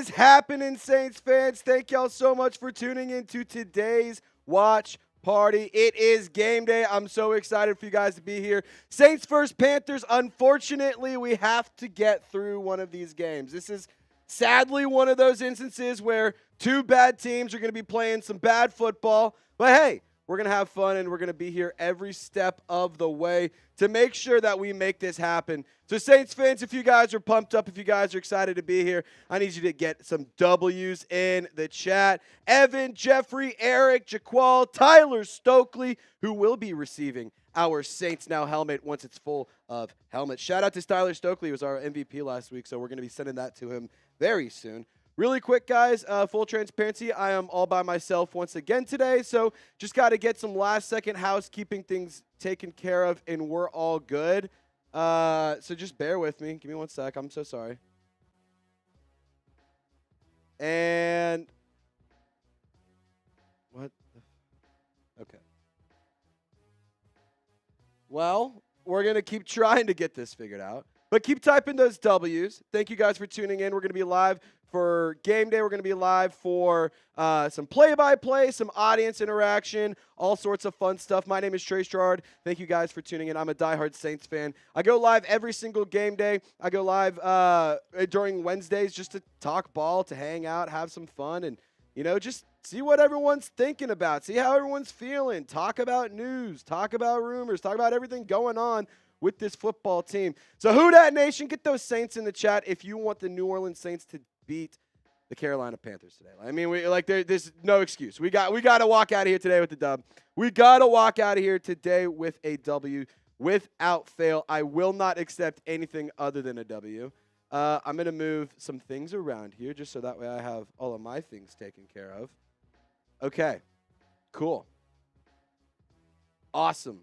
is happening, Saints fans? Thank y'all so much for tuning in to today's watch party. It is game day. I'm so excited for you guys to be here. Saints versus Panthers. Unfortunately, we have to get through one of these games. This is sadly one of those instances where two bad teams are going to be playing some bad football. But hey, we're going to have fun, and we're going to be here every step of the way to make sure that we make this happen. So, Saints fans, if you guys are pumped up, if you guys are excited to be here, I need you to get some W's in the chat. Evan, Jeffrey, Eric, Jaqual, Tyler Stokely, who will be receiving our Saints Now helmet once it's full of helmets. Shout out to Tyler Stokely. He was our MVP last week, so we're going to be sending that to him very soon. Really quick, guys, full transparency, I am all by myself once again today, so just got to get some last-second housekeeping things taken care of, and we're all good. So just bear with me. Give me 1 sec. I'm so sorry. And what? Okay. Well, we're going to keep trying to get this figured out, but keep typing those W's. Thank you guys for tuning in. We're going to be live for game day. We're going to be live for some play-by-play, some audience interaction, all sorts of fun stuff. My name is Trace Girouard. Thank you guys for tuning in. I'm a diehard Saints fan. I go live every single game day. I go live during Wednesdays just to talk ball, to hang out, have some fun, and, you know, just see what everyone's thinking about, see how everyone's feeling, talk about news, talk about rumors, talk about everything going on with this football team. So Who Dat Nation, get those Saints in the chat if you want the New Orleans Saints to beat the Carolina Panthers today. I mean, there's no excuse. We got to walk out of here today with the dub. We got to walk out of here today with a W without fail. I will not accept anything other than a W. I'm going to move some things around here just so that way I have all of my things taken care of. Okay, cool. Awesome.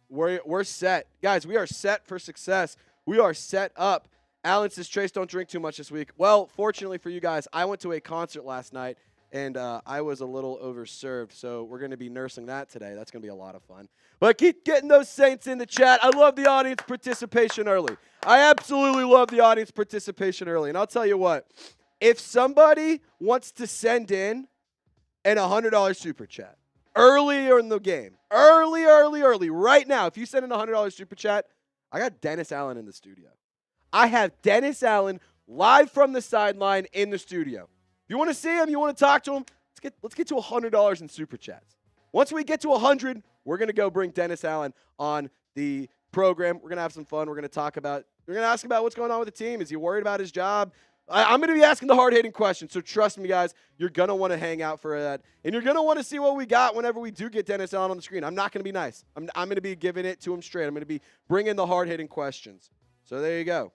We're set. Guys, we are set for success. We are set up. Alan says, Trace, don't drink too much this week. Well, fortunately for you guys, I went to a concert last night, and I was a little overserved, so we're going to be nursing that today. That's going to be a lot of fun. But keep getting those Saints in the chat. I love the audience participation early. I absolutely love the audience participation early. And I'll tell you what, if somebody wants to send in an $100 super chat earlier in the game, early, right now, if you send in a $100 super chat, I got Dennis Allen in the studio. I have Dennis Allen live from the sideline in the studio. If you want to see him, you want to talk to him, let's get to $100 in super chats. Once we get to 100, we're going to go bring Dennis Allen on the program. We're going to have some fun. We're going to ask about what's going on with the team. Is he worried about his job? I'm going to be asking the hard-hitting questions, so trust me, guys, you're going to want to hang out for that. And you're going to want to see what we got whenever we do get Dennis Allen on the screen. I'm not going to be nice. I'm going to be giving it to him straight. I'm going to be bringing the hard-hitting questions. So there you go.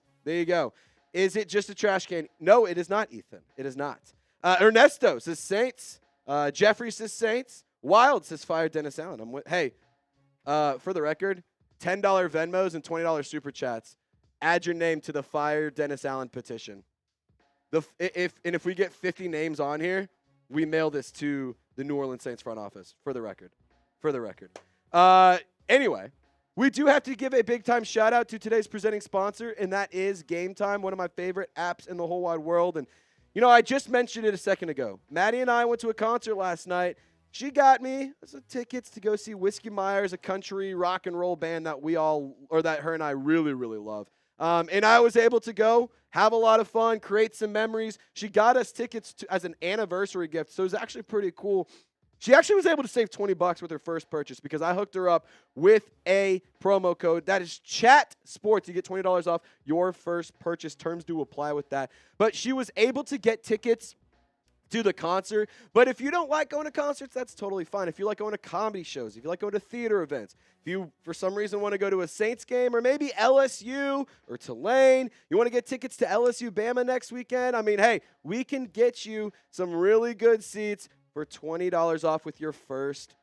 Is it just a trash can? No, it is not, Ethan. It is not. Ernesto says Saints. Jeffrey says Saints. Wild says fire Dennis Allen. Hey, for the record, $10 Venmos and $20 Super Chats. Add your name to the fire Dennis Allen petition. If we get 50 names on here, we mail this to the New Orleans Saints front office, for the record. Anyway. We do have to give a big-time shout-out to today's presenting sponsor, and that is Game Time, one of my favorite apps in the whole wide world. And, you know, I just mentioned it a second ago. Maddie and I went to a concert last night. She got me some tickets to go see Whiskey Myers, a country rock and roll band that that her and I really, really love. And I was able to go, have a lot of fun, create some memories. She got us tickets as an anniversary gift, so it was actually pretty cool. She actually was able to save $20 with her first purchase because I hooked her up with a promo code. That is Chat Sports. You get $20 off your first purchase. Terms do apply with that. But she was able to get tickets to the concert. But if you don't like going to concerts, that's totally fine. If you like going to comedy shows, if you like going to theater events, if you, for some reason, want to go to a Saints game or maybe LSU or Theilen, you want to get tickets to LSU Bama next weekend, I mean, hey, we can get you some really good seats for $20 off with your first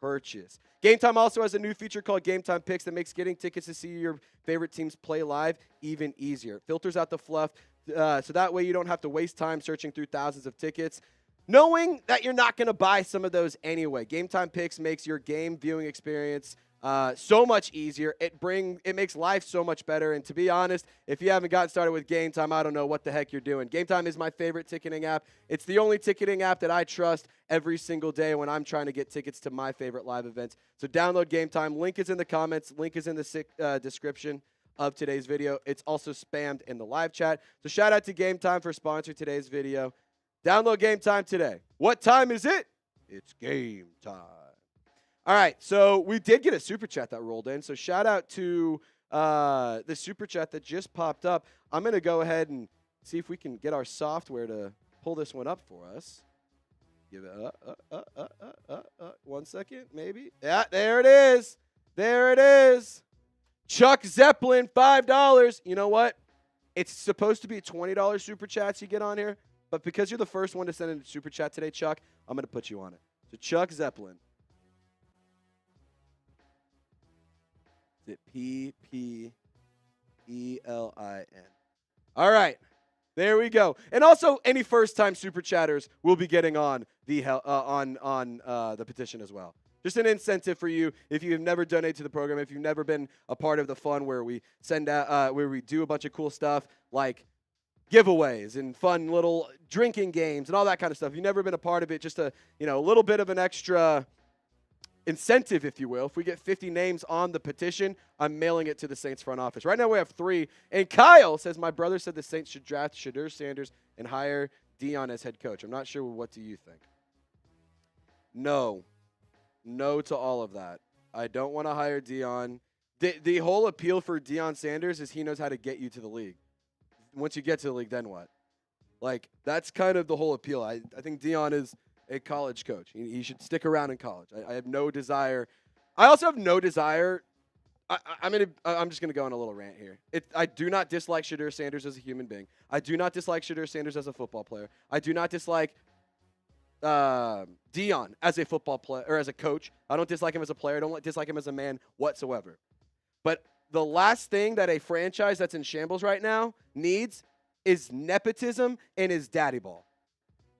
purchase. Game Time also has a new feature called Game Time Picks that makes getting tickets to see your favorite teams play live even easier. It filters out the fluff so that way you don't have to waste time searching through thousands of tickets, knowing that you're not going to buy some of those anyway. Game Time Picks makes your game viewing experience So much easier. It makes life so much better. And to be honest, if you haven't gotten started with Game Time, I don't know what the heck you're doing. Game Time is my favorite ticketing app. It's the only ticketing app that I trust every single day when I'm trying to get tickets to my favorite live events. So download Game Time. Link is in the comments. Link is in the description of today's video. It's also spammed in the live chat. So shout out to Game Time for sponsoring today's video. Download Game Time today. What time is it? It's game time. All right, so we did get a super chat that rolled in. So shout out to the super chat that just popped up. I'm going to go ahead and see if we can get our software to pull this one up for us. Give it 1 second, maybe. Yeah, there it is. There it is. Chuck Zeppelin, $5. You know what? It's supposed to be $20 super chats you get on here, but because you're the first one to send in a super chat today, Chuck, I'm going to put you on it. So Chuck Zeppelin. Is it P-P-E-L-I-N? All right. There we go. And also, any first-time super chatters will be getting on the the petition as well. Just an incentive for you if you've never donated to the program, if you've never been a part of the fun where we send out, where we do a bunch of cool stuff like giveaways and fun little drinking games and all that kind of stuff. If you've never been a part of it, just a little bit of an extra incentive, if you will. If we get 50 names on the petition, I'm mailing it to the Saints front office. Right now we have 3. And Kyle says, my brother said the Saints should draft Shedeur Sanders and hire Deion as head coach. I'm not sure. What do you think? No. No to all of that. I don't want to hire Deion. The whole appeal for Deion Sanders is he knows how to get you to the league. Once you get to the league, then what? Like, that's kind of the whole appeal. I think Deion is a college coach. He should stick around in college. I have no desire. I also have no desire. I'm just gonna go on a little rant here. I do not dislike Shedeur Sanders as a human being. I do not dislike Shedeur Sanders as a football player. I do not dislike Deion as a football player or as a coach. I don't dislike him as a player. I don't dislike him as a man whatsoever. But the last thing that a franchise that's in shambles right now needs is nepotism and is daddy ball.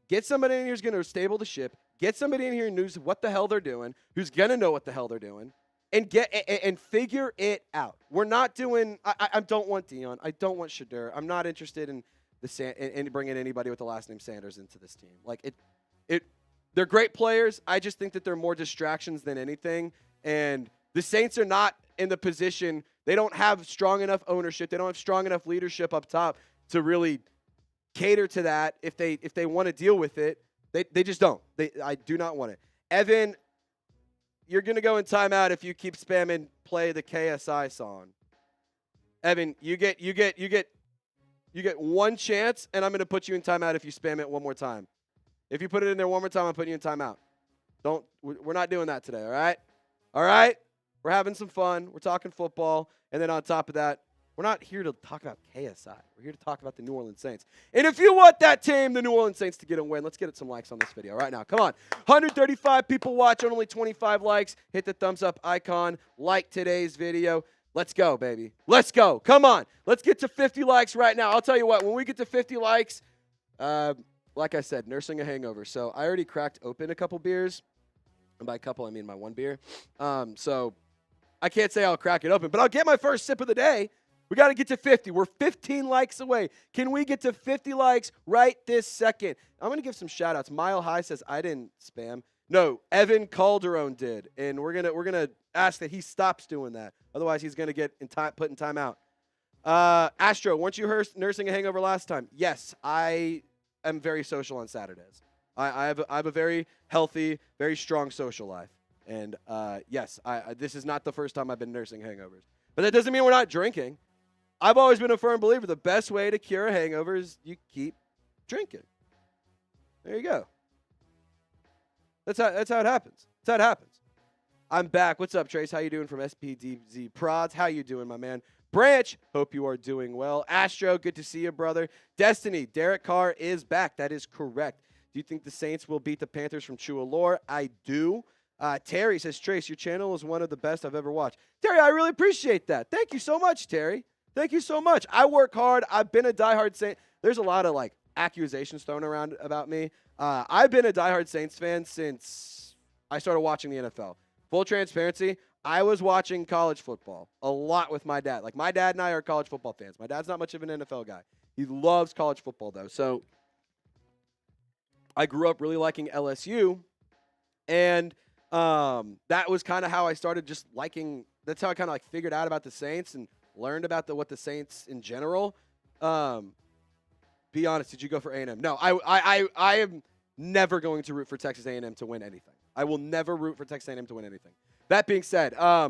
Get somebody in here who's going to stable the ship. Get somebody in here who knows what the hell they're doing, who's going to know what the hell they're doing, and figure it out. We're not doing – I don't want Deion. I don't want Shedeur. I'm not interested in bringing anybody with the last name Sanders into this team. Like, they're great players. I just think that they're more distractions than anything. And the Saints are not in the position – they don't have strong enough ownership. They don't have strong enough leadership up top to really – cater to that if they want to deal with it. They just don't. I do not want it. Evan, you're going to go in timeout if you keep spamming play the KSI song. Evan, you get one chance, and I'm going to put you in timeout if you spam it one more time. If you put it in there one more time, I'm putting you in timeout. We're not doing that today, all right? All right? We're having some fun. We're talking football. And then on top of that, we're not here to talk about KSI. We're here to talk about the New Orleans Saints. And if you want that team, the New Orleans Saints, to get a win, let's get some likes on this video right now. Come on. 135 people watch on only 25 likes. Hit the thumbs up icon. Like today's video. Let's go, baby. Let's go. Come on. Let's get to 50 likes right now. I'll tell you what. When we get to 50 likes, like I said, nursing a hangover. So I already cracked open a couple beers. And by a couple, I mean my one beer. So I can't say I'll crack it open, but I'll get my first sip of the day. We got to get to 50. We're 15 likes away. Can we get to 50 likes right this second? I'm going to give some shout-outs. Mile High says, I didn't spam. No, Evan Calderon did. And we're gonna ask that he stops doing that. Otherwise, he's going to get put in timeout. Astro, weren't you nursing a hangover last time? Yes, I am very social on Saturdays. I have a very healthy, very strong social life. And, yes, this is not the first time I've been nursing hangovers. But that doesn't mean we're not drinking. I've always been a firm believer the best way to cure a hangover is you keep drinking. There you go. That's how it happens. That's how it happens. I'm back. What's up, Trace? How you doing from SPDZ Prods? How you doing, my man? Branch, hope you are doing well. Astro, good to see you, brother. Destiny, Derek Carr is back. That is correct. Do you think the Saints will beat the Panthers from True Allure? I do. Terry says, Trace, your channel is one of the best I've ever watched. Terry, I really appreciate that. Thank you so much, Terry. Thank you so much. I work hard. I've been a diehard Saint. There's a lot of, accusations thrown around about me. I've been a diehard Saints fan since I started watching the NFL. Full transparency, I was watching college football a lot with my dad. Like, my dad and I are college football fans. My dad's not much of an NFL guy. He loves college football, though. So I grew up really liking LSU, and that was kind of how I started just liking. That's how I kind of like figured out about the Saints and learned about what the Saints in general. Be honest, did you go for A&M? No, I am never going to root for Texas A&M to win anything. I will never root for Texas A&M to win anything. That being said, I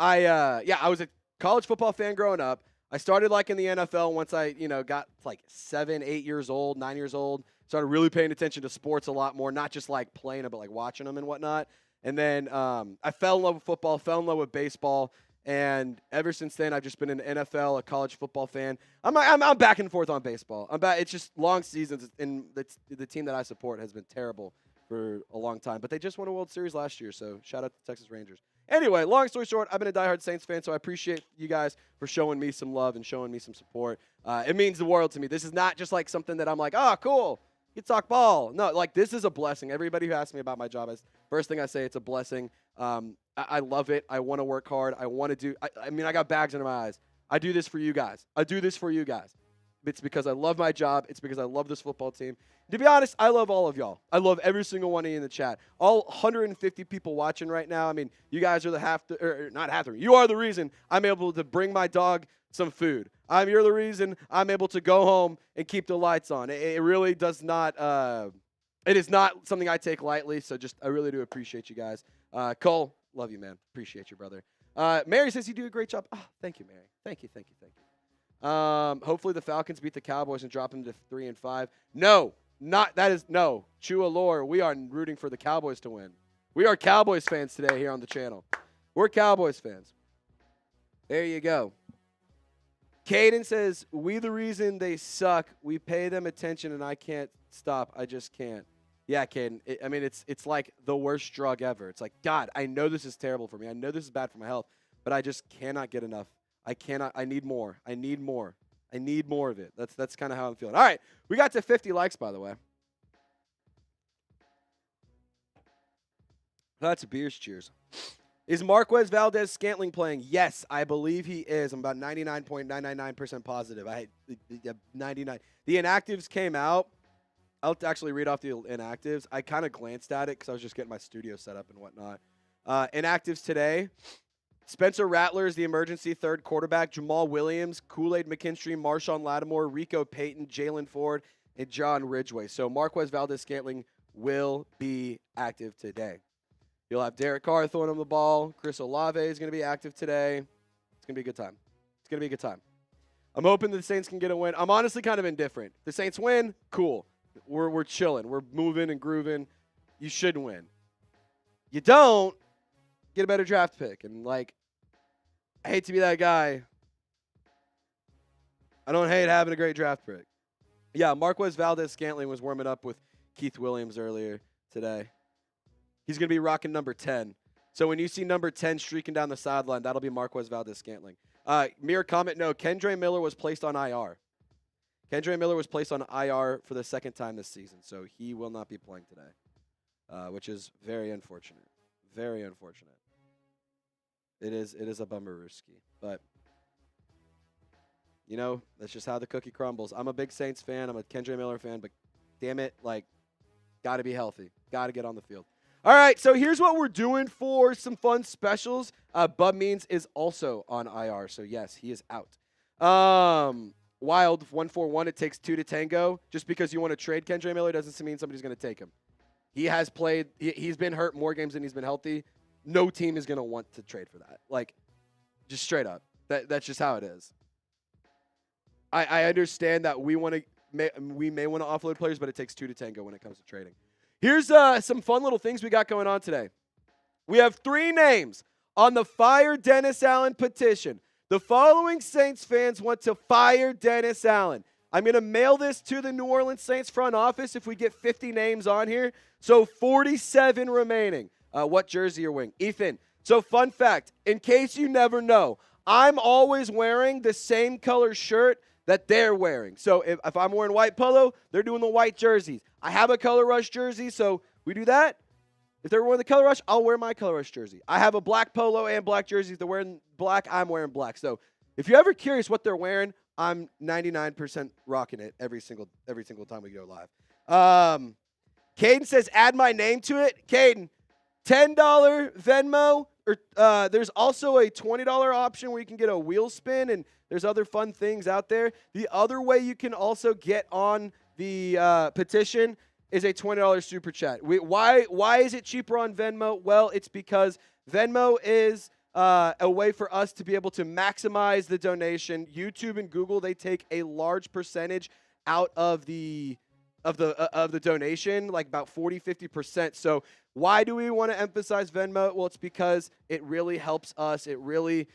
was a college football fan growing up. I started liking the NFL once I, got like 7, 8 years old, 9 years old. Started really paying attention to sports a lot more, not just like playing them, but like watching them and whatnot. And then I fell in love with football, fell in love with baseball. And ever since then, I've just been an NFL, a college football fan. I'm back and forth on baseball. It's just long seasons, and the team that I support has been terrible for a long time. But they just won a World Series last year, so shout out to Texas Rangers. Anyway, long story short, I've been a diehard Saints fan, so I appreciate you guys for showing me some love and showing me some support. It means the world to me. This is not just like something that I'm like, oh, cool, you talk ball. No, like this is a blessing. Everybody who asks me about my job, first thing I say, it's a blessing. I love it. I want to work hard. I want to do – I got bags under my eyes. I do this for you guys. It's because I love my job. It's because I love this football team. To be honest, I love all of y'all. I love every single one of you in the chat. All 150 people watching right now. I mean, you guys are you are the reason I'm able to bring my dog some food. You're the reason I'm able to go home and keep the lights on. It really does not it is not something I take lightly, so I really do appreciate you guys. Cole, love you, man. Appreciate you, brother. Mary says you do a great job. Oh, thank you, Mary. Thank you. Hopefully the Falcons beat the Cowboys and drop them to 3-5. No. Chua Lore, we are rooting for the Cowboys to win. We are Cowboys fans today here on the channel. We're Cowboys fans. There you go. Caden says, we the reason they suck. We pay them attention, and I can't stop. I just can't. Yeah, Caden. It's like the worst drug ever. It's like, God, I know this is terrible for me. I know this is bad for my health, but I just cannot get enough. I cannot. I need more. I need more of it. That's kind of how I'm feeling. All right. We got to 50 likes, by the way. That's a beers cheers. Is Marquez Valdes-Scantling playing? Yes, I believe he is. I'm about 99.999% positive. 99. The inactives came out. I'll actually read off the inactives. I kind of glanced at it because I was just getting my studio set up and whatnot. Inactives today. Spencer Rattler is the emergency third quarterback. Jamal Williams, Kool-Aid McKinstry, Marshon Lattimore, Rico Payton, Jalen Ford, and John Ridgway. So Marquez Valdes-Scantling will be active today. You'll have Derek Carr throwing him the ball. Chris Olave is going to be active today. It's going to be a good time. I'm hoping the Saints can get a win. I'm honestly kind of indifferent. If the Saints win, cool. We're chilling. We're moving and grooving. You should win. You don't, get a better draft pick. And, I hate to be that guy. I don't hate having a great draft pick. Yeah, Marquez Valdes-Scantling was warming up with Keith Williams earlier today. He's going to be rocking number 10. So when you see number 10 streaking down the sideline, that'll be Marquez Valdes-Scantling. Mere comment, no, Kendre Miller was placed on IR. Kendre Miller was placed on IR for the second time this season, so he will not be playing today, which is very unfortunate. Very unfortunate. It is a bummer-rooski, but that's just how the cookie crumbles. I'm a big Saints fan. I'm a Kendre Miller fan, but damn it, got to be healthy. Got to get on the field. All right, so here's what we're doing for some fun specials. Bub Means is also on IR, so yes, he is out. Wild 141. It takes 2 to tango. Just because you want to trade Kendre Miller doesn't mean somebody's going to take him. He has played. He's been hurt more games than he's been healthy. No team is going to want to trade for that. Just straight up. That's just how it is. I understand that we may want to offload players, but it takes 2 to tango when it comes to trading. Here's some fun little things we got going on today. We have 3 names on the Fire Dennis Allen petition. The following Saints fans want to fire Dennis Allen. I'm going to mail this to the New Orleans Saints front office if we get 50 names on here. So 47 remaining. What jersey you're wearing? Ethan. So fun fact, in case you never know, I'm always wearing the same color shirt that they're wearing. So if I'm wearing white polo, they're doing the white jerseys. I have a color rush jersey, so we do that. If they're wearing the Color Rush, I'll wear my Color Rush jersey. I have a black polo and black jersey. If they're wearing black, I'm wearing black. So if you're ever curious what they're wearing, I'm 99% rocking it every single time we go live. Caden says, add my name to it. Caden, $10 Venmo. Or there's also a $20 option where you can get a wheel spin, and there's other fun things out there. The other way you can also get on the petition is a $20 super chat. Why is it cheaper on Venmo? Well, it's because Venmo is a way for us to be able to maximize the donation. YouTube and Google, they take a large percentage out of the donation, like about 40-50%. So why do we want to emphasize Venmo? Well, it's because it really helps us. It really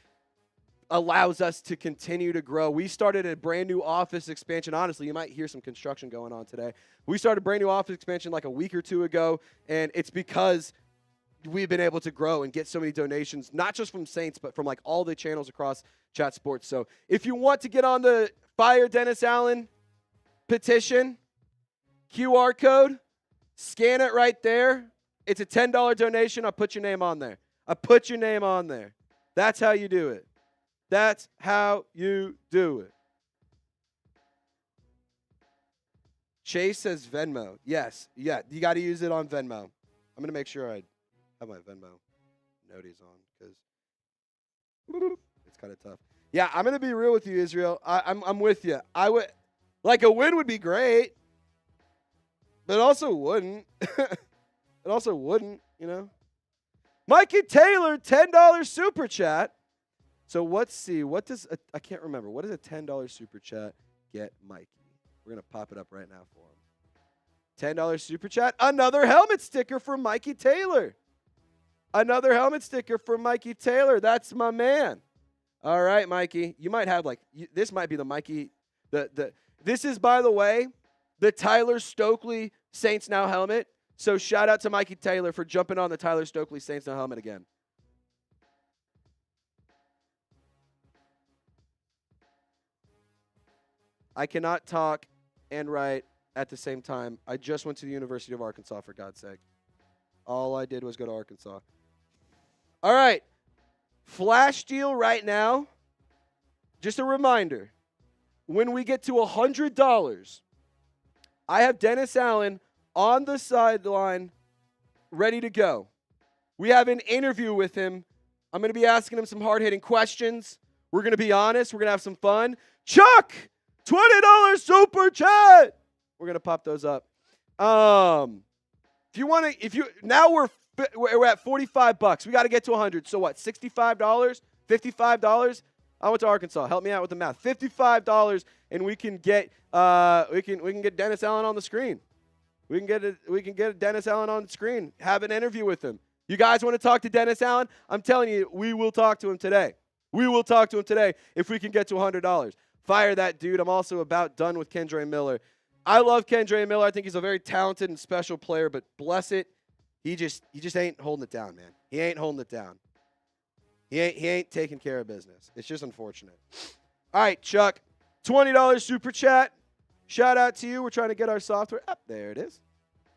allows us to continue to grow. We started a brand new office expansion. Honestly, you might hear some construction going on today. We started a brand new office expansion like a week or two ago, and it's because we've been able to grow and get so many donations, not just from Saints, but from like all the channels across Chat Sports. So if you want to get on the Fire Dennis Allen petition, QR code, scan it right there. It's a $10 donation. I'll put your name on there. That's how you do it. That's how you do it. Chase says Venmo. Yes. Yeah, you got to use it on Venmo. I'm going to make sure I have my Venmo noties on because it's kind of tough. Yeah, I'm going to be real with you, Israel. I'm with you. I would like a win would be great, but it also wouldn't. You know. Mikey Taylor, $10 super chat. So let's see. What does I can't remember. What does a $10 super chat get Mikey? We're going to pop it up right now for him. $10 super chat. Another helmet sticker from Mikey Taylor. That's my man. All right, Mikey. You might have this might be the Mikey. This is, by the way, the Tyler Stokely Saints Now helmet. So shout out to Mikey Taylor for jumping on the Tyler Stokely Saints Now helmet again. I cannot talk and write at the same time. I just went to the University of Arkansas, for God's sake. All I did was go to Arkansas. All right. Flash deal right now. Just a reminder. When we get to $100, I have Dennis Allen on the sideline ready to go. We have an interview with him. I'm going to be asking him some hard-hitting questions. We're going to be honest. We're going to have some fun. Chuck! $20 super chat. We're gonna pop those up. Now we're at $45. We got to get to 100. So what? $65, $55. I went to Arkansas. Help me out with the math. $55, and we can get Dennis Allen on the screen. We can get Dennis Allen on the screen. Have an interview with him. You guys want to talk to Dennis Allen? I'm telling you, we will talk to him today. If we can get to $100. Fire that dude. I'm also about done with Kendre Miller. I love Kendre Miller. I think he's a very talented and special player, but bless it, he just ain't holding it down, man. He ain't holding it down. He ain't taking care of business. It's just unfortunate. All right, Chuck, $20 super chat. Shout out to you. We're trying to get our software up. There it is.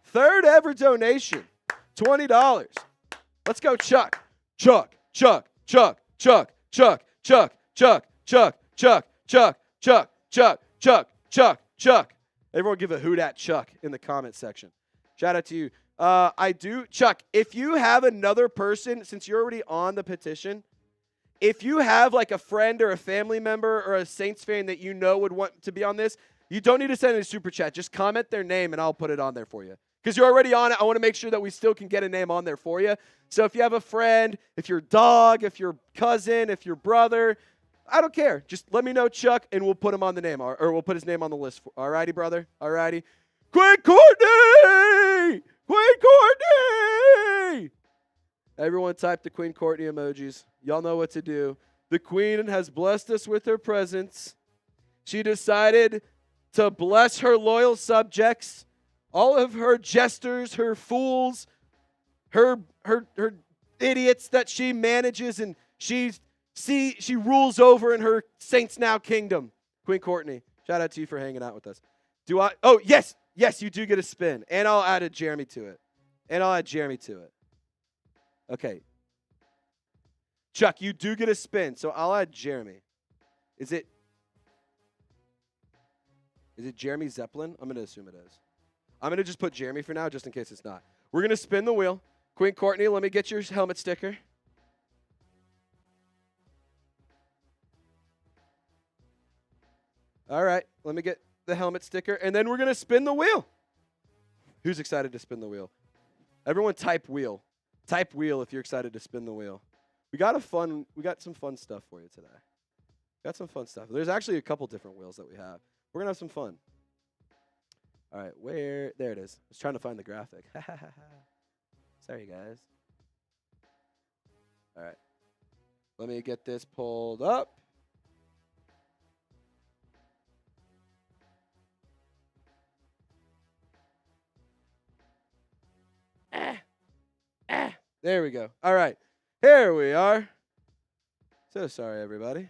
Third ever donation, $20. Let's go, Chuck. Chuck. Everyone give a hoot at Chuck in the comment section. Shout out to you. Chuck, if you have another person, since you're already on the petition, if you have like a friend or a family member or a Saints fan that you know would want to be on this, you don't need to send a super chat. Just comment their name and I'll put it on there for you. Because you're already on it, I want to make sure that we still can get a name on there for you. So if you have a friend, if your dog, if your cousin, if your brother, I don't care. Just let me know, Chuck, and we'll put him on the name, or we'll put his name on the list. All righty, brother? All righty. Quinn Courtney! Everyone type the Queen Courtney emojis. Y'all know what to do. The Queen has blessed us with her presence. She decided to bless her loyal subjects, all of her jesters, her fools, her idiots that she manages, and she rules over in her Saints Now kingdom. Queen Courtney, shout out to you for hanging out with us. Oh, yes, you do get a spin. And I'll add Jeremy to it. Okay. Chuck, you do get a spin, so I'll add Jeremy. Is it Jeremy Zeppelin? I'm going to assume it is. I'm going to just put Jeremy for now, just in case it's not. We're going to spin the wheel. Queen Courtney, let me get your helmet sticker. All right, let me get the helmet sticker, and then we're going to spin the wheel. Who's excited to spin the wheel? Everyone type wheel. Type wheel if you're excited to spin the wheel. We got some fun stuff for you today. Got some fun stuff. There's actually a couple different wheels that we have. We're going to have some fun. All right, there it is. I was trying to find the graphic. Sorry, guys. All right. Let me get this pulled up. There we go. All right. Here we are. So sorry, everybody.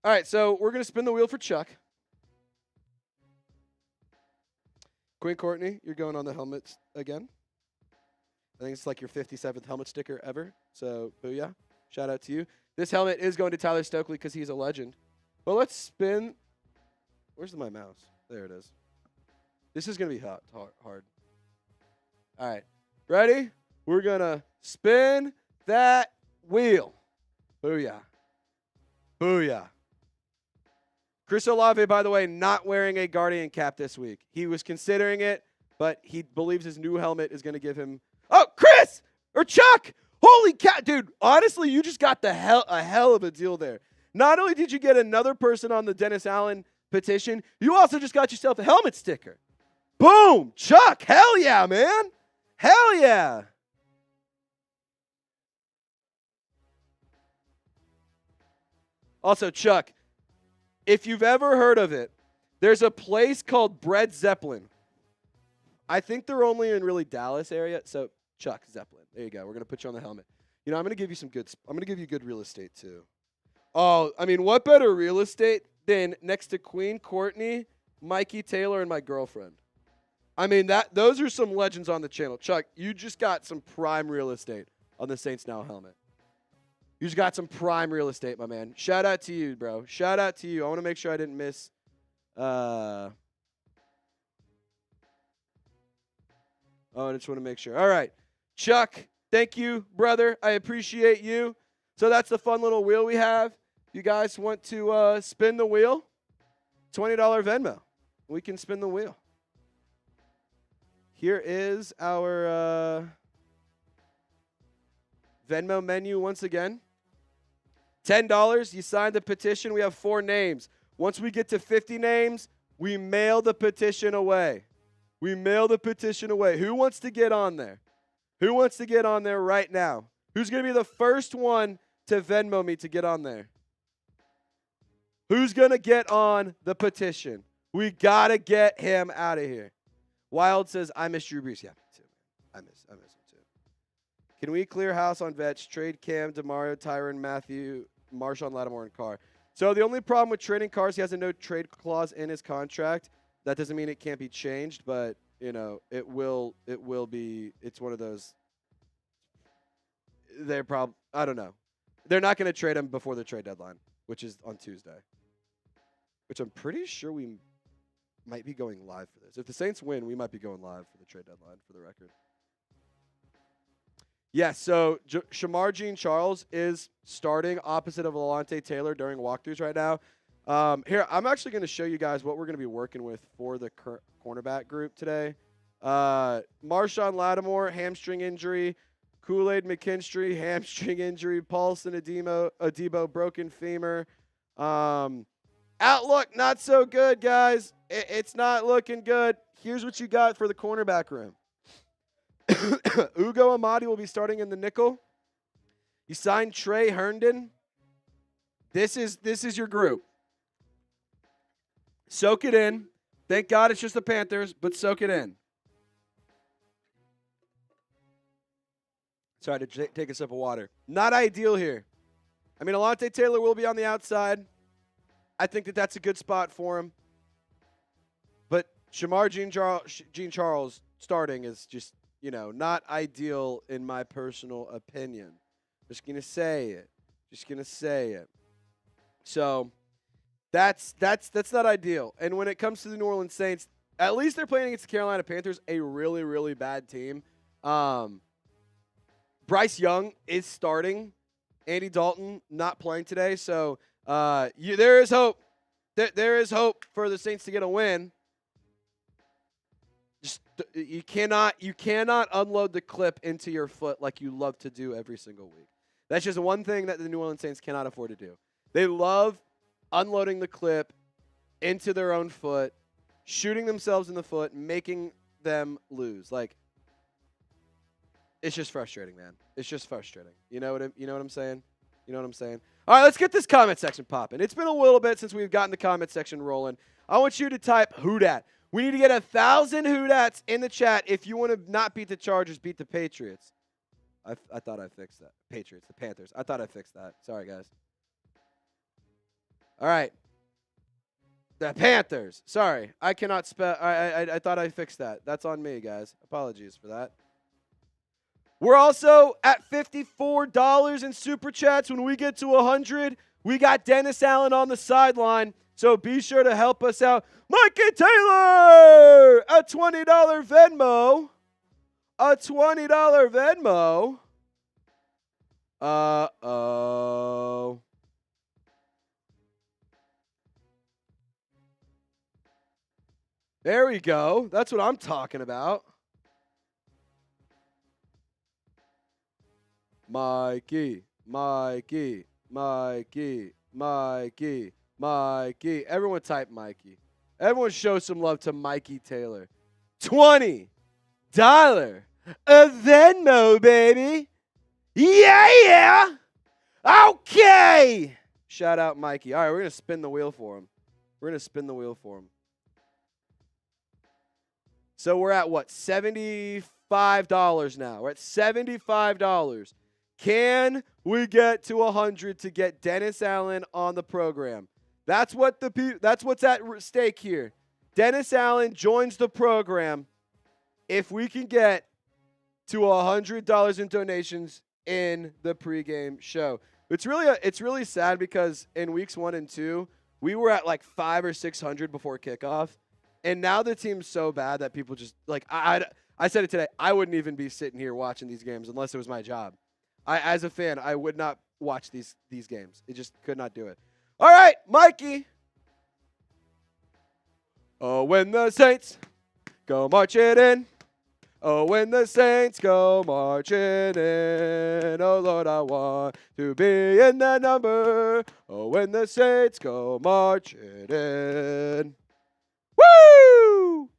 All right, so we're going to spin the wheel for Chuck. Queen Courtney, you're going on the helmets again. I think it's like your 57th helmet sticker ever. So, booyah. Shout out to you. This helmet is going to Tyler Stokely because he's a legend. But let's spin. Where's my mouse? There it is. This is going to be hard. All right. Ready? We're going to spin that wheel. Booyah. Booyah. Chris Olave, by the way, not wearing a Guardian cap this week. He was considering it, but he believes his new helmet is going to give him. Oh, Chris or Chuck. Holy cow. Dude, honestly, you just got a hell of a deal there. Not only did you get another person on the Dennis Allen petition, you also just got yourself a helmet sticker. Boom. Chuck. Hell yeah, man. Hell yeah. Also, Chuck, if you've ever heard of it, there's a place called Bread Zeppelin. I think they're only in really Dallas area. So, Chuck Zeppelin. There you go. We're going to put you on the helmet. You know, I'm going to give you good real estate too. Oh, I mean, what better real estate than next to Queen Courtney, Mikey Taylor, and my girlfriend? I mean, those are some legends on the channel. Chuck, you just got some prime real estate on the Saints Now helmet. You just got some prime real estate, my man. Shout out to you, bro. Shout out to you. I want to make sure I didn't miss. I just want to make sure. All right. Chuck, thank you, brother. I appreciate you. So that's the fun little wheel we have. You guys want to spin the wheel? $20 Venmo. We can spin the wheel. Here is our Venmo menu once again. $10. You sign the petition. We have 4 names. Once we get to 50 names, we mail the petition away. We mail the petition away. Who wants to get on there? Who wants to get on there right now? Who's going to be the first one to Venmo me to get on there? Who's going to get on the petition? We got to get him out of here. Wild says, I miss Drew Brees. Yeah, me too. I miss him too. Can we clear house on vets, trade Cam, Demario, Tyrann, Mathieu, Marshon Lattimore, and Carr? So the only problem with trading Carr is he has a no trade clause in his contract. That doesn't mean it can't be changed, but you know it will be. It's one of those. I don't know. They're not going to trade him before the trade deadline, which is on Tuesday. Which I'm pretty sure we might be going live for this. If the Saints win, we might be going live for the trade deadline, for the record. Yeah, so Shamar Jean-Charles is starting opposite of Alontae Taylor during walkthroughs right now. Here, I'm actually going to show you guys what we're going to be working with for the cornerback group today. Marshon Lattimore, hamstring injury. Kool-Aid McKinstry, hamstring injury. Paulson Adebo, broken femur. Outlook, not so good, guys. It's not looking good. Here's what you got for the cornerback room. Ugo Amadi will be starting in the nickel. You signed Trey Herndon. This is your group. Soak it in. Thank God it's just the Panthers, but soak it in. Sorry to take a sip of water. Not ideal here. I mean, Alontae Taylor will be on the outside. I think that's a good spot for him. But Shamar Jean-Charles starting is just not ideal in my personal opinion. Just going to say it. So that's not ideal. And when it comes to the New Orleans Saints, at least they're playing against the Carolina Panthers, a really, really bad team. Bryce Young is starting. Andy Dalton not playing today. So there is hope. There is hope for the Saints to get a win. Just you cannot unload the clip into your foot like you love to do every single week. That's just one thing that the New Orleans Saints cannot afford to do. They love unloading the clip into their own foot, shooting themselves in the foot, making them lose. Like, it's just frustrating, man. It's just frustrating. You know what I'm saying? You know what I'm saying? All right, let's get this comment section popping. It's been a little bit since we've gotten the comment section rolling. I want you to type who dat. We need to get 1,000 who dats in the chat if you want to not beat the Chargers, beat the Patriots. I thought I fixed that. Patriots, the Panthers. I thought I fixed that. Sorry, guys. All right. The Panthers. Sorry. I cannot spell. I thought I fixed that. That's on me, guys. Apologies for that. We're also at $54 in Super Chats. When we get to 100, we got Dennis Allen on the sideline. So be sure to help us out. Mikey Taylor, a $20 Venmo. A $20 Venmo. Uh-oh. There we go. That's what I'm talking about. Mikey. Everyone type Mikey. Everyone show some love to Mikey Taylor. $20 a Venmo, baby. Yeah. Okay. Shout out Mikey. All right, we're going to spin the wheel for him. So we're at what? $75 now. We're at $75. Can we get to 100 to get Dennis Allen on the program? That's what's at stake here. Dennis Allen joins the program if we can get to $100 in donations in the pregame show. It's really sad because in weeks 1 and 2, we were at like 500 or 600 before kickoff. And now the team's so bad that people just like I said it today. I wouldn't even be sitting here watching these games unless it was my job. As a fan, I would not watch these games. It just could not do it. All right, Mikey. Oh, when the Saints go marching in. Oh, when the Saints go marching in. Oh, Lord, I want to be in that number. Oh, when the Saints go marching in. Woo!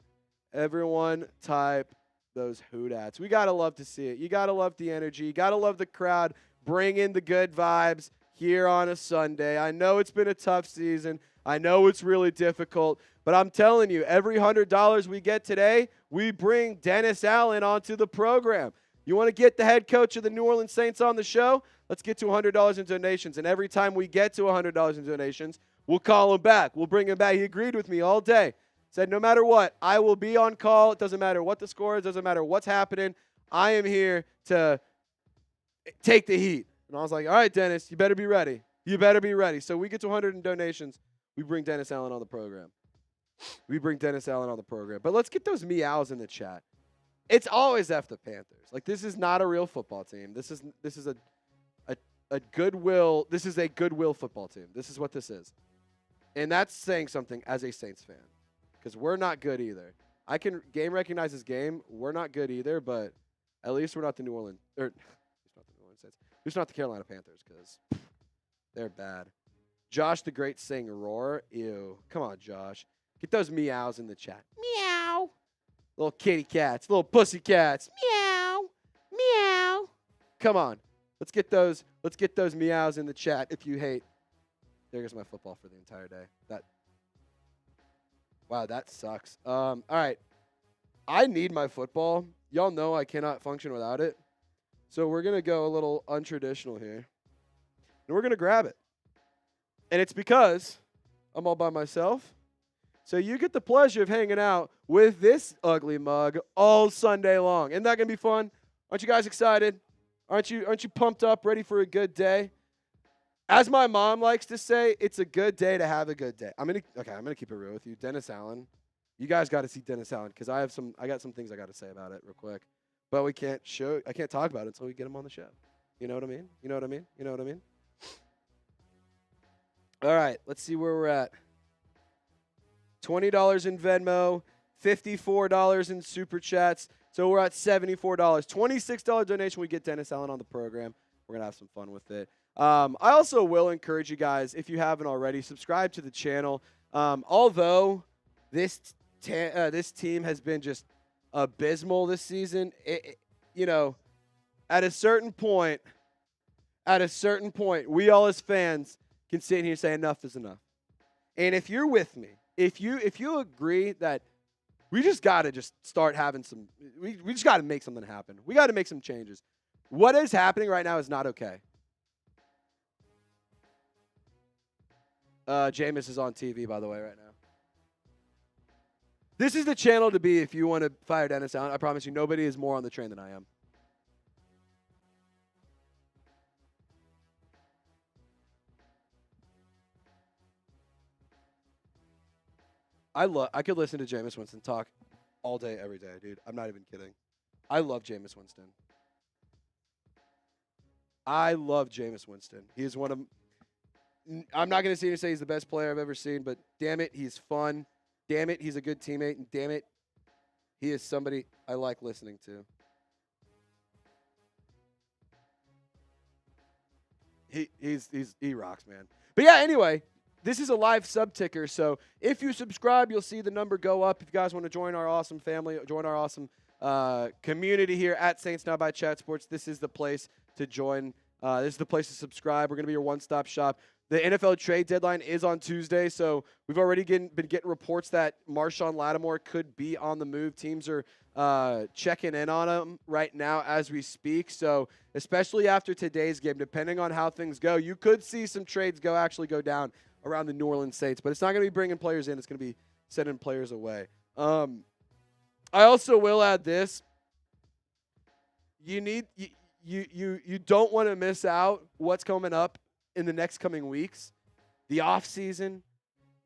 Everyone type those hoodats. We got to love to see it. You got to love the energy. You got to love the crowd bringing the good vibes here on a Sunday. I know it's been a tough season. I know it's really difficult. But I'm telling you, every $100 we get today, we bring Dennis Allen onto the program. You want to get the head coach of the New Orleans Saints on the show? Let's get to $100 in donations. And every time we get to $100 in donations, we'll call him back. We'll bring him back. He agreed with me all day. Said, no matter what, I will be on call. It doesn't matter what the score is. It doesn't matter what's happening. I am here to take the heat. And I was like, all right, Dennis, you better be ready. You better be ready. So we get to 100 in donations. We bring Dennis Allen on the program. But let's get those meows in the chat. It's always F the Panthers. Like, this is not a real football team. This is a goodwill. This is a goodwill football team. This is what this is. And that's saying something as a Saints fan. Because we're not good either. I can game recognize this game. We're not good either, but at least we're not the New Orleans Saints. At least not the Carolina Panthers, because they're bad. Josh the Great saying roar. Ew. Come on, Josh. Get those meows in the chat. Meow. Little kitty cats. Little pussy cats. Meow. Meow. Come on. Let's get those meows in the chat if you hate. There goes my football for the entire day. Wow, that sucks. All right. I need my football. Y'all know I cannot function without it. So we're going to go a little untraditional here. And we're going to grab it. And it's because I'm all by myself. So you get the pleasure of hanging out with this ugly mug all Sunday long. Isn't that going to be fun? Aren't you guys excited? Aren't you pumped up, ready for a good day? As my mom likes to say, it's a good day to have a good day. I'm gonna keep it real with you. Dennis Allen. You guys got to see Dennis Allen because I got some things I got to say about it real quick. But I can't talk about it until we get him on the show. You know what I mean? You know what I mean? You know what I mean? All right, let's see where we're at. $20 in Venmo, $54 in Super Chats. So we're at $74. $26 donation, we get Dennis Allen on the program. We're going to have some fun with it. I also will encourage you guys, if you haven't already, subscribe to the channel. Although this team has been just abysmal this season, at a certain point, we all as fans can sit here and say enough is enough. And if you're with me, if you agree that we just got to just start having we just got to make something happen. We got to make some changes. What is happening right now is not okay. Jameis is on TV, by the way, right now. This is the channel to be if you want to fire Dennis Allen. I promise you, nobody is more on the train than I am. I could listen to Jameis Winston talk all day, every day, dude. I'm not even kidding. I love Jameis Winston. He is one of I'm not going to sit here and say he's the best player I've ever seen, but damn it, he's fun. Damn it, he's a good teammate. And damn it, he is somebody I like listening to. He rocks, man. But yeah, anyway, this is a live sub ticker, so if you subscribe, you'll see the number go up. If you guys want to join our awesome family, join our awesome community here at Saints Now by Chat Sports, this is the place to join. This is the place to subscribe. We're going to be your one-stop shop. The NFL trade deadline is on Tuesday, so we've already been getting reports that Marshon Lattimore could be on the move. Teams are checking in on him right now as we speak. So especially after today's game, depending on how things go, you could see some trades actually go down around the New Orleans Saints. But it's not going to be bringing players in. It's going to be sending players away. I also will add this. You don't want to miss out what's coming up in the next coming weeks, the off season,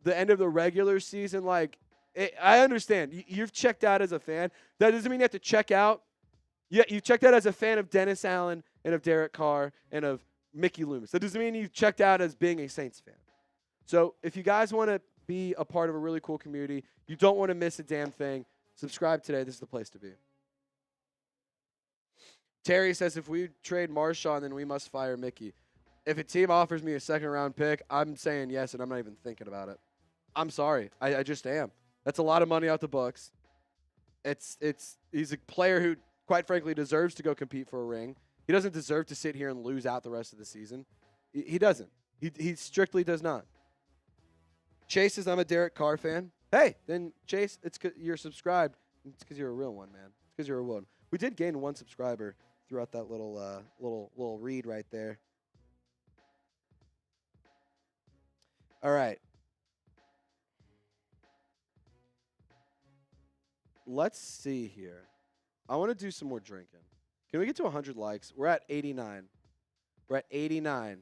the end of the regular season. I understand you've checked out as a fan. That doesn't mean you have to check out. Yeah, you checked out as a fan of Dennis Allen and of Derek Carr and of Mickey Loomis. That doesn't mean you've checked out as being a Saints fan. So if you guys want to be a part of a really cool community, you don't want to miss a damn thing, subscribe today. This is the place to be. Terry says, if we trade Marshon, then we must fire Mickey. If a team offers me a second-round pick, I'm saying yes, and I'm not even thinking about it. I'm sorry. I just am. That's a lot of money out the books. He's a player who, quite frankly, deserves to go compete for a ring. He doesn't deserve to sit here and lose out the rest of the season. He doesn't. He strictly does not. Chase says, I'm a Derek Carr fan. Hey, then, Chase, you're subscribed. It's because you're a real one, man. It's because you're a real one. We did gain one subscriber throughout that little read right there. All right. Let's see here. I want to do some more drinking. Can we get to 100 likes? We're at 89. We're at 89.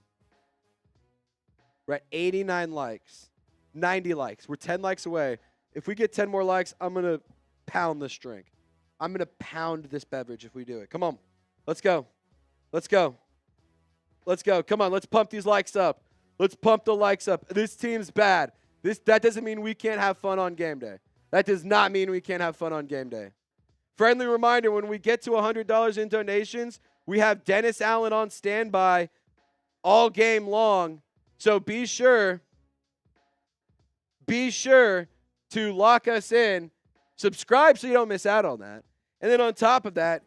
We're at 89 likes. 90 likes. We're 10 likes away. If we get 10 more likes, I'm going to pound this drink. I'm going to pound this beverage if we do it. Come on. Let's go. Let's go. Let's go. Come on. Let's pump these likes up. Let's pump the likes up. This team's bad. That doesn't mean we can't have fun on game day. That does not mean we can't have fun on game day. Friendly reminder, when we get to $100 in donations, we have Dennis Allen on standby all game long. So be sure to lock us in. Subscribe so you don't miss out on that. And then on top of that,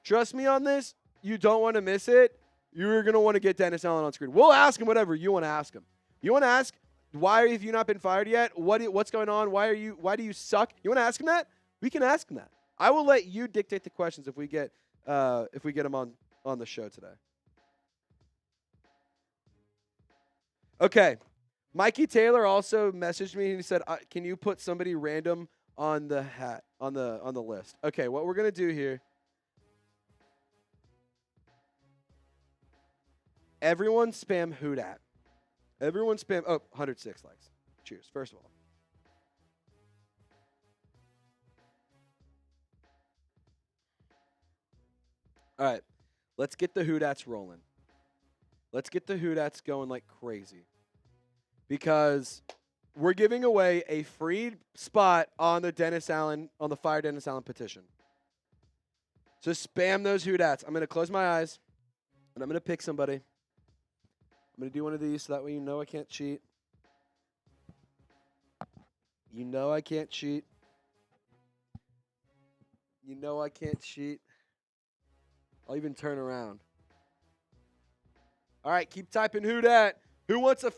trust me on this, you don't want to miss it. You're going to want to get Dennis Allen on screen. We'll ask him whatever you want to ask him. You want to ask, why have you not been fired yet? What's going on? Why do you suck? You want to ask him that? We can ask him that. I will let you dictate the questions if we get him on the show today. Okay. Mikey Taylor also messaged me and he said, "Can you put somebody random on the hat on the list?" Okay, what we're gonna do here. Everyone spam Hoot at. Everyone spam. Oh, 106 likes. Cheers. First of all. All right, let's get the Hootats rolling. Let's get the Hootats going like crazy. Because we're giving away a free spot on the Fire Dennis Allen petition. So spam those Hootats. I'm going to close my eyes, and I'm going to pick somebody. I'm going to do one of these so that way you know I can't cheat. You know I can't cheat. You know I can't cheat. I'll even turn around. All right, keep typing Hootat. Who wants a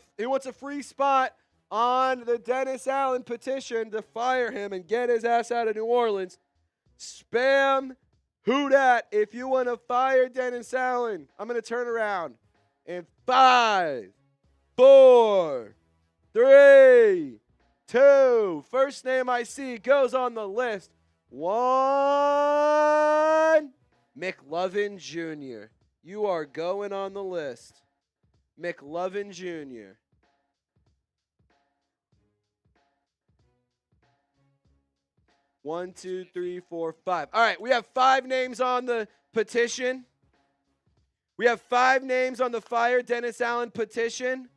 free spot on the Dennis Allen petition to fire him and get his ass out of New Orleans? Spam Hootat if you want to fire Dennis Allen. I'm going to turn around in 5, 4, 3, 2. First name I see goes on the list. 1. McLovin Jr. You are going on the list. McLovin Jr. One, two, three, four, 5. All right, we have 5 names on the petition. We have 5 names on the Fire Dennis Allen petition.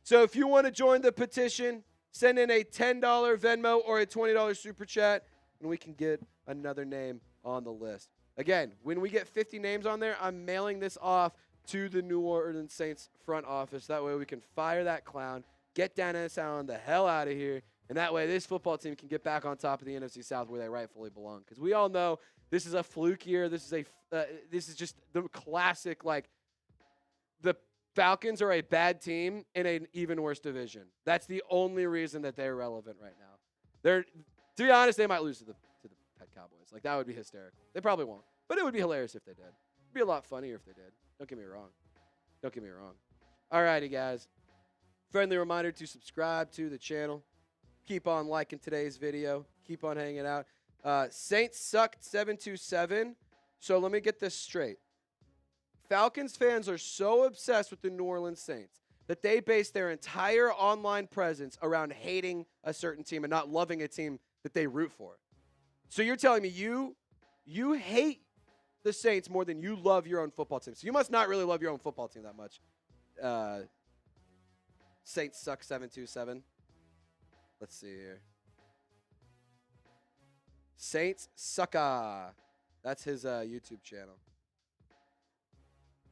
So if you want to join the petition, send in a $10 Venmo or a $20 Super Chat, and we can get another name on the list. Again, when we get 50 names on there, I'm mailing this off to the New Orleans Saints front office. That way we can fire that clown, get Dennis Allen the hell out of here, and that way this football team can get back on top of the NFC South where they rightfully belong. Because we all know this is a fluke year. This is just the classic, like, the Falcons are a bad team in an even worse division. That's the only reason that they're relevant right now. To be honest, they might lose to the Pet Cowboys. Like, that would be hysterical. They probably won't, but it would be hilarious if they did. It'd be a lot funnier if they did. Don't get me wrong. Don't get me wrong. All righty, guys. Friendly reminder to subscribe to the channel. Keep on liking today's video. Keep on hanging out. Saints sucked 727. So let me get this straight. Falcons fans are so obsessed with the New Orleans Saints that they base their entire online presence around hating a certain team and not loving a team that they root for. So you're telling me you hate the Saints more than you love your own football team. So you must not really love your own football team that much. Saints suck 727. Let's see here. Saints sucka. That's his YouTube channel.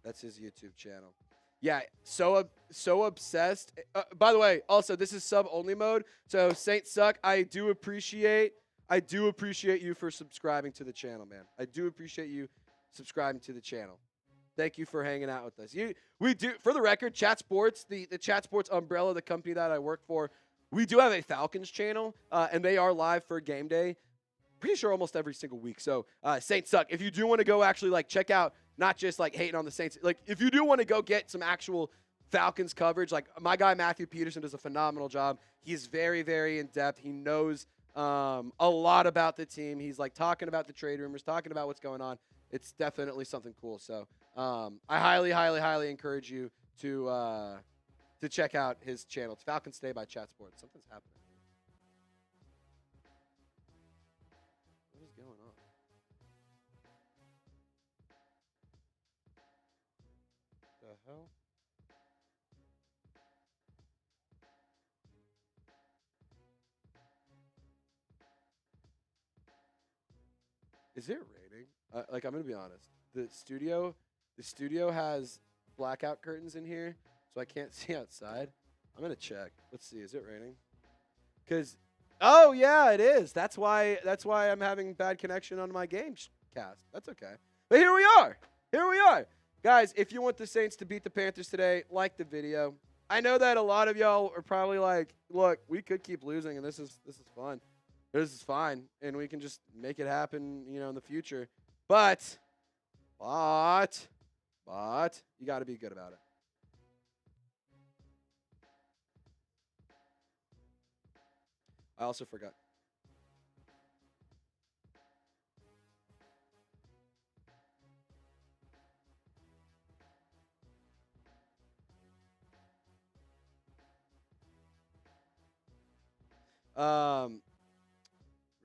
That's his YouTube channel. Yeah, so obsessed. By the way, also this is sub only mode. So Saints suck. I do appreciate you for subscribing to the channel, man. I do appreciate you subscribing to the channel. Thank you for hanging out with us. We do, for the record, Chat Sports, the Chat Sports umbrella, the company that I work for, we do have a Falcons channel, and they are live for game day. Pretty sure almost every single week. So Saints suck. If you do want to go actually like check out, not just like hating on the Saints, like if you do want to go get some actual Falcons coverage, like my guy Matthew Peterson does a phenomenal job. He's very, very in depth. He knows a lot about the team. He's like talking about the trade rumors, talking about what's going on. It's definitely something cool. So I highly, highly, highly encourage you to check out his channel. It's Falcons Day by Chat Sports. Something's happening. What is going on? The hell? Is it raining? Like, I'm gonna be honest. The studio has blackout curtains in here, so I can't see outside. I'm gonna check. Let's see. Is it raining? Oh yeah, it is. That's why I'm having bad connection on my game cast. That's okay. But here we are. Here we are, guys. If you want the Saints to beat the Panthers today, like the video. I know that a lot of y'all are probably like, look, we could keep losing, and this is fun. This is fine, and we can just make it happen, in the future. But you got to be good about it. I also forgot.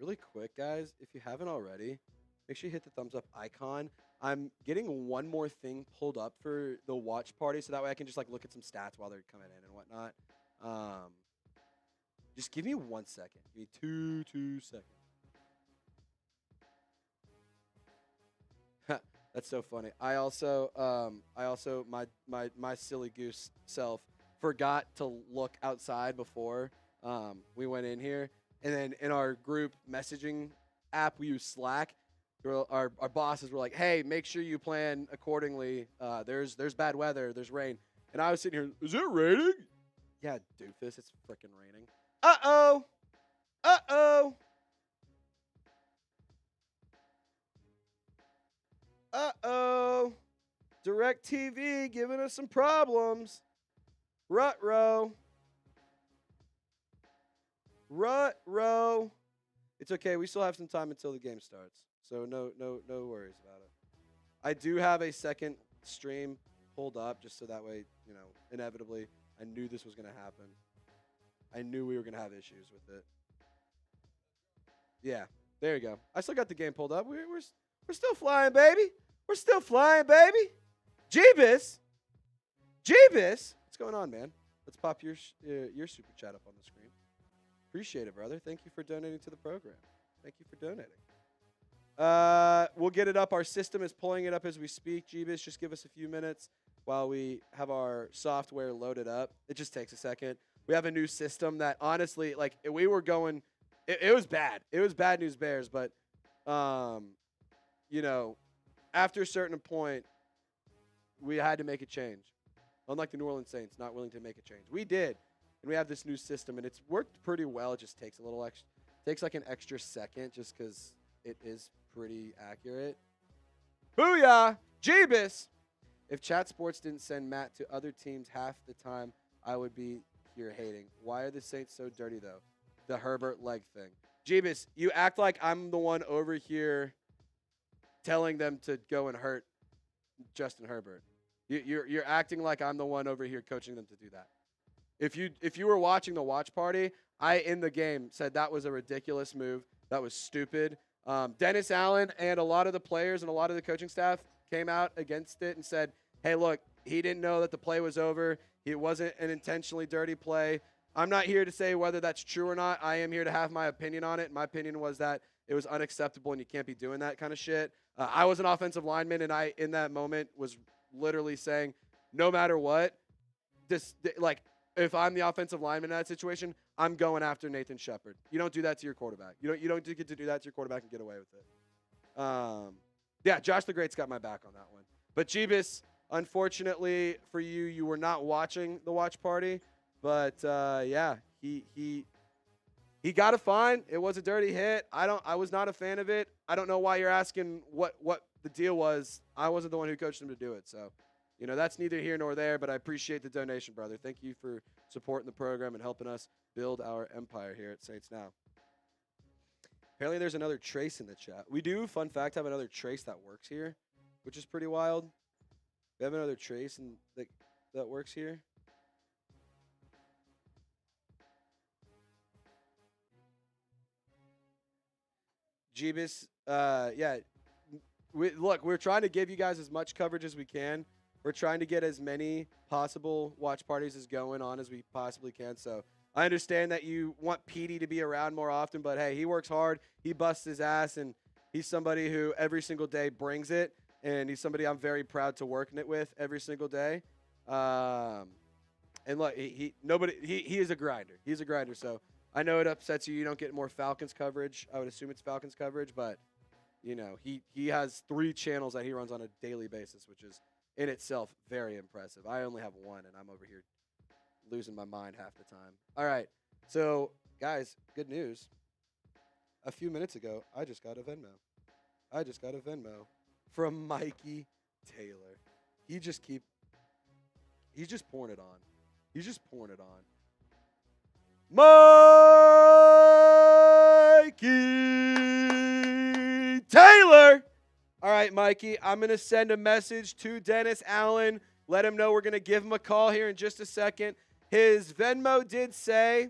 Really quick, guys, if you haven't already, make sure you hit the thumbs up icon. I'm getting one more thing pulled up for the watch party, so that way I can just like look at some stats while they're coming in and whatnot. Just give me 1 second. Give me two seconds. That's so funny. I also my silly goose self forgot to look outside before we went in here, and then in our group messaging app we use Slack. Our bosses were like, "Hey, make sure you plan accordingly. There's bad weather. There's rain." And I was sitting here, "Is it raining?" Yeah, doofus, it's freaking raining. Uh-oh. Uh-oh. Uh-oh. DirecTV giving us some problems. Ruh-roh. Ruh-roh. It's okay. We still have some time until the game starts. So no worries about it. I do have a second stream pulled up just so that way, you know, inevitably, I knew this was going to happen. I knew we were going to have issues with it. Yeah, there you go. I still got the game pulled up. We're still flying, baby. We're still flying, baby. Jeebus. What's going on, man? Let's pop your super chat up on the screen. Appreciate it, brother. Thank you for donating to the program. Thank you for donating. We'll get it up. Our system is pulling it up as we speak. Jeebus, just give us a few minutes while we have our software loaded up. It just takes a second. We have a new system that, honestly, like, we were going – it was bad. It was bad news bears, but, you know, after a certain point, we had to make a change. Unlike the New Orleans Saints, not willing to make a change. We did, and we have this new system, and it's worked pretty well. It just takes a little extra – takes like an extra second just because it is pretty accurate. Booyah! Jeebus! If Chat Sports didn't send Matt to other teams half the time, I would be here hating. Why are the Saints so dirty, though? The Herbert leg thing. Jeebus, you act like I'm the one over here telling them to go and hurt Justin Herbert. You're acting like I'm the one over here coaching them to do that. If you were watching the watch party, I, in the game, said that was a ridiculous move. That was stupid. Dennis Allen and a lot of the players and a lot of the coaching staff came out against it and said, hey, look, he didn't know that the play was over. It wasn't an intentionally dirty play. I'm not here to say whether that's true or not. I am here to have my opinion on it. My opinion was that it was unacceptable and you can't be doing that kind of shit. I was an offensive lineman, and I, in that moment, was literally saying, no matter what, if I'm the offensive lineman in that situation, I'm going after Nathan Shepard. You don't do that to your quarterback. You don't get to do that to your quarterback and get away with it. Yeah, Josh the Great's got my back on that one. But Jeebus, unfortunately for you, you were not watching the watch party. But yeah, he got a fine. It was a dirty hit. I was not a fan of it. I don't know why you're asking what the deal was. I wasn't the one who coached him to do it. So, you know, that's neither here nor there, but I appreciate the donation, brother. Thank you for supporting the program and helping us build our empire here at Saints Now. Apparently there's another Trace in the chat. We do, fun fact, have another Trace that works here, which is pretty wild. We have another Trace that works here. Jeebus, yeah. Look, we're trying to give you guys as much coverage as we can. We're trying to get as many possible watch parties as going on as we possibly can. So I understand that you want Petey to be around more often, but hey, he works hard. He busts his ass, and he's somebody who every single day brings it, and he's somebody I'm very proud to work with every single day. And look, he is a grinder. He's a grinder. So I know it upsets you. You don't get more Falcons coverage. I would assume it's Falcons coverage, but you know, he has 3 channels that he runs on a daily basis, which is in itself very impressive. I only have 1, and I'm over here losing my mind half the time. All right. So, guys, good news. A few minutes ago, I just got a Venmo. From Mikey Taylor. He's just pouring it on. He's just pouring it on. Mikey Taylor. All right, Mikey, I'm going to send a message to Dennis Allen. Let him know we're going to give him a call here in just a second. His Venmo did say,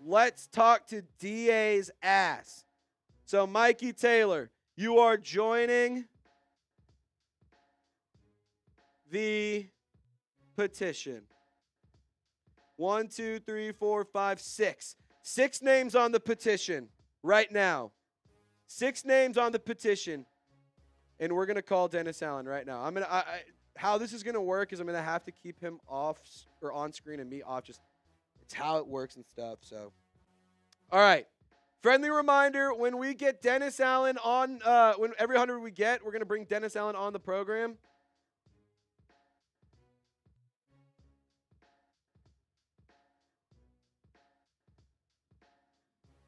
let's talk to DA's ass. So, Mikey Taylor, you are joining the petition. 1, 2, 3, 4, 5, 6. 6 names on the petition right now. 6 names on the petition. And we're going to call Dennis Allen right now. How this is going to work is I'm going to have to keep him off or on screen and me off. Just it's how it works and stuff. So, all right. Friendly reminder, when we get Dennis Allen on, when every 100 we get, we're going to bring Dennis Allen on the program.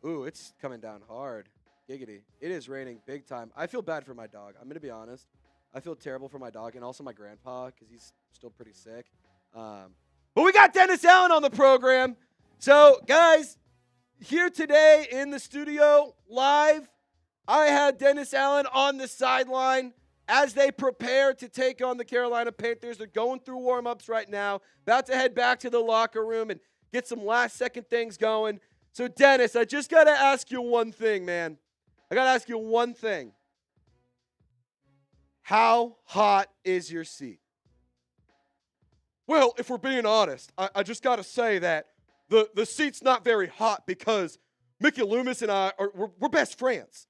Ooh, it's coming down hard. Giggity. It is raining big time. I feel bad for my dog. I'm going to be honest. I feel terrible for my dog and also my grandpa because he's still pretty sick. But we got Dennis Allen on the program. So, guys, here today in the studio, live, I had Dennis Allen on the sideline as they prepare to take on the Carolina Panthers. They're going through warm-ups right now, about to head back to the locker room and get some last-second things going. So, Dennis, I just got to ask you one thing, man. I got to ask you one thing. How hot is your seat? Well, if we're being honest, I just got to say that the seat's not very hot because Mickey Loomis and I, we're best friends.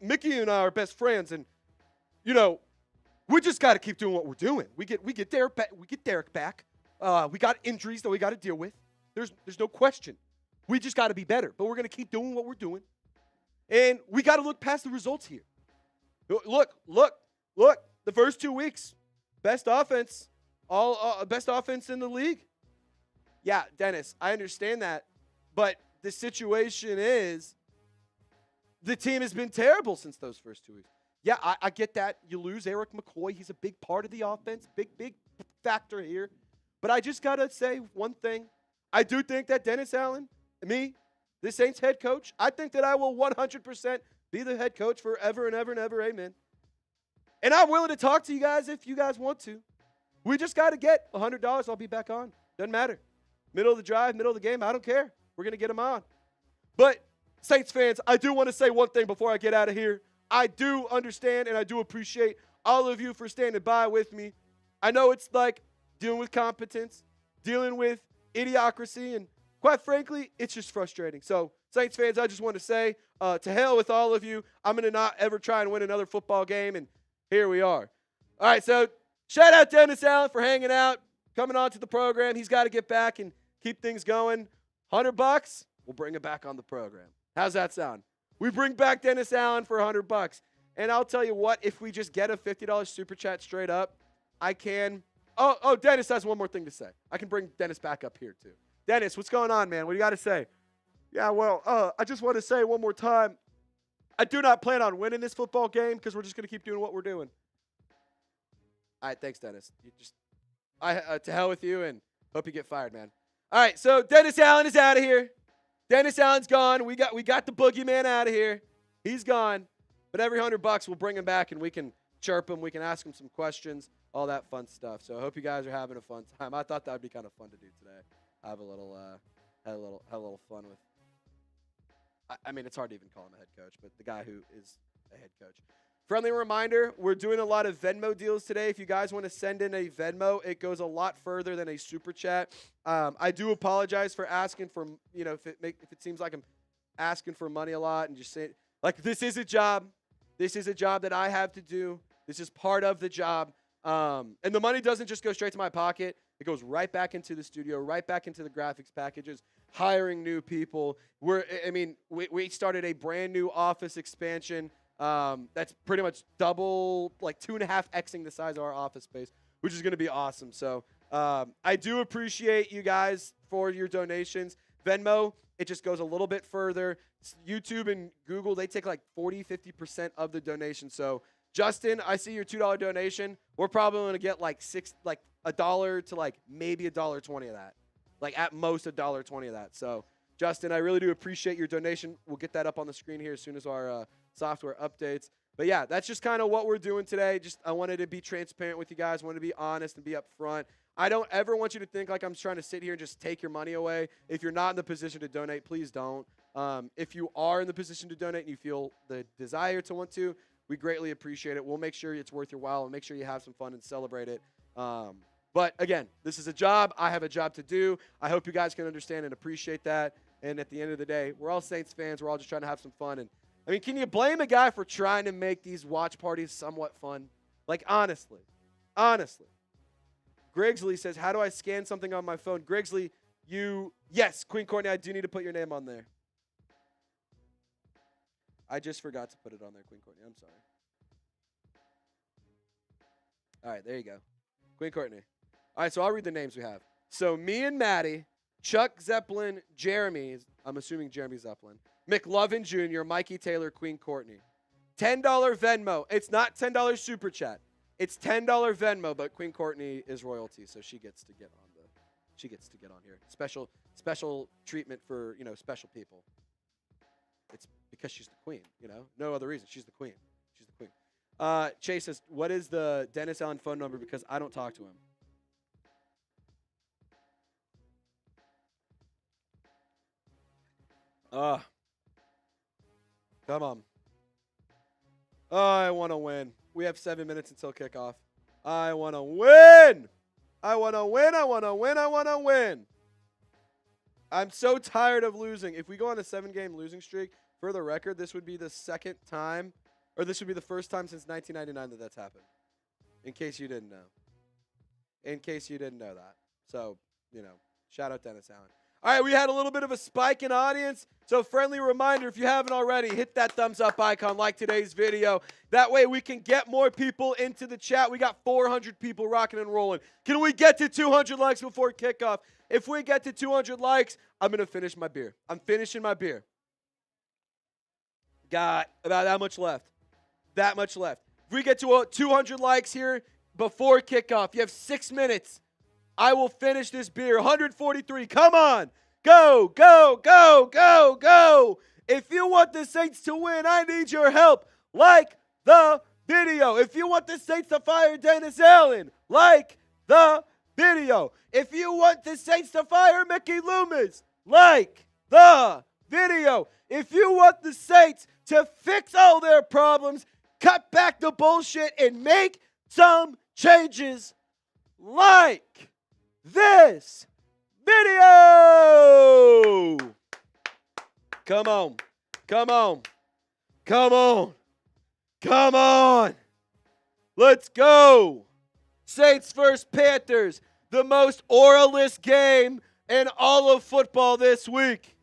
Mickey and I are best friends, and, you know, we just got to keep doing what we're doing. We get Derek back. We got injuries that we got to deal with. There's no question. We just got to be better, but we're going to keep doing what we're doing. And we got to look past the results here. Look, the first 2 weeks, best offense, best offense in the league. Yeah, Dennis, I understand that, but the situation is the team has been terrible since those first 2 weeks. Yeah, I get that. You lose Eric McCoy. He's a big part of the offense, big factor here. But I just got to say one thing. I do think that Dennis Allen, me, the Saints head coach, I think that I will 100% be the head coach forever and ever and ever. Amen. And I'm willing to talk to you guys if you guys want to. We just got to get $100. I'll be back on. Doesn't matter. Middle of the drive, middle of the game, I don't care. We're going to get them on. But, Saints fans, I do want to say one thing before I get out of here. I do understand and I do appreciate all of you for standing by with me. I know it's like dealing with competence, dealing with idiocracy, and quite frankly, it's just frustrating. So, Saints fans, I just want to say, to hell with all of you. I'm going to not ever try and win another football game, and here we are. All right, so shout out Dennis Allen for hanging out, coming on to the program. He's got to get back and keep things going. $100, we'll bring him back on the program. How's that sound? We bring back Dennis Allen for $100. And I'll tell you what, if we just get a $50 super chat straight up, I can. Oh, Dennis has one more thing to say. I can bring Dennis back up here too. Dennis, what's going on, man? What do you got to say? Yeah, well, I just want to say one more time, I do not plan on winning this football game because we're just going to keep doing what we're doing. All right, thanks, Dennis. To hell with you, and hope you get fired, man. All right, so Dennis Allen is out of here. Dennis Allen's gone. We got the boogeyman out of here. He's gone. But every $100, we'll bring him back, and we can chirp him. We can ask him some questions, all that fun stuff. So I hope you guys are having a fun time. I thought that would be kind of fun to do today. Have a little fun with. I mean, it's hard to even call him a head coach, but the guy who is a head coach. Friendly reminder, we're doing a lot of Venmo deals today. If you guys want to send in a Venmo, it goes a lot further than a super chat. I do apologize for asking for, if it seems like I'm asking for money a lot and just saying, like, this is a job. This is a job that I have to do. This is part of the job. And the money doesn't just go straight to my pocket. It goes right back into the studio, right back into the graphics packages, hiring new people. We started a brand new office expansion. That's pretty much double, like 2.5xing the size of our office space, which is going to be awesome. So I do appreciate you guys for your donations. Venmo, it just goes a little bit further. YouTube and Google, they take like 40-50% of the donation. So Justin, I see your $2 donation. We're probably going to get like $1 to like maybe $1.20 of that. Like at most $1.20 of that. So Justin, I really do appreciate your donation. We'll get that up on the screen here as soon as our software updates. But, yeah, that's just kind of what we're doing today. I wanted to be transparent with you guys. Wanted to be honest and be upfront. I don't ever want you to think like I'm trying to sit here and just take your money away. If you're not in the position to donate, please don't. If you are in the position to donate and you feel the desire to want to, we greatly appreciate it. We'll make sure it's worth your while and make sure you have some fun and celebrate it. But, again, this is a job. I have a job to do. I hope you guys can understand and appreciate that. And at the end of the day, we're all Saints fans. We're all just trying to have some fun. And I mean, can you blame a guy for trying to make these watch parties somewhat fun? Like, honestly. Griggsley says, how do I scan something on my phone? Griggsley, yes, Queen Courtney, I do need to put your name on there. I just forgot to put it on there, Queen Courtney. I'm sorry. All right, there you go. Queen Courtney. All right, so I'll read the names we have. So me and Maddie, Chuck Zeppelin, Jeremy, I'm assuming Jeremy Zeppelin, McLovin Jr., Mikey Taylor, Queen Courtney. $10 Venmo. It's not $10 Super Chat. It's $10 Venmo, but Queen Courtney is royalty, so she gets to get on here. Special treatment for, special people. It's because she's the queen, No other reason. She's the queen. Chase says, what is the Dennis Allen phone number? Because I don't talk to him. Come on. I want to win. We have 7 minutes until kickoff. I want to win. I'm so tired of losing. If we go on a 7-game losing streak, for the record, this would be the second time, or this would be the first time since 1999 that's happened. In case you didn't know. That. So, shout out Dennis Allen. All right, we had a little bit of a spike in audience. So friendly reminder, if you haven't already, hit that thumbs up icon, like today's video. That way we can get more people into the chat. We got 400 people rocking and rolling. Can we get to 200 likes before kickoff? If we get to 200 likes, I'm going to finish my beer. I'm finishing my beer. Got about that much left. If we get to 200 likes here before kickoff, you have 6 minutes. I will finish this beer. 143. Come on. Go. If you want the Saints to win, I need your help. Like the video. If you want the Saints to fire Dennis Allen, like the video. If you want the Saints to fire Mickey Loomis, like the video. If you want the Saints to fix all their problems, cut back the bullshit, and make some changes, like this video. Come on. Let's go. Saints versus Panthers, the most auraless game in all of football this week.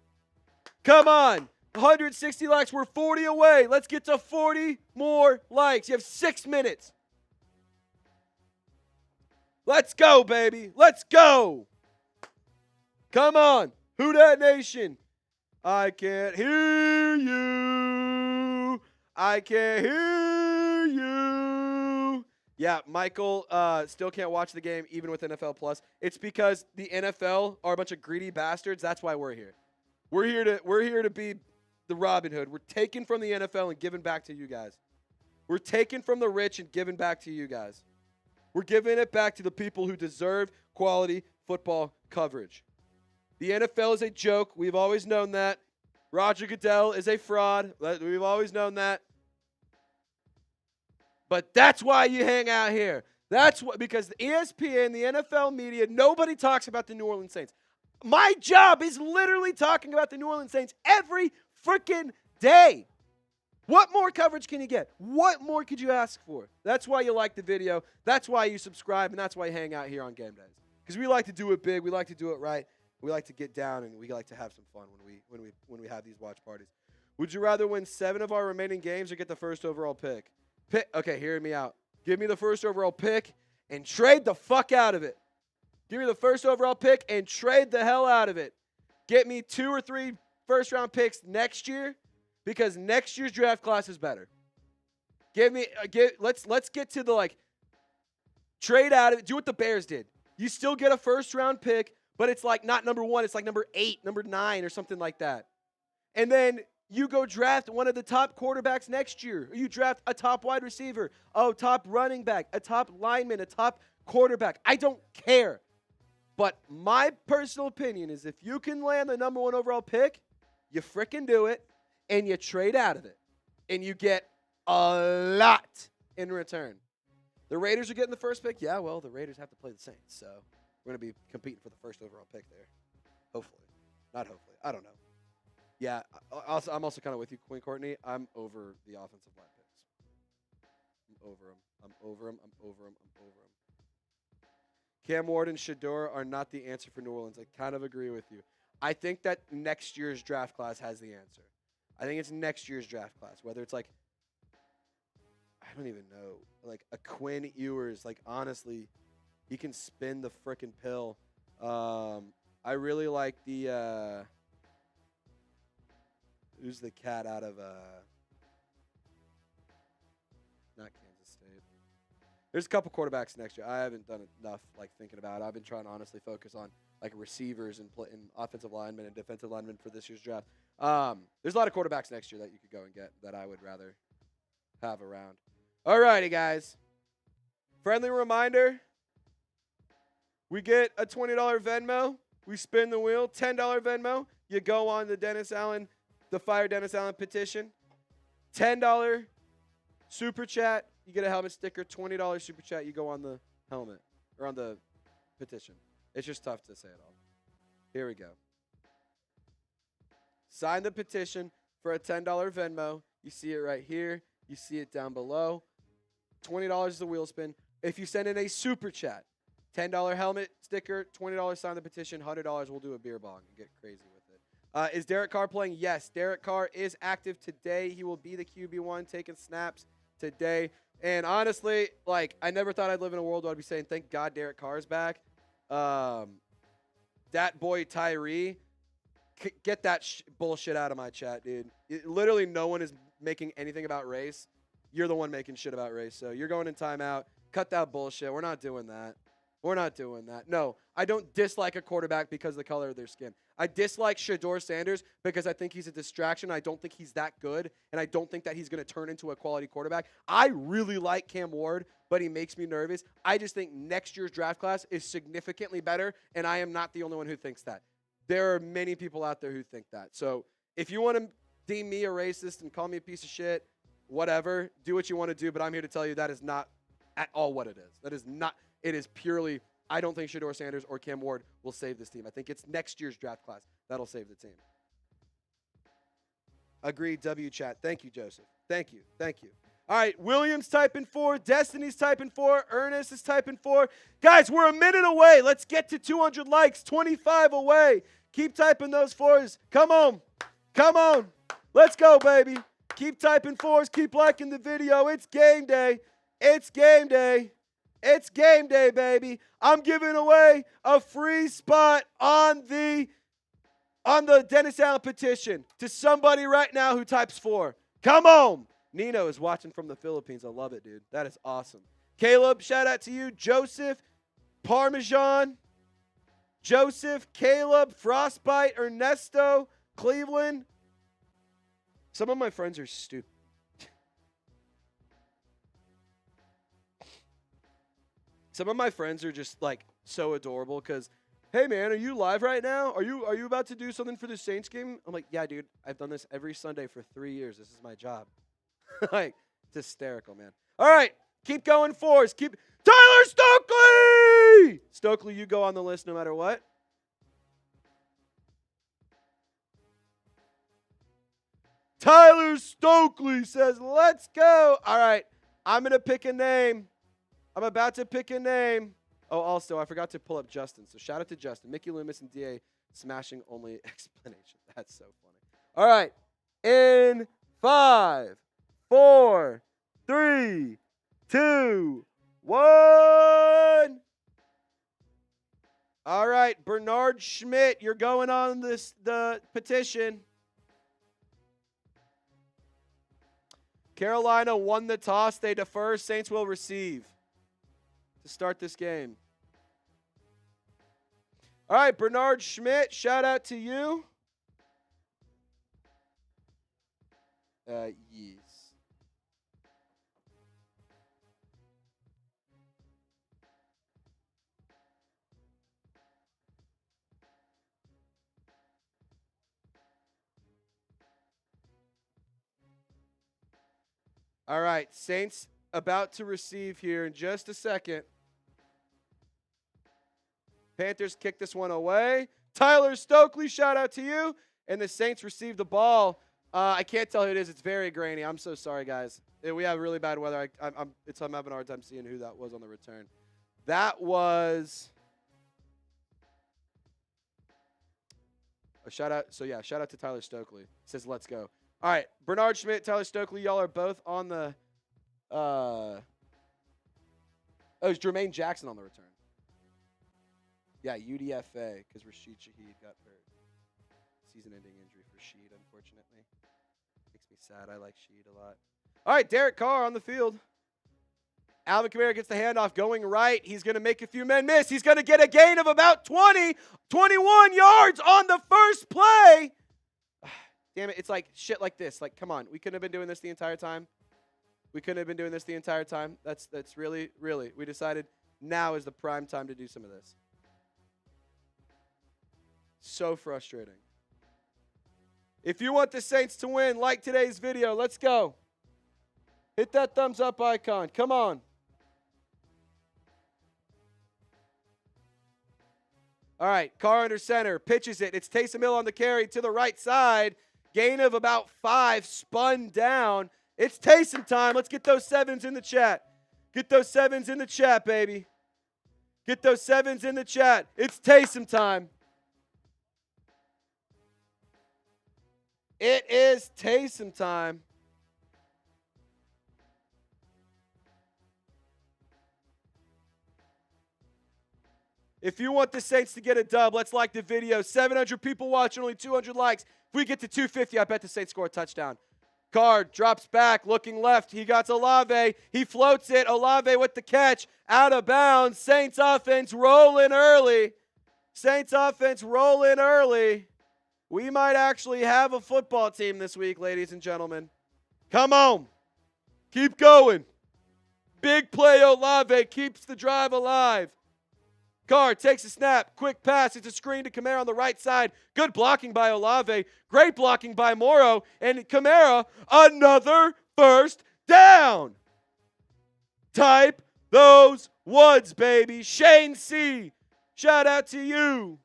Come on. 160 likes. We're 40 away. Let's get to 40 more likes. You have 6 minutes. Let's go, baby. Let's go. Come on. Who Dat Nation? I can't hear you. Yeah, Michael still can't watch the game even with NFL Plus. It's because the NFL are a bunch of greedy bastards. That's why we're here. We're here to be the Robin Hood. We're taking from the NFL and giving back to you guys. We're taking from the rich and giving back to you guys. We're giving it back to the people who deserve quality football coverage. The NFL is a joke. We've always known that. Roger Goodell is a fraud. We've always known that. But that's why you hang out here. Because the ESPN, the NFL media, nobody talks about the New Orleans Saints. My job is literally talking about the New Orleans Saints every freaking day. What more coverage can you get? What more could you ask for? That's why you like the video. That's why you subscribe, and that's why you hang out here on game days. Because we like to do it big. We like to do it right. We like to get down, and we like to have some fun when we have these watch parties. Would you rather win 7 of our remaining games or get the first overall pick? Okay, hear me out. Give me the first overall pick and trade the fuck out of it. Give me the first overall pick and trade the hell out of it. Get me 2 or 3 first-round picks next year because next year's draft class is better. Let's get to the trade out of it. Do what the Bears did. You still get a first-round pick, but it's like not number 1. It's like number 8, number 9, or something like that. And then you go draft one of the top quarterbacks next year. Or you draft a top wide receiver, a top running back, a top lineman, a top quarterback. I don't care. But my personal opinion is if you can land the number 1 overall pick, you frickin' do it, and you trade out of it. And you get a lot in return. The Raiders are getting the first pick. Yeah, well, the Raiders have to play the Saints, so we're going to be competing for the first overall pick there. Hopefully. Not hopefully. I don't know. Yeah, I'm also kind of with you, Queen Courtney. I'm over the offensive line picks. I'm over them. Cam Ward and Shedeur are not the answer for New Orleans. I kind of agree with you. I think that next year's draft class has the answer. I think it's next year's draft class, whether it's like, I don't even know, like a Quinn Ewers. Like, honestly, he can spin the frickin' pill. I really like the, who's the cat out of, not Kansas State. There's a couple quarterbacks next year. I haven't done enough, like, thinking about it. I've been trying to honestly focus on, like, receivers and offensive linemen and defensive linemen for this year's draft. There's a lot of quarterbacks next year that you could go and get that I would rather have around. All righty, guys. Friendly reminder, we get a $20 Venmo. We spin the wheel. $10 Venmo. You go on the Fire Dennis Allen petition. $10 Super Chat. You get a helmet sticker. $20 Super Chat. You go on the helmet or on the petition. It's just tough to say it all. Here we go. Sign the petition for a $10 Venmo. You see it right here. You see it down below. $20 is the wheel spin. If you send in a Super Chat, $10 helmet sticker, $20 sign the petition, $100 we'll do a beer bong and get crazy with it. Is Derek Carr playing? Yes. Derek Carr is active today. He will be the QB1 taking snaps today. And honestly, like, I never thought I'd live in a world where I'd be saying, thank God Derek Carr is back. That boy Tyree, get that bullshit out of my chat, dude. Literally no one is making anything about race. You're the one making shit about race. So you're going in timeout. Cut that bullshit. We're not doing that. We're not doing that. No, I don't dislike a quarterback because of the color of their skin. I dislike Shedeur Sanders because I think he's a distraction. I don't think he's that good, and I don't think that he's going to turn into a quality quarterback. I really like Cam Ward, but he makes me nervous. I just think next year's draft class is significantly better, and I am not the only one who thinks that. There are many people out there who think that. So if you want to deem me a racist and call me a piece of shit, whatever, do what you want to do, but I'm here to tell you that is not at all what it is. That is not. It is purely, I don't think Shedeur Sanders or Cam Ward will save this team. I think it's next year's draft class that'll save the team. Agreed, W chat. Thank you, Joseph. Thank you. Thank you. All right, Williams typing 4. Destiny's typing 4. Ernest is typing 4. Guys, we're a minute away. Let's get to 200 likes. 25 away. Keep typing those 4s. Come on. Come on. Let's go, baby. Keep typing 4s. Keep liking the video. It's game day. It's game day. It's game day, baby. I'm giving away a free spot on the Dennis Allen petition to somebody right now who types 4. Come on. Nino is watching from the Philippines. I love it, dude. That is awesome. Caleb, shout out to you. Joseph, Parmesan, Joseph, Caleb, Frostbite, Ernesto, Cleveland. Some of my friends are stupid. Some of my friends are just, like, so adorable because, hey, man, are you live right now? Are you about to do something for the Saints game? I'm like, yeah, dude. I've done this every Sunday for 3 years. This is my job. Like, it's hysterical, man. All right. Keep going 4s. Keep Tyler Stokely! Stokely, you go on the list no matter what. Tyler Stokely says, let's go. All right. I'm going to pick a name. I'm about to pick a name. Oh, also, I forgot to pull up Justin. So shout out to Justin. Mickey Loomis and DA smashing only explanation. That's so funny. All right. In 5, 4, 3, 2, 1. All right. Bernard Schmidt, you're going on the petition. Carolina won the toss. They defer. Saints will receive to start this game. All right, Bernard Schmidt, shout out to you. Yes. All right, Saints about to receive here in just a second. Panthers kick this one away. Tyler Stokely, shout out to you. And the Saints receive the ball. I can't tell who it is. It's very grainy. I'm so sorry, guys. We have really bad weather. I'm having a hard time seeing who that was on the return. That was a shout out. So, yeah, shout out to Tyler Stokely. It says, let's go. All right, Bernard Schmidt, Tyler Stokely, y'all are both on the it's Jermaine Jackson on the return. Yeah, UDFA, because Rashid Shaheed got hurt. Season-ending injury for Sheed, unfortunately. Makes me sad. I like Sheed a lot. All right, Derek Carr on the field. Alvin Kamara gets the handoff going right. He's going to make a few men miss. He's going to get a gain of about 20, 21 yards on the first play. Damn it, it's like shit like this. Like, come on. We couldn't have been doing this the entire time. We couldn't have been doing this the entire time. That's really, really. We decided now is the prime time to do some of this. So frustrating. If you want the Saints to win, like today's video. Let's go. Hit that thumbs up icon. Come on. All right, Carr under center. Pitches it. It's Taysom Hill on the carry to the right side. Gain of about 5. Spun down. It's Taysom time. Let's get those 7s in the chat. Get those 7s in the chat, baby. Get those 7s in the chat. It's Taysom time. It is Taysom time. If you want the Saints to get a dub, let's like the video. 700 people watching, only 200 likes. If we get to 250, I bet the Saints score a touchdown. Carr drops back, looking left. He got Olave. He floats it. Olave with the catch. Out of bounds. Saints offense rolling early. Saints offense rolling early. We might actually have a football team this week, ladies and gentlemen. Come on. Keep going. Big play Olave keeps the drive alive. Carr takes a snap. Quick pass. It's a screen to Kamara on the right side. Good blocking by Olave. Great blocking by Morrow. And Kamara, another first down. Type those woods, baby. Shane C. Shout out to you.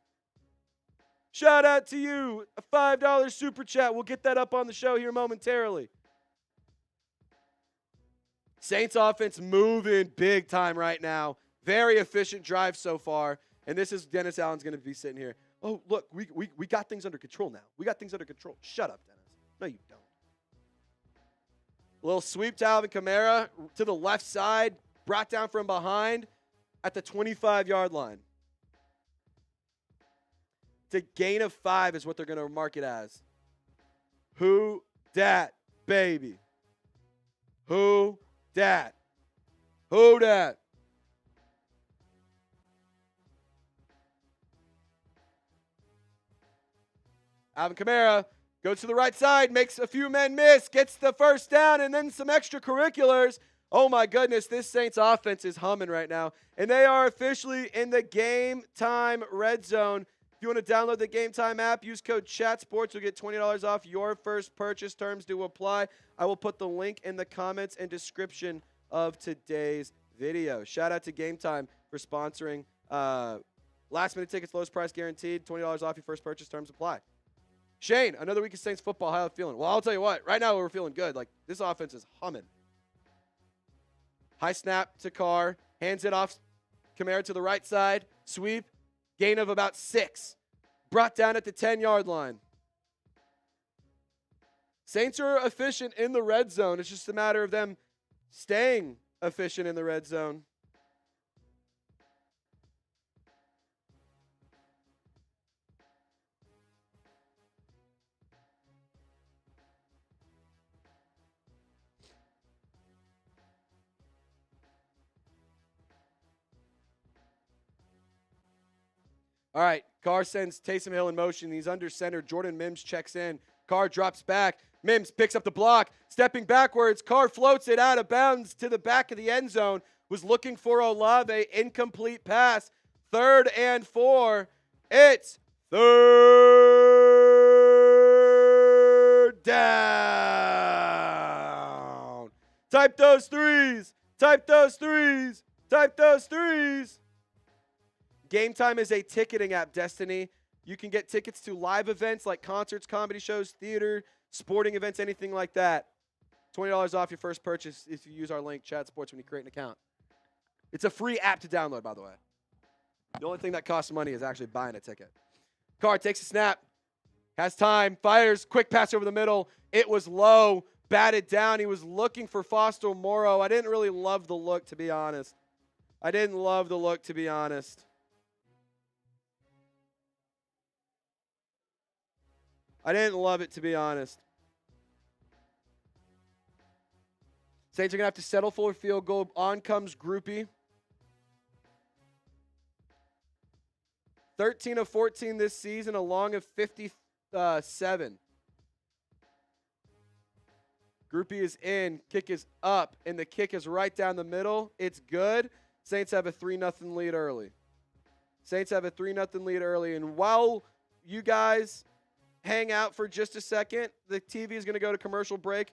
Shout out to you. A $5 super chat. We'll get that up on the show here momentarily. Saints offense moving big time right now. Very efficient drive so far. And this is Dennis Allen's going to be sitting here. Oh, look, we got things under control now. We got things under control. Shut up, Dennis. No, you don't. A little sweep to Alvin Kamara to the left side. Brought down from behind at the 25-yard line. It's a gain of 5 is what they're going to mark it as. Who dat, baby? Who dat? Who dat? Alvin Kamara goes to the right side, makes a few men miss, gets the first down, and then some extracurriculars. Oh, my goodness, this Saints offense is humming right now. And they are officially in the Game Time Red Zone. If you want to download the Game Time app, use code CHATSPORTS. You'll get $20 off your first purchase. Terms do apply. I will put the link in the comments and description of today's video. Shout out to Game Time for sponsoring last-minute tickets, lowest price guaranteed, $20 off your first purchase. Terms apply. Shane, another week of Saints football. How are you feeling? Well, I'll tell you what. Right now, we're feeling good. Like, this offense is humming. High snap to Carr. Hands it off. Kamara to the right side. Sweep. Gain of about 6. Brought down at the 10-yard line. Saints are efficient in the red zone. It's just a matter of them staying efficient in the red zone. All right, Carr sends Taysom Hill in motion. He's under center. Jordan Mims checks in. Carr drops back. Mims picks up the block. Stepping backwards. Carr floats it out of bounds to the back of the end zone. Was looking for Olave. Incomplete pass. 3rd and 4. It's 3rd down. Type those threes. Type those threes. Type those threes. Game Time is a ticketing app, Destiny. You can get tickets to live events like concerts, comedy shows, theater, sporting events, anything like that. $20 off your first purchase if you use our link, Chat Sports, when you create an account. It's a free app to download, by the way. The only thing that costs money is actually buying a ticket. Carr takes a snap, has time, fires, quick pass over the middle. It was low, batted down. He was looking for Foster Moreau. I didn't really love the look, to be honest. I didn't love the look, to be honest. I didn't love it, to be honest. Saints are going to have to settle for a field goal. On comes Groupie. 13 of 14 this season, a long of 57. Groupie is in. Kick is up, and the kick is right down the middle. It's good. Saints have a 3-0 lead early. Saints have a 3-0 lead early. And while you guys hang out for just a second, the TV is going to go to commercial break.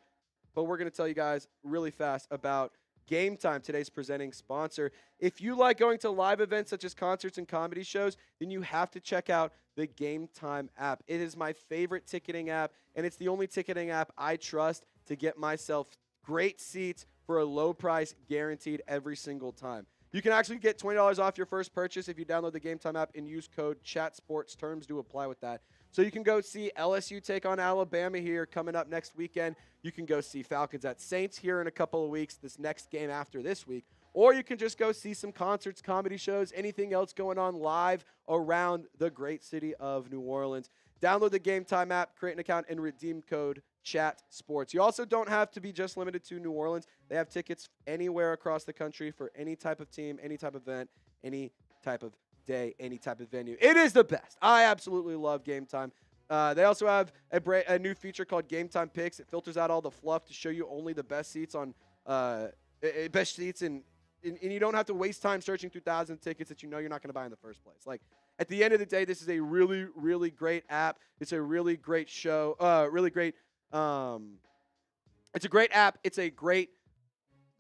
But we're going to tell you guys really fast about Game Time, today's presenting sponsor. If you like going to live events such as concerts and comedy shows, then you have to check out the Game Time app. It is my favorite ticketing app, and it's the only ticketing app I trust to get myself great seats for a low price, guaranteed every single time. You can actually get $20 off your first purchase if you download the Game Time app and use code CHATSPORTS. Terms do apply with that. So you can go see LSU take on Alabama here coming up next weekend. You can go see Falcons at Saints here in a couple of weeks, this next game after this week. Or you can just go see some concerts, comedy shows, anything else going on live around the great city of New Orleans. Download the Game Time app, create an account, and redeem code CHATSPORTS. You also don't have to be just limited to New Orleans. They have tickets anywhere across the country for any type of team, any type of event, any type of day, any type of venue. It is the best. I absolutely love Game Time. They also have a new feature called Game Time Picks. It filters out all the fluff to show you only the best seats on best seats, and you don't have to waste time searching through thousands of tickets that you know you're not going to buy in the first place. Like, at the end of the day, this is a really, really great app. It's a really great show. Really great. It's a great app. It's a great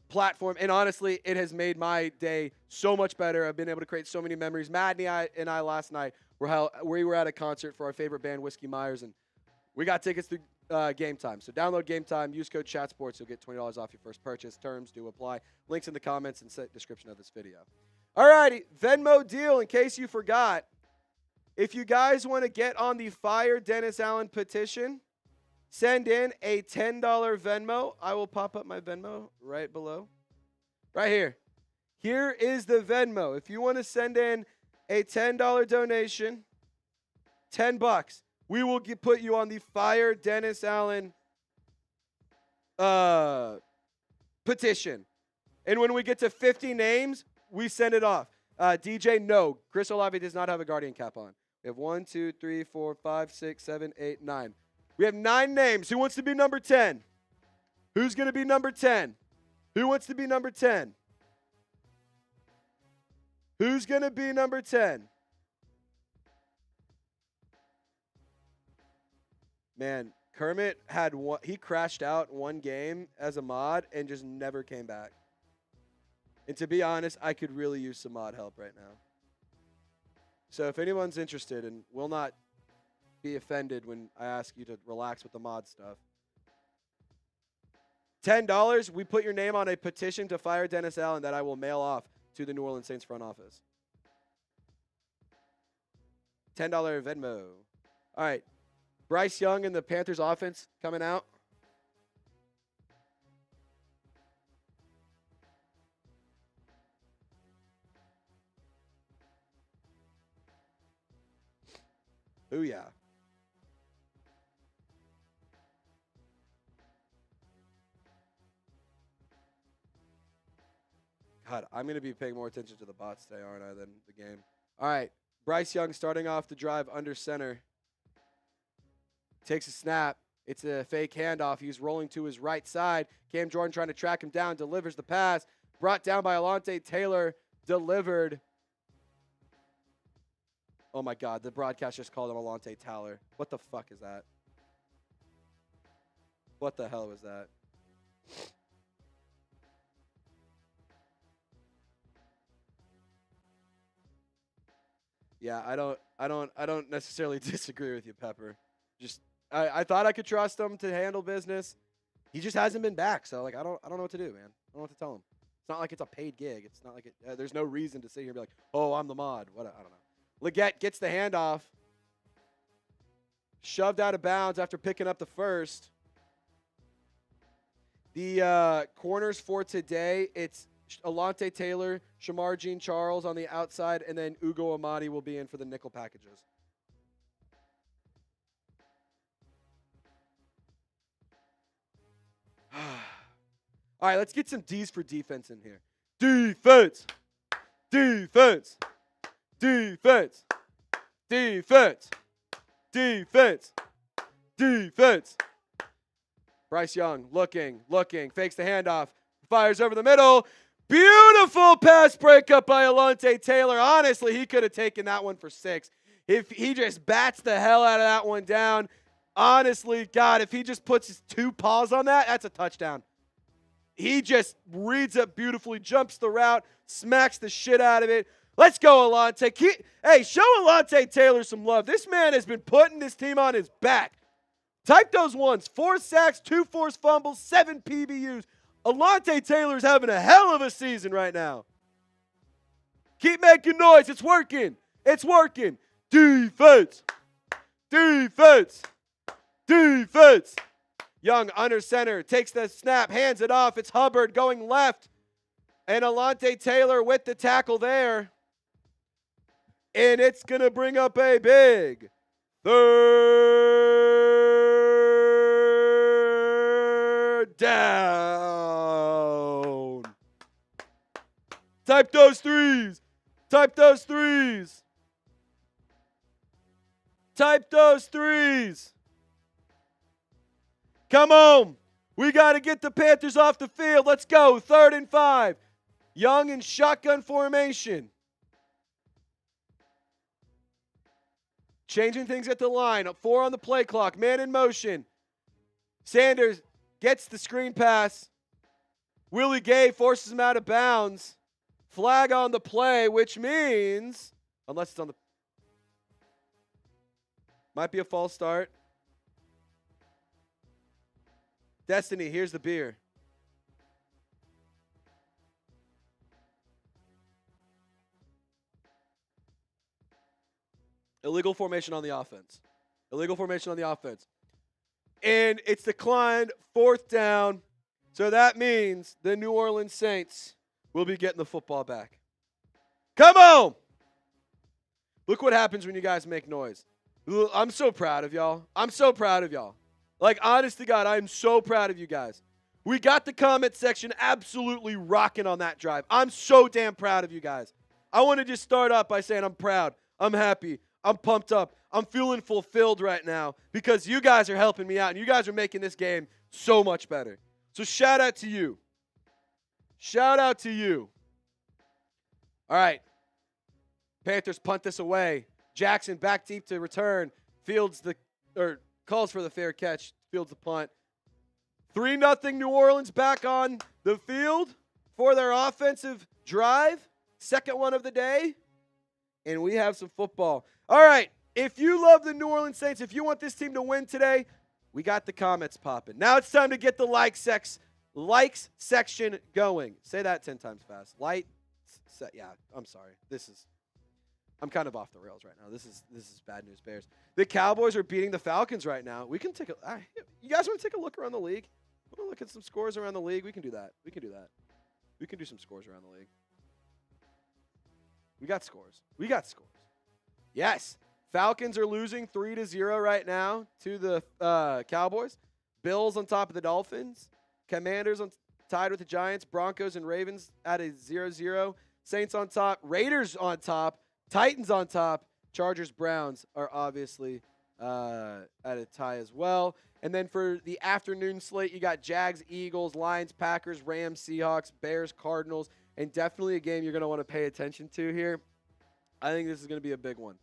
platform, and honestly, it has made my day so much better. I've been able to create so many memories. Matt and I last night we were at a concert for our favorite band, Whiskey Myers, and we got tickets through Game Time. So download Game Time, use code CHATSPORTS, you'll get $20 off your first purchase. Terms do apply. Links in the comments and description of this video. Alrighty, Venmo deal, in case you forgot. If you guys want to get on the Fire Dennis Allen petition, send in a $10 Venmo. I will pop up my Venmo right below. Right here. Here is the Venmo. If you want to send in a $10 donation, $10, we will put you on the Fire Dennis Allen petition. And when we get to 50 names, we send it off. DJ, no. Chris Olave does not have a Guardian cap on. We have 1, 2, 3, 4, 5, 6, 7, 8, 9. We have 9 names. Who wants to be number 10? Who's going to be number 10? Who wants to be number 10? Who's going to be number 10? Man, Kermit had one. He crashed out one game as a mod and just never came back. And to be honest, I could really use some mod help right now. So if anyone's interested and will not be offended when I ask you to relax with the mod stuff, $10, we put your name on a petition to fire Dennis Allen that I will mail off to the New Orleans Saints front office. $10 Venmo. All right. Bryce Young and the Panthers offense coming out. Booyah. God, I'm going to be paying more attention to the bots today, aren't I, than the game. All right. Bryce Young starting off the drive under center. Takes a snap. It's a fake handoff. He's rolling to his right side. Cam Jordan trying to track him down. Delivers the pass. Brought down by Alontae Taylor. Delivered. Oh, my God. The broadcast just called him Alontae Taylor. What the fuck is that? What the hell was that? Yeah, I don't necessarily disagree with you, Pepper. Just I thought I could trust him to handle business. He just hasn't been back, so like I don't know what to do, man. I don't know what to tell him. It's not like it's a paid gig. It's not like there's no reason to sit here and be like, "Oh, I'm the mod." What I don't know. Legette gets the handoff. Shoved out of bounds after picking up the first. The corners for today, it's Alontae Taylor, Shamar Jean-Charles on the outside, and then Ugo Amadi will be in for the nickel packages. All right, let's get some D's for defense in here. Defense. Defense. Defense. Defense. Defense. Defense. Bryce Young looking, fakes the handoff, fires over the middle. Beautiful pass breakup by Alontae Taylor. Honestly, he could have taken that one for 6. If he just bats the hell out of that one down, honestly, God, if he just puts his 2 paws on that, that's a touchdown. He just reads it beautifully, jumps the route, smacks the shit out of it. Let's go, Alontae. Hey, show Alontae Taylor some love. This man has been putting this team on his back. Type those ones. 4 sacks, 2 forced fumbles, 7 PBUs. Alontae Taylor's having a hell of a season right now. Keep making noise. It's working. It's working. Defense. Defense. Defense. Young under center. Takes the snap. Hands it off. It's Hubbard going left. And Alontae Taylor with the tackle there. And it's going to bring up a big 3rd down. Type those 3s. Type those 3s. Type those 3s. Come on. We got to get the Panthers off the field. Let's go. 3rd and 5. Young in shotgun formation. Changing things at the line. 4 on the play clock. Man in motion. Sanders gets the screen pass. Willie Gay forces him out of bounds. Flag on the play, which means, unless it's on the, might be a false start. Destiny, here's the beer. Illegal formation on the offense. Illegal formation on the offense. And it's declined, 4th down. So that means the New Orleans Saints will be getting the football back. Come on! Look what happens when you guys make noise. I'm so proud of y'all. I'm so proud of y'all. Like, honest to God, I'm so proud of you guys. We got the comment section absolutely rocking on that drive. I'm so damn proud of you guys. I want to just start off by saying I'm proud. I'm happy. I'm pumped up. I'm feeling fulfilled right now because you guys are helping me out, and you guys are making this game so much better. So shout out to you. Shout out to you. All right. Panthers punt this away. Jackson back deep to return. Calls for the fair catch. Fields the punt. 3-0 New Orleans back on the field for their offensive drive. Second one of the day. And we have some football. All right. If you love the New Orleans Saints, if you want this team to win today, we got the comments popping. Now it's time to get the likes section going. Say that 10 times fast. Yeah, I'm sorry. I'm kind of off the rails right now. This is bad news bears. The Cowboys are beating the Falcons right now. We can take you guys want to take a look around the league? Want to look at some scores around the league? We can do that. We can do some scores around the league. We got scores. Yes. Falcons are losing 3-0 right now to the Cowboys. Bills on top of the Dolphins. Commanders tied with the Giants. Broncos and Ravens at a 0-0. Saints on top. Raiders on top. Titans on top. Chargers-Browns are obviously at a tie as well. And then for the afternoon slate, you got Jags, Eagles, Lions, Packers, Rams, Seahawks, Bears, Cardinals, and definitely a game you're going to want to pay attention to here. I think this is going to be a big one.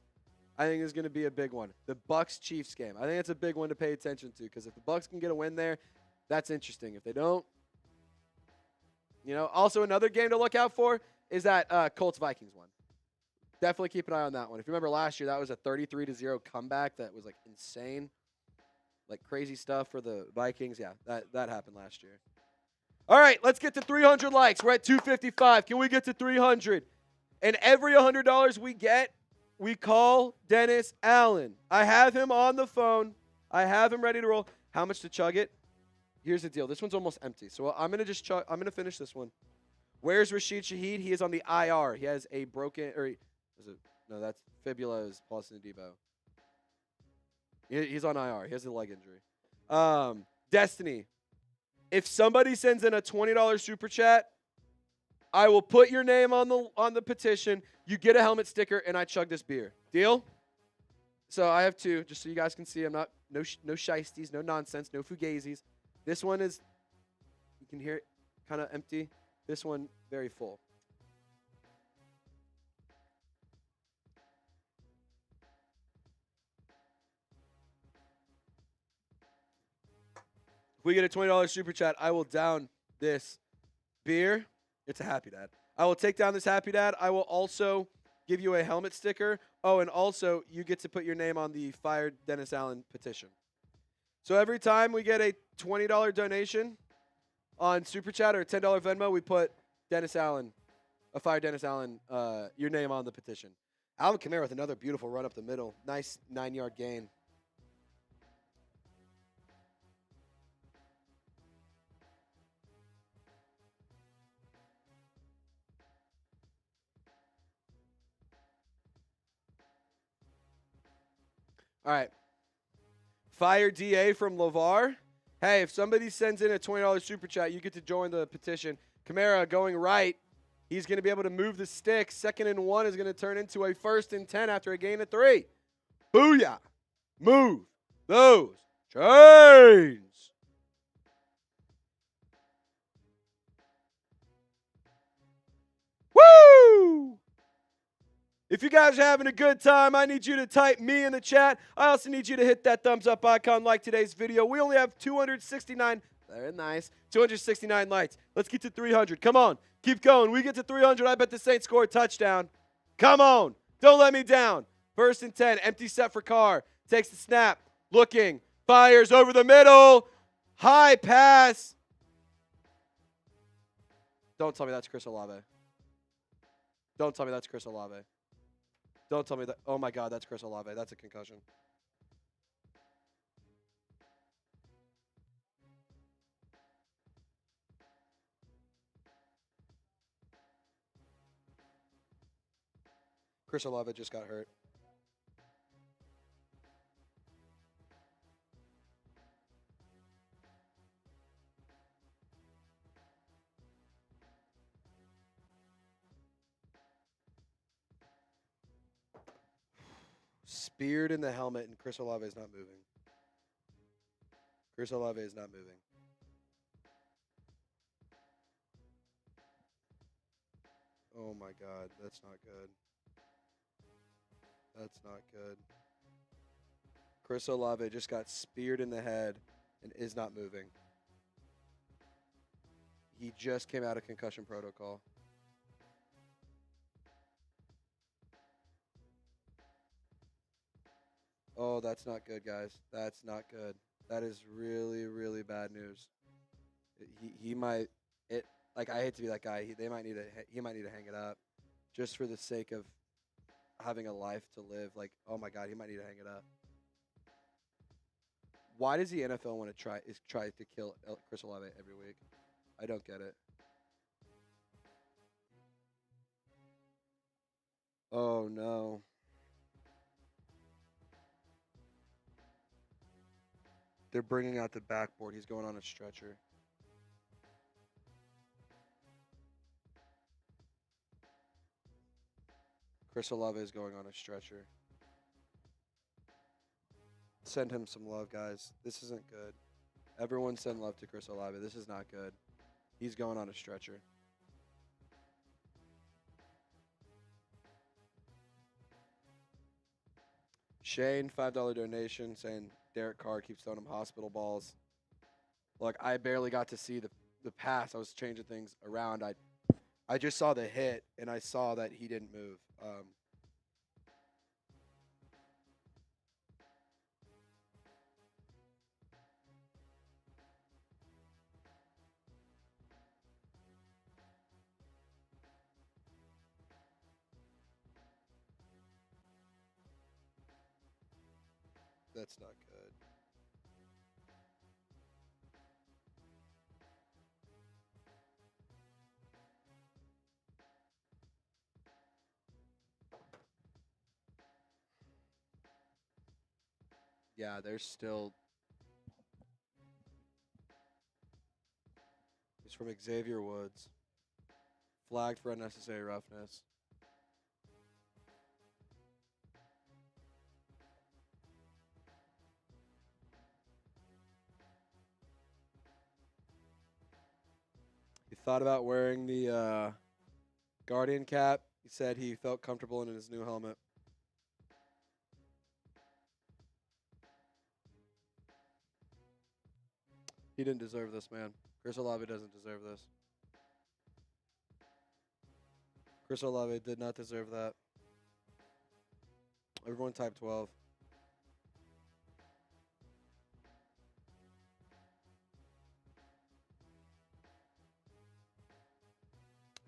The Bucs-Chiefs game. I think it's a big one to pay attention to because if the Bucs can get a win there, that's interesting. If they don't, also another game to look out for is that Colts-Vikings one. Definitely keep an eye on that one. If you remember last year, that was a 33-0 comeback that was, insane. Crazy stuff for the Vikings. Yeah, that happened last year. All right, let's get to 300 likes. We're at 255. Can we get to 300? And every $100 we get, we call Dennis Allen. I have him on the phone. I have him ready to roll. How much to chug it? Here's the deal. This one's almost empty. So I'm going to just chug. I'm going to finish this one. Where's Rashid Shaheed? He is on the IR. He has a broken no, that's fibula is Paulson Debo. He's on IR. He has a leg injury. Destiny. If somebody sends in a $20 super chat, I will put your name on the petition. You get a helmet sticker, and I chug this beer. Deal? So I have two, just so you guys can see. I'm not no shiesties, no nonsense, no fugazis. This one is, you can hear it, kind of empty. This one very full. If we get a $20 super chat, I will down this beer. It's a Happy Dad. I will take down this Happy Dad. I will also give you a helmet sticker. Oh, and also you get to put your name on the Fired Dennis Allen petition. So every time we get a $20 donation on Super Chat or a $10 Venmo, we put Dennis Allen, a Fired Dennis Allen, your name on the petition. Alvin Kamara with another beautiful run up the middle. Nice 9-yard gain. All right. Fire DA from LeVar. Hey, if somebody sends in a $20 super chat, you get to join the petition. Kamara going right. He's going to be able to move the stick. 2nd and 1 is going to turn into a 1st and 10 after a gain of 3. Booyah. Move those chains. Woo! If you guys are having a good time, I need you to type me in the chat. I also need you to hit that thumbs up icon, like today's video. We only have 269. Very nice. 269 likes. Let's get to 300. Come on. Keep going. We get to 300. I bet the Saints score a touchdown. Come on. Don't let me down. 1st and 10. Empty set for Carr. Takes the snap. Looking. Fires over the middle. High pass. Don't tell me that's Chris Olave. Don't tell me that's Chris Olave. Don't tell me that. Oh, my God, that's Chris Olave. That's a concussion. Chris Olave just got hurt. Speared in the helmet, and Chris Olave is not moving. Chris Olave is not moving. Oh, my God. That's not good. That's not good. Chris Olave just got speared in the head and is not moving. He just came out of concussion protocol. Oh, that's not good, guys. That's not good. That is really, really bad news. He might I hate to be that guy. He might need to hang it up just for the sake of having a life to live. Oh my God, he might need to hang it up. Why does the NFL want to try to kill Chris Olave every week? I don't get it. Oh no. They're bringing out the backboard. He's going on a stretcher. Chris Olave is going on a stretcher. Send him some love, guys. This isn't good. Everyone send love to Chris Olave. This is not good. He's going on a stretcher. Shane, $5 donation saying Derek Carr keeps throwing him hospital balls. Look, I barely got to see the pass. I was changing things around. I just saw the hit, and I saw that he didn't move. That's not good. Yeah, there's still. It's from Xavier Woods. Flagged for unnecessary roughness. He thought about wearing the Guardian cap. He said he felt comfortable in his new helmet. He didn't deserve this, man. Chris Olave doesn't deserve this. Chris Olave did not deserve that. Everyone type 12.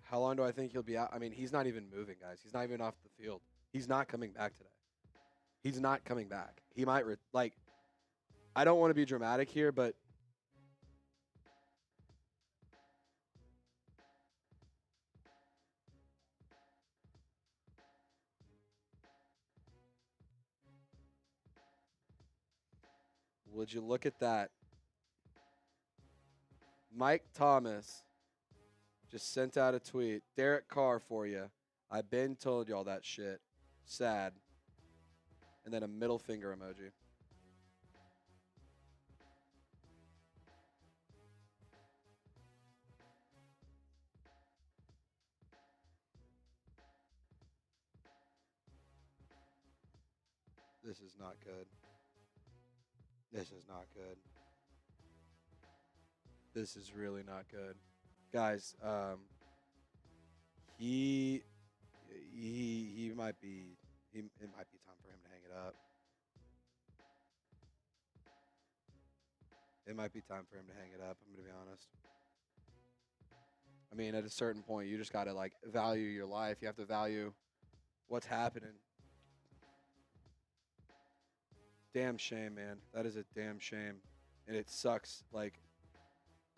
How long do I think he'll be out? I mean, he's not even moving, guys. He's not even off the field. He's not coming back today. He's not coming back. He might, I don't want to be dramatic here, but would you look at that? Mike Thomas just sent out a tweet. Derek Carr for you. I've been told y'all that shit. Sad. And then a middle finger emoji. This is not good. This is not good. This is really not good. Guys, he might be it might be time for him to hang it up. It might be time for him to hang it up, I'm going to be honest. I mean, at a certain point, you just got to value your life. You have to value what's happening. Damn shame, man. That is a damn shame. And it sucks.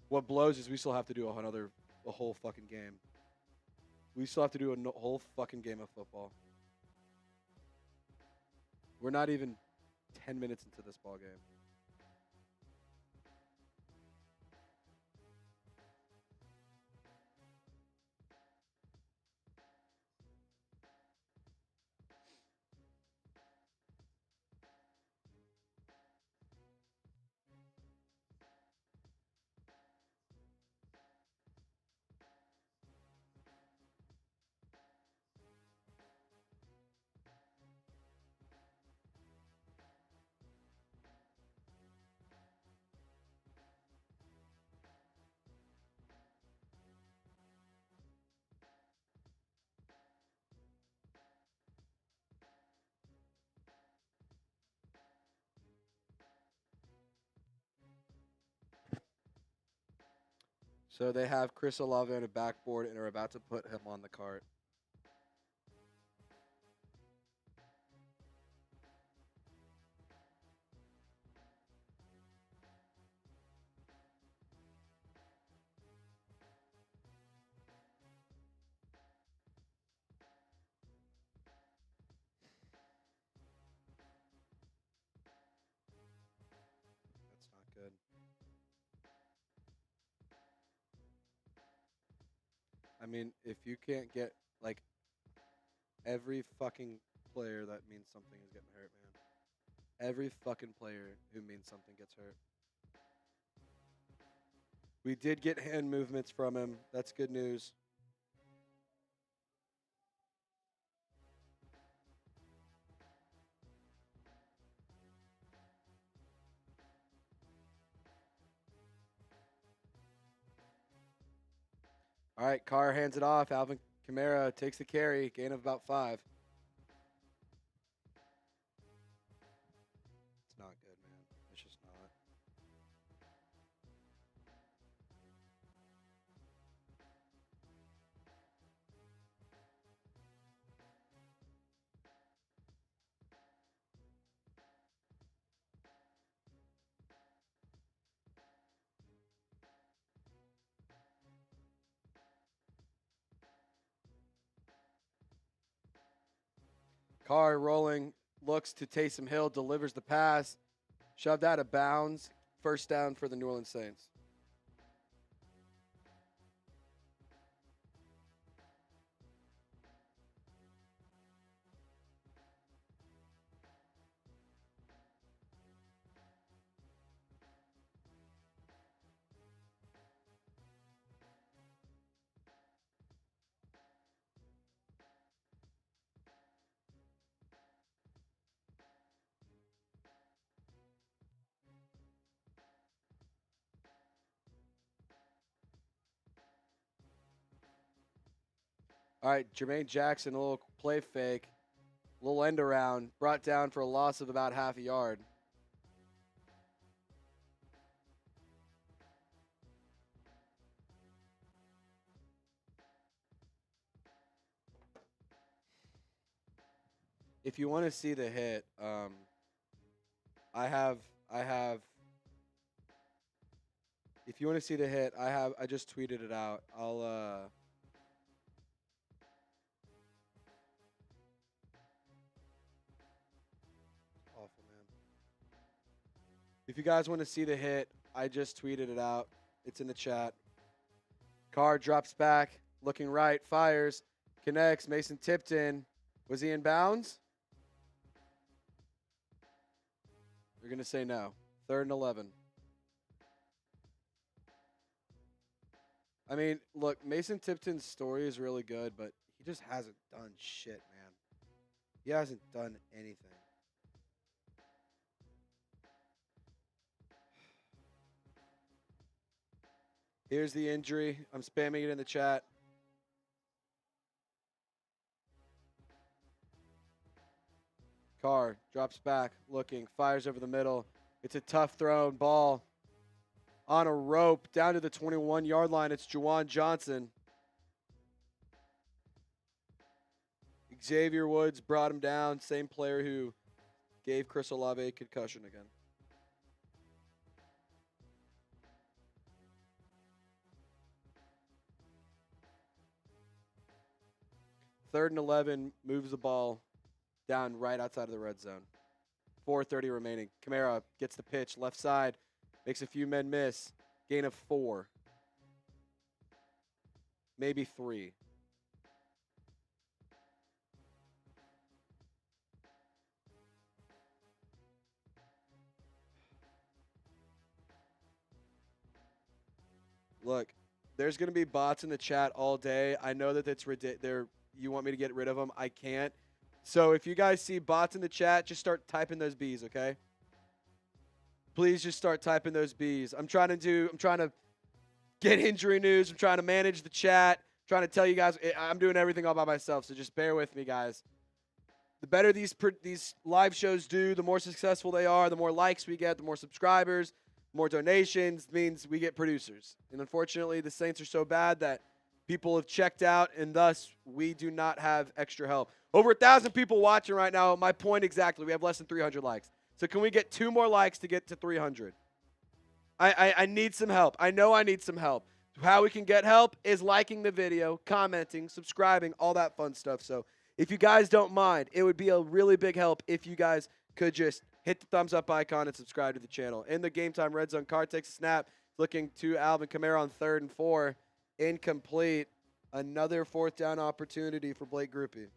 What blows is we still have to do a whole fucking game. We still have to do a whole fucking game of football. We're not even 10 minutes into this ball game. So they have Chris Olave on a backboard and are about to put him on the cart. That's not good. I mean, if you can't get every fucking player that means something is getting hurt, man. Every fucking player who means something gets hurt. We did get hand movements from him. That's good news. All right, Carr hands it off. Alvin Kamara takes the carry, gain of about 5. It's not good, man. It's just not. Carr rolling, looks to Taysom Hill, delivers the pass, shoved out of bounds. First down for the New Orleans Saints. All right, Jermaine Jackson, a little play fake, a little end around, brought down for a loss of about half a yard. If you want to see the hit, I have. If you want to see the hit, I just tweeted it out. Awful, man. If you guys want to see the hit, I just tweeted it out. It's in the chat. Carr drops back, looking right, fires, connects. Mason Tipton. Was he in bounds? You're going to say no. 3rd and 11. I mean, look, Mason Tipton's story is really good, but he just hasn't done shit, man. He hasn't done anything. Here's the injury. I'm spamming it in the chat. Carr drops back, looking, fires over the middle. It's a tough thrown ball on a rope down to the 21-yard line. It's Juwan Jonson. Xavier Woods brought him down. Same player who gave Chris Olave a concussion again. Third and 11, moves the ball down right outside of the red zone. 4:30 remaining. Kamara gets the pitch, left side, makes a few men miss. Gain of 4. Maybe 3. Look, there's going to be bots in the chat all day. I know that it's ridiculous. You want me to get rid of them? I can't. So if you guys see bots in the chat, just start typing those B's, okay? Please just start typing those B's. I'm trying to get injury news. I'm trying to manage the chat. I'm trying to tell you guys I'm doing everything all by myself, so just bear with me, guys. The better these live shows do, the more successful they are, the more likes we get, the more subscribers, more donations means we get producers. And unfortunately, the Saints are so bad that people have checked out, and thus we do not have extra help. Over 1,000 people watching right now. My point exactly. We have less than 300 likes. So can we get 2 more likes to get to 300? I need some help. I know I need some help. How we can get help is liking the video, commenting, subscribing, all that fun stuff. So if you guys don't mind, it would be a really big help if you guys could just hit the thumbs up icon and subscribe to the channel. In the Game Time Red Zone, Carr takes a snap, looking to Alvin Kamara on 3rd and 4. Incomplete. Another 4th down opportunity for Blake Grupe.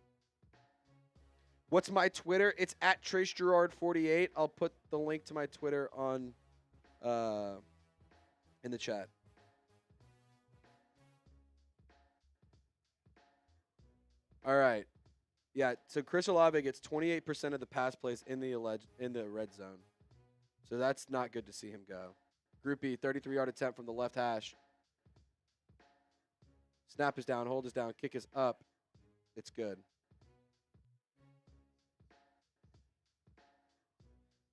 What's my Twitter? It's at Trace Girouard 48. I'll put the link to my Twitter on in the chat. All right. Yeah, so Chris Olave gets 28% of the pass plays in the red zone. So that's not good to see him go. Group E, 33-yard attempt from the left hash. Snap is down, hold is down, kick is up. It's good.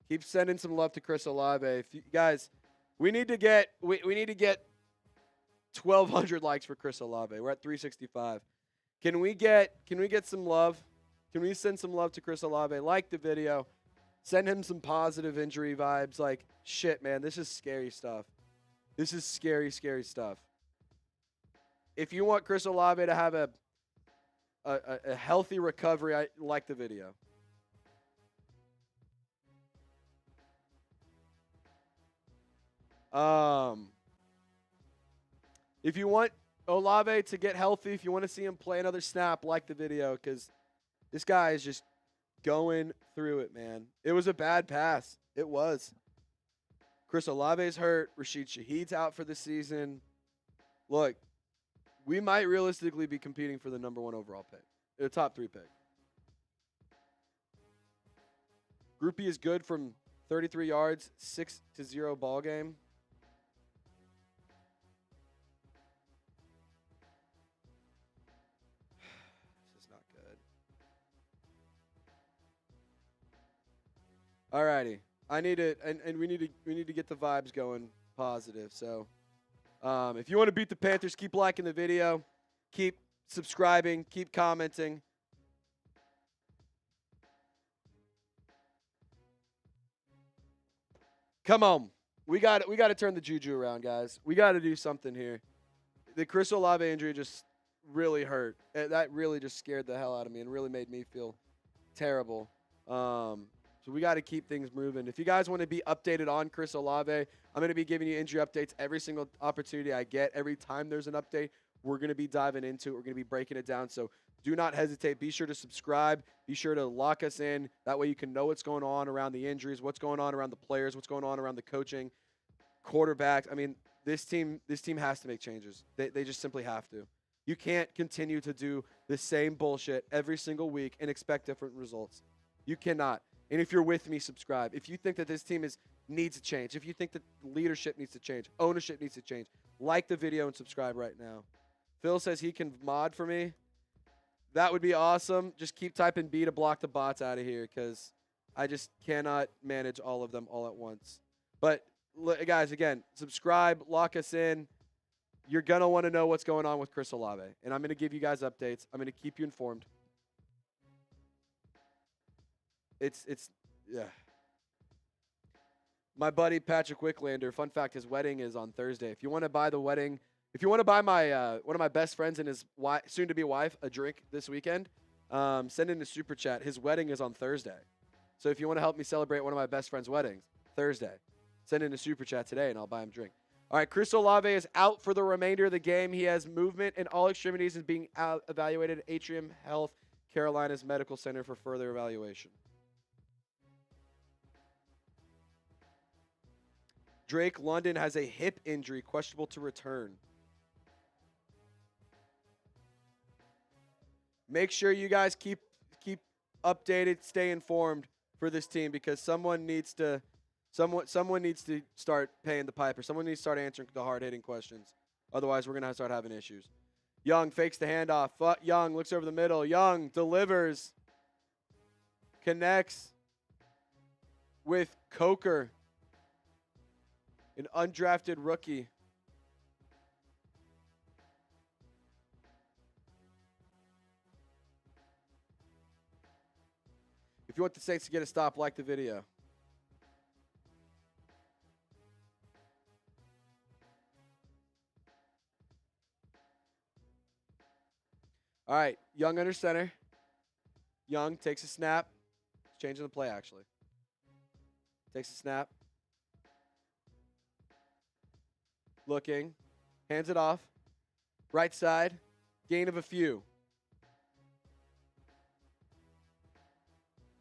Keep sending some love to Chris Olave. If you guys, we need to get 1,200 likes for Chris Olave. We're at 365. Can we get some love? Can we send some love to Chris Olave? Like the video. Send him some positive injury vibes. Like, shit, man, this is scary stuff. This is scary, scary stuff. If you want Chris Olave to have a healthy recovery, I like the video. If you want Olave to get healthy, if you want to see him play another snap, like the video, because this guy is just going through it, man. It was a bad pass. It was. Chris Olave's hurt. Rashid Shaheed's out for the season. Look, we might realistically be competing for the #1 overall pick, the top 3 pick. Group E is good from 33 yards, 6-0 ball game. This is not good. Alrighty, I need it, and we need to get the vibes going positive. So, if you want to beat the Panthers, keep liking the video, keep subscribing, keep commenting. Come on. We got to turn the juju around, guys. We got to do something here. The Chris Olave injury just really hurt. That really just scared the hell out of me and really made me feel terrible. So we got to keep things moving. If you guys want to be updated on Chris Olave, I'm going to be giving you injury updates every single opportunity I get. Every time there's an update, we're going to be diving into it. We're going to be breaking it down. So do not hesitate. Be sure to subscribe. Be sure to lock us in. That way you can know what's going on around the injuries, what's going on around the players, what's going on around the coaching, quarterbacks. I mean, this team has to make changes. They just simply have to. You can't continue to do the same bullshit every single week and expect different results. You cannot. And if you're with me, subscribe. If you think that this team needs to change, if you think that leadership needs to change, ownership needs to change, like the video and subscribe right now. Phil says he can mod for me. That would be awesome. Just keep typing B to block the bots out of here because I just cannot manage all of them all at once. But, guys, again, subscribe, lock us in. You're going to want to know what's going on with Chris Olave. And I'm going to give you guys updates. I'm going to keep you informed. Yeah. My buddy Patrick Wicklander, fun fact, his wedding is on Thursday. If you want to buy the wedding, if you want to buy my one of my best friends and his soon-to-be wife a drink this weekend, send in a super chat. His wedding is on Thursday. So if you want to help me celebrate one of my best friend's weddings, Thursday, send in a super chat today and I'll buy him a drink. All right, Chris Olave is out for the remainder of the game. He has movement in all extremities and being evaluated at Atrium Health, Carolina's Medical Center for further evaluation. Drake London has a hip injury, questionable to return. Make sure you guys keep updated, stay informed for this team because someone needs to start paying the piper. Someone needs to start answering the hard-hitting questions. Otherwise, we're going to start having issues. Young fakes the handoff. Young looks over the middle. Young delivers. Connects with Coker, an undrafted rookie. If you want the Saints to get a stop, like the video. All right, Young under center. Young takes a snap. He's changing the play, actually. Takes a snap. Looking. Hands it off. Right side. Gain of a few.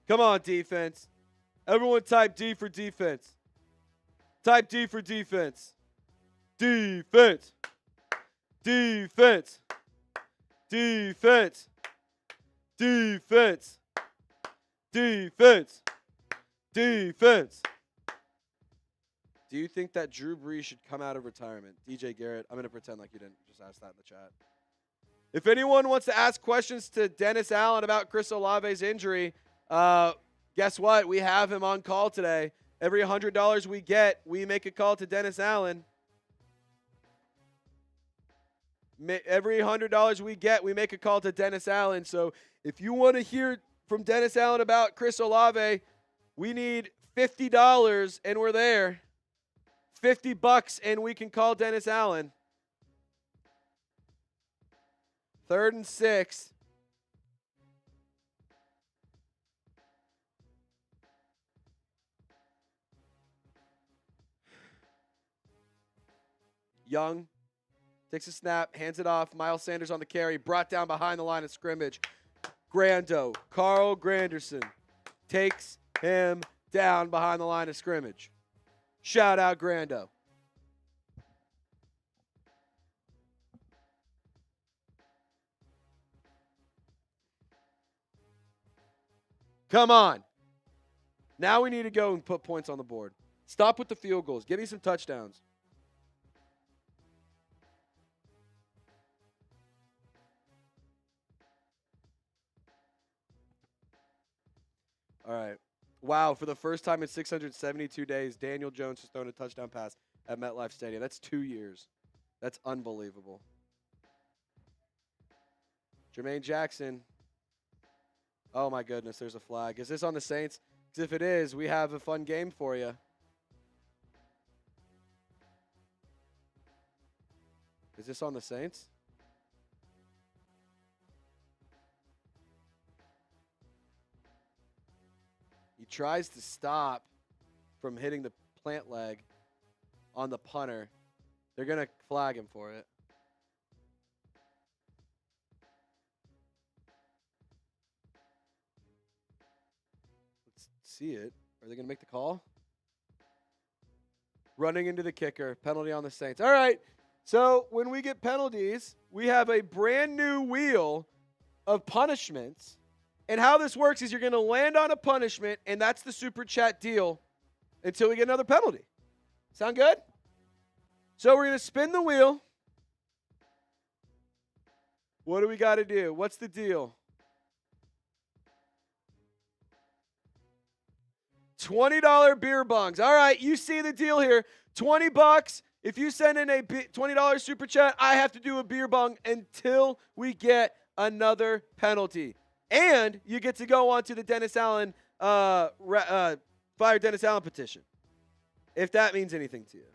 Come on, defense. Everyone type D for defense. Type D for defense. Defense. Defense. Defense. Defense. Defense. Defense. Do you think that Drew Brees should come out of retirement? DJ Garrett, I'm going to pretend like you didn't just ask that in the chat. If anyone wants to ask questions to Dennis Allen about Chris Olave's injury, guess what? We have him on call today. Every $100 we get, we make a call to Dennis Allen. Every $100 we get, we make a call to Dennis Allen. So if you want to hear from Dennis Allen about Chris Olave, we need $50 and we're there. $50 and we can call Dennis Allen. 3rd and 6. Young takes a snap, hands it off. Miles Sanders on the carry, brought down behind the line of scrimmage. Grando, Carl Granderson takes him down behind the line of scrimmage. Shout out Grando. Come on. Now we need to go and put points on the board. Stop with the field goals. Give me some touchdowns. All right. Wow, for the first time in 672 days, Daniel Jones has thrown a touchdown pass at MetLife Stadium. That's 2 years. That's unbelievable. Jermaine Jackson. Oh, my goodness, there's a flag. Is this on the Saints? Because if it is, we have a fun game for you. Is this on the Saints? He tries to stop from hitting the plant leg on the punter. They're going to flag him for it. Let's see it. Are they going to make the call? Running into the kicker. Penalty on the Saints. All right. So when we get penalties, we have a brand new wheel of punishments. And how this works is you're going to land on a punishment, and that's the super chat deal until we get another penalty. Sound good? So we're going to spin the wheel. What do we got to do? What's the deal? $20 beer bongs. All right, you see the deal here. $20. If you send in a $20 super chat, I have to do a beer bong until we get another penalty. And you get to go on to the Dennis Allen, Fire Dennis Allen petition, if that means anything to you.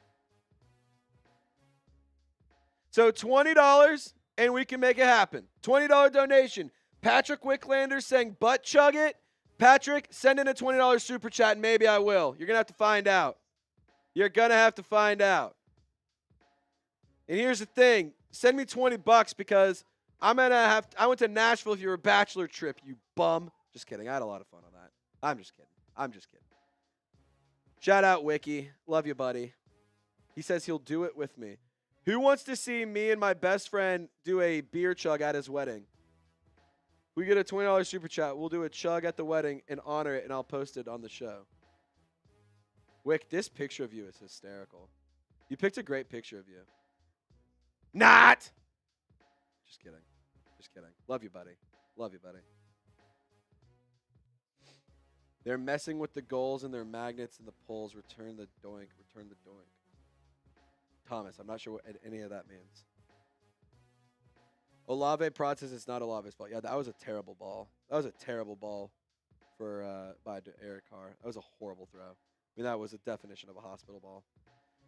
So $20, and we can make it happen. $20 donation. Patrick Wicklander saying, butt chug it. Patrick, send in a $20 super chat, and maybe I will. You're going to have to find out. You're going to have to find out. And here's the thing. Send me $20 because I went to Nashville for your bachelor trip, you bum. Just kidding. I had a lot of fun on that. I'm just kidding. Shout out Wiki. Love you, buddy. He says he'll do it with me. Who wants to see me and my best friend do a beer chug at his wedding? We get a $20 super chat. We'll do a chug at the wedding and honor it, and I'll post it on the show. Wick, this picture of you is hysterical. You picked a great picture of you. Not! Just kidding. Love you, buddy. They're messing with the goals and their magnets and the poles. Return the doink. Thomas, I'm not sure what any of that means. Olave Prod says it's not Olave's fault. Yeah, that was a terrible ball. That was a terrible ball by Eric Carr. That was a horrible throw. I mean, that was a definition of a hospital ball.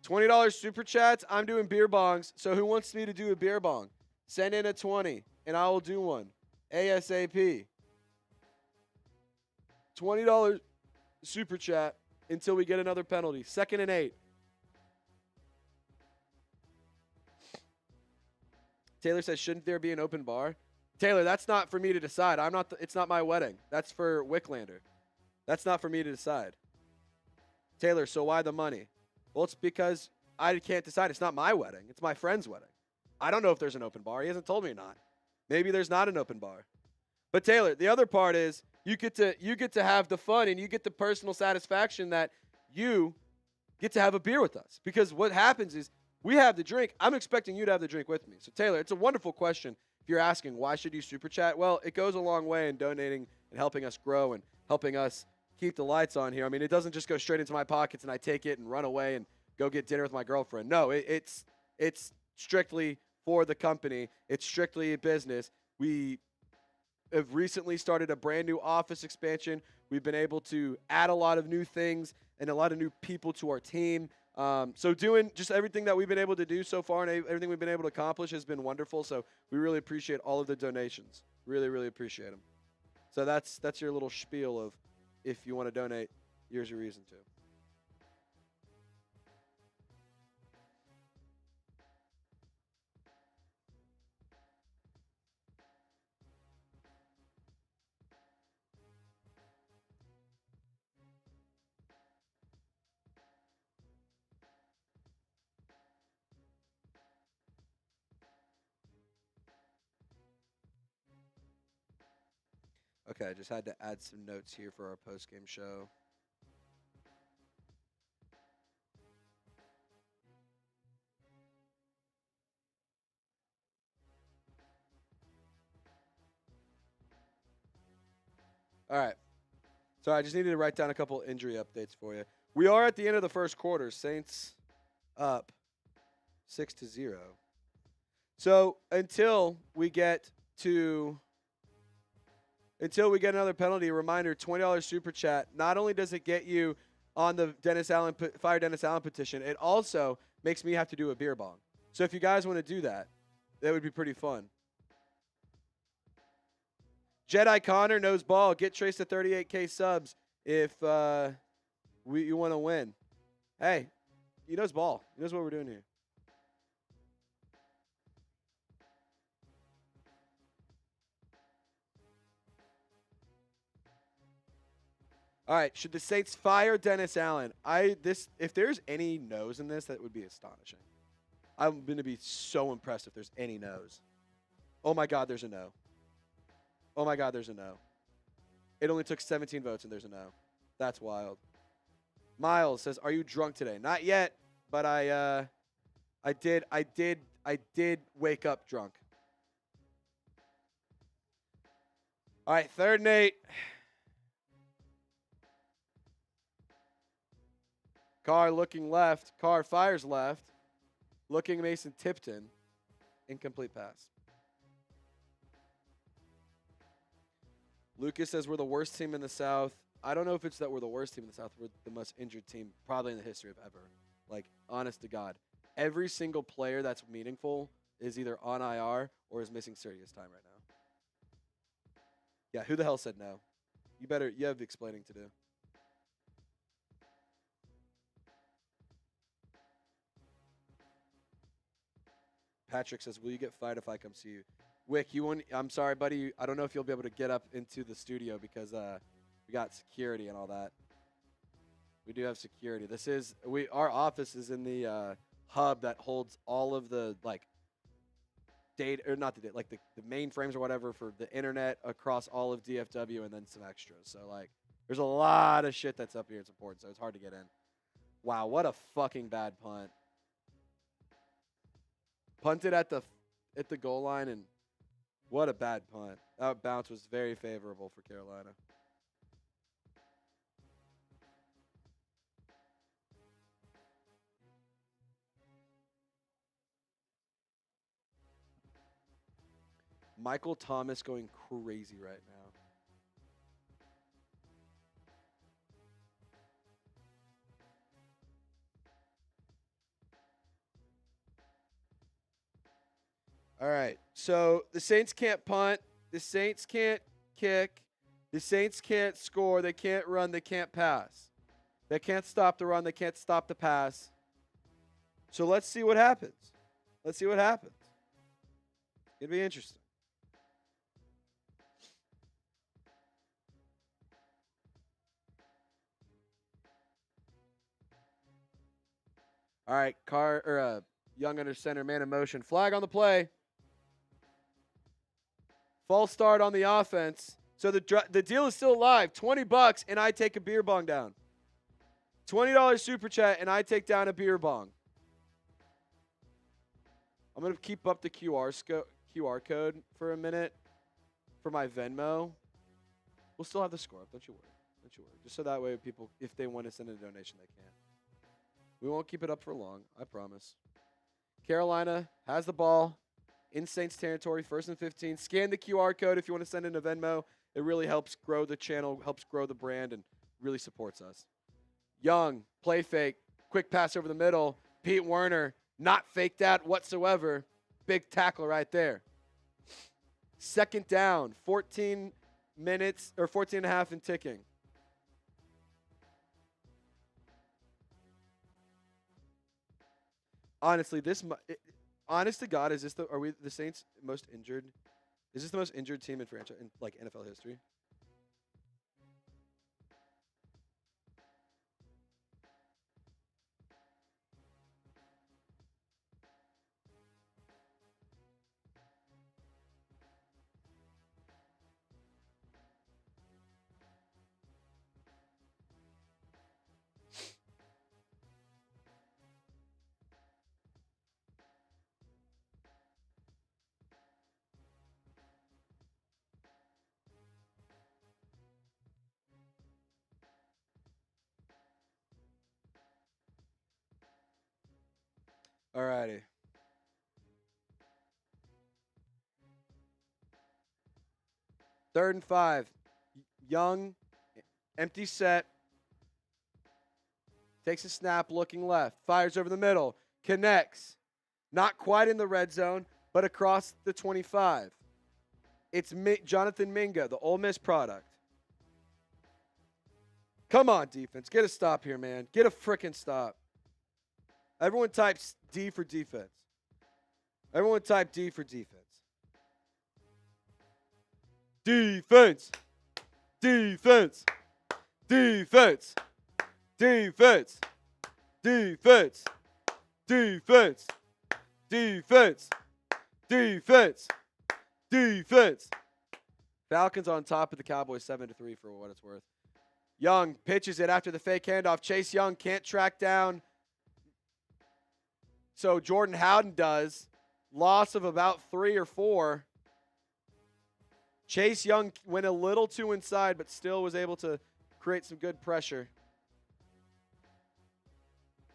$20 super chats. I'm doing beer bongs. So who wants me to do a beer bong? Send in a 20, and I will do one. ASAP. $20 super chat until we get another penalty. 2nd and 8. Taylor says, shouldn't there be an open bar? Taylor, that's not for me to decide. It's not my wedding. That's for Wicklander. That's not for me to decide. Taylor, so why the money? Well, it's because I can't decide. It's not my wedding. It's my friend's wedding. I don't know if there's an open bar. He hasn't told me not. Maybe there's not an open bar. But Taylor, the other part is you get to have the fun and you get the personal satisfaction that you get to have a beer with us. Because what happens is we have the drink. I'm expecting you to have the drink with me. So Taylor, it's a wonderful question. If you're asking why should you super chat, well, it goes a long way in donating and helping us grow and helping us keep the lights on here. I mean, it doesn't just go straight into my pockets and I take it and run away and go get dinner with my girlfriend. No, it's strictly for the company. It's strictly a business. We have recently started a brand new office expansion. We've been able to add a lot of new things and a lot of new people to our team. So doing just everything that we've been able to do so far and everything we've been able to accomplish has been wonderful. So we really appreciate all of the donations. Really, really appreciate them. So that's your little spiel of if you want to donate, here's your reason to. Okay, I just had to add some notes here for our post-game show. All right. So I just needed to write down a couple injury updates for you. We are at the end of the first quarter. Saints up 6-0. So until we get another penalty, reminder, $20 super chat. Not only does it get you on the Fire Dennis Allen petition, it also makes me have to do a beer bong. So if you guys want to do that, that would be pretty fun. Jedi Connor knows ball. Get Trace to 38K subs if you want to win. Hey, he knows ball. He knows what we're doing here. All right, should the Saints fire Dennis Allen? If there's any no's in this, that would be astonishing. I'm going to be so impressed if there's any no's. Oh, my God, there's a no. Oh, my God, there's a no. It only took 17 votes, and there's a no. That's wild. Miles says, are you drunk today? Not yet, but I did wake up drunk. All right, 3rd and 8. Carr looking left. Carr fires left. Looking Mason Tipton. Incomplete pass. Lucas says we're the worst team in the South. I don't know if it's that we're the worst team in the South. We're the most injured team probably in the history of ever. Like, honest to God. Every single player that's meaningful is either on IR or is missing serious time right now. Yeah, who the hell said no? You have explaining to do. Patrick says, will you get fired if I come see you? Wick, I'm sorry, buddy. I don't know if you'll be able to get up into the studio because we got security and all that. We do have security. Our office is in the hub that holds all of the data, or not the data, like the mainframes or whatever for the internet across all of DFW and then some extras. So there's a lot of shit that's up here. It's important, so it's hard to get in. Wow, what a fucking bad punt. Punted at the goal line, and what a bad punt. That bounce was very favorable for Carolina. Michael Thomas going crazy right now. All right, so the Saints can't punt. The Saints can't kick. The Saints can't score. They can't run. They can't pass. They can't stop the run. They can't stop the pass. So let's see what happens. Let's see what happens. It'll be interesting. All right, Carr or Young under center, man in motion. Flag on the play. False start on the offense. So the deal is still alive. $20 and I take a beer bong down. $20 super chat and I take down a beer bong. I'm going to keep up the QR code for a minute for my Venmo. We'll still have the score up. Don't you worry. Don't you worry. Just so that way people, if they want to send a donation, they can. We won't keep it up for long. I promise. Carolina has the ball in Saints territory, 1st and 15. Scan the QR code if you want to send in a Venmo. It really helps grow the channel, helps grow the brand, and really supports us. Young, play fake, quick pass over the middle. Pete Werner, not fake that whatsoever. Big tackle right there. 2nd down, 14 minutes, or 14 and a half and ticking. Honestly, honest to God, are we the Saints most injured? Is this the most injured team in franchise in like NFL history? Alrighty. Third and 5. Young, empty set. Takes a snap, looking left. Fires over the middle. Connects. Not quite in the red zone, but across the 25. It's Jonathan Mingo, the Ole Miss product. Come on, defense. Get a stop here, man. Get a frickin' stop. Everyone types D for defense. Everyone type D for defense. Defense. Defense. Defense. Defense. Defense. Defense. Defense. Defense. Defense. Falcons on top of the Cowboys 7-3 for what it's worth. Young pitches it after the fake handoff. Chase Young can't track down. So Jordan Howden does. Loss of about 3 or 4. Chase Young went a little too inside, but still was able to create some good pressure.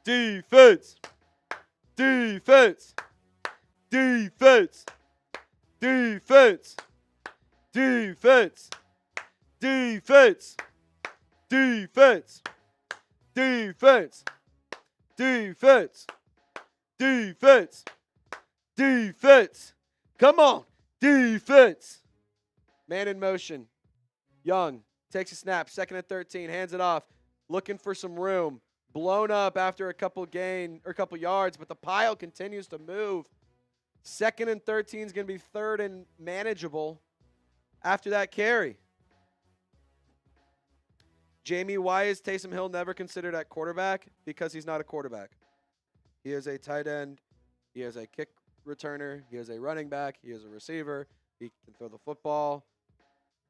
Defense. Defense. Defense. Defense. Defense. Defense. Defense. Defense. Defense. Defense. Defense. Come on. Defense. Man in motion. Young takes a snap. 2nd and 13. Hands it off. Looking for some room. Blown up after a couple yards, but the pile continues to move. 2nd and 13 is going to be 3rd and manageable after that carry. Jamie, why is Taysom Hill never considered at quarterback? Because he's not a quarterback. He is a tight end. He is a kick returner. He is a running back. He is a receiver. He can throw the football.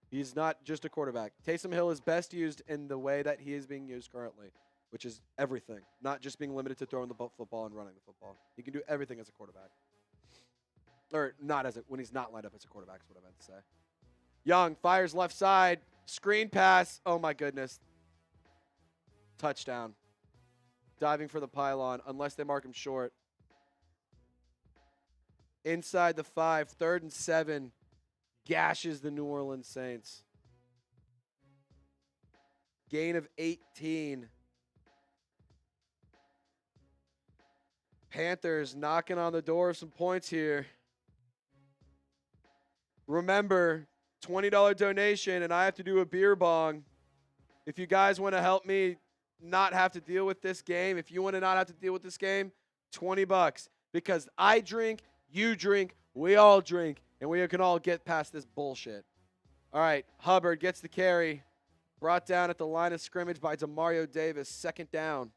He's not just a quarterback. Taysom Hill is best used in the way that he is being used currently, which is everything, not just being limited to throwing the football and running the football. He can do everything as a quarterback. Or not when he's not lined up as a quarterback is what I meant to say. Young fires left side. Screen pass. Oh, my goodness. Touchdown. Diving for the pylon, unless they mark him short. Inside the 5, 3rd and 7. Gashes the New Orleans Saints. Gain of 18. Panthers knocking on the door of some points here. Remember, $20 donation, and I have to do a beer bong. If you guys want to help me not have to deal with this game, if you want to not have to deal with this game, $20. Because I drink, you drink, we all drink, and we can all get past this bullshit. All right, Hubbard gets the carry. Brought down at the line of scrimmage by Demario Davis. 2nd down.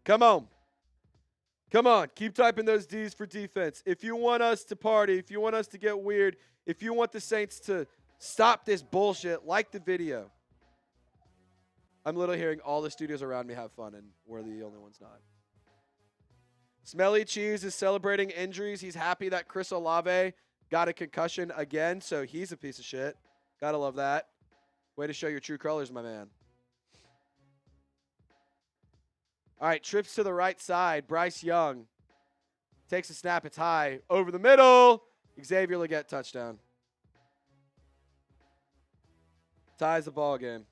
Come on. Come on. Keep typing those D's for defense. If you want us to party, if you want us to get weird, if you want the Saints to stop this bullshit, like the video. I'm literally hearing all the studios around me have fun, and we're the only ones not. Smelly Cheese is celebrating injuries. He's happy that Chris Olave got a concussion again, so he's a piece of shit. Gotta love that. Way to show your true colors, my man. All right, trips to the right side. Bryce Young takes a snap. It's high. Over the middle. Xavier Legette touchdown. Ties the ball game.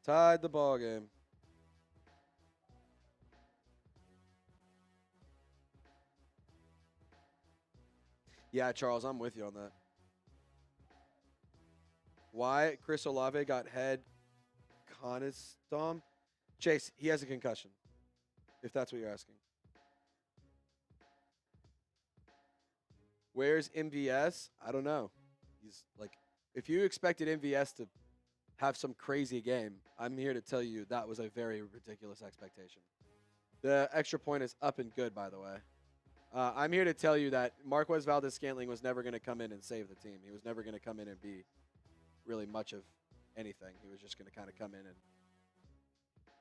Tied the ball game. Yeah, Charles, I'm with you on that. Why Chris Olave got head conistom? Chase, he has a concussion, if that's what you're asking. Where's MVS? I don't know. He's like, if you expected MVS to have some crazy game, I'm here to tell you that was a very ridiculous expectation. The extra point is up and good, by the way. I'm here to tell you that Marquez Valdes-Scantling was never going to come in and save the team. He was never going to come in and be really much of anything. He was just going to kind of come in and,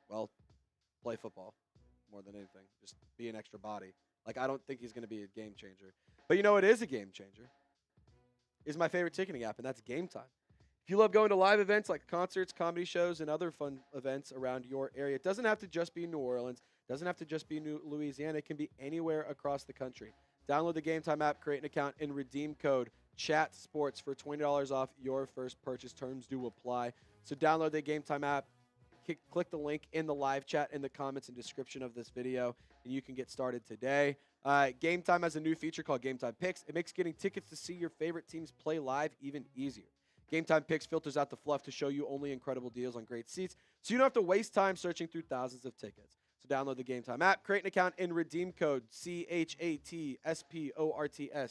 well, play football more than anything. Just be an extra body. Like, I don't think he's going to be a game changer. But you know what is a game changer? Is my favorite ticketing app, and that's Game Time. If you love going to live events like concerts, comedy shows, and other fun events around your area, it doesn't have to just be New Orleans. It doesn't have to just be Louisiana. It can be anywhere across the country. Download the Game Time app, create an account, and redeem code CHATSPORTS for $20 off your first purchase. Terms do apply. So download the Game Time app. Click the link in the live chat in the comments and description of this video, and you can get started today. Game Time has a new feature called Game Time Picks. It makes getting tickets to see your favorite teams play live even easier. Game Time Picks filters out the fluff to show you only incredible deals on great seats, so you don't have to waste time searching through thousands of tickets. So download the Game Time app, create an account, and redeem code CHATSPORTS.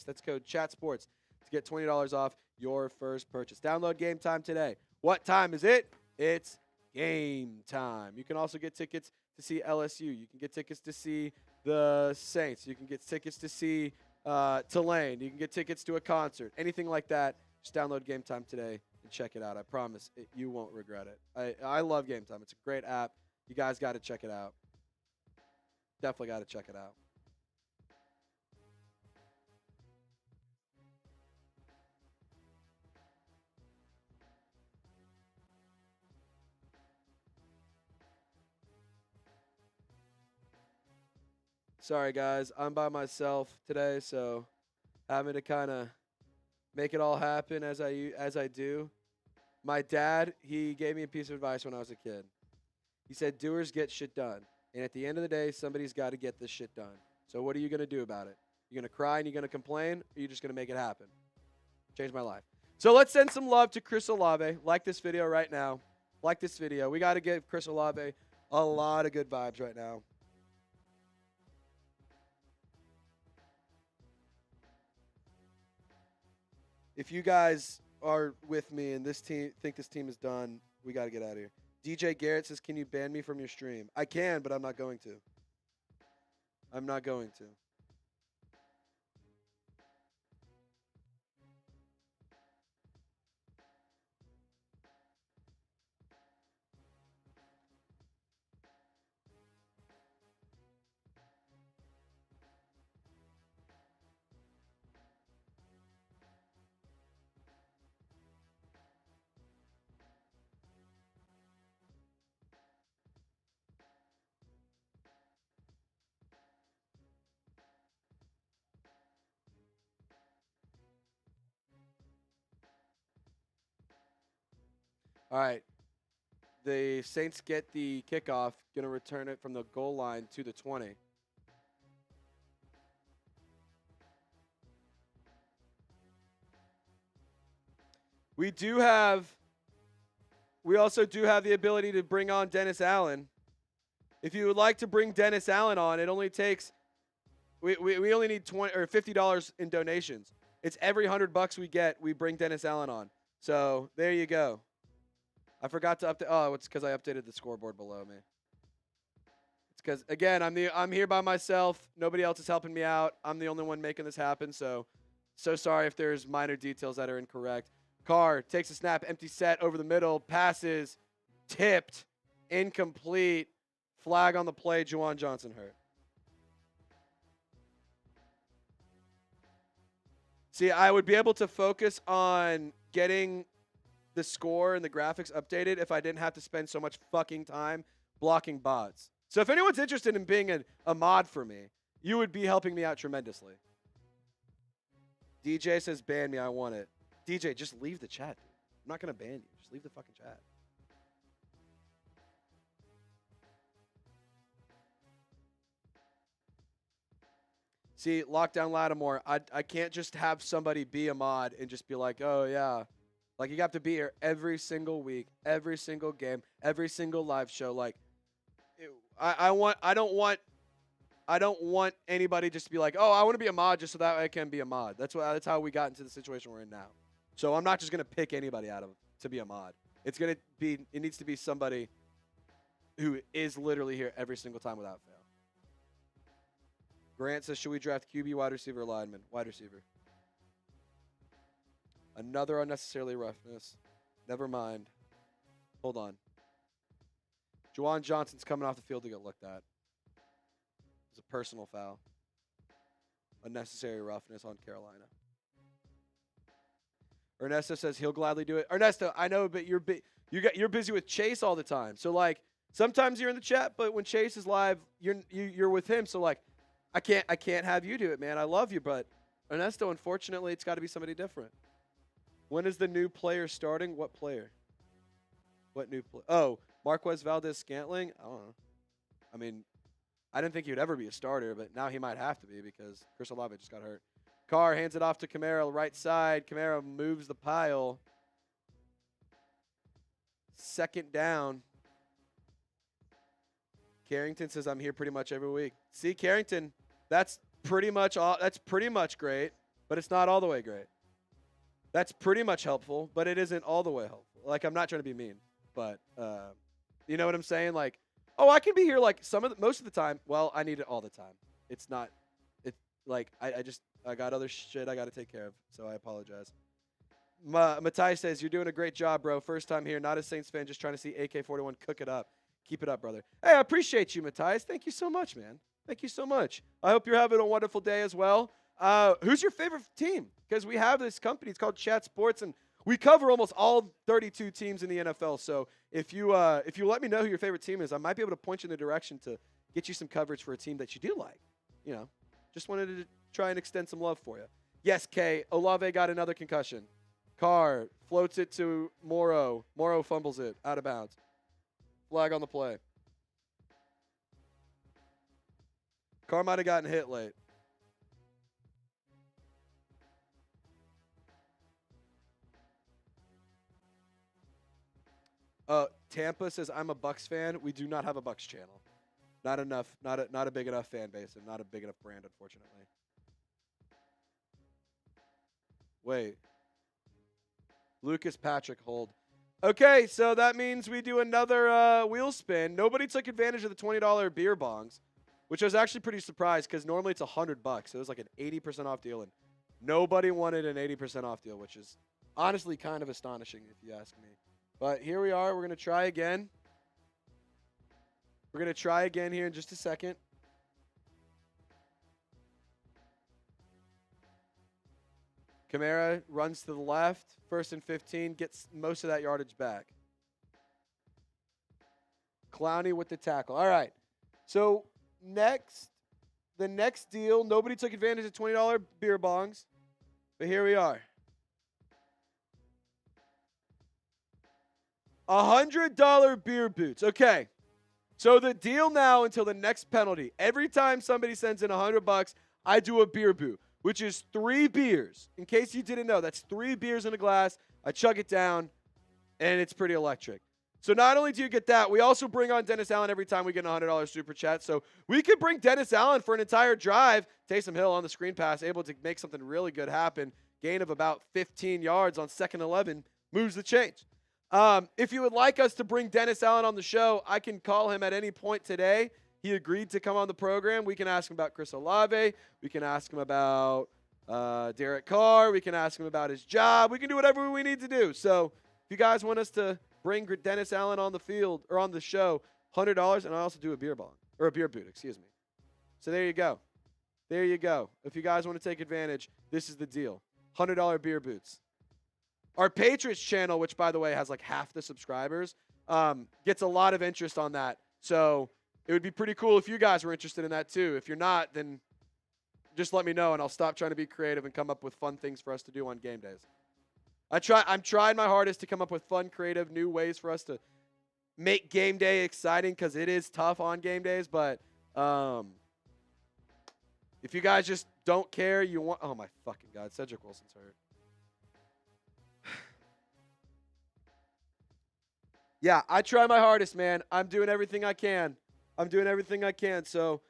That's code CHATSPORTS to get $20 off your first purchase. Download Game Time today. What time is it? It's game time. You can also get tickets to see LSU. You can get tickets to see the Saints. You can get tickets to see Theilen. You can get tickets to a concert. Anything like that. Just download Game Time today and check it out. I promise you won't regret it. I love Game Time. It's a great app. You guys got to check it out. Definitely got to check it out. Sorry, guys. I'm by myself today, so having to kind of make it all happen as I do. My dad, he gave me a piece of advice when I was a kid. He said, doers get shit done. And at the end of the day, somebody's got to get this shit done. So what are you going to do about it? You're going to cry and you're going to complain, or you're just going to make it happen? Changed my life. So let's send some love to Chris Olave. Like this video right now. Like this video. We got to give Chris Olave a lot of good vibes right now. If you guys are with me and think this team is done, we got to get out of here. DJ Garrett says, can you ban me from your stream? I can, but I'm not going to. I'm not going to. All right. The Saints get the kickoff, going to return it from the goal line to the 20. We also do have the ability to bring on Dennis Allen. If you would like to bring Dennis Allen on, it only takes we only need $20 or $50 in donations. It's every $100 we get, we bring Dennis Allen on. So there you go. I forgot to update. Oh, it's because I updated the scoreboard below me. because, again, I'm here by myself. Nobody else is helping me out. I'm the only one making this happen, so sorry if there's minor details that are incorrect. Carr takes a snap, empty set over the middle, passes, tipped, incomplete, flag on the play, Juwan Jonson hurt. See, I would be able to focus on getting the score and the graphics updated if I didn't have to spend so much fucking time blocking bots. So if anyone's interested in being a mod for me, you would be helping me out tremendously. DJ says, ban me, I want it. DJ, just leave the chat, dude. I'm not going to ban you. Just leave the fucking chat. See, Lockdown Lattimore, I can't just have somebody be a mod and just be like, oh, yeah. Like, you have to be here every single week, every single game, every single live show. Like, I don't want anybody just to be like, oh, I want to be a mod just so that I can be a mod. That's how we got into the situation we're in now. So I'm not just gonna pick anybody out of to be a mod. It needs to be somebody who is literally here every single time without fail. Grant says, should we draft QB, wide receiver, or lineman? Wide receiver. Another unnecessarily roughness. Never mind. Hold on. Juwan Jonson's coming off the field to get looked at. It's a personal foul. Unnecessary roughness on Carolina. Ernesto says he'll gladly do it. Ernesto, I know, but you're busy with Chase all the time. So like sometimes you're in the chat, but when Chase is live, you're with him. So like I can't have you do it, man. I love you, but Ernesto, unfortunately, it's got to be somebody different. When is the new player starting? What player? What new player? Oh, Marquez Valdez-Scantling? I don't know. I mean, I didn't think he would ever be a starter, but now he might have to be because Chris Olave just got hurt. Carr hands it off to Kamara, right side. Kamara moves the pile. Second down. Carrington says, I'm here pretty much every week. See, Carrington, that's pretty much great, but it's not all the way great. That's pretty much helpful, but it isn't all the way helpful. Like, I'm not trying to be mean, but you know what I'm saying? Like, oh, I can be here like most of the time. Well, I need it all the time. It's not. It's like I got other shit I got to take care of, so I apologize. Matthias says, you're doing a great job, bro. First time here, not a Saints fan, just trying to see AK-41 cook it up. Keep it up, brother. Hey, I appreciate you, Matthias. Thank you so much, man. Thank you so much. I hope you're having a wonderful day as well. Who's your favorite team? Because we have this company. It's called Chat Sports, and we cover almost all 32 teams in the NFL. So if you let me know who your favorite team is, I might be able to point you in the direction to get you some coverage for a team that you do like. You know, just wanted to try and extend some love for you. Yes, Kay. Olave got another concussion. Carr floats it to Morrow. Morrow fumbles it out of bounds. Flag on the play. Carr might have gotten hit late. Tampa says, I'm a Bucks fan. We do not have a Bucks channel. Not enough. Not a big enough fan base and not a big enough brand, unfortunately. Wait. Lucas Patrick, hold. Okay, so that means we do another wheel spin. Nobody took advantage of the $20 beer bongs, which I was actually pretty surprised because normally it's $100. It was like an 80% off deal, and nobody wanted an 80% off deal, which is honestly kind of astonishing if you ask me. But here we are. We're going to try again. We're going to try again here in just a second. Kamara runs to the left. 1st and 15. Gets most of that yardage back. Clowney with the tackle. All right. So the next deal, nobody took advantage of $20 beer bongs. But here we are. $100 beer boots. Okay. So the deal now until the next penalty. Every time somebody sends in $100, I do a beer boot, which is 3 beers. In case you didn't know, that's 3 beers in a glass. I chug it down, and it's pretty electric. So not only do you get that, we also bring on Dennis Allen every time we get a $100 super chat. So we could bring Dennis Allen for an entire drive. Taysom Hill on the screen pass, able to make something really good happen. Gain of about 15 yards on 2nd 11. Moves the chains. If you would like us to bring Dennis Allen on the show, I can call him at any point today. he agreed to come on the program. We can ask him about Chris Olave. We can ask him about Derek Carr. We can ask him about his job. We can do whatever we need to do. So if you guys want us to bring Dennis Allen on the field or on the show, $100, and I also do a beer bong or a beer boot, excuse me. So there you go. There you go. If you guys want to take advantage, this is the deal. $100 beer boots. Our Patriots channel, which, by the way, has like half the subscribers, gets a lot of interest on that. So it would be pretty cool if you guys were interested in that too. If you're not, then just let me know, and I'll stop trying to be creative and come up with fun things for us to do on game days. I'm trying my hardest to come up with fun, creative, new ways for us to make game day exciting because it is tough on game days. But if you guys just don't care, you want – oh, my fucking God. Cedric Wilson's hurt. Yeah, I try my hardest, man. I'm doing everything I can. So,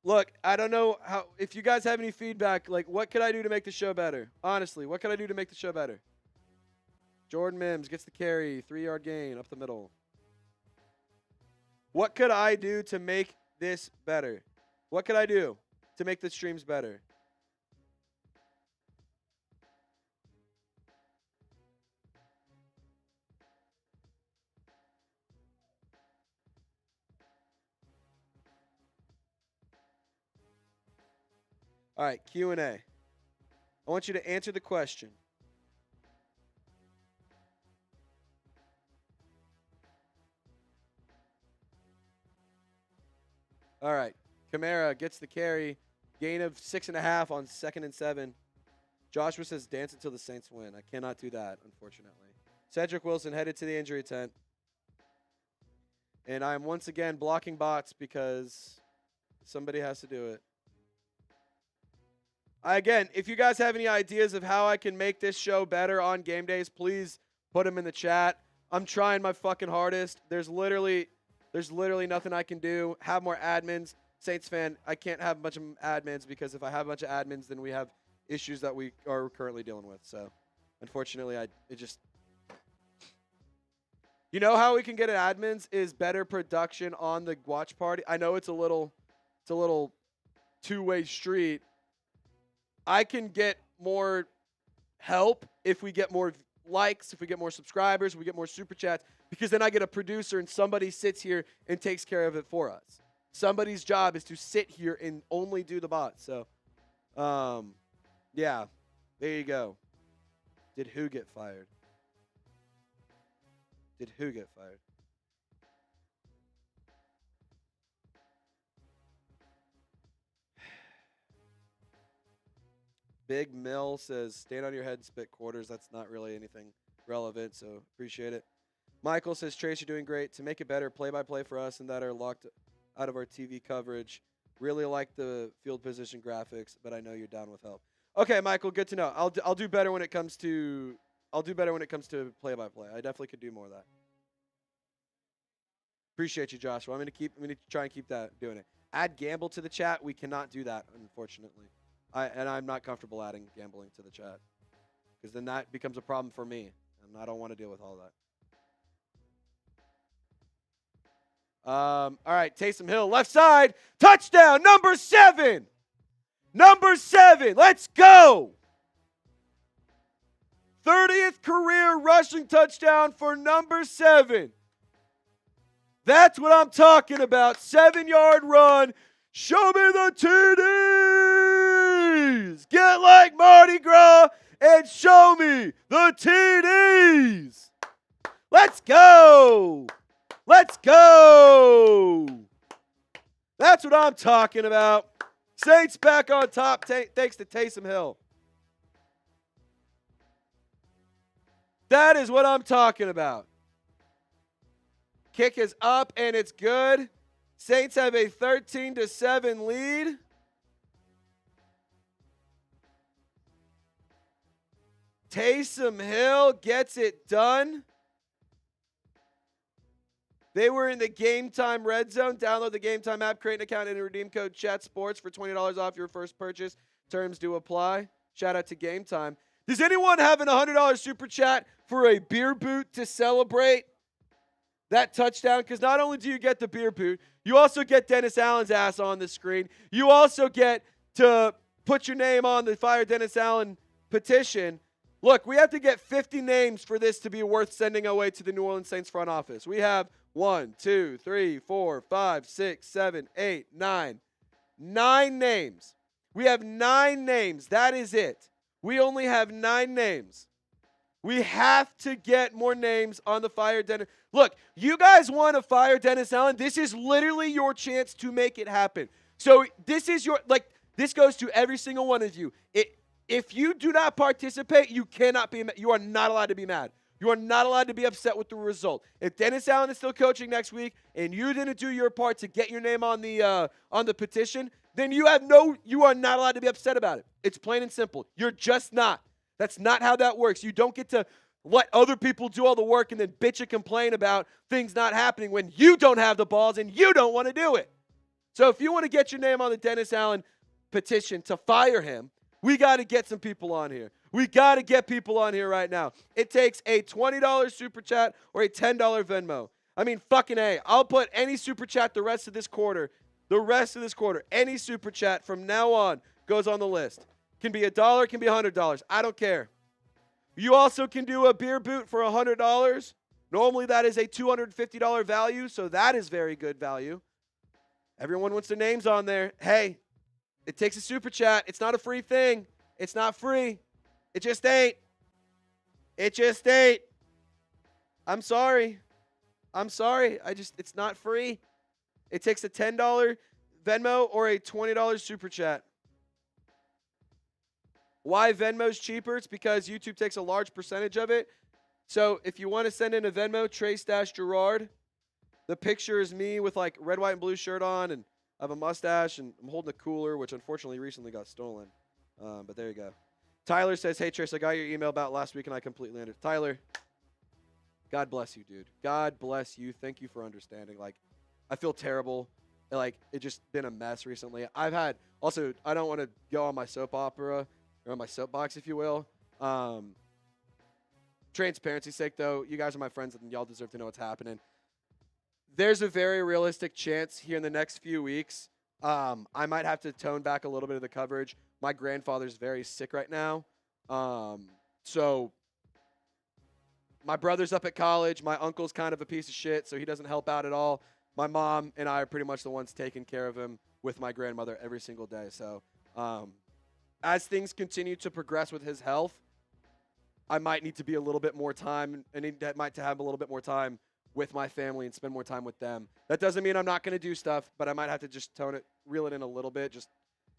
look, I don't know how – if you guys have any feedback, like, what could I do to make the show better? Honestly, what could I do to make the show better? Jordan Mims gets the carry, 3-yard gain up the middle. What could I do to make this better? What could I do to make the streams better? All right, Q&A. I want you to answer the question. All right, Kamara gets the carry. Gain of 6.5 on 2nd and 7. Joshua says dance until the Saints win. I cannot do that, unfortunately. Cedric Wilson headed to the injury tent. And I am once again blocking bots because somebody has to do it. Again, if you guys have any ideas of how I can make this show better on game days, please put them in the chat. I'm trying my fucking hardest. There's literally nothing I can do. Have more admins. Saints fan, I can't have a bunch of admins because if I have a bunch of admins, then we have issues that we are currently dealing with. So, unfortunately, you know how we can get admins is better production on the watch party. I know it's a little two-way street. I can get more help if we get more likes, if we get more subscribers, if we get more super chats, because then I get a producer and somebody sits here and takes care of it for us. Somebody's job is to sit here and only do the bots. So, yeah, there you go. Did who get fired? Big Mill says, stand on your head and spit quarters. That's not really anything relevant, so appreciate it. Michael says, Trace, you're doing great. To make it better, play-by-play for us and that are locked out of our TV coverage. Really like the field position graphics, but I know you're down with help. Okay, Michael, good to know. I'll do better when it comes to play-by-play. I definitely could do more of that. Appreciate you, Joshua. I'm gonna try and keep doing it. Add gamble to the chat. We cannot do that, unfortunately. I'm not comfortable adding gambling to the chat because then that becomes a problem for me, and I don't want to deal with all that. All right, Taysom Hill, left side, touchdown, number 7. Let's go. 30th career rushing touchdown for number 7. That's what I'm talking about. 7-yard run. Show me the TDs. Get like Mardi Gras and show me the TDs. Let's go. That's what I'm talking about. Saints back on top thanks to Taysom Hill. That is what I'm talking about. Kick is up and it's good. Saints have a 13-7 lead. Taysom Hill gets it done. They were in the Game Time Red Zone. Download the Game Time app, create an account, and redeem code CHATSPORTS for $20 off your first purchase. Terms do apply. Shout out to Game Time. Does anyone have an $100 super chat for a beer boot to celebrate? that touchdown, because not only do you get the beer boot, you also get Dennis Allen's ass on the screen. You also get to put your name on the Fire Dennis Allen petition. Look, we have to get 50 names for this to be worth sending away to the New Orleans Saints front office. We have 1, 2, 3, 4, 5, 6, 7, 8, 9. 9 names. We have 9 names. That is it. We only have 9 names. We have to get more names on the Fire Dennis. Look, you guys want to fire Dennis Allen. This is literally your chance to make it happen. So this is your, this goes to every single one of you. If you do not participate, you are not allowed to be mad. You are not allowed to be upset with the result. If Dennis Allen is still coaching next week and you didn't do your part to get your name on the petition, then you are not allowed to be upset about it. It's plain and simple. You're just not. That's not how that works. You don't get to let other people do all the work and then bitch and complain about things not happening when you don't have the balls and you don't want to do it. So if you want to get your name on the Dennis Allen petition to fire him, we got to get some people on here. We got to get people on here right now. It takes a $20 super chat or a $10 Venmo. I mean, fucking A. I'll put any super chat the rest of this quarter. Any super chat from now on goes on the list. Can be $1, can be $100. I don't care. You also can do a beer boot for $100. Normally that is a $250 value, so that is very good value. Everyone wants their names on there. Hey, it takes a super chat. It's not a free thing. It's not free. It just ain't. I'm sorry. It's not free. It takes a $10 Venmo or a $20 super chat. Why Venmo's cheaper? It's because YouTube takes a large percentage of it. So if you want to send in a Venmo, Trace Girouard. The picture is me with like red, white, and blue shirt on, and I have a mustache, and I'm holding a cooler, which unfortunately recently got stolen. But there you go. Tyler says, hey, Trace, I got your email about last week, and I completely understood. Tyler, God bless you, dude. God bless you. Thank you for understanding. Like, I feel terrible. Like, it just been a mess recently. I've had, also, I don't want to go on my soap opera, or on my soapbox, if you will. Transparency's sake, though, you guys are my friends, and y'all deserve to know what's happening. There's a very realistic chance here in the next few weeks. I might have to tone back a little bit of the coverage. My grandfather's very sick right now. So my brother's up at college. My uncle's kind of a piece of shit, so he doesn't help out at all. My mom and I are pretty much the ones taking care of him with my grandmother every single day. So as things continue to progress with his health, I might need to be a little bit more time, and I might have a little bit more time with my family and spend more time with them. That doesn't mean I'm not going to do stuff, but I might have to just reel it in a little bit just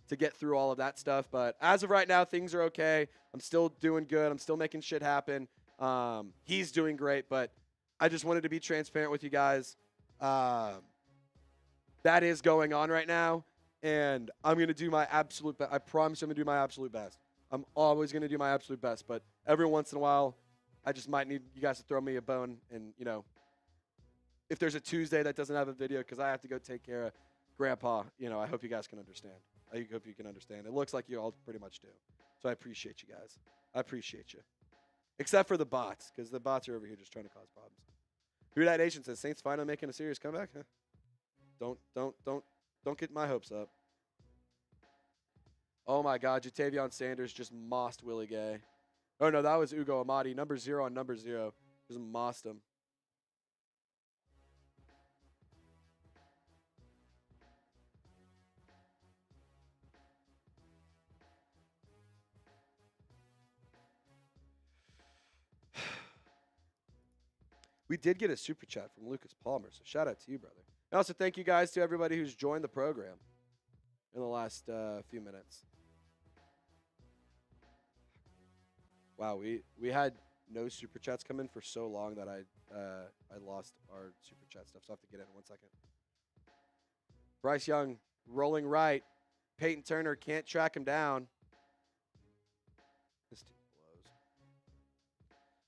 to get through all of that stuff. But as of right now, things are okay. I'm still doing good. I'm still making shit happen. He's doing great, but I just wanted to be transparent with you guys. That is going on right now, and I'm going to do my absolute best. I promise I'm going to do my absolute best. I'm always going to do my absolute best, but every once in a while, I just might need you guys to throw me a bone and, if there's a Tuesday that doesn't have a video because I have to go take care of Grandpa, I hope you guys can understand. I hope you can understand. It looks like you all pretty much do. So I appreciate you guys. I appreciate you. Except for the bots, because the bots are over here just trying to cause problems. Who that Nation says, Saints finally making a serious comeback? Huh? Don't get my hopes up. Oh my God, Jadeveon Sanders just mossed Willie Gay. Oh no, that was Ugo Amadi, number 0 on number 0. Just mossed him. We did get a super chat from Lucas Palmer, so shout out to you, brother. And also thank you guys to everybody who's joined the program in the last few minutes. Wow, we had no super chats come in for so long that I lost our super chat stuff, so I have to get in 1 second. Bryce Young rolling right. Peyton Turner can't track him down. This team blows.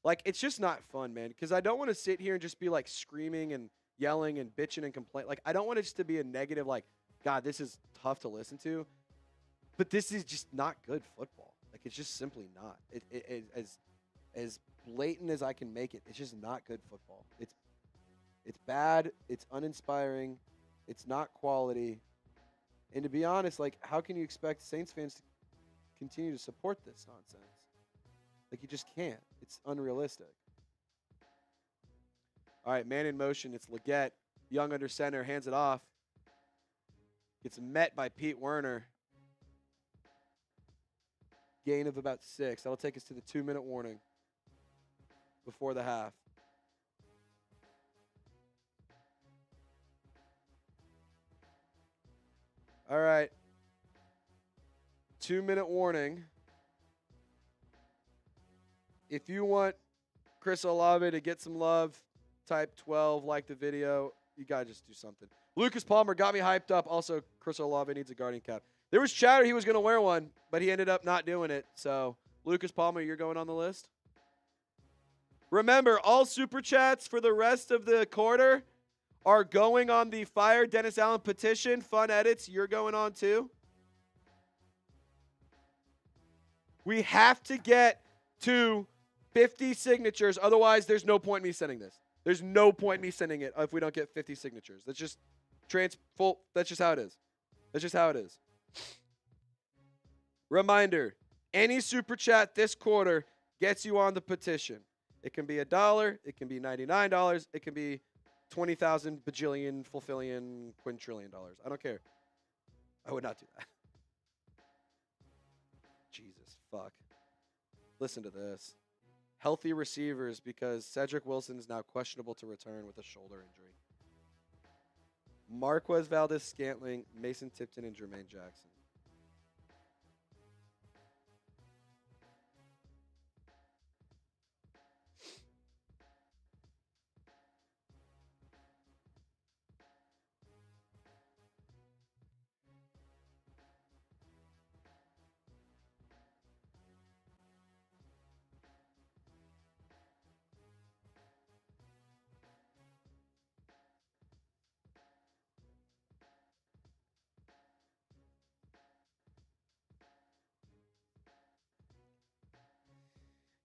Like, it's just not fun, man, because I don't want to sit here and just be, like, screaming and yelling and bitching and complaining. Like, I don't want it just to be a negative, like, God, this is tough to listen to. But this is just not good football. Like, it's just simply not. As blatant as I can make it, it's just not good football. It's bad. It's uninspiring. It's not quality. And to be honest, like, how can you expect Saints fans to continue to support this nonsense? Like, you just can't. It's unrealistic. All right, man in motion. It's Legette. Young under center. Hands it off. Gets met by Pete Werner. Gain of about 6. That'll take us to the 2-minute warning before the half. All right. 2-minute warning. If you want Chris Olave to get some love, type 12, like the video. You got to just do something. Lucas Palmer got me hyped up. Also, Chris Olave needs a Guardian cap. There was chatter he was going to wear one, but he ended up not doing it. So, Lucas Palmer, you're going on the list. Remember, all Super Chats for the rest of the quarter are going on the Fire Dennis Allen petition. Fun edits, you're going on too. We have to get to 50 signatures. Otherwise, there's no point in me sending this. There's no point in me sending it if we don't get 50 signatures. That's just that's just how it is. That's just how it is. Reminder, any Super Chat this quarter gets you on the petition. It can be $1. It can be $99. It can be 20,000 bajillion, fulfillion, quintillion dollars. I don't care. I would not do that. Jesus, fuck. Listen to this. Healthy receivers because Cedric Wilson is now questionable to return with a shoulder injury. Marquez Valdez-Scantling, Mason Tipton, and Jermaine Jackson.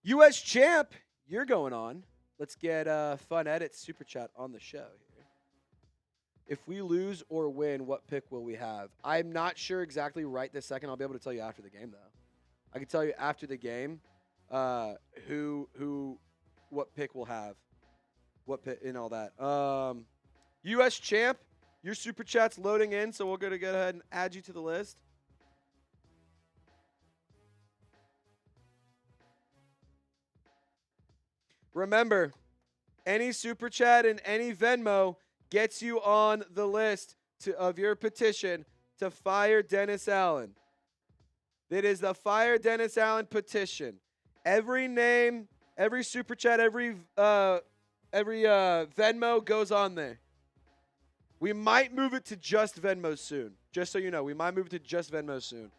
U.S. Champ, you're going on. Let's get Fun Edit Super Chat on the show here. If we lose or win, what pick will we have? I'm not sure exactly right this second. I'll be able to tell you after the game, though. I can tell you after the game what pick we'll have, what pick and all that. U.S. Champ, your Super Chat's loading in, so we're going to go ahead and add you to the list. Remember, any Super Chat and any Venmo gets you on the list of your petition to fire Dennis Allen. It is the Fire Dennis Allen petition. Every name, every Super Chat, every Venmo goes on there. We might move it to just Venmo soon. Just so you know, we might move it to just Venmo soon.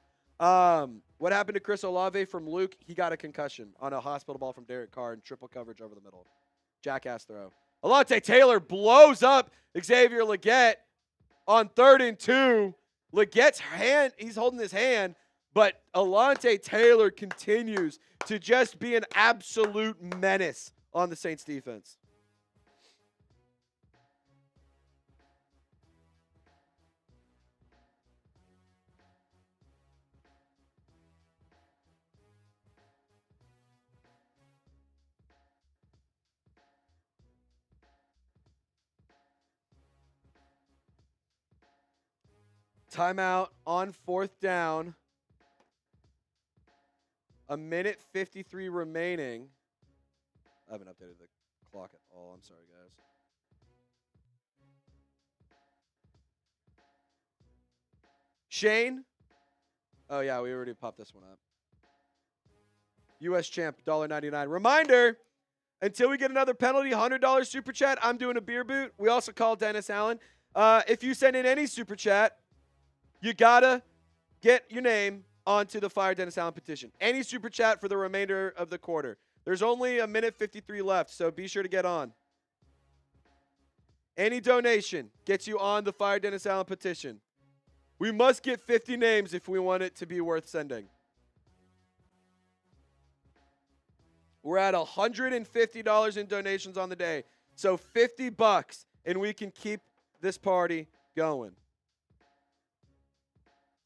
What happened to Chris Olave from Luke? He got a concussion on a hospital ball from Derek Carr and triple coverage over the middle. Jackass throw. Alontae Taylor blows up Xavier Legette on 3rd and 2. Legette's hand, he's holding his hand, but Alontae Taylor continues to just be an absolute menace on the Saints defense. Timeout on 4th down. 1:53 remaining. I haven't updated the clock at all. I'm sorry, guys. Shane? Oh, yeah, we already popped this one up. U.S. Champ, $1.99. Reminder, until we get another penalty, $100 Super Chat, I'm doing a beer boot. We also call Dennis Allen. If you send in any Super Chat, you got to get your name onto the Fire Dennis Allen petition. Any Super Chat for the remainder of the quarter. There's only 1:53 left, so be sure to get on. Any donation gets you on the Fire Dennis Allen petition. We must get 50 names if we want it to be worth sending. We're at $150 in donations on the day. So $50 and we can keep this party going.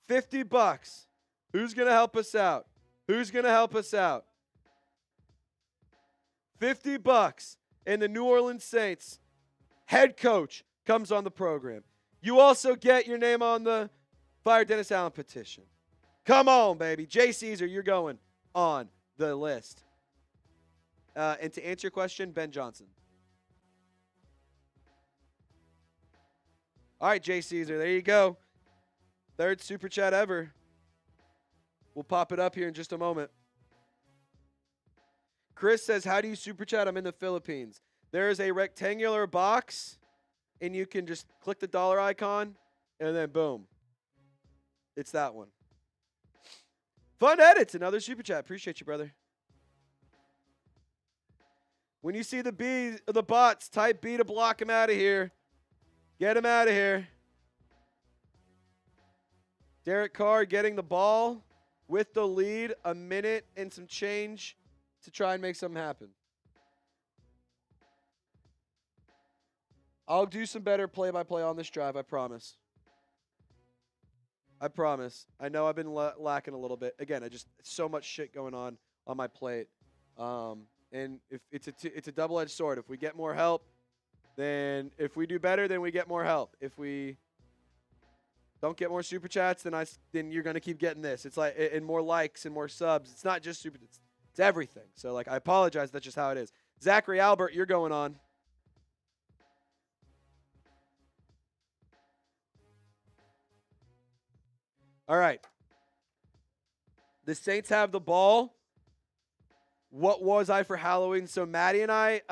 $50. Who's going to help us out? Who's going to help us out? $50, and the New Orleans Saints head coach comes on the program. You also get your name on the Fire Dennis Allen petition. Come on, baby. Jay Caesar, you're going on the list. And to answer your question, Ben Johnson. All right, Jay Caesar, there you go. Third super chat ever. We'll pop it up here in just a moment. Chris says, how do you super chat? I'm in the Philippines. There is a rectangular box, and you can just click the dollar icon, and then boom. It's that one. Fun edits, another super chat. Appreciate you, brother. When you see the bots, type B to block him out of here. Get him out of here. Derek Carr getting the ball with the lead, a minute and some change to try and make something happen. I'll do some better play-by-play on this drive, I promise. I promise. I know I've been lacking a little bit. Again, so much shit going on my plate. And if it's a double-edged sword. If we get more help, then if we do better, then we get more help. If we don't get more super chats, then you're gonna keep getting this. It's like and more likes and more subs. It's not just super. It's everything. So like I apologize. That's just how it is. Zachary Albert, you're going on. All right. The Saints have the ball. What was I for Halloween? So Maddie and I,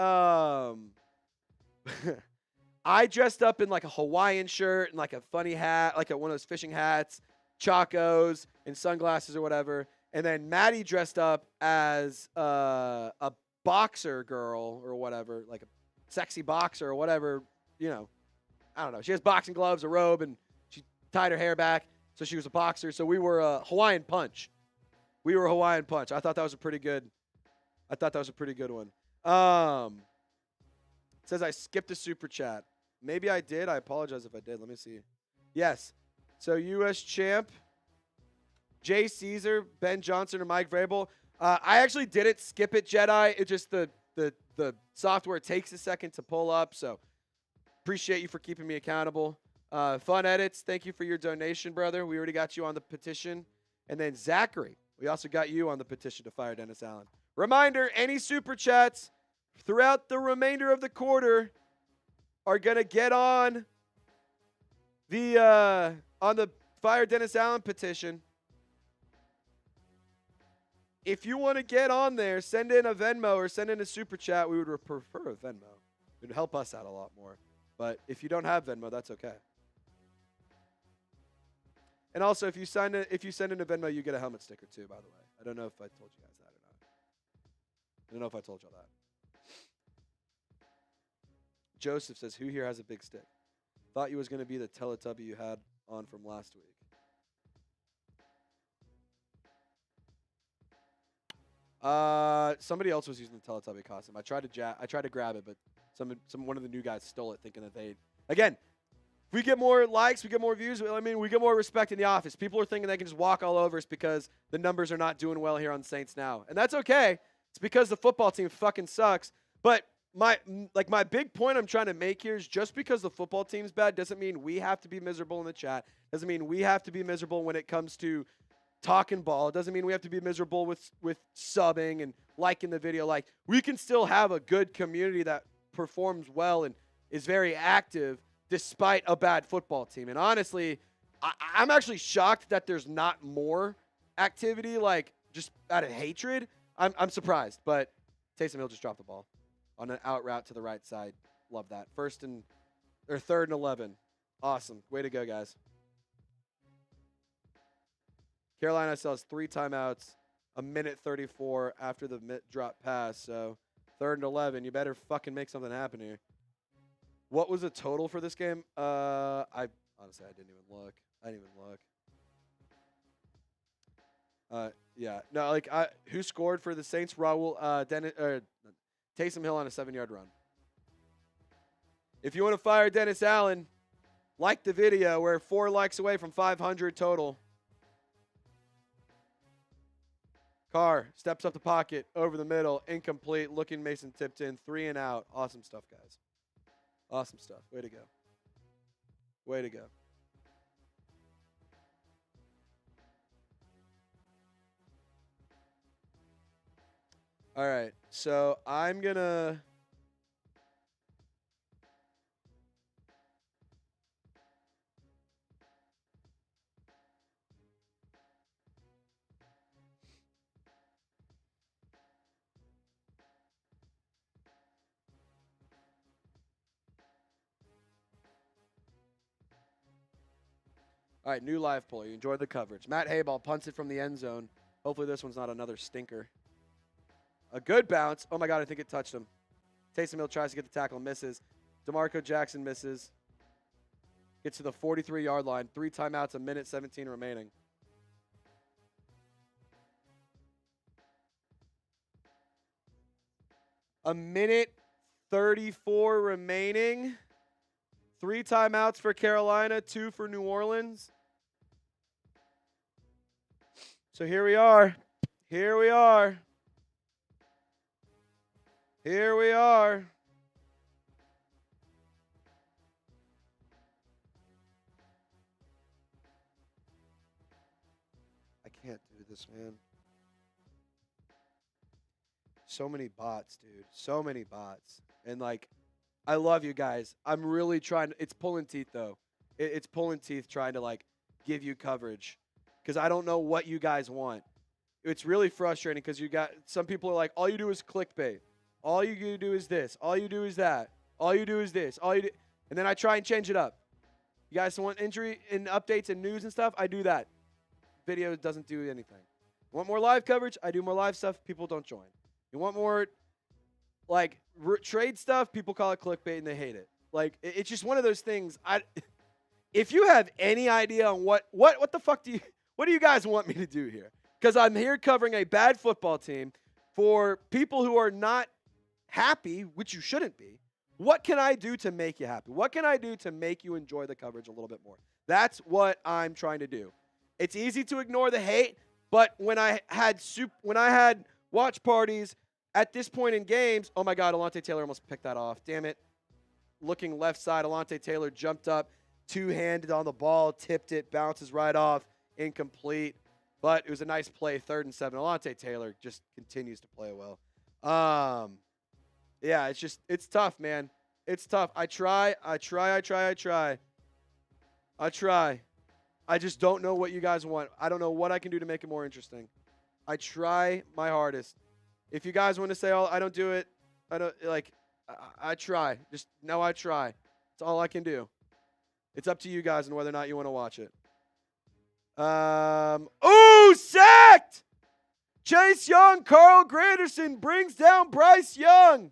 I dressed up in like a Hawaiian shirt and like a funny hat, like one of those fishing hats, chacos, and sunglasses or whatever. And then Maddie dressed up as a boxer girl or whatever, like a sexy boxer or whatever, you know. I don't know. She has boxing gloves, a robe, and she tied her hair back. So she was a boxer. So we were a Hawaiian Punch. We were a Hawaiian Punch. I thought that was a pretty good one. It says I skipped a super chat. Maybe I did. I apologize if I did. Let me see. Yes. So U.S. champ, Jay Caesar, Ben Johnson, or Mike Vrabel. I actually didn't skip it, Jedi. It just the software takes a second to pull up. So appreciate you for keeping me accountable. Fun edits. Thank you for your donation, brother. We already got you on the petition. And then Zachary, we also got you on the petition to fire Dennis Allen. Reminder, any super chats throughout the remainder of the quarter are going to get on the fire Dennis Allen petition. If you want to get on there, send in a Venmo or send in a super chat. We would prefer a Venmo. It would help us out a lot more. But if you don't have Venmo, that's okay. And also, if you send in a Venmo, you get a helmet sticker too, by the way. I don't know if I told you guys that or not. I don't know if I told y'all that. Joseph says, who here has a big stick? Thought you was going to be the Teletubby you had on from last week. Somebody else was using the Teletubby costume. I tried to grab it, but one of the new guys stole it, thinking that they again. If we get more likes, we get more views. I mean, we get more respect in the office. People are thinking they can just walk all over us because the numbers are not doing well here on Saints Now, and that's okay. It's because the football team fucking sucks. But my big point I'm trying to make here is just because the football team's bad doesn't mean we have to be miserable in the chat. Doesn't mean we have to be miserable when it comes to talking ball. It doesn't mean we have to be miserable with subbing and liking the video. Like, we can still have a good community that performs well and is very active despite a bad football team. And honestly, I'm actually shocked that there's not more activity, like just out of hatred. I'm surprised, but Taysom Hill just dropped the ball on an out route to the right side. Love that. Third and 11. Awesome. Way to go, guys. Carolina still has 3 timeouts, a minute 34 after the drop pass. So 3rd and 11. You better fucking make something happen here. What was the total for this game? I didn't even look. Yeah. No, like who scored for the Saints? Taysom Hill on a 7-yard run. If you want to fire Dennis Allen, like the video. We're 4 likes away from 500 total. Carr steps up the pocket, over the middle, incomplete, looking Mason Tipton, 3 and out. Awesome stuff, guys. Awesome stuff. Way to go. Way to go. All right, so I'm going to... All right, new live poll. You enjoyed the coverage. Matt Hayball punts it from the end zone. Hopefully this one's not another stinker. A good bounce. Oh, my God, I think it touched him. Taysom Hill tries to get the tackle, misses. DeMarco Jackson misses. Gets to the 43-yard line. 3 timeouts, a minute 17 remaining. A minute 34 remaining. 3 timeouts for Carolina, 2 for New Orleans. So here we are. Here we are. Here we are. I can't do this, man. So many bots, dude. So many bots. And, like, I love you guys. I'm really trying. It's pulling teeth, though. It's pulling teeth trying to, like, give you coverage. Because I don't know what you guys want. It's really frustrating because you got some people are like, all you do is clickbait. All you do is this. All you do is that. All you do is this. All you do. And then I try and change it up. You guys want injury and updates and news and stuff? I do that. Video doesn't do anything. You want more live coverage? I do more live stuff. People don't join. You want more, like, trade stuff? People call it clickbait and they hate it. Like, it's just one of those things. If you have any idea on what the fuck what do you guys want me to do here? Because I'm here covering a bad football team for people who are not happy, which you shouldn't be. What can I do to make you happy? What can I do to make you enjoy the coverage a little bit more? That's what I'm trying to do. It's easy to ignore the hate, but when I had watch parties at this point in games, oh my God, Alontae Taylor almost picked that off. Damn it. Looking left side, Alontae Taylor jumped up, two-handed on the ball, tipped it, bounces right off, incomplete. But it was a nice play, 3rd and 7. Alontae Taylor just continues to play well. Yeah, it's tough, man. It's tough. I try. I just don't know what you guys want. I don't know what I can do to make it more interesting. I try my hardest. If you guys want to say, oh, I don't do it, I try. Just know I try. That's all I can do. It's up to you guys and whether or not you want to watch it. Ooh, sacked! Chase Young, Carl Granderson brings down Bryce Young.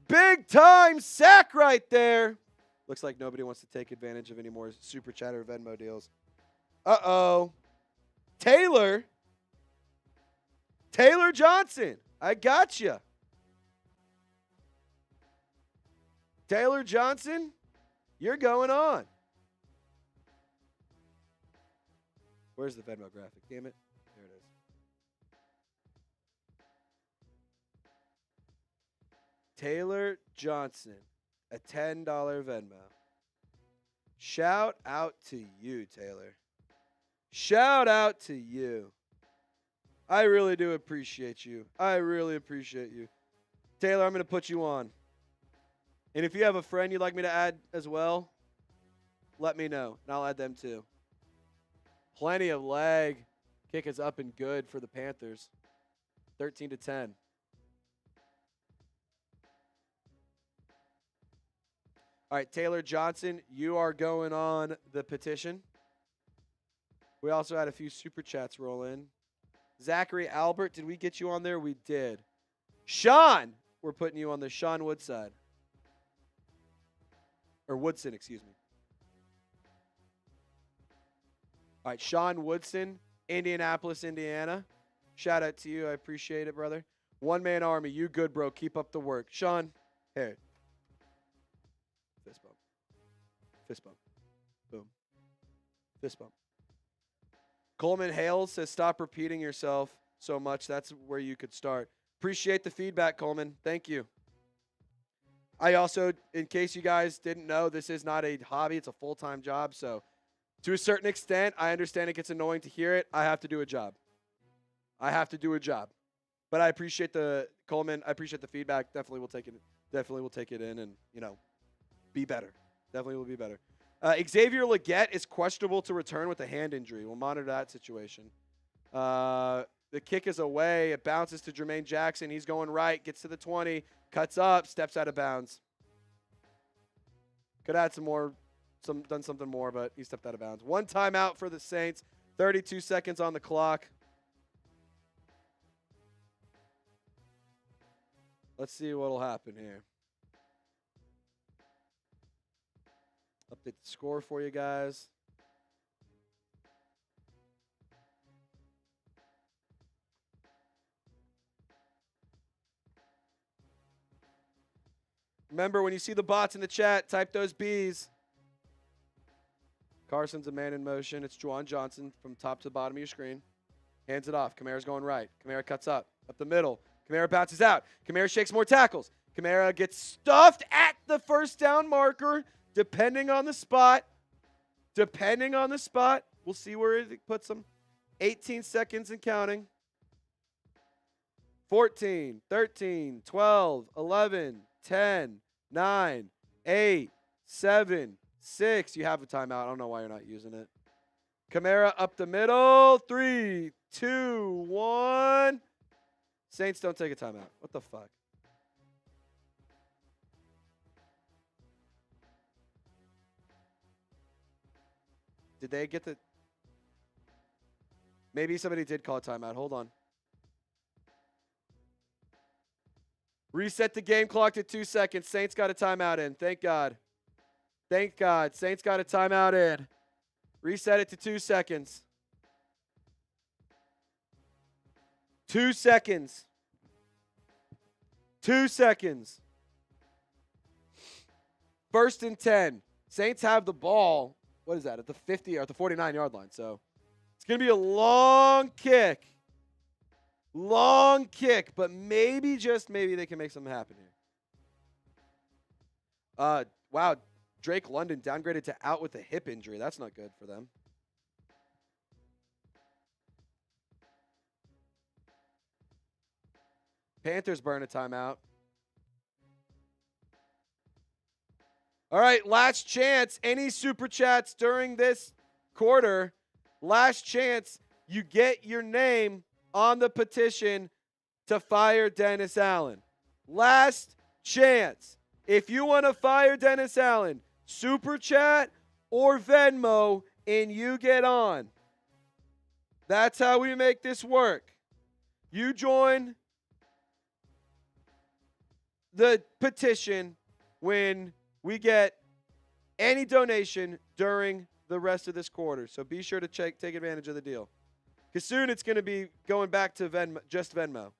Big time sack right there. Looks like nobody wants to take advantage of any more Super Chat or Venmo deals. Uh-oh. Taylor Johnson. I got you. Taylor Johnson, you're going on. Where's the Venmo graphic? Damn it. There it is. Taylor Johnson, a $10 Venmo. Shout out to you, Taylor. Shout out to you. I really do appreciate you. I really appreciate you. Taylor, I'm going to put you on. And if you have a friend you'd like me to add as well, let me know, and I'll add them too. Plenty of leg. Kick is up and good for the Panthers. 13-10. All right, Taylor Johnson, you are going on the petition. We also had a few Super Chats roll in. Zachary Albert, did we get you on there? We did. Sean, we're putting you on the Sean Woodside. Or Woodson, excuse me. All right, Sean Woodson, Indianapolis, Indiana. Shout out to you. I appreciate it, brother. One-man army. You good, bro. Keep up the work. Sean, here. Fist Fist bump. Coleman Hales says, stop repeating yourself so much. That's where you could start. Appreciate the feedback, Coleman. Thank you. I also, in case you guys didn't know, this is not a hobby. It's a full-time job. So to a certain extent, I understand it gets annoying to hear it. I have to do a job. But I appreciate Coleman. I appreciate the feedback. Definitely will take it in and, be better. Definitely will be better. Xavier Legette is questionable to return with a hand injury. We'll monitor that situation. The kick is away. It bounces to Jermaine Jackson. He's going right, gets to the 20, cuts up, steps out of bounds. Could add done something more, but he stepped out of bounds. 1 timeout for the Saints. 32 seconds on the clock. Let's see what will happen here. Update the score for you guys. Remember, when you see the bots in the chat, type those Bs. Carson's a man in motion. It's Juwan Jonson from top to bottom of your screen. Hands it off. Kamara's going right. Kamara cuts up the middle. Kamara bounces out. Kamara shakes more tackles. Kamara gets stuffed at the first down marker, depending on the spot. We'll see where it puts him. 18 seconds and counting. 14, 13, 12, 11, 10, 9, 8, 7, 6. You have a timeout. I don't know why you're not using it. Kamara up the middle. 3, 2, 1. Saints don't take a timeout. What the fuck? Did they get the... Maybe somebody did call a timeout. Hold on. Reset the game clock to 2 seconds. Saints got a timeout in. Thank God. Saints got a timeout in. Reset it to 2 seconds. 2 seconds. 2 seconds. 1st and 10. Saints have the ball. What is that? At the 50 or at the 49-yard line. So it's going to be a long kick. But maybe, just maybe, they can make something happen here. Wow. Drake London downgraded to out with a hip injury. That's not good for them. Panthers burn a timeout. All right, last chance. Any super chats during this quarter? Last chance. You get your name on the petition to fire Dennis Allen. Last chance. If you want to fire Dennis Allen, super chat or Venmo, and you get on. That's how we make this work. You join the petition when we get any donation during the rest of this quarter. So be sure to take advantage of the deal. Because soon it's going to be going back to Venmo, just Venmo.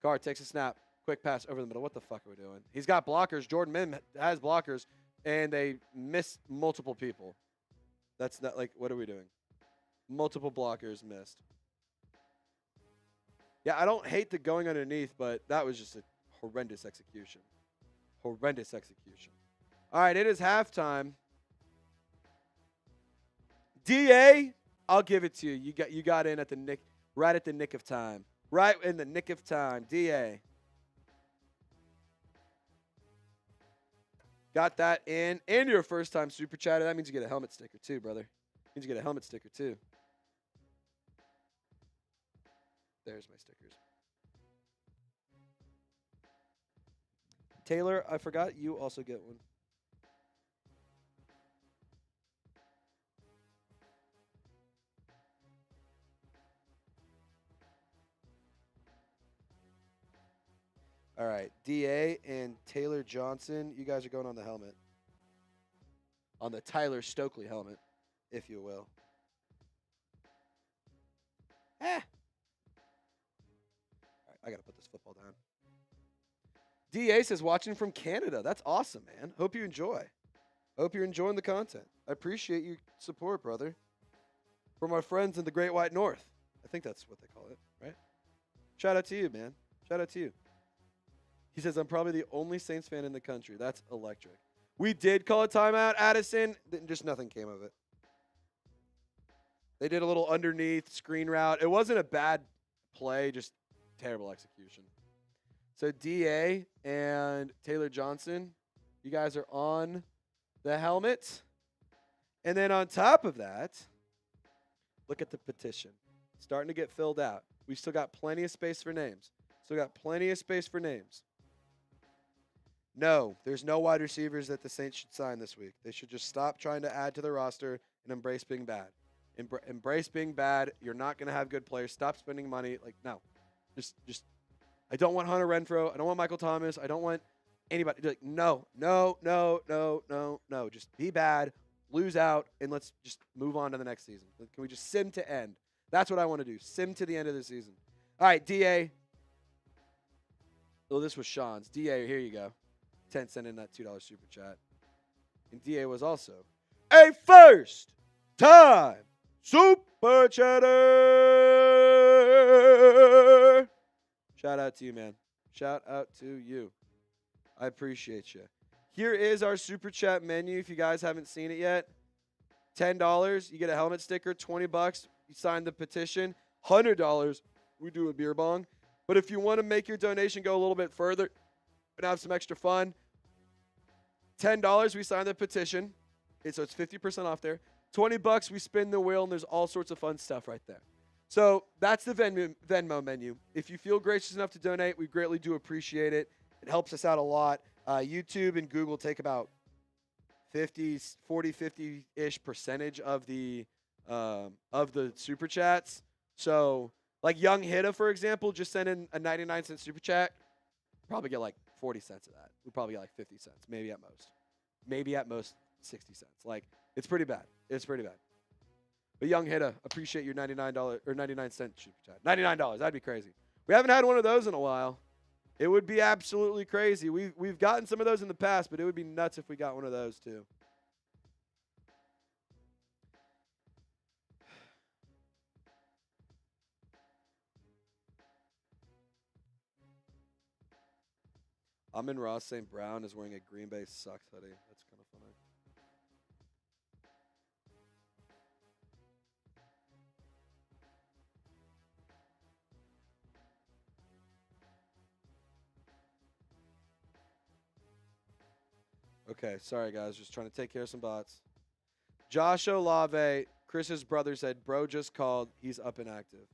Carr takes a snap. Quick pass over the middle. What the fuck are we doing? He's got blockers. Jordan Mim has blockers, and they miss multiple people. That's not like, what are we doing? Multiple blockers missed. Yeah, I don't hate the going underneath, but that was just a horrendous execution. Horrendous execution. All right, it is halftime. DA, I'll give it to you. You got in at the nick, right at the nick of time. Right in the nick of time. DA. Got that in. And your first time super chatter. That means you get a helmet sticker too, brother. Means you get a helmet sticker too. There's my stickers. Taylor, I forgot you also get one. All right, DA and Taylor Johnson, you guys are going on the helmet. On the Tyler Stokely helmet, if you will. All right, I got to put this football down. DA says watching from Canada. That's awesome, man. Hope you enjoy. Hope you're enjoying the content. I appreciate your support, brother. From our friends in the Great White North. I think that's what they call it, right? Shout out to you, man. Shout out to you. He says, I'm probably the only Saints fan in the country. That's electric. We did call a timeout, Addison. Just nothing came of it. They did a little underneath screen route. It wasn't a bad play, just terrible execution. So DA and Taylor Johnson, you guys are on the helmet. And then on top of that, look at the petition. Starting to get filled out. We still got plenty of space for names. No, there's no wide receivers that the Saints should sign this week. They should just stop trying to add to the roster and embrace being bad. Embrace being bad. You're not going to have good players. Stop spending money. Like, no. Just. I don't want Hunter Renfrow. I don't want Michael Thomas. I don't want anybody. Like, no. Just be bad, lose out, and let's just move on to the next season. Can we just sim to end? That's what I want to do. Sim to the end of the season. All right, DA. Oh, this was Sean's. DA, here you go. 10 cent in that $2 super chat. And DA was also a first-time super chatter. Shout out to you, man. Shout out to you. I appreciate you. Here is our super chat menu if you guys haven't seen it yet. $10, you get a helmet sticker. $20, you sign the petition. $100, we do a beer bong. But if you want to make your donation go a little bit further and have some extra fun, $10, we sign the petition. Okay, so it's 50% off there. $20, we spin the wheel, and there's all sorts of fun stuff right there. So that's the Venmo menu. If you feel gracious enough to donate, we greatly do appreciate it. It helps us out a lot. YouTube and Google take about 50-ish percentage of the super chats. So like Young Hitta, for example, just send in a 99-cent super chat. Probably get like 40 cents of that. We'd probably get like 50 cents, maybe at most. Maybe at most 60 cents. Like, it's pretty bad. But Young Hitta, appreciate your $99 or 99-cent super chat. $99, that'd be crazy. We haven't had one of those in a while. It would be absolutely crazy. We've gotten some of those in the past, but it would be nuts if we got one of those too. Amon-Ra St. Brown is wearing a Green Bay Sucks hoodie. That's kind of funny. Okay, sorry, guys. Just trying to take care of some bots. Josh Olave, Chris's brother said, bro just called. He's up and active.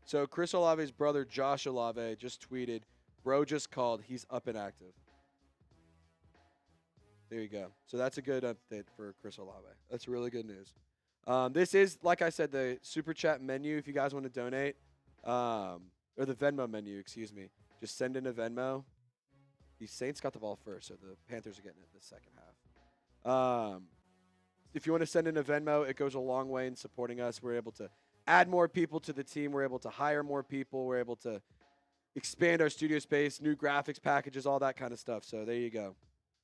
So Chris Olave's brother, Josh Olave, just tweeted, bro just called. He's up and active. There you go. So that's a good update for Chris Olave. That's really good news. This is, like I said, the Super Chat menu if you guys want to donate. Or the Venmo menu, excuse me. Just send in a Venmo. The Saints got the ball first, so the Panthers are getting it the second half. If you want to send in a Venmo, it goes a long way in supporting us. We're able to add more people to the team. We're able to hire more people. We're able to expand our studio space, new graphics packages, all that kind of stuff. So there you go.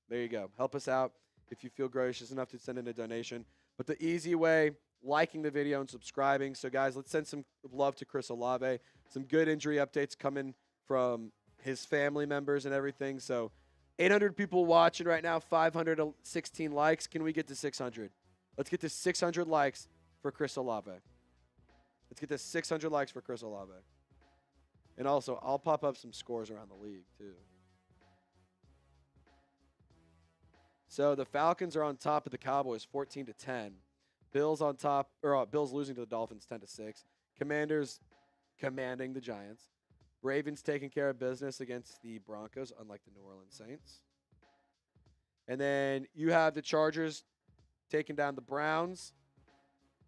There you go. Help us out if you feel gracious enough to send in a donation. But the easy way, liking the video and subscribing. So, guys, let's send some love to Chris Olave. Some good injury updates coming from his family members and everything. So 800 people watching right now, 516 likes. Can we get to 600? Let's get to 600 likes for Chris Olave. Let's get to 600 likes for Chris Olave. And also, I'll pop up some scores around the league, too. So the Falcons are on top of the Cowboys, 14-10. Bills on top, or Bills losing to the Dolphins, 10-6. Commanders commanding the Giants. Ravens taking care of business against the Broncos, unlike the New Orleans Saints. And then you have the Chargers taking down the Browns.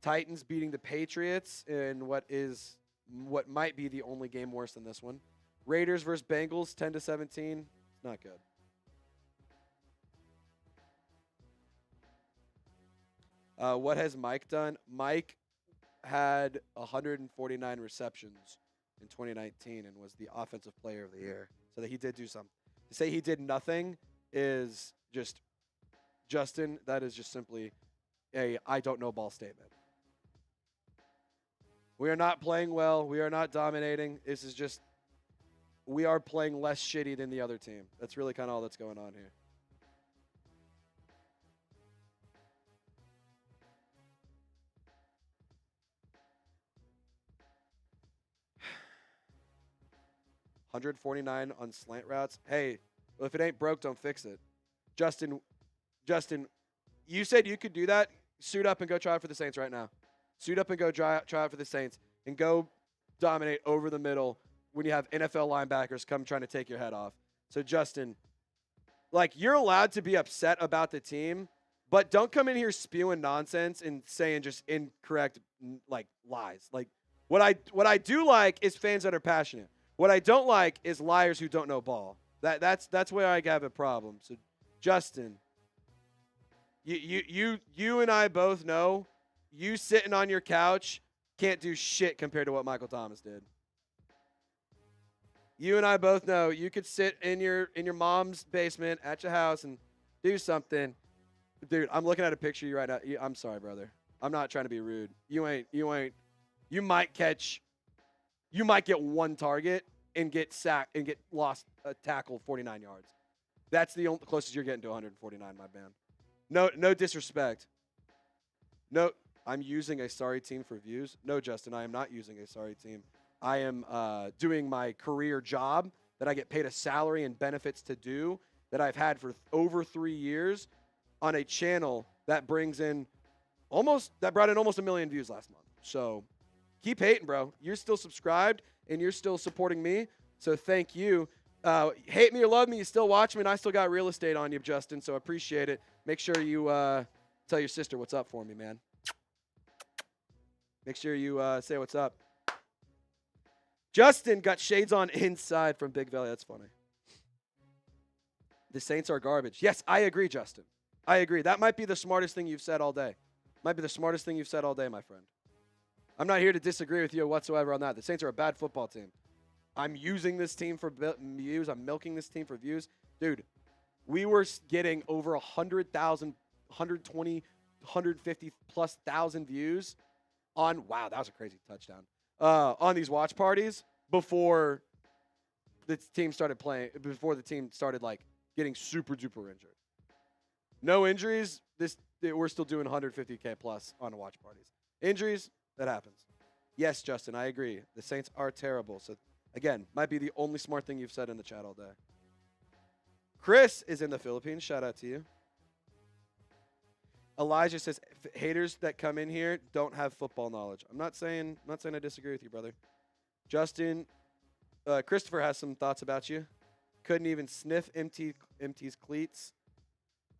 Titans beating the Patriots in what might be the only game worse than this one. Raiders versus Bengals, 10-17. It's not good. What has Mike done? Mike had 149 receptions in 2019 and was the offensive player of the year. So that he did do something. To say he did nothing is just, Justin, that is just simply a I don't know ball statement. We are not playing well. We are not dominating. This is just, we are playing less shitty than the other team. That's really kind of all that's going on here. $149 on slant routes. Hey, well, if it ain't broke, don't fix it. Justin, you said you could do that. Suit up and go try it for the Saints right now. Suit up and go try out for the Saints and go dominate over the middle when you have NFL linebackers come trying to take your head off. So, Justin, like, you're allowed to be upset about the team, but don't come in here spewing nonsense and saying just incorrect, like, lies. Like, what I do like is fans that are passionate. What I don't like is liars who don't know ball. That's where I have a problem. So, Justin, you and I both know you sitting on your couch can't do shit compared to what Michael Thomas did. You and I both know you could sit in your mom's basement at your house and do something. Dude, I'm looking at a picture of you right now. I'm sorry, brother. I'm not trying to be rude. You might get one target and get sacked and get lost a tackle 49 yards. That's the only closest you're getting to 149, my man. No disrespect. No, I'm using a sorry team for views. No, Justin, I am not using a sorry team. I am doing my career job that I get paid a salary and benefits to do that I've had for over 3 years on a channel that brought in almost 1 million views last month. So keep hating, bro. You're still subscribed and you're still supporting me. So thank you. Hate me or love me, you still watch me, and I still got real estate on you, Justin, so I appreciate it. Make sure you tell your sister what's up for me, man. Make sure you say what's up. Justin got shades on inside from Big Valley. That's funny. The Saints are garbage. Yes, I agree, Justin. I agree. That might be the smartest thing you've said all day. Might be the smartest thing you've said all day, my friend. I'm not here to disagree with you whatsoever on that. The Saints are a bad football team. I'm using this team for views. I'm milking this team for views. Dude, we were getting over 100,000, 120, 150+ thousand views on, wow, that was a crazy touchdown, on these watch parties before the team started playing, before the team started, like, getting super duper injured. No injuries, we're still doing 150K plus on watch parties. Injuries, that happens. Yes, Justin, I agree. The Saints are terrible. So, again, might be the only smart thing you've said in the chat all day. Chris is in the Philippines. Shout out to you. Elijah says haters that come in here don't have football knowledge. I'm not saying I disagree with you, brother. Justin, Christopher has some thoughts about you. Couldn't even sniff MT's cleats.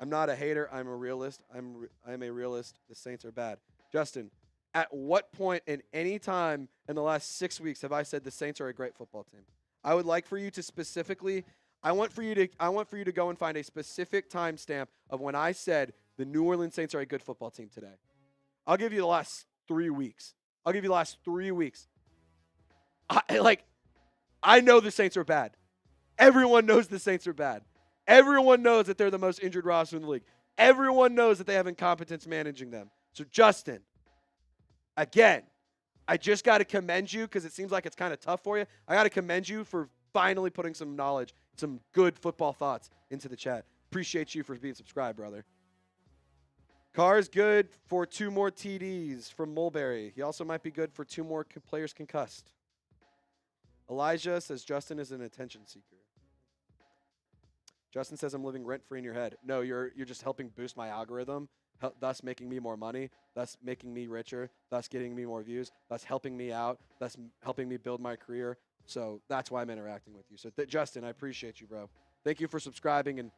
I'm not a hater. I'm a realist. I'm a realist. The Saints are bad. Justin, at what point in any time in the last 6 weeks have I said the Saints are a great football team? I would like for you to specifically, I want for you to go and find a specific timestamp of when I said the New Orleans Saints are a good football team today. I'll give you the last 3 weeks. I know the Saints are bad. Everyone knows the Saints are bad. Everyone knows that they're the most injured roster in the league. Everyone knows that they have incompetence managing them. So, Justin, again, I just got to commend you because it seems like it's kind of tough for you. I got to commend you for finally putting some knowledge, some good football thoughts into the chat. Appreciate you for being subscribed, brother. Carr's good for 2 more TDs from Mulberry. He also might be good for 2 more players concussed. Elijah says Justin is an attention seeker. Justin says I'm living rent-free in your head. No, you're just helping boost my algorithm, thus making me more money, thus making me richer, thus getting me more views, thus helping me out, thus helping me build my career. So that's why I'm interacting with you. So, Justin, I appreciate you, bro. Thank you for subscribing, and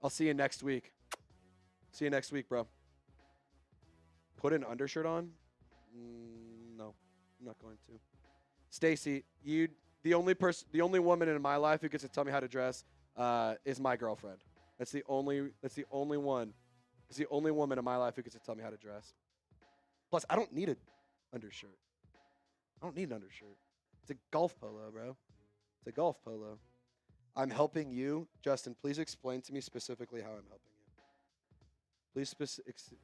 I'll see you next week. See you next week, bro. Put an undershirt on? No, I'm not going to. Stacy, the only woman in my life who gets to tell me how to dress is my girlfriend. That's the only one. It's the only woman in my life who gets to tell me how to dress. Plus, I don't need an undershirt. I don't need an undershirt. It's a golf polo, bro. It's a golf polo. I'm helping you. Justin, please explain to me specifically how I'm helping you. Please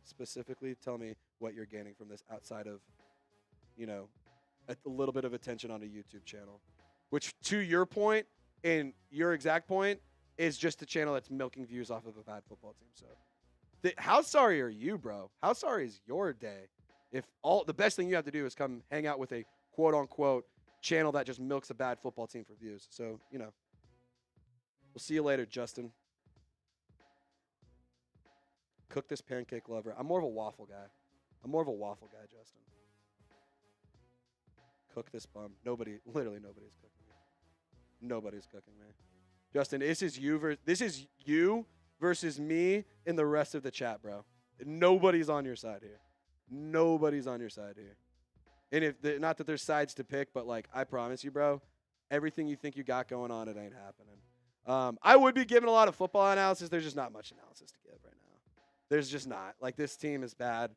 specifically tell me what you're gaining from this outside of, a little bit of attention on a YouTube channel. Which, to your point, and your exact point, is just a channel that's milking views off of a bad football team. So, how sorry are you, bro? How sorry is your day if the best thing you have to do is come hang out with a quote-unquote channel that just milks a bad football team for views? So, we'll see you later, Justin. Cook this pancake lover. I'm more of a waffle guy. Justin. Cook this bum. Literally nobody's cooking me. Nobody's cooking me. Justin, this is you versus me and the rest of the chat, bro. Nobody's on your side here. Nobody's on your side here. And not that there's sides to pick, but I promise you, bro, everything you think you got going on, it ain't happening. I would be giving a lot of football analysis. There's just not much analysis to give right now. There's just not. This team is bad.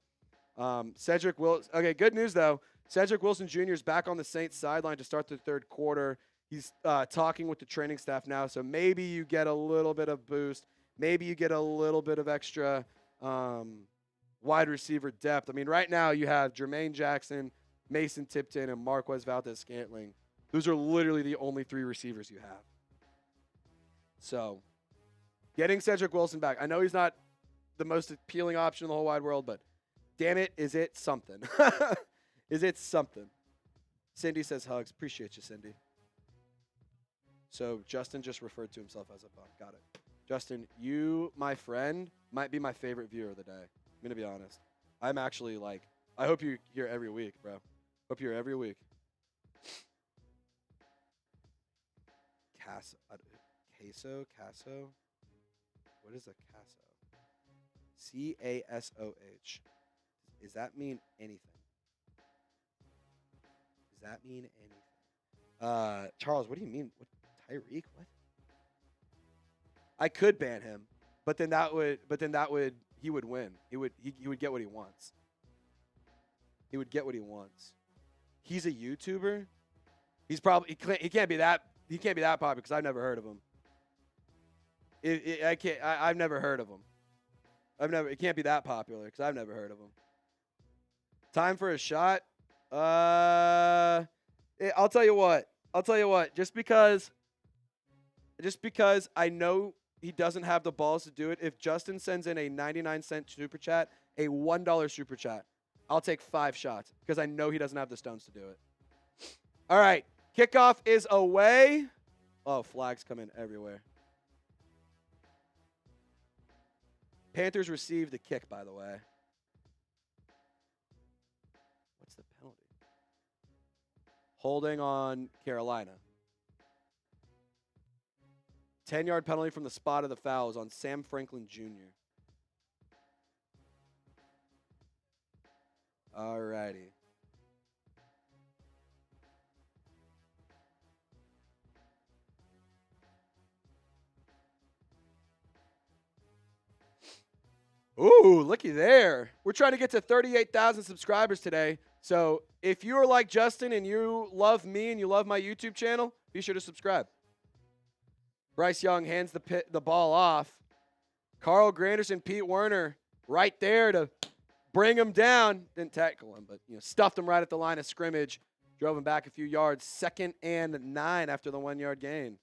Cedric Wilson. Okay, good news, though. Cedric Wilson Jr. is back on the Saints sideline to start the third quarter. He's talking with the training staff now, so maybe you get a little bit of boost. Maybe you get a little bit of extra wide receiver depth. I mean, right now you have Jermaine Jackson, Mason Tipton, and Marquez Valdez-Scantling. Those are literally the only three receivers you have. So, getting Cedric Wilson back. I know he's not the most appealing option in the whole wide world, but damn it, is it something? Is it something? Cindy says hugs. Appreciate you, Cindy. So, Justin just referred to himself as a bum. Got it. Justin, you, my friend, might be my favorite viewer of the day. I'm going to be honest. I'm actually I hope you're here every week, bro. Hope you're here every week. Queso? What is a queso? C-A-S-O-H. Does that mean anything? Charles, what do you mean? What, Tyreek? What? I could ban him, but then he would win. He would get what he wants. He would get what he wants. He's a YouTuber. He can't be that popular because I've never heard of him. I've never heard of him. It can't be that popular because I've never heard of him. Time for a shot. I'll tell you what. Just because I know he doesn't have the balls to do it. If Justin sends in a 99-cent super chat, a $1 super chat, I'll take 5 shots because I know he doesn't have the stones to do it. All right. Kickoff is away. Oh, flags come in everywhere. Panthers received the kick, by the way. What's the penalty? Holding on Carolina. 10-yard penalty from the spot of the fouls on Sam Franklin Jr. All righty. Ooh, looky there. We're trying to get to 38,000 subscribers today. So if you are like Justin and you love me and you love my YouTube channel, be sure to subscribe. Bryce Young hands the ball off. Carl Granderson, Pete Werner right there to bring him down. Didn't tackle him, but stuffed him right at the line of scrimmage. Drove him back a few yards. 2nd and 9 after the 1-yard gain.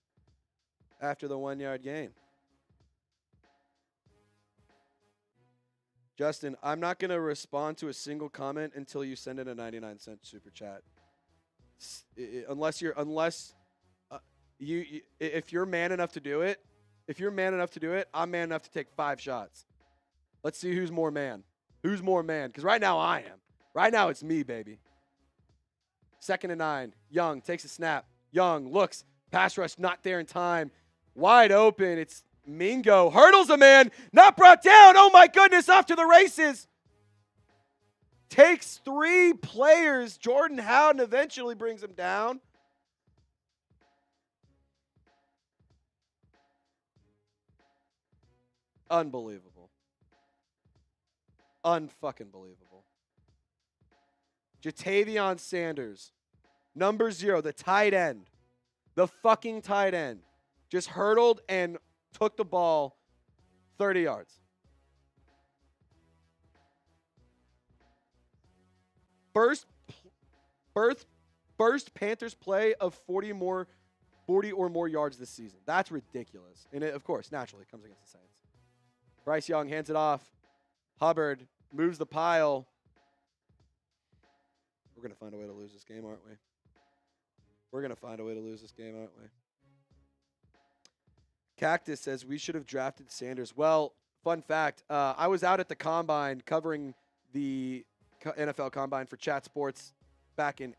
Justin, I'm not going to respond to a single comment until you send in a 99-cent super chat. If you're man enough to do it, I'm man enough to take 5 shots. Let's see who's more man. Because right now I am. Right now it's me, baby. 2nd and 9. Young takes a snap. Young looks. Pass rush not there in time. Wide open. It's Mingo hurdles a man, not brought down. Oh my goodness, off to the races. Takes 3 players. Jordan Howden eventually brings him down. Unbelievable. Unfucking believable. Jatavion Sanders, number 0, the tight end. The fucking tight end. Just hurdled and took the ball 30 yards. First Panthers play of 40 or more yards this season. That's ridiculous. And it, of course, naturally comes against the Saints. Bryce Young hands it off. Hubbard moves the pile. We're going to find a way to lose this game, aren't we? We're going to find a way to lose this game, aren't we? Cactus says we should have drafted Sanders. Well, fun fact, I was out at the Combine covering the NFL Combine for Chat Sports back in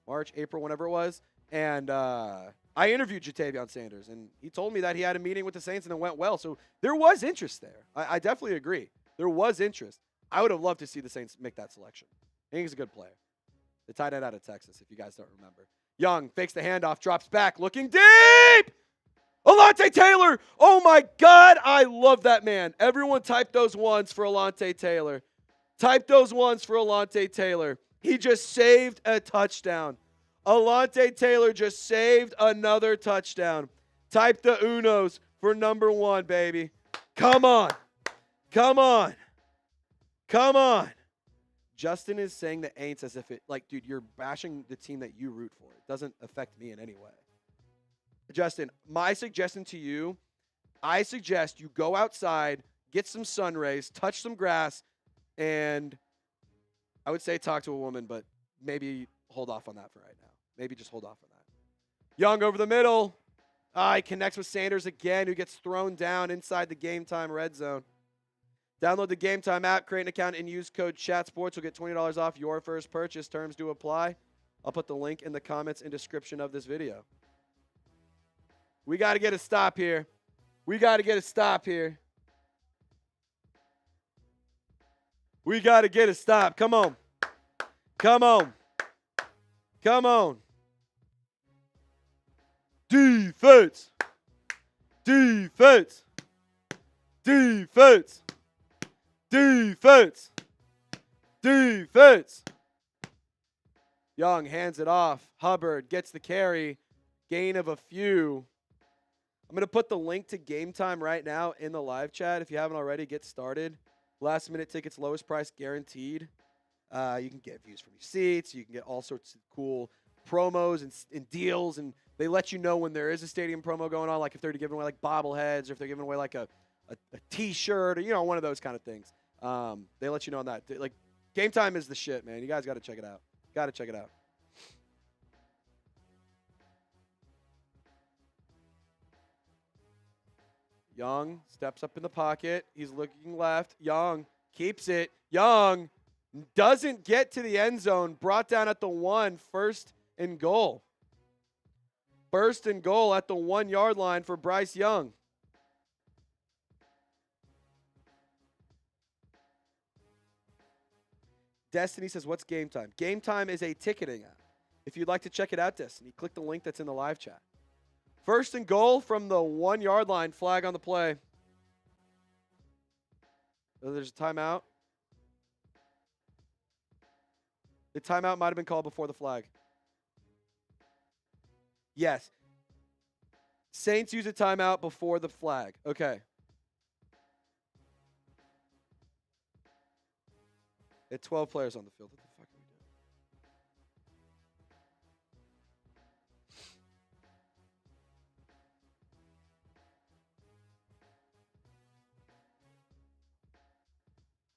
March, April, whenever it was. And I interviewed Jatavion Sanders, and he told me that he had a meeting with the Saints and it went well. So there was interest there. I definitely agree. There was interest. I would have loved to see the Saints make that selection. I think he's a good player. The tight end out of Texas, if you guys don't remember. Young fakes the handoff, drops back, looking deep. Alontae Taylor. Oh, my God. I love that man. Everyone type those ones for Alontae Taylor. Type those ones for Alontae Taylor. He just saved a touchdown. Alontae Taylor just saved another touchdown. Type the unos for number 1, baby. Come on. Come on. Come on. Justin is saying the Aints as if it, like, dude, you're bashing the team that you root for. It doesn't affect me in any way. Justin, my suggestion to you, I suggest you go outside, get some sun rays, touch some grass, and I would say talk to a woman, but maybe hold off on that for right now. Maybe just hold off on that. Young over the middle. He connects with Sanders again, who gets thrown down inside the Game Time red zone. Download the Game Time app, create an account, and use code ChatSports. You'll get $20 off your first purchase. Terms do apply. I'll put the link in the comments and description of this video. We got to get a stop here. We got to get a stop here. We got to get a stop. Come on. Come on. Come on. Defense. Defense. Defense. Defense. Defense. Young hands it off. Hubbard gets the carry. Gain of a few. I'm going to put the link to Game Time right now in the live chat. If you haven't already, get started. Last minute tickets, lowest price guaranteed. You can get views from your seats. You can get all sorts of cool promos and deals. And they let you know when there is a stadium promo going on, like if they're giving away like bobbleheads or if they're giving away like a T-shirt or, you know, one of those kind of things. They let you know on that. Like, Game Time is the shit, man. You guys got to check it out. Got to check it out. Young steps up in the pocket. He's looking left. Young keeps it. Young doesn't get to the end zone. Brought down at the 1, first and goal. First and goal at the 1-yard line for Bryce Young. Destiny says, what's Game Time? Game Time is a ticketing app. If you'd like to check it out, Destiny, click the link that's in the live chat. First and goal from the 1-yard line. Flag on the play. Oh, there's a timeout. The timeout might have been called before the flag. Yes. Saints use a timeout before the flag. Okay. They had 12 players on the field. What the fuck are we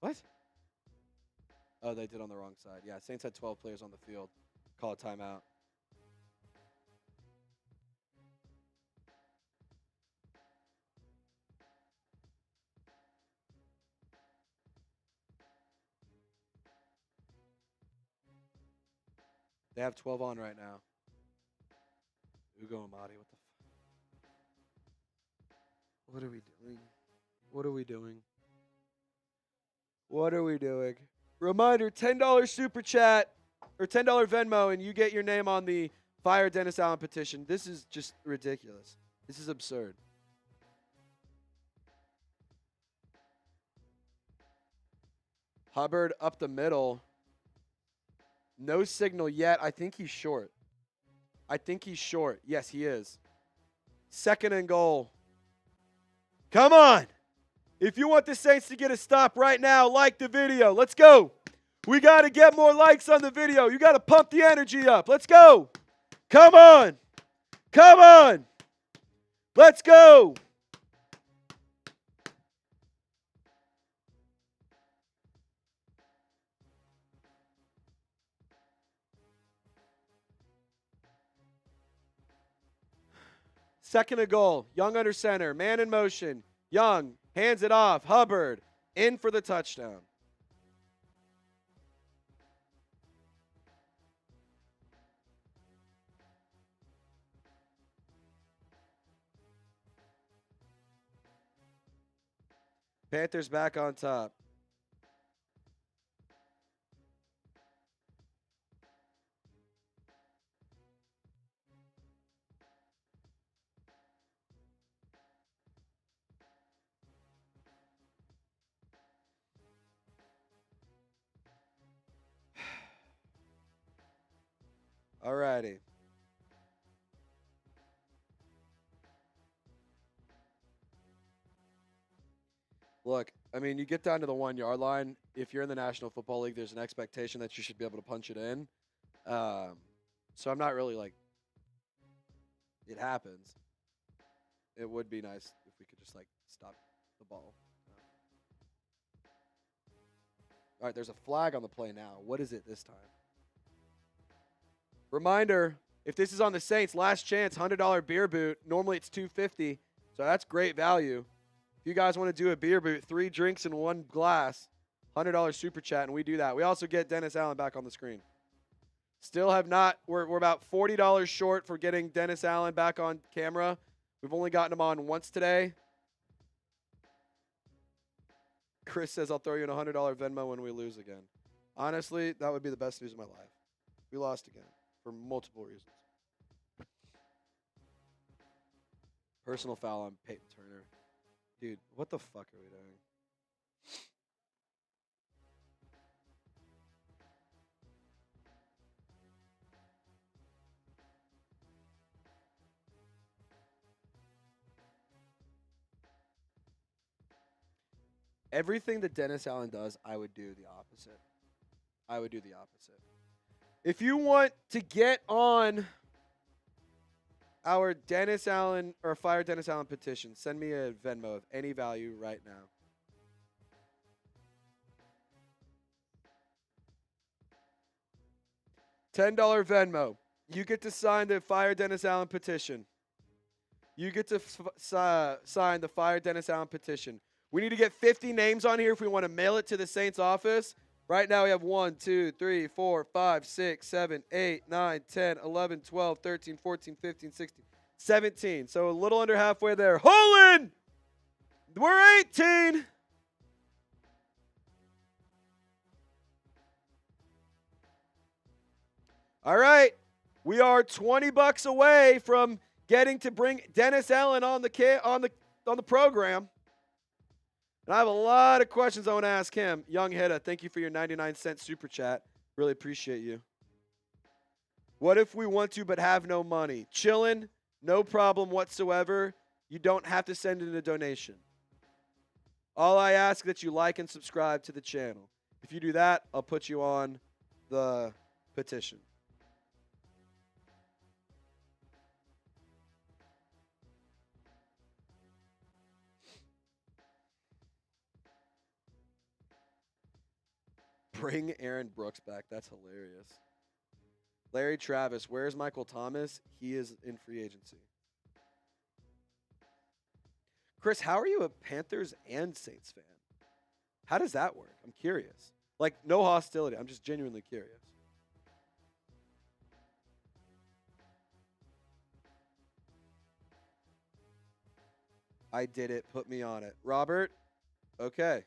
doing? What? Oh, they did on the wrong side. Yeah, Saints had 12 players on the field. Call a timeout. They have 12 on right now. Ugo Amadi, what the What are we doing? What are we doing? What are we doing? Reminder, $10 super chat or $10 Venmo, and you get your name on the Fire Dennis Allen petition. This is just ridiculous. This is absurd. Hubbard up the middle. No signal yet. I think he's short. Yes, he is. 2nd and goal. Come on. If you want the Saints to get a stop right now, like the video. Let's go. We got to get more likes on the video. You got to pump the energy up. Let's go. Come on. Come on. Let's go. Second and goal. Young under center. Man in motion. Young hands it off. Hubbard in for the touchdown. Panthers back on top. All righty. Look, I mean, you get down to the 1 yard line. If you're in the National Football League, there's an expectation that you should be able to punch it in. So I'm not really like, it happens. It would be nice if we could just like stop the ball. All right, there's a flag on the play now. What is it this time? Reminder, if this is on the Saints, last chance, $100 beer boot. Normally it's $250, so that's great value. If you guys want to do a beer boot, 3 drinks in 1 glass, $100 super chat, and we do that. We also get Dennis Allen back on the screen. Still have not, we're about $40 short for getting Dennis Allen back on camera. We've only gotten him on once today. Chris says, I'll throw you in a $100 Venmo when we lose again. Honestly, that would be the best news of my life. We lost again for multiple reasons. Personal foul on Peyton Turner. Dude, what the fuck are we doing? Everything that Dennis Allen does, I would do the opposite. If you want to get on our Dennis Allen or Fire Dennis Allen petition, send me a Venmo of any value right now. $10 Venmo. You get to sign the Fire Dennis Allen petition. You get to sign the Fire Dennis Allen petition. We need to get 50 names on here if we want to mail it to the Saints office. Right now we have 1, 2, 3, 4, 5, 6, 7, 8, 9, 10, 11, 12, 13, 14, 15, 16, 17. So a little under halfway there. Holland! We're 18. All right. We are $20 away from getting to bring Dennis Allen on the program. And I have a lot of questions I want to ask him. Young Hitta, thank you for your 99-cent super chat. Really appreciate you. What if we want to but have no money? Chillin', no problem whatsoever. You don't have to send in a donation. All I ask is that you like and subscribe to the channel. If you do that, I'll put you on the petition. Bring Aaron Brooks back. That's hilarious. Larry Travis, where's Michael Thomas? He is in free agency. Chris, how are you a Panthers and Saints fan? How does that work? I'm curious. Like, no hostility. I'm just genuinely curious. I did it. Put me on it. Robert? Okay.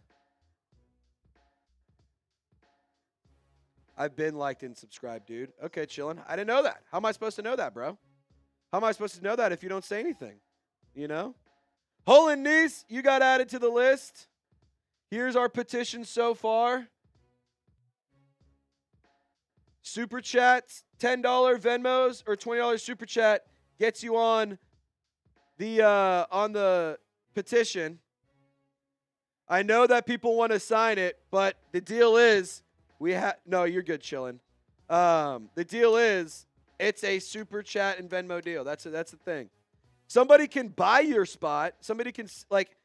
I've been liked and subscribed, dude. Okay, chillin'. I didn't know that. How am I supposed to know that, bro? How am I supposed to know that if you don't say anything? You know? Holland Niece, you got added to the list. Here's our petition so far. Super Chats, $10 Venmos or $20 Super Chat gets you on the petition. I know that people want to sign it, but the deal is no, you're good, chillin'. The deal is it's a Super Chat and Venmo deal. That's the thing. Somebody can buy your spot. Somebody can, like,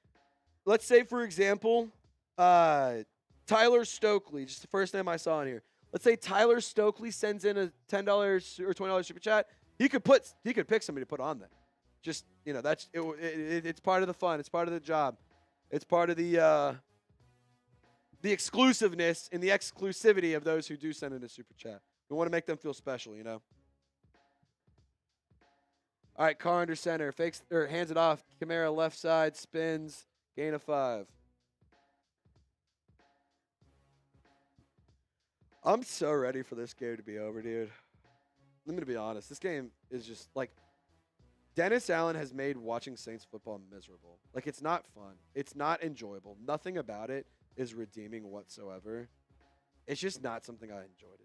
let's say, for example, Tyler Stokely, just the first name I saw in here. Let's say Tyler Stokely sends in a $10 or $20 Super Chat. He could pick somebody to put on there. Just, you know, that's it's part of the fun. It's part of the job. It's part of the exclusiveness and the exclusivity of those who do send in a Super Chat. We want to make them feel special, you know. All right, Carr under center. Fakes or hands it off. Kamara left side. Spins. Gain of 5. I'm so ready for this game to be over, dude. I'm going to be honest. This game is just like Dennis Allen has made watching Saints football miserable. Like, it's not fun. It's not enjoyable. Nothing about it is redeeming whatsoever. It's just not something I enjoyed.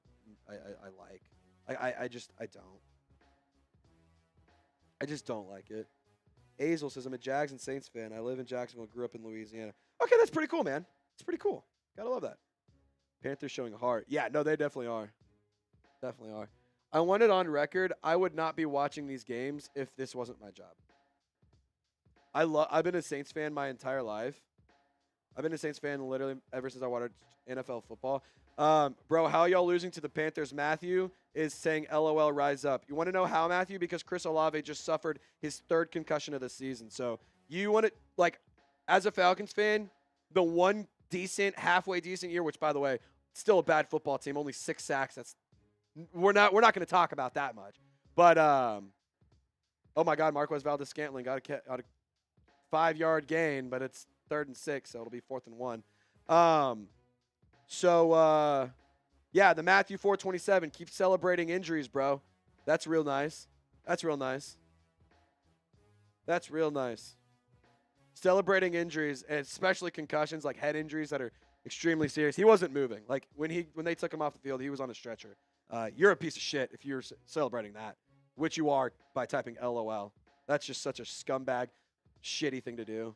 I like. I don't. I just don't like it. Azel says, I'm a Jags and Saints fan. I live in Jacksonville, grew up in Louisiana. Okay, that's pretty cool, man. It's pretty cool. Gotta love that. Panthers showing heart. Yeah, no, they definitely are. Definitely are. I want it on record. I would not be watching these games if this wasn't my job. I've been a Saints fan my entire life. I've been a Saints fan literally ever since I watched NFL football. Bro, how y'all losing to the Panthers? Matthew is saying, LOL, rise up. You want to know how, Matthew? Because Chris Olave just suffered his 3rd concussion of the season. So you want to, like, as a Falcons fan, the one halfway decent year, which, by the way, still a bad football team, only 6 sacks. We're not going to talk about that much. But, oh, my God, Marquez Valdes-Scantling got a 5-yard gain, but it's 3rd and 6, so it'll be 4th and 1. Yeah, the Matthew 427. Keep celebrating injuries, bro. That's real nice. That's real nice. That's real nice. Celebrating injuries, and especially concussions, like head injuries that are extremely serious. He wasn't moving. Like, when they took him off the field, he was on a stretcher. You're a piece of shit if you're celebrating that, which you are by typing LOL. That's just such a scumbag, shitty thing to do.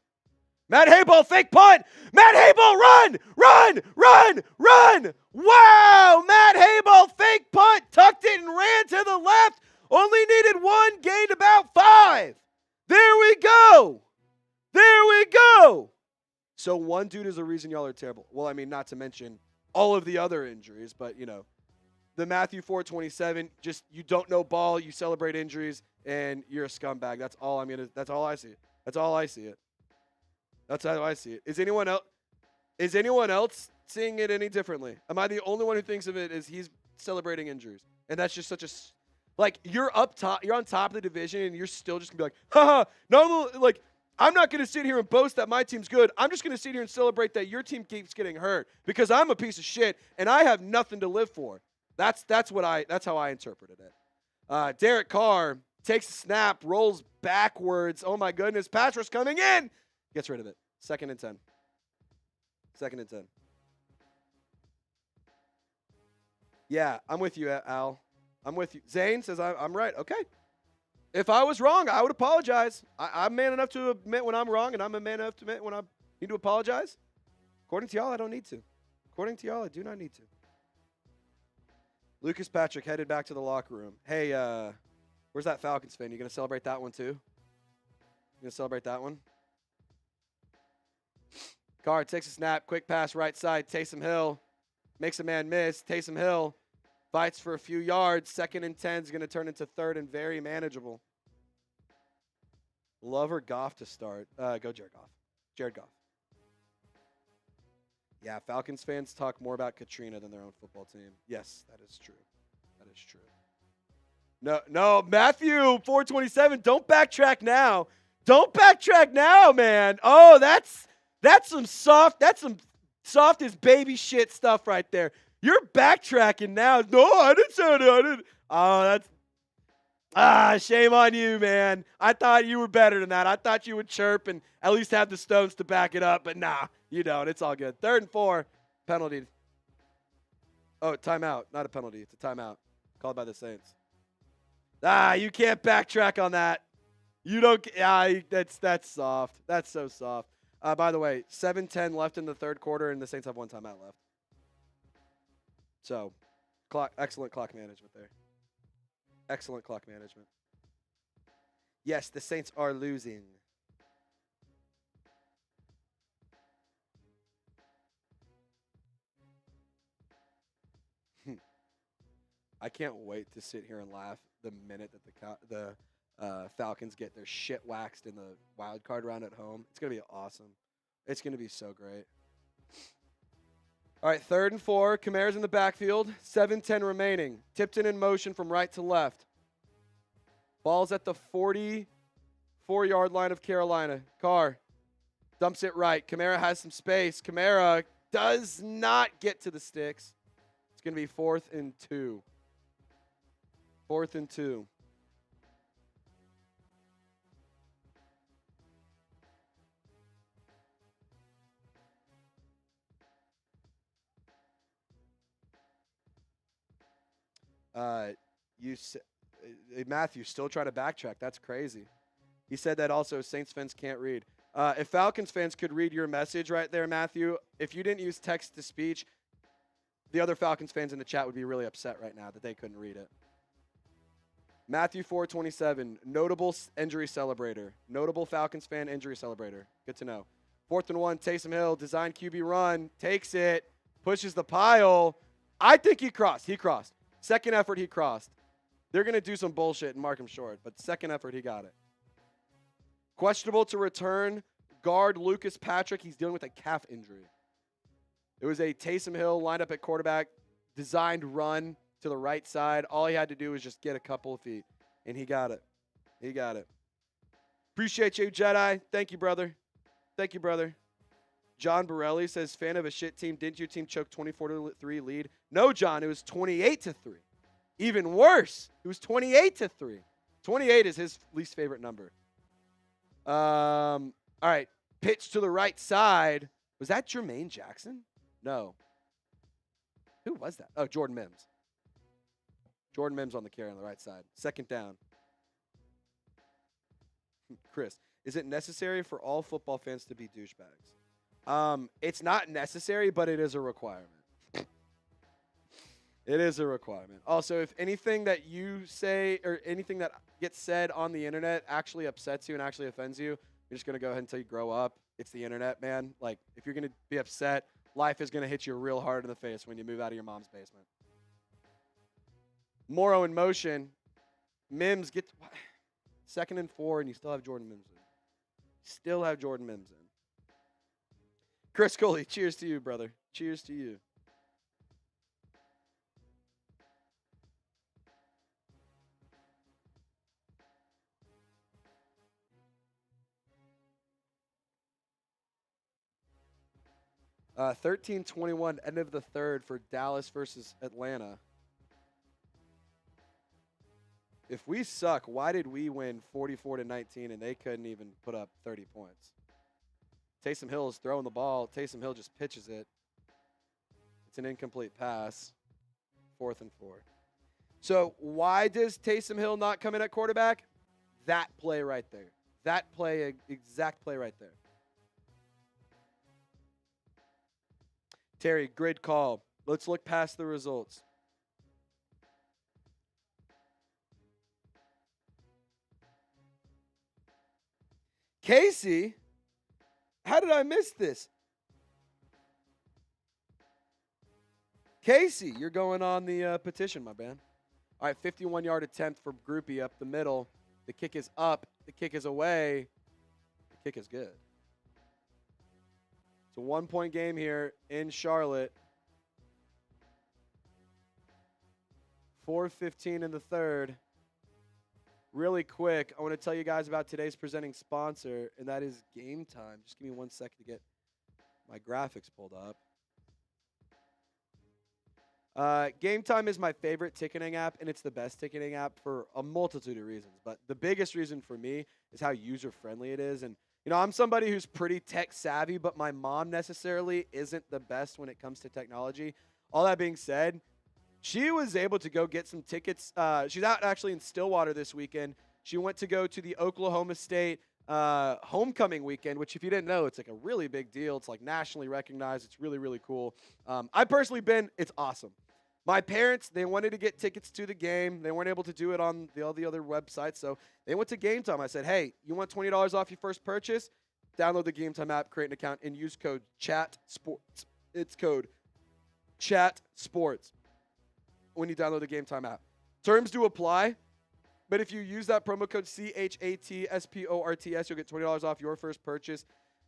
Matt Habel, fake punt. Matt Habel, run, run, run, run. Wow, Matt Habel, fake punt, tucked it and ran to the left. Only needed 1, gained about 5. There we go. There we go. So one dude is the reason y'all are terrible. Well, I mean, not to mention all of the other injuries, but, you know, the Matthew 427, just you don't know ball, you celebrate injuries, and you're a scumbag. That's all I see. That's all I see it. That's how I see it. Is anyone else seeing it any differently? Am I the only one who thinks of it as he's celebrating injuries? And that's just such a, like, you're up top, you're on top of the division, and you're still just gonna be like, haha, no, like, I'm not gonna sit here and boast that my team's good. I'm just gonna sit here and celebrate that your team keeps getting hurt because I'm a piece of shit and I have nothing to live for. That's how I interpreted it. Derek Carr takes a snap, rolls backwards. Oh my goodness, pass rush coming in. Gets rid of it. 2nd and 10. 2nd and 10. Yeah, I'm with you, Al. I'm with you. Zane says I'm right. Okay. If I was wrong, I would apologize. I'm man enough to admit when I'm wrong, and I'm a man enough to admit when I need to apologize. According to y'all, I don't need to. According to y'all, I do not need to. Lucas Patrick headed back to the locker room. Hey, where's that Falcons fan? You going to celebrate that one too? You going to celebrate that one? Carr takes a snap, quick pass right side. Taysom Hill makes a man miss. Taysom Hill fights for a few yards. 2nd and 10 is going to turn into 3rd and very manageable. Love or Goff to start? Go Jared Goff. Jared Goff. Yeah, Falcons fans talk more about Katrina than their own football team. Yes, that is true. That is true. No, Matthew 427. Don't backtrack now. Don't backtrack now, man. Oh, that's some soft as baby shit stuff right there. You're backtracking now. No, I didn't say that. I didn't. Oh, that's shame on you, man. I thought you were better than that. I thought you would chirp and at least have the stones to back it up, but nah, you don't. It's all good. 3rd and 4, penalty. Oh, timeout. Not a penalty. It's a timeout. Called by the Saints. You can't backtrack on that. You don't. That's soft. That's so soft. By the way, 7:10 left in the 3rd quarter, and the Saints have 1 timeout left. So, excellent clock management there. Excellent clock management. Yes, the Saints are losing. I can't wait to sit here and laugh the minute that the Falcons get their shit waxed in the wild card round at home. It's going to be awesome. It's going to be so great. All right, 3rd and 4. Kamara's in the backfield. 7:10 remaining. Tipton in motion from right to left. Ball's at the 44-yard line of Carolina. Carr dumps it right. Kamara has some space. Kamara does not get to the sticks. It's going to be 4th and 2. 4th and 2. Mathieu still trying to backtrack. That's crazy. He said that also Saints fans can't read. If Falcons fans could read your message right there, Mathieu, if you didn't use text-to-speech, the other Falcons fans in the chat would be really upset right now that they couldn't read it. Mathieu 427, notable injury celebrator. Notable Falcons fan injury celebrator. Good to know. 4th and 1, Taysom Hill, design QB run, takes it, pushes the pile. I think he crossed. He crossed. Second effort, he crossed. They're going to do some bullshit and mark him short, but second effort, he got it. Questionable to return, guard Lucas Patrick. He's dealing with a calf injury. It was a Taysom Hill lined up at quarterback, designed run to the right side. All he had to do was just get a couple of feet, and he got it. He got it. Appreciate you, Jedi. Thank you, brother. Thank you, brother. John Borelli says, fan of a shit team. Didn't your team choke 24-3 lead? No, John. It was 28-3. Even worse. It was 28-3. 28 is his least favorite number. All right. Pitch to the right side. Was that Jermaine Jackson? No. Who was that? Oh, Jordan Mims. Jordan Mims on the carry on the right side. 2nd down. Chris, is it necessary for all football fans to be douchebags? It's not necessary, but it is a requirement. It is a requirement. Also, if anything that you say or anything that gets said on the internet actually upsets you and actually offends you, you're just going to go ahead until you grow up. It's the internet, man. Like, if you're going to be upset, life is going to hit you real hard in the face when you move out of your mom's basement. Morrow in motion. Mims gets 2nd and 4, and you still have Jordan Mims in. Still have Jordan Mims in. Chris Coley, cheers to you, brother. Cheers to you. Uh, 13-21, end of the 3rd for Dallas versus Atlanta. If we suck, why did we win 44-19 and they couldn't even put up 30 points? Taysom Hill is throwing the ball. Taysom Hill just pitches it. It's an incomplete pass. 4th and 4. So why does Taysom Hill not come in at quarterback? That play right there. That play, exact play right there. Terry, grid call. Let's look past the results. Casey, how did I miss this? Casey, you're going on the petition, my man. All right, 51-yard attempt for Groupie up the middle. The kick is up. The kick is away. The kick is good. It's a 1-point game here in Charlotte. 4:15 in the 3rd. really quick, I want to tell you guys about today's presenting sponsor, and that is Game Time. Just give me 1 second to get my graphics pulled up. Game Time is my favorite ticketing app, and it's the best ticketing app for a multitude of reasons. But the biggest reason for me is how user-friendly it is. And, I'm somebody who's pretty tech-savvy, but my mom necessarily isn't the best when it comes to technology. All that being said, she was able to go get some tickets. She's out actually in Stillwater this weekend. She went to go to the Oklahoma State homecoming weekend, which if you didn't know, it's like a really big deal. It's like nationally recognized. It's really, really cool. I've personally been. It's awesome. My parents, they wanted to get tickets to the game. They weren't able to do it on all the other websites, so they went to Game Time. I said, hey, you want $20 off your first purchase? Download the Game Time app, create an account, and use code CHATSPORTS. It's code CHATSPORTS when you download the Game Time app. Terms do apply, but if you use that promo code CHATSPORTS, you'll get $20 off your first purchase,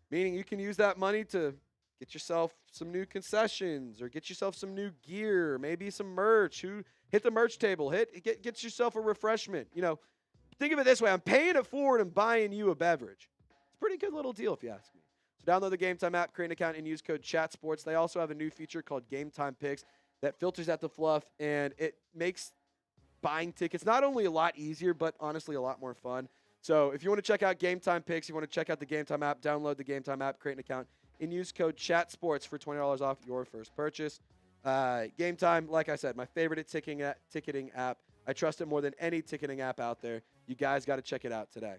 meaning you can use that money to get yourself some new concessions or get yourself some new gear, maybe some merch. Hit the merch table. Get yourself a refreshment. Think of it this way. I'm paying it forward and buying you a beverage. It's a pretty good little deal if you ask me. So download the Game Time app, create an account, and use code CHATSPORTS. They also have a new feature called Game Time Picks that filters out the fluff, and it makes buying tickets not only a lot easier, but honestly a lot more fun. So if you want to check out Game Time Picks, you want to check out the Game Time app, download the Game Time app, create an account, and use code CHATSPORTS for $20 off your first purchase. Game Time, like I said, my favorite ticketing app. I trust it more than any ticketing app out there. You guys got to check it out today.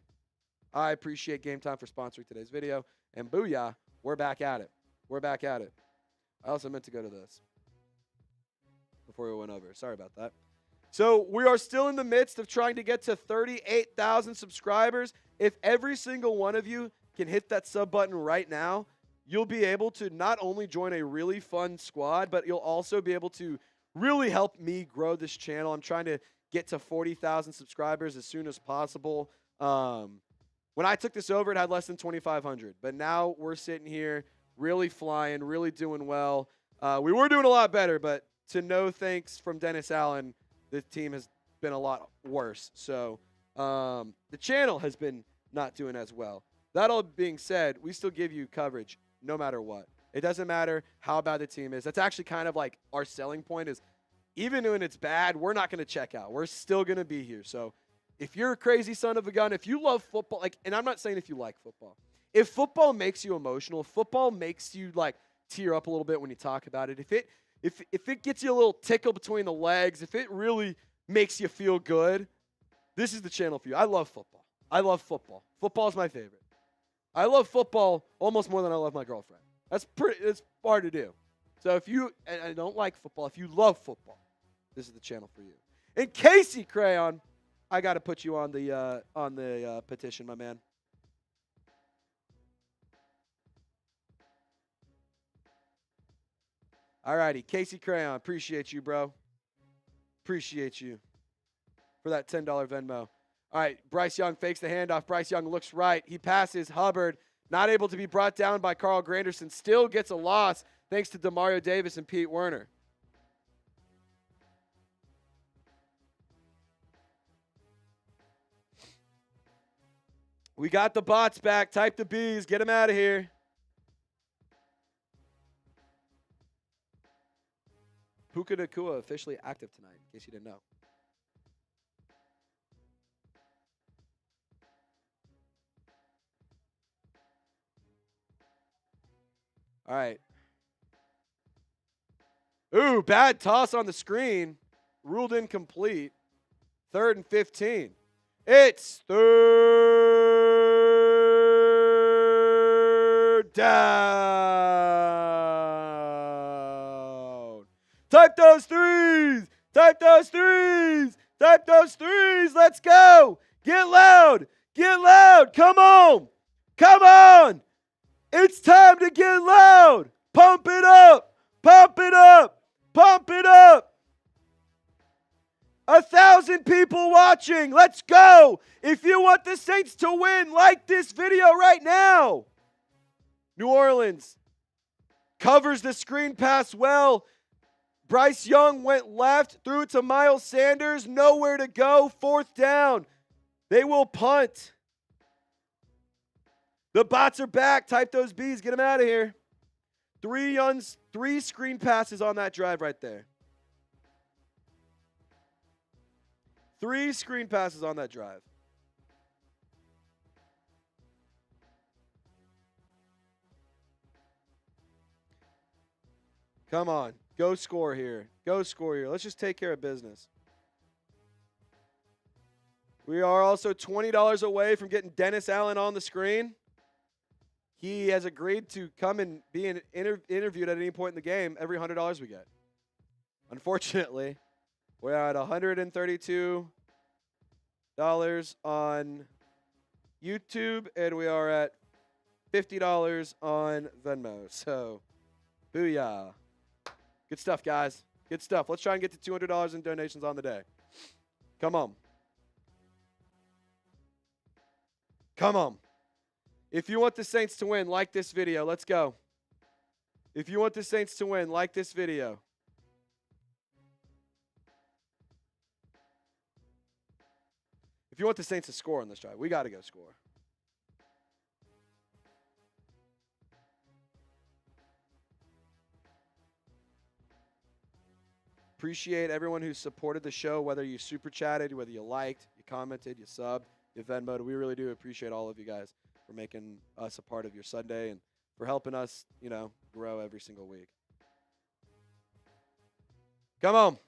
I appreciate Game Time for sponsoring today's video. And booyah, we're back at it. I also meant to go to this before we went over. Sorry about that. So we are still in the midst of trying to get to 38,000 subscribers. If every single one of you can hit that sub button right now, you'll be able to not only join a really fun squad, but you'll also be able to really help me grow this channel. I'm trying to get to 40,000 subscribers as soon as possible. When I took this over, it had less than 2,500. But now we're sitting here really flying, really doing well. We were doing a lot better, but to no thanks from Dennis Allen, the team has been a lot worse. So the channel has been not doing as well. That all being said, we still give you coverage no matter what. It doesn't matter how bad the team is. That's actually kind of like our selling point is even when it's bad, we're not going to check out. We're still going to be here. So if you're a crazy son of a gun, if you love football, and I'm not saying if you like football. If football makes you emotional, if football makes you tear up a little bit when you talk about it, if it gets you a little tickle between the legs, if it really makes you feel good, this is the channel for you. I love football. Football is my favorite. I love football almost more than I love my girlfriend. It's hard to do. So if you and I don't like football, if you love football, this is the channel for you. And Casey Crayon, I got to put you on the petition, my man. All righty, Casey Crayon, appreciate you, bro. Appreciate you for that $10 Venmo. All right, Bryce Young fakes the handoff. Bryce Young looks right. He passes Hubbard, not able to be brought down by Carl Granderson. Still gets a loss thanks to Demario Davis and Pete Werner. We got the bots back. Type the B's. Get them out of here. Puka Nacua officially active tonight, in case you didn't know. All right. Ooh, bad toss on the screen. Ruled incomplete. 3rd and 15. It's 3rd down. Type those threes. Type those threes. Type those threes. Let's go. Get loud. Get loud. Come on. Come on. It's time to get loud. Pump it up. Pump it up. Pump it up. 1,000 people watching. Let's go. If you want the Saints to win, like this video right now. New Orleans covers the screen pass well. Bryce Young went left, threw it to Miles Sanders. Nowhere to go. 4th down. They will punt. The bots are back. Type those Bs. Get them out of here. 3 screen passes on that drive right there. 3 screen passes on that drive. Come on. Go score here. Go score here. Let's just take care of business. We are also $20 away from getting Dennis Allen on the screen. He has agreed to come and be interviewed at any point in the game every $100 we get. Unfortunately, we're at $132 on YouTube, and we are at $50 on Venmo. So, booyah. Good stuff, guys. Good stuff. Let's try and get to $200 in donations on the day. Come on. Come on. If you want the Saints to win, like this video. Let's go. If you want the Saints to win, like this video. If you want the Saints to score on this drive, we got to go score. Appreciate everyone who supported the show, whether you super chatted, whether you liked, you commented, you subbed, you Venmoed. We really do appreciate all of you guys for making us a part of your Sunday and for helping us, grow every single week. Come on.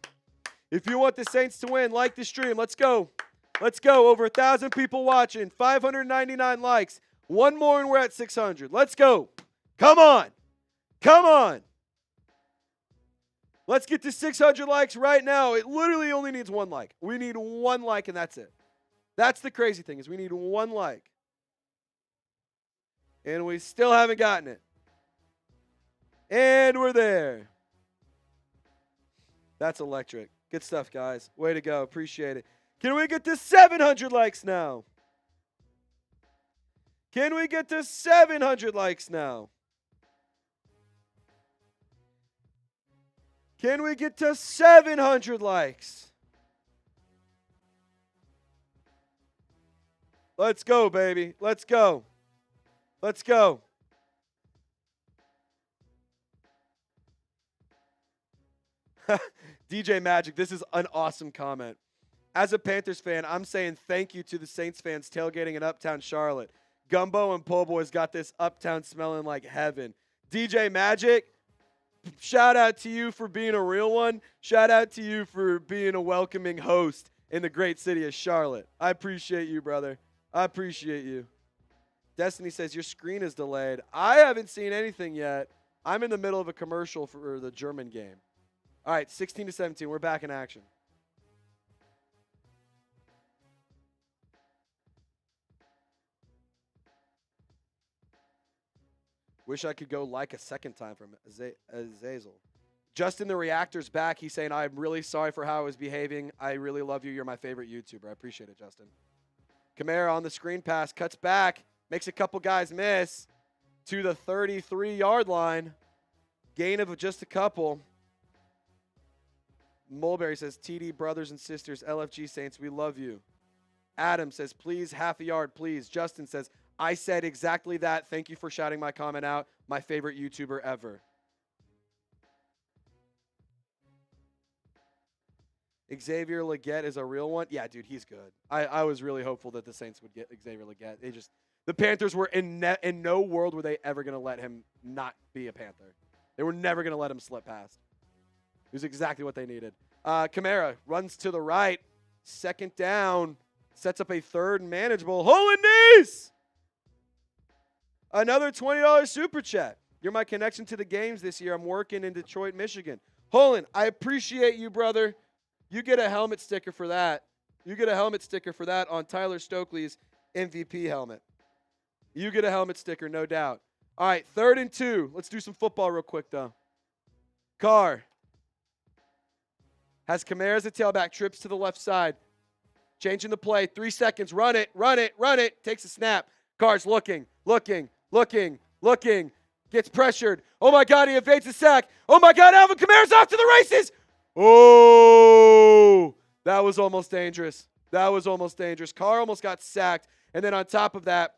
If you want the Saints to win, like the stream. Let's go. Let's go. Over 1,000 people watching. 599 likes. One more and we're at 600. Let's go. Come on. Come on. Let's get to 600 likes right now. It literally only needs 1 like. We need 1 like and that's it. That's the crazy thing is we need 1 like. And we still haven't gotten it. And we're there. That's electric. Good stuff, guys. Way to go. Appreciate it. Can we get to 700 likes now? Can we get to 700 likes now? Can we get to 700 likes? Let's go, baby. Let's go. Let's go. DJ Magic, this is an awesome comment. As a Panthers fan, I'm saying thank you to the Saints fans tailgating in Uptown Charlotte. Gumbo and Po' Boys got this Uptown smelling like heaven. DJ Magic, shout out to you for being a real one. Shout out to you for being a welcoming host in the great city of Charlotte. I appreciate you, brother. I appreciate you. Destiny says your screen is delayed. I haven't seen anything yet. I'm in the middle of a commercial for the German game. All right, 16-17. We're back in action. Wish I could go like a second time from Azazel. Justin the Reactor's back. He's saying, I'm really sorry for how I was behaving. I really love you. You're my favorite YouTuber. I appreciate it, Justin. Kamara on the screen pass. Cuts back. Makes a couple guys miss to the 33-yard line. Gain of just a couple. Mulberry says, TD brothers and sisters, LFG Saints, we love you. Adam says, please, half a yard, please. Justin says, I said exactly that. Thank you for shouting my comment out. My favorite YouTuber ever. Xavier Legette is a real one. Yeah, dude, he's good. I was really hopeful that the Saints would get Xavier Legette. The Panthers were in no world were they ever going to let him not be a Panther. They were never going to let him slip past. It was exactly what they needed. Kamara runs to the right. Second down. Sets up a third and manageable. Hollandaise! Another $20 super chat. You're my connection to the games this year. I'm working in Detroit, Michigan. Holland, I appreciate you, brother. You get a helmet sticker for that. You get a helmet sticker for that on Tyler Stokely's MVP helmet. You get a helmet sticker, no doubt. All right, 3rd and 2. Let's do some football real quick, though. Carr has Kamara as a tailback, trips to the left side. Changing the play, 3 seconds. Run it, run it, run it. Takes a snap. Carr's looking. Gets pressured. Oh, my God, he evades the sack. Oh, my God, Alvin Kamara's off to the races. Oh, that was almost dangerous. That was almost dangerous. Carr almost got sacked. And then on top of that,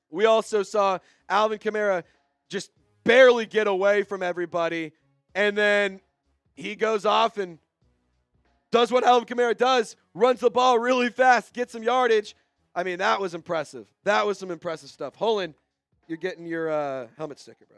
we also saw Alvin Kamara just barely get away from everybody. And then he goes off and does what Alvin Kamara does, runs the ball really fast, gets some yardage. I mean, that was impressive. That was some impressive stuff. Holland, you're getting your helmet sticker, bro.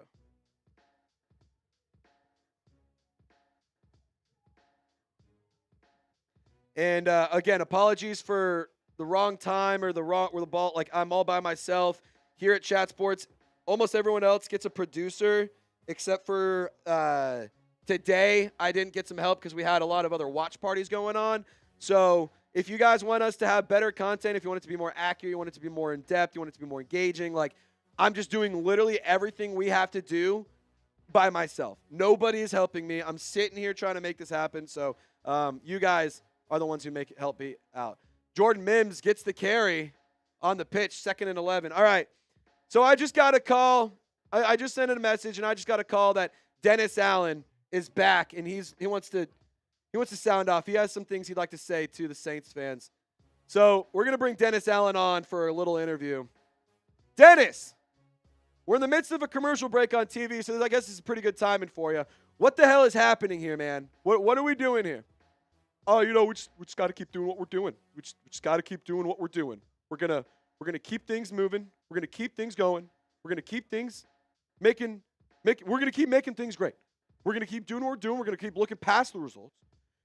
And again, apologies for the wrong time or the ball. Like, I'm all by myself here at Chat Sports. Almost everyone else gets a producer, except for today. I didn't get some help because we had a lot of other watch parties going on. So if you guys want us to have better content, if you want it to be more accurate, you want it to be more in depth, you want it to be more engaging, like, I'm just doing literally everything we have to do by myself. Nobody is helping me. I'm sitting here trying to make this happen. So you guys are the ones who help me out. Jordan Mims gets the carry on the pitch, 2nd and 11. All right. So I just got a call. I just sent in a message, and I just got a call that Dennis Allen is back, and he wants to sound off. He has some things he'd like to say to the Saints fans. So we're going to bring Dennis Allen on for a little interview. Dennis, we're in the midst of a commercial break on TV, so I guess this is pretty good timing for you. What the hell is happening here, man? What are we doing here? Oh, we just got to keep doing what we're doing. We just got to keep doing what we're doing. We're gonna keep things moving. We're gonna keep things going. We're gonna keep things we're gonna keep making things great. We're gonna keep doing what we're doing. We're gonna keep looking past the results.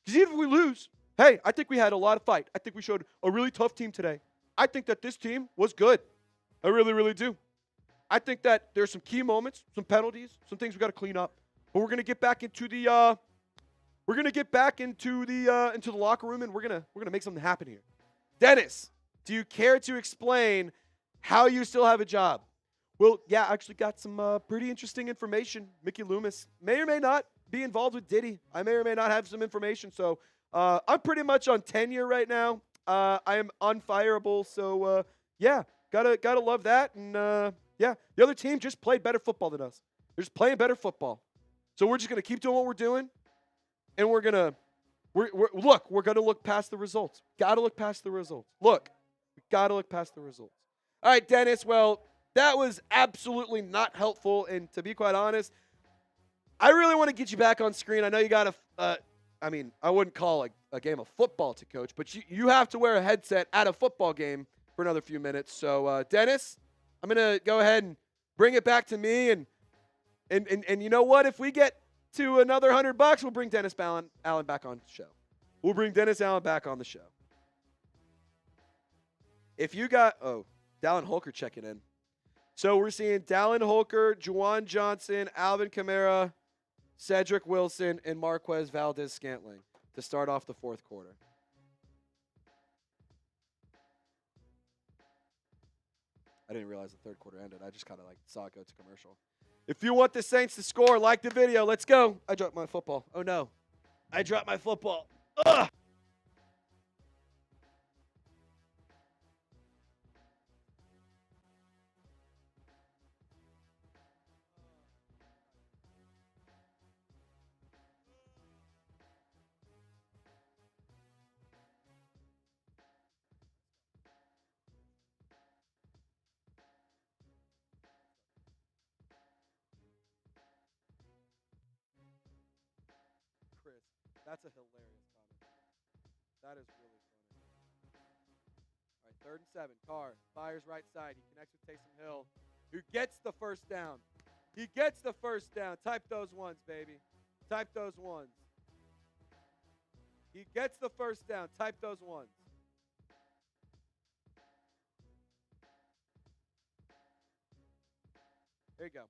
Because even if we lose, hey, I think we had a lot of fight. I think we showed a really tough team today. I think that this team was good. I really, really do. I think that there's some key moments, some penalties, some things we got to clean up. But we're gonna get back into the into the locker room, and we're gonna make something happen here. Dennis, do you care to explain how you still have a job? Well, yeah, I actually got some pretty interesting information. Mickey Loomis may or may not be involved with Diddy. I may or may not have some information. So I'm pretty much on tenure right now. I am unfireable. So yeah, gotta love that. And yeah, the other team just played better football than us. They're just playing better football. So we're just gonna keep doing what we're doing. And we're gonna look past the results. Gotta look past the results. Look, we gotta look past the results. All right, Dennis. Well, that was absolutely not helpful. And to be quite honest, I really want to get you back on screen. I know you got I wouldn't call a game of football to coach, but you have to wear a headset at a football game for another few minutes. So, Dennis, I'm gonna go ahead and bring it back to me. And you know what? If we get to another $100, we'll bring Dennis Allen back on the show. We'll bring Dennis Allen back on the show. If you got Dallin Holker checking in. So we're seeing Dallin Holker, Juwan Jonson, Alvin Kamara, Cedric Wilson, and Marquez Valdez-Scantling to start off the fourth quarter. I didn't realize the third quarter ended. I just kind of saw it go to commercial. If you want the Saints to score, like the video. Let's go. I dropped my football. Oh, no. I dropped my football. Ugh. That's a hilarious comment. That is really funny. All right, 3rd and 7. Carr fires right side. He connects with Taysom Hill, who gets the first down. He gets the first down. Type those ones, baby. Type those ones. He gets the first down. Type those ones. There you go.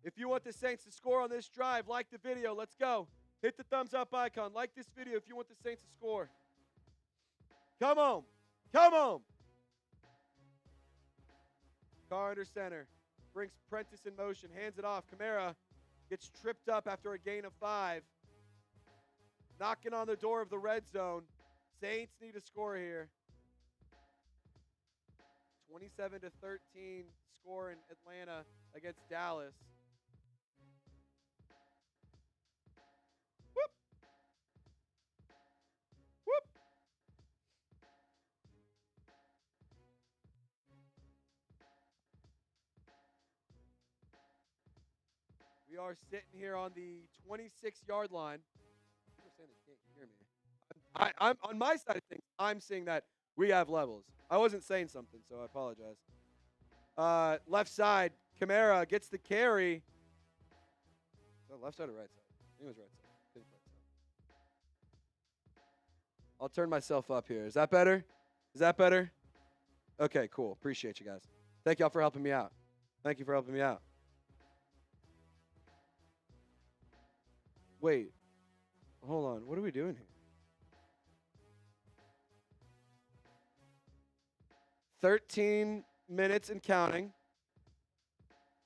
If you want the Saints to score on this drive, like the video. Let's go. Hit the thumbs up icon. Like this video if you want the Saints to score. Come on. Come on. Carr under center. Brings Prentice in motion. Hands it off. Kamara gets tripped up after a gain of 5. Knocking on the door of the red zone. Saints need a score here. 27-13 score in Atlanta against Dallas. Whoop. We are sitting here on the 26-yard line. People are saying they can't hear me. I'm on my side of things. I'm seeing that we have levels. I wasn't saying something, so I apologize. Left side, Kamara gets the carry. Left side or right side? I think it was right side. I'll turn myself up here. Is that better? Is that better? Okay, cool. Appreciate you guys. Thank y'all for helping me out. Thank you for helping me out. Wait. Hold on. What are we doing here? 13 minutes and counting.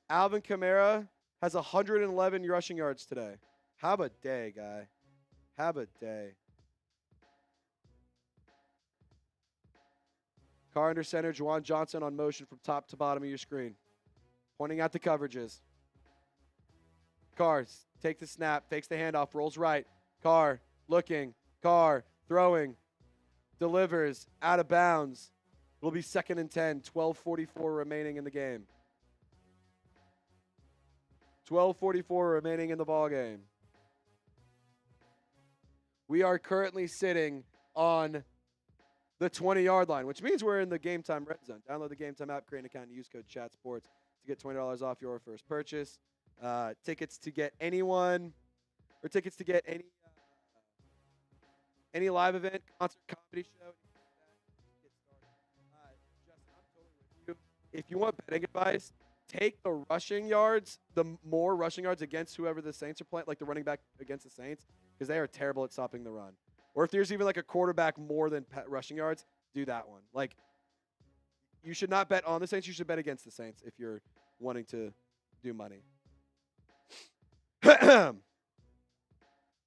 Alvin Kamara has 111 rushing yards today. Have a day, guy. Have a day. Carr under center, Juwan Jonson on motion from top to bottom of your screen. Pointing out the coverages. Carr takes the snap, takes the handoff, rolls right. Carr looking. Carr throwing. Delivers. Out of bounds. It'll be 2nd and 10. 12:44 remaining in the game. 12:44 remaining in the ball game. We are currently sitting on the 20-yard line, which means we're in the Game Time red zone. Download the Game Time app, create an account, and use code ChatSports to get $20 off your first purchase. Tickets to get anyone, or tickets to get any live event, concert, comedy show. Justin, I'm totally with you. If you want betting advice, take the rushing yards, the more rushing yards against whoever the Saints are playing, like the running back against the Saints, because they are terrible at stopping the run. Or if there's even like a quarterback more than rushing yards, do that one. Like, you should not bet on the Saints. You should bet against the Saints if you're wanting to do money. It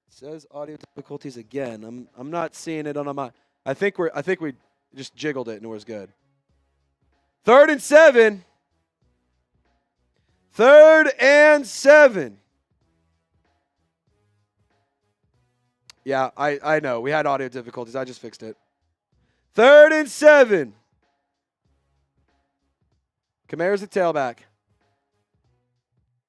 says audio difficulties again. I'm not seeing it on my. I think we just jiggled it and it was good. 3rd and 7. 3rd and 7. Yeah, I know. We had audio difficulties. I just fixed it. 3rd and 7. Kamara's the tailback.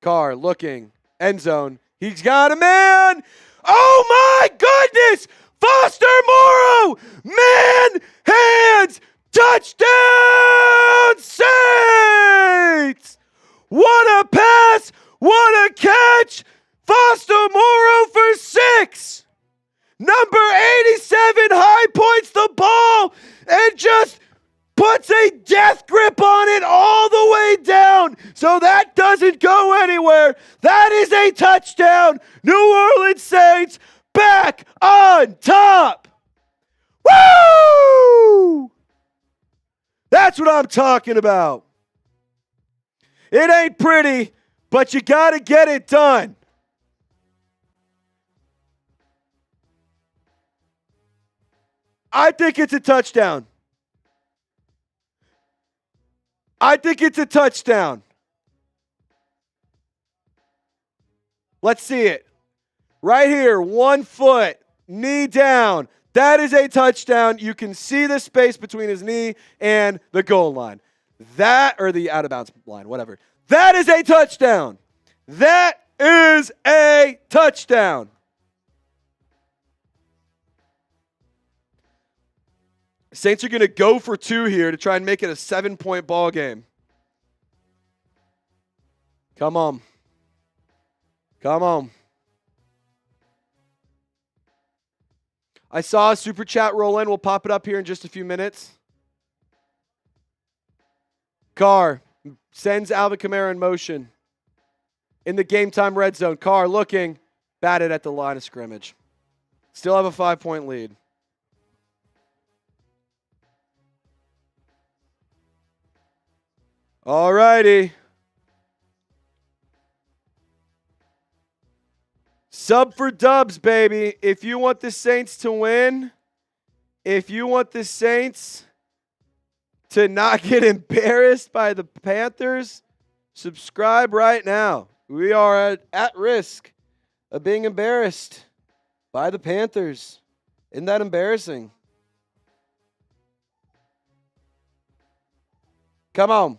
Carr looking. End zone. He's got a man. Oh, my goodness. Foster Moreau. Man, hands, touchdown, Saints. What a pass. What a catch. Foster Moreau for 6. Number 87 high points the ball and just puts a death grip on it all the way down so that doesn't go anywhere. That is a touchdown. New Orleans Saints back on top. Woo! That's what I'm talking about. It ain't pretty, but you got to get it done. I think it's a touchdown. I think it's a touchdown. Let's see it. Right here, 1 foot, knee down. That is a touchdown. You can see the space between his knee and the goal line. That, or the out of bounds line, whatever. That is a touchdown. That is a touchdown. Saints are going to go for 2 here to try and make it a 7-point ball game. Come on. Come on. I saw a super chat roll in. We'll pop it up here in just a few minutes. Carr sends Alvin Kamara in motion. In the Game Time red zone. Carr looking. Batted at the line of scrimmage. Still have a 5-point lead. All righty. Sub for dubs, baby. If you want the Saints to win, if you want the Saints to not get embarrassed by the Panthers, subscribe right now. We are at risk of being embarrassed by the Panthers. Isn't that embarrassing? Come on.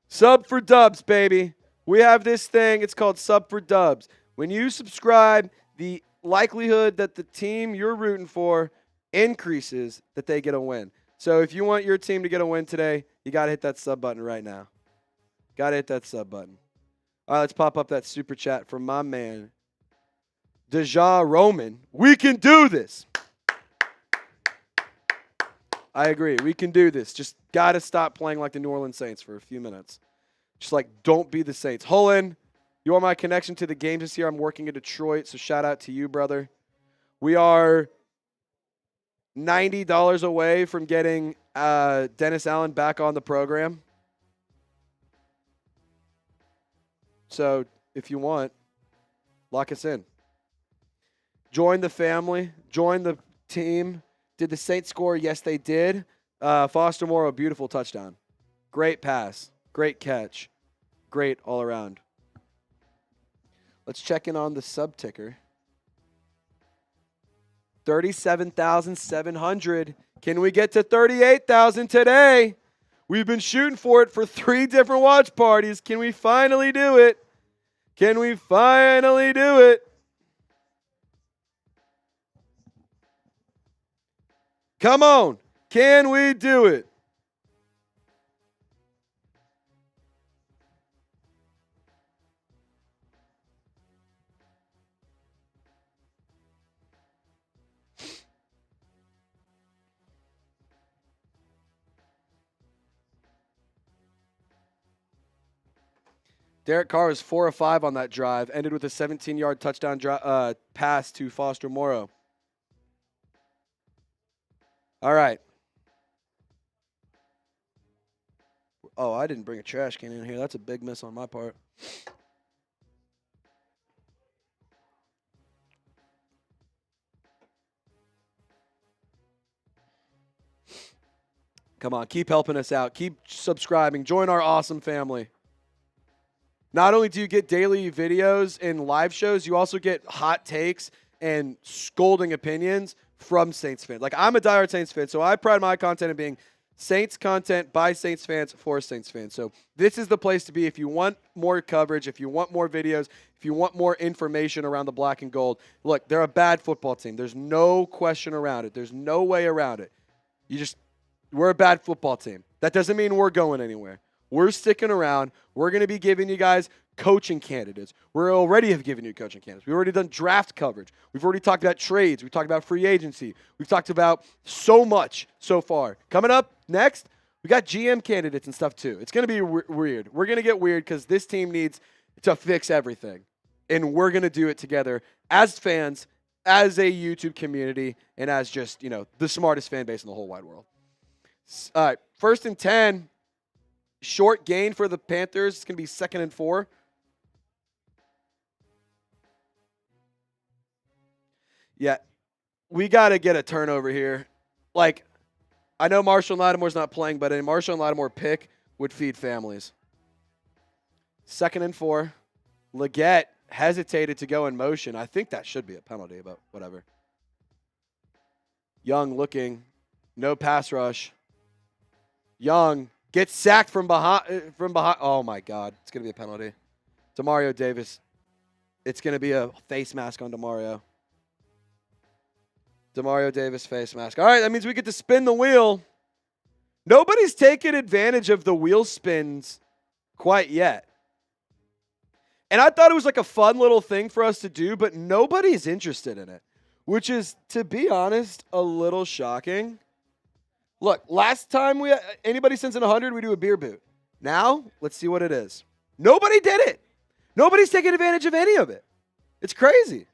Sub for dubs, baby. We have this thing. It's called Sub for Dubs. When you subscribe, the likelihood that the team you're rooting for increases that they get a win. So if you want your team to get a win today, you got to hit that sub button right now. Got to hit that sub button. All right, let's pop up that super chat from my man, Deja Roman. We can do this. I agree. We can do this. Just got to stop playing like the New Orleans Saints for a few minutes. Just like, don't be the Saints. Hullen, you are my connection to the games this year. I'm working in Detroit, so shout out to you, brother. We are $90 away from getting Dennis Allen back on the program. So if you want, lock us in. Join the family. Join the team. Did the Saints score? Yes, they did. Foster Moreau, beautiful touchdown. Great pass. Great catch. Great all around. Let's check in on the sub ticker. 37,700. Can we get to 38,000 today? We've been shooting for it for 3 different watch parties. Can we finally do it? Can we finally do it? Come on. Can we do it? Derek Carr was 4 of 5 on that drive, ended with a 17-yard touchdown pass to Foster Moreau. All right. Oh, I didn't bring a trash can in here. That's a big miss on my part. Come on, keep helping us out. Keep subscribing. Join our awesome family. Not only do you get daily videos and live shows, you also get hot takes and scolding opinions from Saints fans. Like, I'm a diehard Saints fan, so I pride my content in being Saints content by Saints fans for Saints fans. So this is the place to be if you want more coverage, if you want more videos, if you want more information around the black and gold. Look, they're a bad football team. There's no question around it. There's no way around it. We're a bad football team. That doesn't mean we're going anywhere. We're sticking around. We're going to be giving you guys coaching candidates. We already have given you coaching candidates. We've already done draft coverage. We've already talked about trades. We've talked about free agency. We've talked about so much so far. Coming up next, we got GM candidates and stuff too. It's going to be weird. We're going to get weird because this team needs to fix everything. And we're going to do it together as fans, as a YouTube community, and as just, the smartest fan base in the whole wide world. All right, 1st and 10. Short gain for the Panthers. It's going to be 2nd and 4. Yeah, we got to get a turnover here. Like, I know Marshon Lattimore's not playing, but a Marshon Lattimore pick would feed families. 2nd and 4. Legette hesitated to go in motion. I think that should be a penalty, but whatever. Young looking. No pass rush. Young gets sacked from behind. Oh, my God. It's going to be a penalty. Demario Davis. It's going to be a face mask on Demario. Demario Davis face mask. All right, that means we get to spin the wheel. Nobody's taken advantage of the wheel spins quite yet. And I thought it was like a fun little thing for us to do, but nobody's interested in it, which is, to be honest, a little shocking. Look, last time anybody sends in 100, we do a beer boot. Now, let's see what it is. Nobody did it. Nobody's taking advantage of any of it. It's crazy.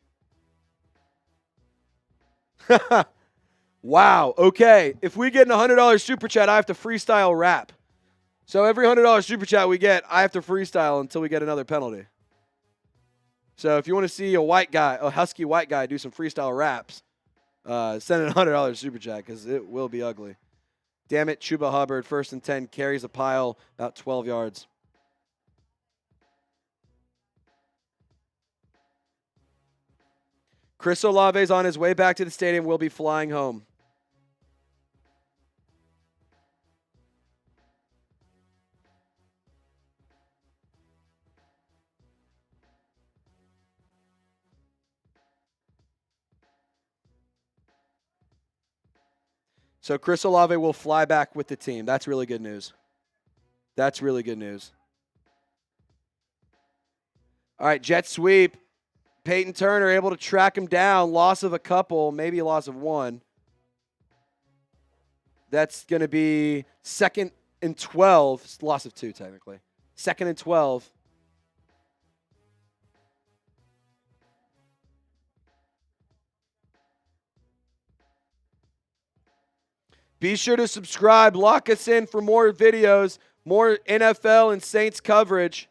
Wow. Okay. If we get an $100 super chat, I have to freestyle rap. So every $100 super chat we get, I have to freestyle until we get another penalty. So if you want to see a husky white guy do some freestyle raps, send in a $100 super chat because it will be ugly. Damn it, Chuba Hubbard, 1st and 10, carries a pile about 12 yards. Chris Olave is on his way back to the stadium. Will be flying home. So Chris Olave will fly back with the team. That's really good news. That's really good news. All right, jet sweep. Peyton Turner able to track him down. Loss of a couple, maybe a loss of one. That's going to be 2nd and 12. Loss of 2, technically. 2nd and 12. Be sure to subscribe. Lock us in for more videos, more NFL and Saints coverage.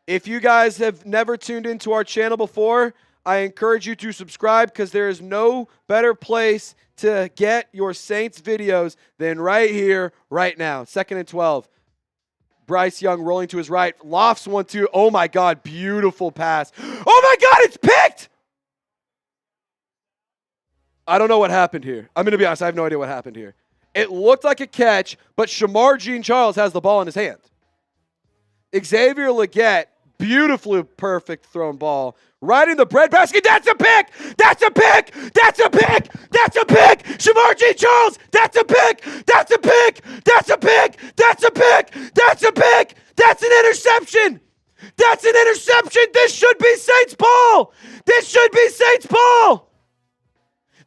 If you guys have never tuned into our channel before, I encourage you to subscribe because there is no better place to get your Saints videos than right here, right now. 2nd and 12. Bryce Young rolling to his right. Lofts 1-2. Oh, my God. Beautiful pass. Oh, my God. It's picked. I don't know what happened here. I'm going to be honest. I have no idea what happened here. It looked like a catch, but Shamar Jean-Charles has the ball in his hand. Xavier Legette, beautifully perfect thrown ball. Right in the breadbasket. That's a pick! That's a pick! That's a pick! That's a pick! Shamar Jean-Charles! That's a pick! That's a pick! That's a pick! That's a pick! That's a pick! That's an interception! That's an interception! This should be Saints ball! This should be Saints ball!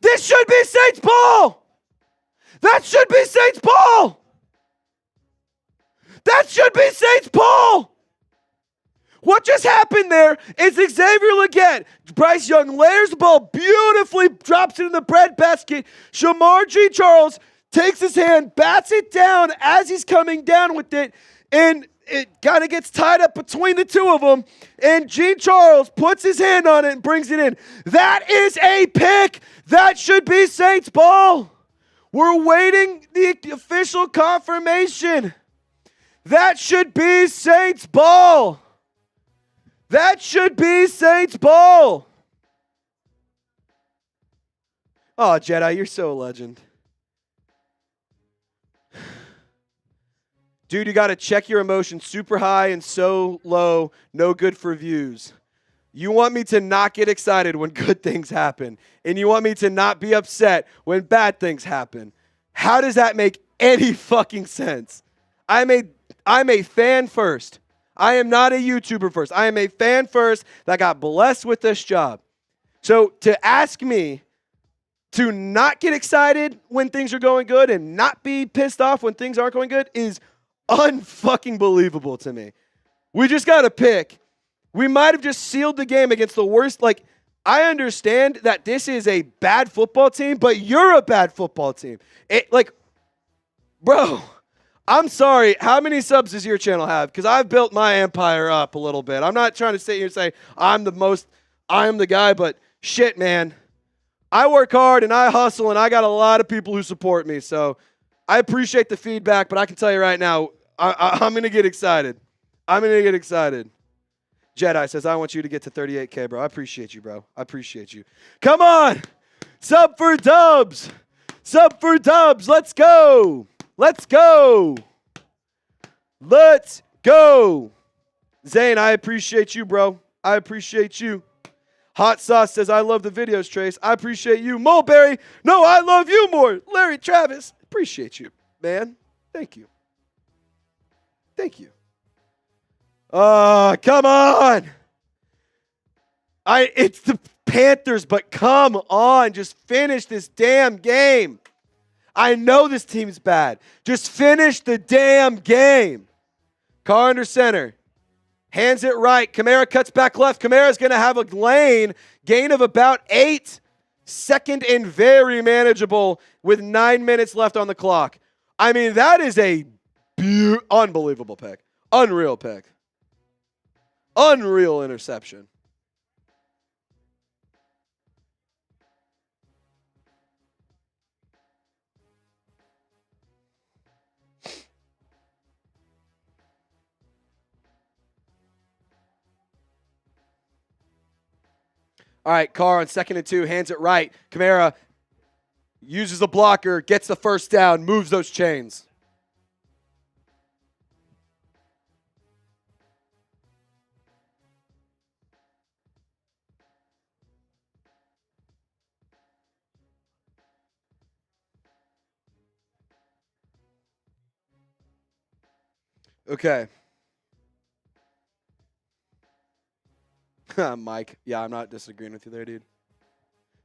This should be Saints ball! That should be Saints ball! That should be Saints ball! What just happened there is Xavier Legette. Bryce Young layers the ball beautifully, drops it in the breadbasket. Shamar Jean-Charles takes his hand, bats it down as he's coming down with it, and it kind of gets tied up between the two of them, and Jean-Charles puts his hand on it and brings it in. That is a pick. That should be Saints ball. We're waiting the official confirmation. That should be Saints ball. That should be Saints ball. Oh, Jedi, you're so a legend. Dude, you got to check your emotions. Super high and so low, no good for views. You want me to not get excited when good things happen, and you want me to not be upset when bad things happen. How does that make any fucking sense? I'm a fan first. I am not a YouTuber first. I am a fan first that got blessed with this job. So to ask me to not get excited when things are going good and not be pissed off when things aren't going good is unfucking believable to me. We just got to pick. We might have just sealed the game against the worst. Like, I understand that this is a bad football team, but you're a bad football team. Bro, I'm sorry. How many subs does your channel have? Because I've built my empire up a little bit. I'm not trying to sit here and say I'm the guy, but shit, man. I work hard and I hustle and I got a lot of people who support me. So I appreciate the feedback, but I can tell you right now, I'm going to get excited. I'm going to get excited. Jedi says, I want you to get to 38K, bro. I appreciate you, bro. I appreciate you. Come on. Sub for dubs. Sub for dubs. Let's go. Let's go. Let's go. Zane, I appreciate you, bro. I appreciate you. Hot Sauce says, I love the videos, Trace. I appreciate you. Mulberry, no, I love you more. Larry Travis, appreciate you, man. Thank you. Thank you. Come on. It's the Panthers, but come on. Just finish this damn game. I know this team's bad. Just finish the damn game. Carr under center. Hands it right. Kamara cuts back left. Kamara's going to have a lane. Gain of about 8. Second and very manageable with 9 minutes left on the clock. I mean, that is a unbelievable pick. Unreal pick. Unreal interception. All right, Carr on 2nd and 2, hands it right. Kamara uses a blocker, gets the first down, moves those chains. Okay. Mike. Yeah, I'm not disagreeing with you there, dude.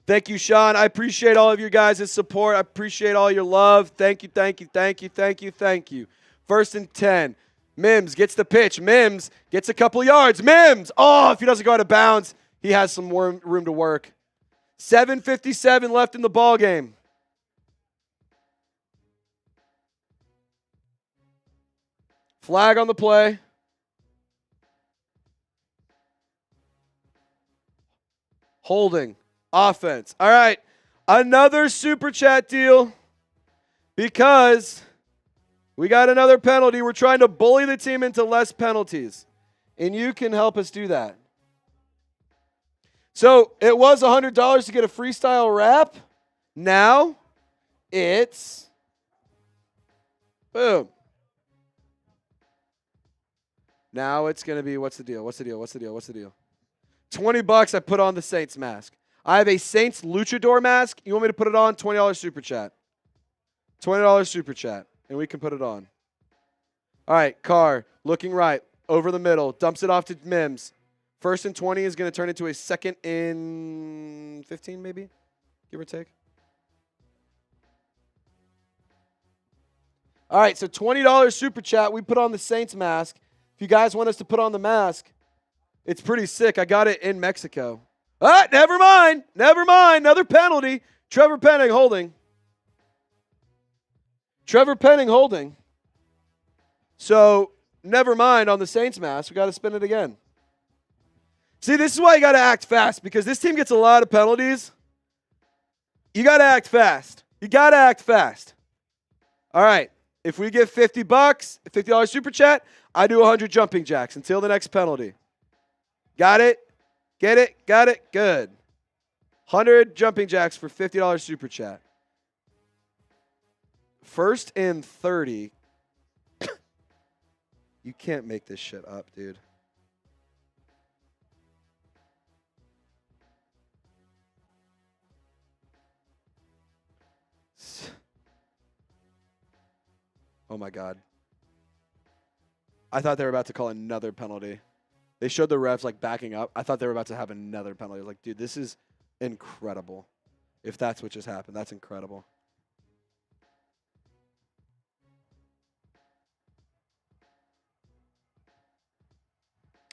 Thank you, Sean. I appreciate all of your guys' support. I appreciate all your love. Thank you, thank you, thank you, thank you, thank you. 1st and 10. Mims gets the pitch. Mims gets a couple yards. Mims. Oh, if he doesn't go out of bounds, he has some room to work. 7:57 left in the ball game. Flag on the play. Holding. Offense. All right. Another super chat deal because we got another penalty. We're trying to bully the team into less penalties, and you can help us do that. So it was $100 to get a freestyle rap. Now it's boom. Now it's going to be, what's the deal? What's the deal? What's the deal? What's the deal? $20 I put on the Saints mask. I have a Saints luchador mask. You want me to put it on? $20 super chat. $20 super chat, and we can put it on. All right, Carr looking right, over the middle, dumps it off to Mims. 1st and 20 is going to turn into a 2nd and 15 maybe, give or take. All right, so $20 super chat. We put on the Saints mask. If you guys want us to put on the mask, it's pretty sick. I got it in Mexico. Ah, never mind. Never mind. Another penalty. Trevor Penning holding. Trevor Penning holding. So, never mind on the Saints mask. We got to spin it again. See, this is why you got to act fast, because this team gets a lot of penalties. You got to act fast. You got to act fast. All right. If we get $50, $50 super chat, I do 100 jumping jacks until the next penalty. Got it? Get it? Got it? Good. 100 jumping jacks for $50 super chat. 1st and 30. You can't make this shit up, dude. Oh, my God. I thought they were about to call another penalty. They showed the refs, like, backing up. I thought they were about to have another penalty. I was like, dude, this is incredible. If that's what just happened, that's incredible.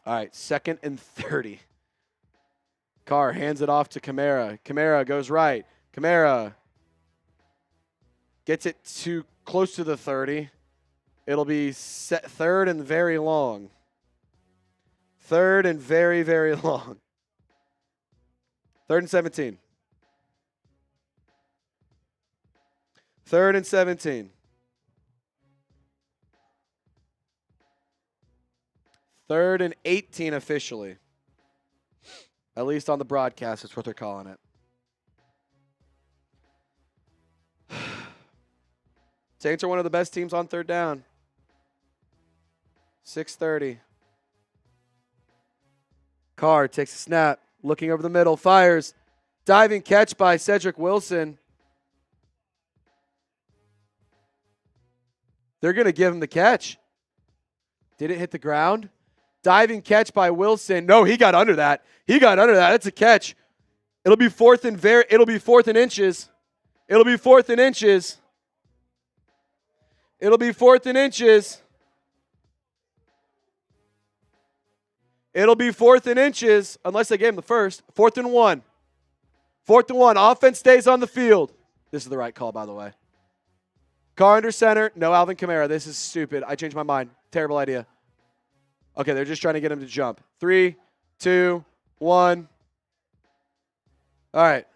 All right, 2nd and 30. Carr hands it off to Kamara. Kamara goes right. Kamara gets it to close to the 30. It'll be 3rd and very long. 3rd and very, very long. 3rd and 17. 3rd and 17. 3rd and 18 officially. At least on the broadcast, that's what they're calling it. Saints are one of the best teams on 3rd down. 6:30. Carr takes a snap, looking over the middle, fires. Diving catch by Cedric Wilson. They're going to give him the catch. Did it hit the ground? Diving catch by Wilson. No, he got under that. He got under that. That's a catch. It'll be 4th and it'll be 4th and inches. It'll be 4th and inches. It'll be 4th and inches. It'll be 4th and inches, unless they gave him the first. 4th and 1. 4th and 1. Offense stays on the field. This is the right call, by the way. Carr under center. No Alvin Kamara. This is stupid. I changed my mind. Terrible idea. Okay, they're just trying to get him to jump. 3, 2, 1. All right.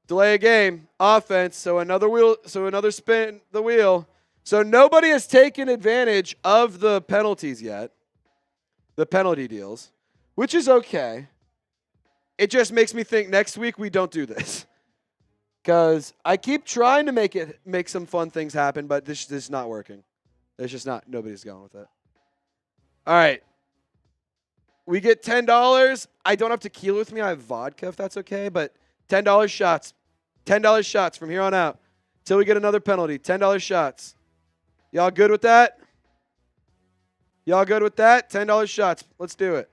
Delay a game. Offense. So another spin the wheel. So nobody has taken advantage of the penalties yet. The penalty deals, which is okay. It just makes me think next week we don't do this. Because I keep trying to make some fun things happen, but this is not working. It's just not. Nobody's going with it. All right. We get $10. I don't have tequila with me. I have vodka if that's okay, but $10 shots. $10 shots from here on out till we get another penalty. $10 shots. Y'all good with that? Y'all good with that? $10 shots. Let's do it.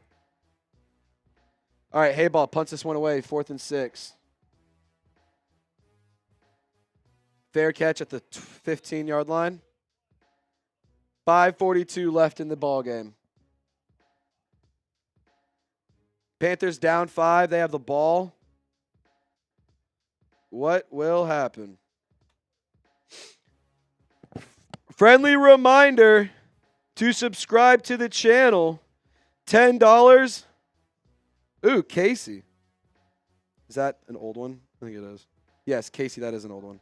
All right, Hayball punts this one away. 4th and 6. Fair catch at the 15-yard line. 5:42 left in the ball game. Panthers down 5. They have the ball. What will happen? Friendly reminder to subscribe to the channel. $10. Ooh, Casey. Is that an old one? I think it is. Yes, Casey, that is an old one.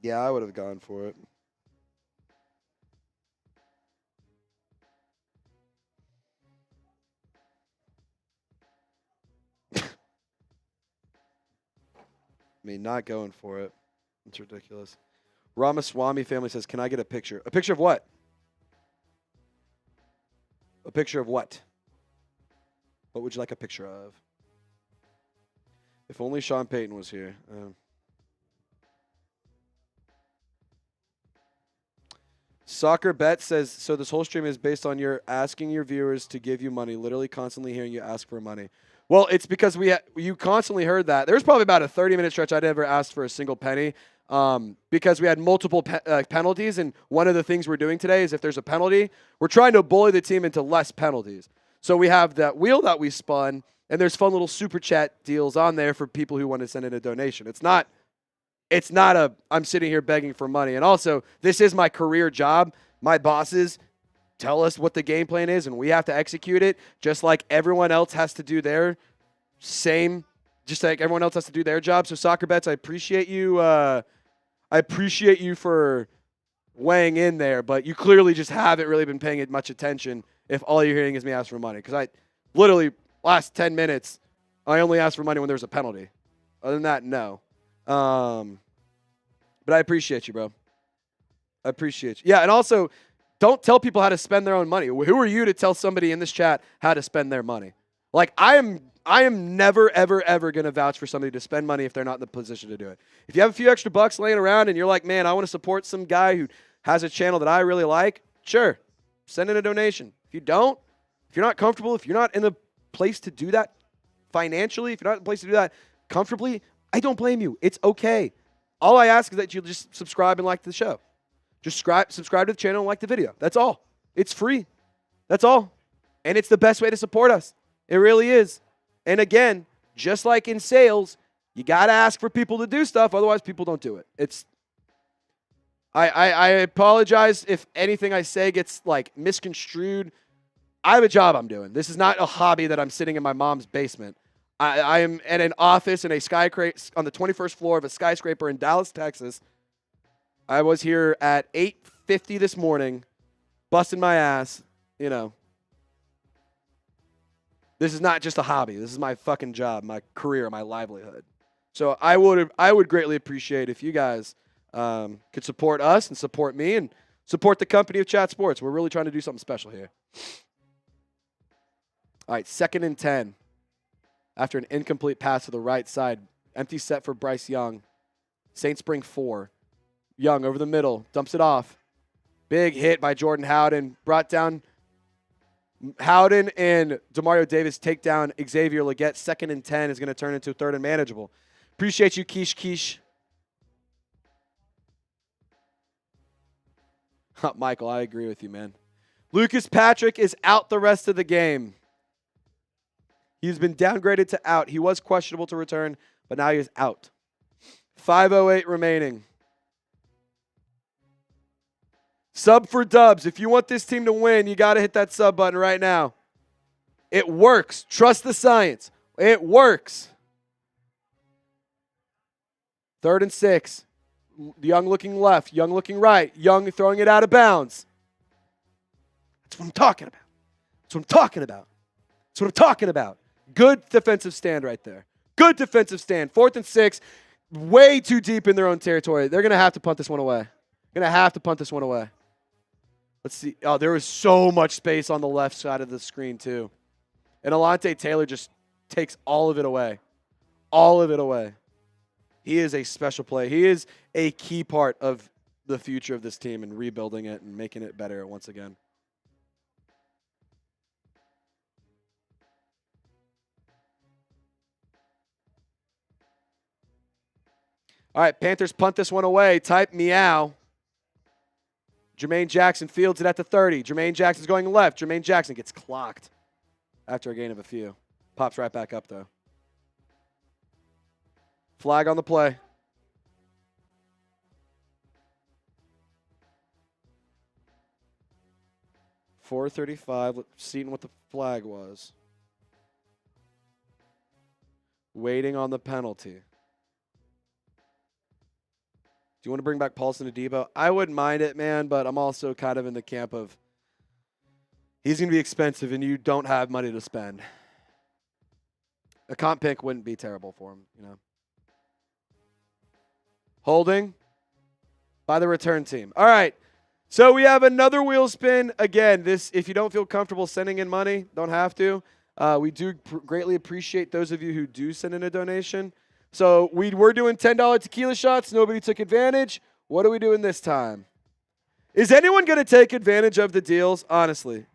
Yeah, I would have gone for it. I mean, not going for it. It's ridiculous. Ramaswamy family says, can I get a picture? A picture of what? A picture of what? What would you like a picture of? If only Sean Payton was here. Soccer Bet says, so this whole stream is based on your asking your viewers to give you money, literally constantly hearing you ask for money. Well, it's because you constantly heard that. There was probably about a 30-minute stretch I'd ever asked for a single penny because we had multiple penalties, and one of the things we're doing today is if there's a penalty, we're trying to bully the team into less penalties. So we have that wheel that we spun, and there's fun little super chat deals on there for people who want to send in a donation. It's not a I'm sitting here begging for money. And also, this is my career job. My bosses tell us what the game plan is, and we have to execute it just like everyone else has to do their job. So Soccer Bets, I appreciate you. I appreciate you for weighing in there, but you clearly just haven't really been paying it much attention if all you're hearing is me ask for money. Because I literally, last 10 minutes, I only asked for money when there was a penalty. Other than that, no. But I appreciate you, bro. I appreciate you. Yeah, and also, don't tell people how to spend their own money. Who are you to tell somebody in this chat how to spend their money? Like, I am never, ever, ever going to vouch for somebody to spend money if they're not in the position to do it. If you have a few extra bucks laying around and you're like, man, I want to support some guy who has a channel that I really like, sure, send in a donation. If you don't, if you're not comfortable, if you're not in the place to do that financially, if you're not in the place to do that comfortably, I don't blame you. It's okay. All I ask is that you just subscribe and like the show. Just subscribe to the channel and like the video. That's all. It's free. That's all. And it's the best way to support us. It really is. And again, just like in sales, you got to ask for people to do stuff. Otherwise, people don't do it. I apologize if anything I say gets like misconstrued. I have a job I'm doing. This is not a hobby that I'm sitting in my mom's basement. I am at an office in a skyscraper on the 21st floor of a skyscraper in Dallas, Texas. I was here at 8:50 this morning, busting my ass, you know. This is not just a hobby. This is my fucking job, my career, my livelihood. So I would greatly appreciate if you guys could support us and support me and support the company of Chat Sports. We're really trying to do something special here. All right, 2nd and 10. After an incomplete pass to the right side. Empty set for Bryce Young. Saints bring 4. Young over the middle. Dumps it off. Big hit by Jordan Howden. Brought down Howden and Demario Davis take down Xavier Legette. 2nd and 10 is going to turn into 3rd and manageable. Appreciate you, Quiche. Michael, I agree with you, man. Lucas Patrick is out the rest of the game. He's been downgraded to out. He was questionable to return, but now he is out. 5:08 remaining. Sub for Dubs. If you want this team to win, you got to hit that sub button right now. It works. Trust the science. It works. 3rd and 6. Young looking left. Young looking right. Young throwing it out of bounds. That's what I'm talking about. That's what I'm talking about. That's what I'm talking about. Good defensive stand right there. Good defensive stand. 4th and 6. Way too deep in their own territory. They're going to have to punt this one away. Let's see. Oh, there was so much space on the left side of the screen, too. And Alontae Taylor just takes all of it away. All of it away. He is a special play. He is a key part of the future of this team and rebuilding it and making it better once again. All right, Panthers punt this one away. Type meow. Jermaine Jackson fields it at the 30. Jermaine Jackson's going left. Jermaine Jackson gets clocked after a gain of a few. Pops right back up, though. Flag on the play. .435. Seeing what the flag was. Waiting on the penalty. Do you want to bring back Paulson Adebo? I wouldn't mind it, man, but I'm also kind of in the camp of he's going to be expensive and you don't have money to spend. A comp pick wouldn't be terrible for him, you know. Holding by the return team. All right, so we have another wheel spin. Again, this, if you don't feel comfortable sending in money, don't have to. We do greatly appreciate those of you who do send in a donation. So we were doing $10 tequila shots. Nobody took advantage. What are we doing this time? Is anyone going to take advantage of the deals? Honestly.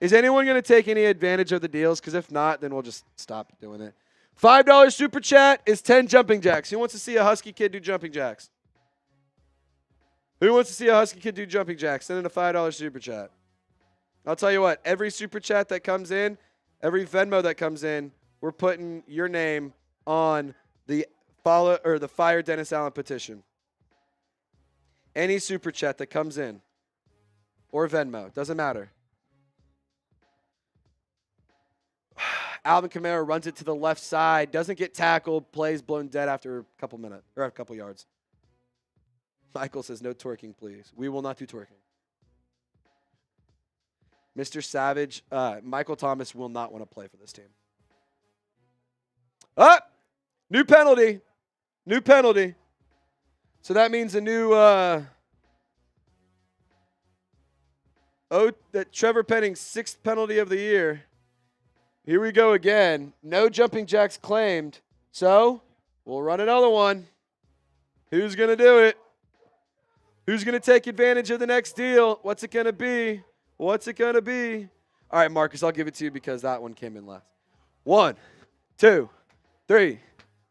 Is anyone going to take any advantage of the deals? Because if not, then we'll just stop doing it. $5 super chat is 10 jumping jacks. Who wants to see a Husky kid do jumping jacks? Who wants to see a Husky kid do jumping jacks? Send in a $5 super chat. I'll tell you what. Every super chat that comes in, every Venmo that comes in, we're putting your name on the follow or the Fire Dennis Allen petition. Any super chat that comes in or Venmo, doesn't matter. Alvin Kamara runs it to the left side, doesn't get tackled, plays blown dead after a couple minutes or a couple yards. Michael says no twerking, please. We will not do twerking. Mr. Savage, Michael Thomas will not want to play for this team. New penalty. New penalty. So that means a new that Trevor Penning's 6th penalty of the year. Here we go again. No jumping jacks claimed. So we'll run another one. Who's going to do it? Who's going to take advantage of the next deal? What's it going to be? What's it going to be? All right, Marcus, I'll give it to you because that one came in last. 1, 2, 3,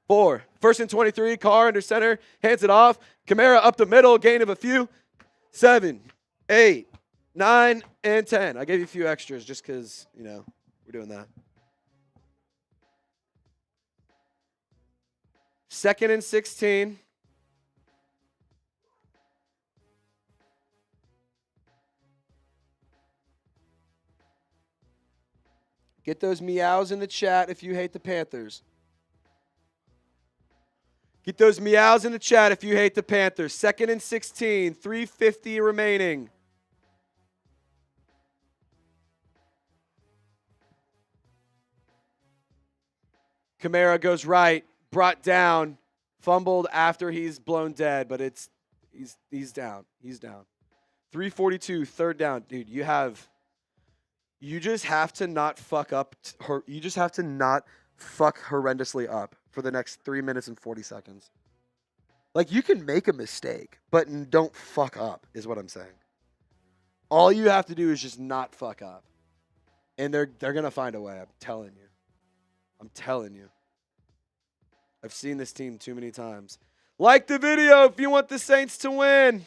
4. First and 23. Carr under center. Hands it off. Kamara up the middle. Gain of a few. 7, 8, 9, and 10. I gave you a few extras just because, you know, we're doing that. 2nd and 16. Get those meows in the chat if you hate the Panthers. Get those meows in the chat if you hate the Panthers. 2nd and 16, 3:50 remaining. Kamara goes right, brought down, fumbled after he's blown dead, but he's down. He's down. 3:42, 3rd down. Dude, you just have to not fuck up. You just have to not fuck horrendously up for the next 3 minutes and 40 seconds. Like, you can make a mistake, but don't fuck up is what I'm saying. All you have to do is just not fuck up. And they're going to find a way, I'm telling you. I'm telling you. I've seen this team too many times. Like the video if you want the Saints to win.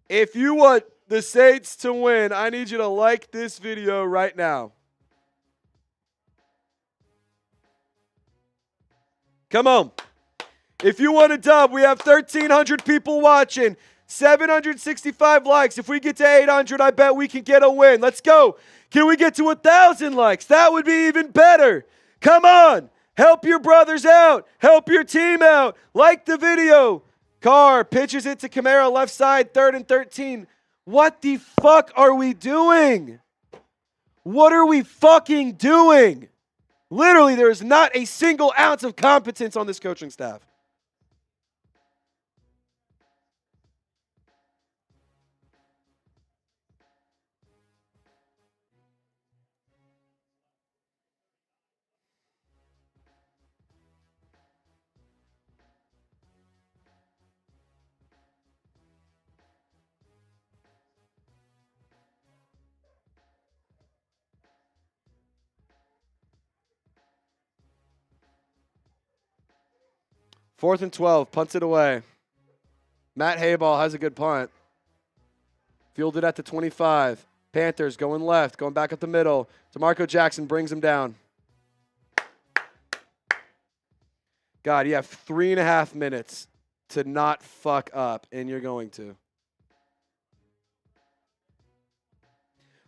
If you want the Saints to win, I need you to like this video right now. Come on. If you want a dub, we have 1,300 people watching. 765 likes. If we get to 800, I bet we can get a win. Let's go. Can we get to 1,000 likes? That would be even better. Come on. Help your brothers out. Help your team out. Like the video. Carr pitches it to Kamara left side, 3rd and 13. What the fuck are we doing? What are we fucking doing? Literally, there is not a single ounce of competence on this coaching staff. 4th and 12. Punts it away. Matt Hayball has a good punt. Fielded at the 25. Panthers going left, going back up the middle. DeMarco Jackson brings him down. God, you have 3.5 minutes to not fuck up, and you're going to.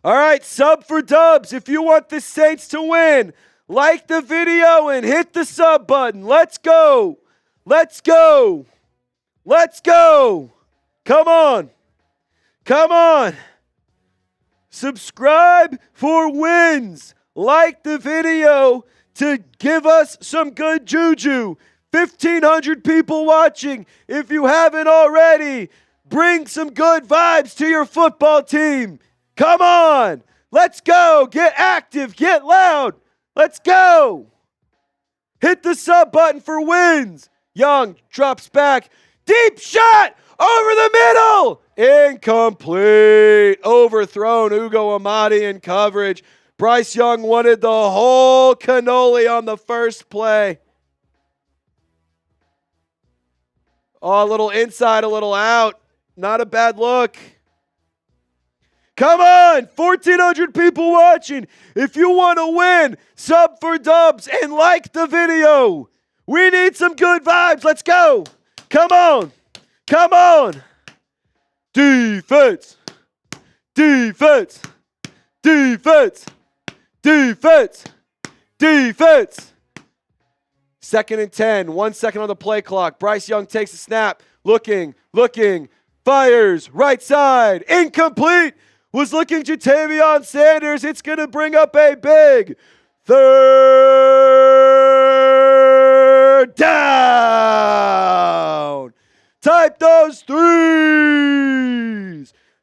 All right, sub for dubs. If you want the Saints to win, like the video and hit the sub button. Let's go. Let's go. Let's go. Come on. Come on. Subscribe for wins. Like the video to give us some good juju. 1,500 people watching. If you haven't already, bring some good vibes to your football team. Come on. Let's go. Get active. Get loud. Let's go. Hit the sub button for wins. Young drops back. Deep shot over the middle. Incomplete. Overthrown. Ugo Amadi in coverage. Bryce Young wanted the whole cannoli on the first play. Oh, a little inside, a little out. Not a bad look. Come on, 1,400 people watching. If you want to win, sub for dubs and like the video. We need some good vibes. Let's go. Come on. Come on. Defense. Defense. Defense. Defense. Defense. 2nd and 10. 1 second on the play clock. Bryce Young takes a snap. Looking. Fires. Right side. Incomplete. Was looking Jatavion Sanders. It's going to bring up a big 3rd down. Type those threes.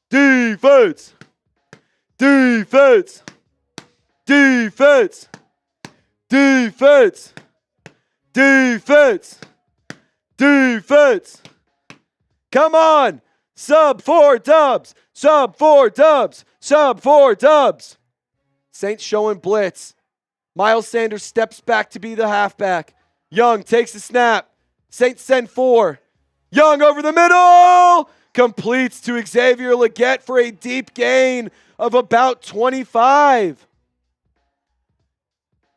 Defense. Defense. Defense. Defense. Defense. Defense. Come on. Sub 4 dubs. Sub 4 dubs. Sub 4 dubs. Saints showing blitz. Miles Sanders steps back to be the halfback. Young takes the snap. Saints send 4. Young over the middle. Completes to Xavier Legette for a deep gain of about 25.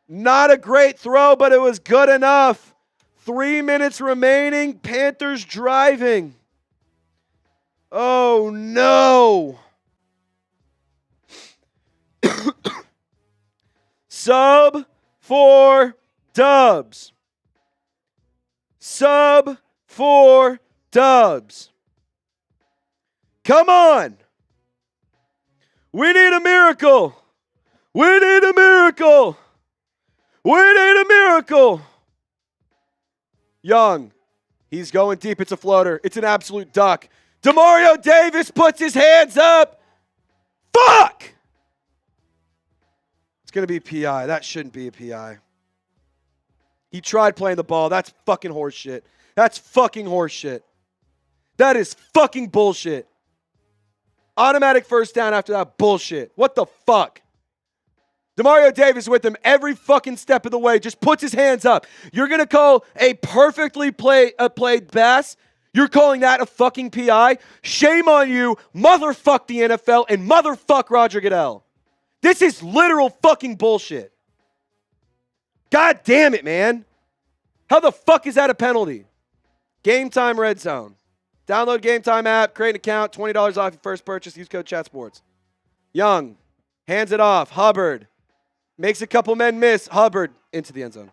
Not a great throw, but it was good enough. 3 minutes remaining. Panthers driving. Oh, no. Sub 4 dubs. Sub 4 dubs. Come on. We need a miracle. We need a miracle. We need a miracle. Young. He's going deep. It's a floater. It's an absolute duck. Demario Davis puts his hands up. Fuck! It's going to be PI. That shouldn't be a PI. He tried playing the ball. That's fucking horseshit. That's fucking horseshit. That is fucking bullshit. Automatic first down after that bullshit. What the fuck? Demario Davis with him every fucking step of the way. Just puts his hands up. You're going to call a perfectly played pass? You're calling that a fucking PI? Shame on you. Motherfuck the NFL and motherfuck Roger Goodell. This is literal fucking bullshit. God damn it, man. How the fuck is that a penalty? Game Time Red Zone. Download Game Time app, create an account, $20 off your first purchase. Use code ChatSports. Young hands it off. Hubbard makes a couple men miss. Hubbard into the end zone.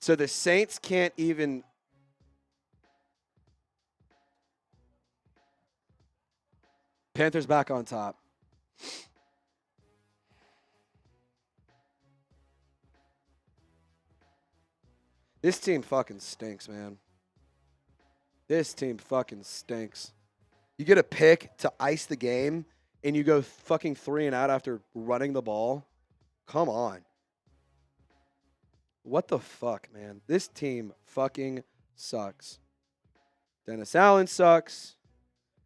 So the Saints can't even. Panthers back on top. This team fucking stinks, man. This team fucking stinks. You get a pick to ice the game, and you go fucking 3 and out after running the ball. Come on. What the fuck, man? This team fucking sucks. Dennis Allen sucks.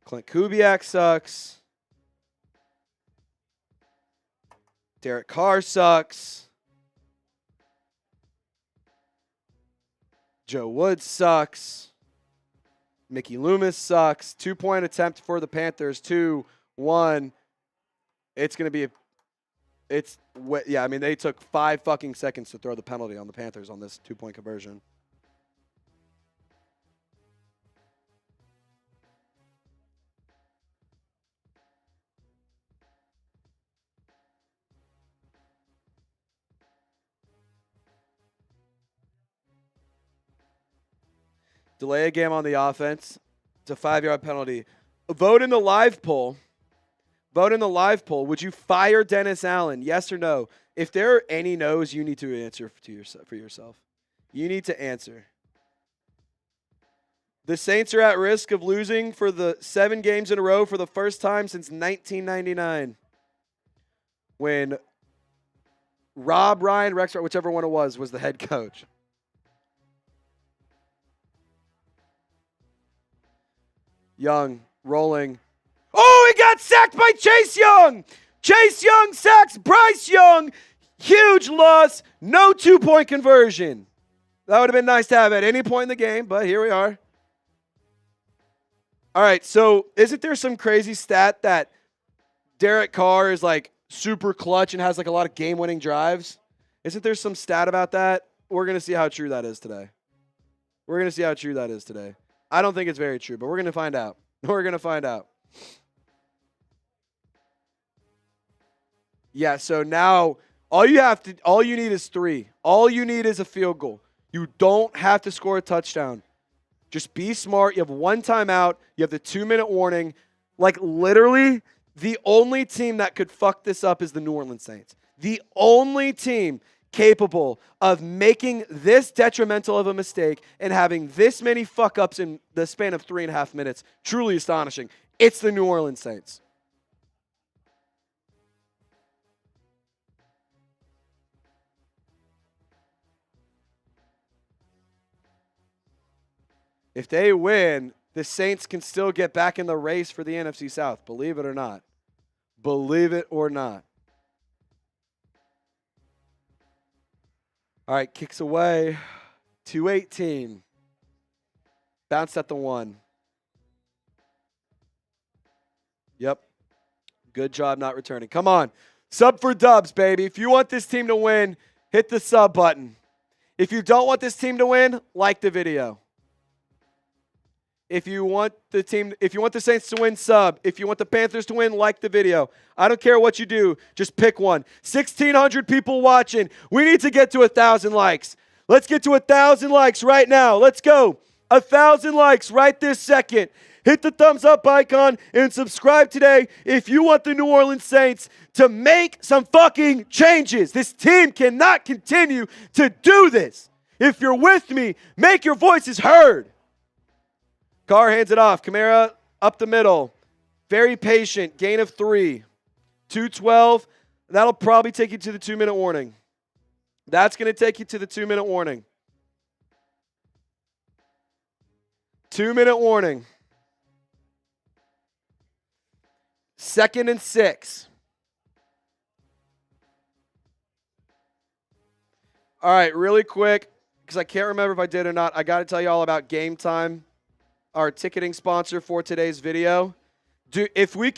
Clint Kubiak sucks. Derek Carr sucks. Joe Woods sucks. Mickey Loomis sucks. 2-point attempt for the Panthers. 2-1. It's going to be I mean, they took 5 fucking seconds to throw the penalty on the Panthers on this 2-point conversion. Delay a game on the offense. It's a 5-yard penalty. Vote in the live poll. Vote in the live poll. Would you fire Dennis Allen? Yes or no? If there are any no's, you need to answer for yourself. You need to answer. The Saints are at risk of losing for the 7 games in a row for the first time since 1999. When Rob, Ryan, Rex, whichever one it was the head coach. Young, rolling. Oh, he got sacked by Chase Young. Chase Young sacks Bryce Young. Huge loss. No 2-point conversion. That would have been nice to have at any point in the game, but here we are. All right, so isn't there some crazy stat that Derek Carr is like super clutch and has like a lot of game-winning drives? Isn't there some stat about that? We're going to see how true that is today. I don't think it's very true, but we're going to find out. Yeah, so now all you need is 3. All you need is a field goal. You don't have to score a touchdown. Just be smart. You have 1 timeout. You have the 2-minute warning. Like literally the only team that could fuck this up is the New Orleans Saints. The only team capable of making this detrimental of a mistake and having this many fuck-ups in the span of 3.5 minutes. Truly astonishing. It's the New Orleans Saints. If they win, the Saints can still get back in the race for the NFC South. Believe it or not. Believe it or not. All right, kicks away. 2-18. Bounced at the 1. Yep. Good job not returning. Come on. Sub for dubs, baby. If you want this team to win, hit the sub button. If you don't want this team to win, like the video. If you want the Saints to win, sub. If you want the Panthers to win, like the video. I don't care what you do. Just pick one. 1,600 people watching. We need to get to 1,000 likes. Let's get to 1,000 likes right now. Let's go. 1,000 likes right this second. Hit the thumbs up icon and subscribe today if you want the New Orleans Saints to make some fucking changes. This team cannot continue to do this. If you're with me, make your voices heard. Carr hands it off. Kamara up the middle. Very patient. Gain of 3. 2:12. That'll probably take you to the 2-minute warning. That's going to take you to the 2-minute warning. 2-minute warning. 2nd and 6. All right, really quick, because I can't remember if I did or not. I got to tell you all about Game Time, our ticketing sponsor for today's video. If we're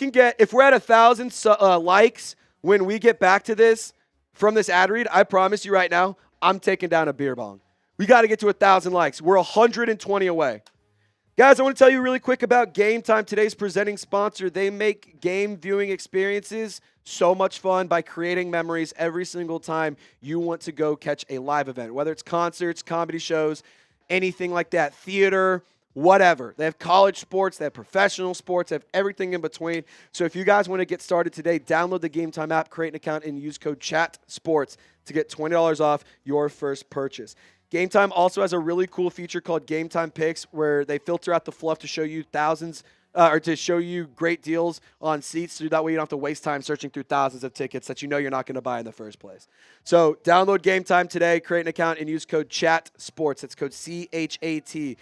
at 1,000 likes when we get back to this from this ad read, I promise you right now, I'm taking down a beer bong. We got to get to 1,000 likes. We're 120 away. Guys, I want to tell you really quick about Game Time, today's presenting sponsor. They make game viewing experiences so much fun by creating memories every single time you want to go catch a live event, whether it's concerts, comedy shows, anything like that, theater, whatever. They have college sports, they have professional sports, they have everything in between. So if you guys want to get started today, download the Game Time app, create an account, and use code CHATSPORTS to get $20 off your first purchase. Game Time also has a really cool feature called Game Time Picks, where they filter out the fluff to show you to show you great deals on seats, so that way you don't have to waste time searching through thousands of tickets that you know you're not going to buy in the first place. So download Game Time today, create an account, and use code CHATSPORTS. That's code CHATSPORTS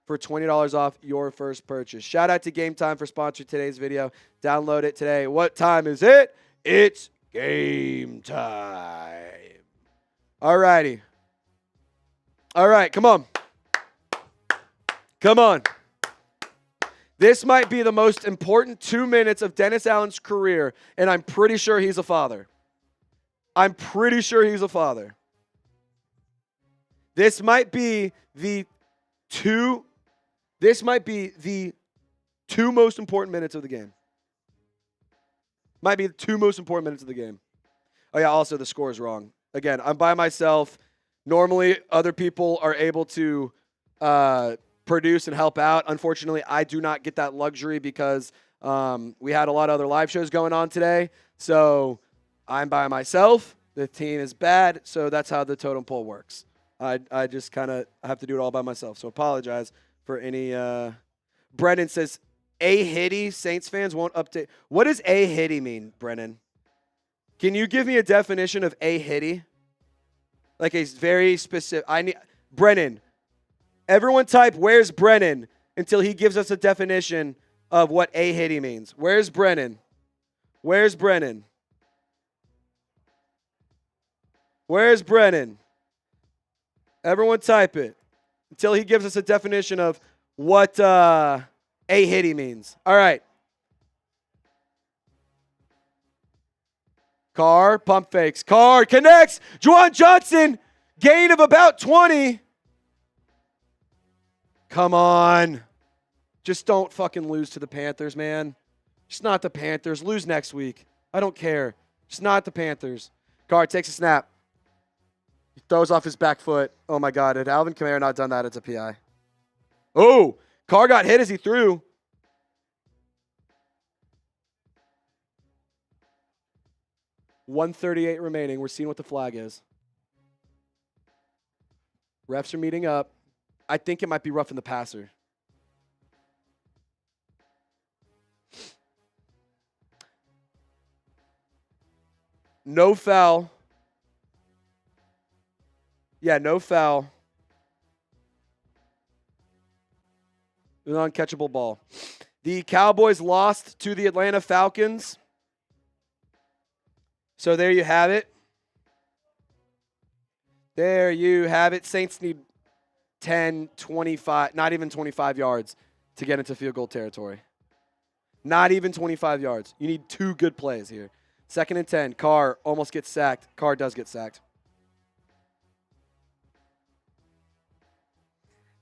for $20 off your first purchase. Shout out to Game Time for sponsoring today's video. Download it today. What time is it? It's game time. All righty. All right, come on. Come on. This might be the most important 2 minutes of Dennis Allen's career, and I'm pretty sure he's a father. I'm pretty sure he's a father. This might be the two most important minutes of the game. Might be the 2 most important minutes of the game. Oh, yeah, also the score is wrong. Again, I'm by myself. Normally, other people are able to produce and help out. Unfortunately, I do not get that luxury because we had a lot of other live shows going on today. So I'm by myself. The team is bad, so that's how the totem pole works. I just kind of have to do it all by myself. So apologize for any. Brennan says, A-Hitty, Saints fans won't update. What does A-Hitty mean, Brennan? Can you give me a definition of A-Hitty? Like a very specific. Brennan. Everyone type, where's Brennan? Until he gives us a definition of what A-Hitty means. Where's Brennan? Where's Brennan? Where's Brennan? Everyone type it. Until he gives us a definition of what A-Hitty means. All right. Carr, pump fakes. Carr connects. Juwan Jonson, gain of about 20. Come on. Just don't fucking lose to the Panthers, man. Just not the Panthers. Lose next week. I don't care. Just not the Panthers. Carr takes a snap. He throws off his back foot. Oh, my God. Had Alvin Kamara not done that, it's a PI. Oh, Carr got hit as he threw. .138 remaining. We're seeing what the flag is. Refs are meeting up. I think it might be roughing the passer. No foul. Yeah, no foul. An uncatchable ball. The Cowboys lost to the Atlanta Falcons. So there you have it. There you have it. Saints need 10, 25, not even 25 yards to get into field goal territory. Not even 25 yards. You need 2 good plays here. 2nd and 10. Carr almost gets sacked. Carr does get sacked.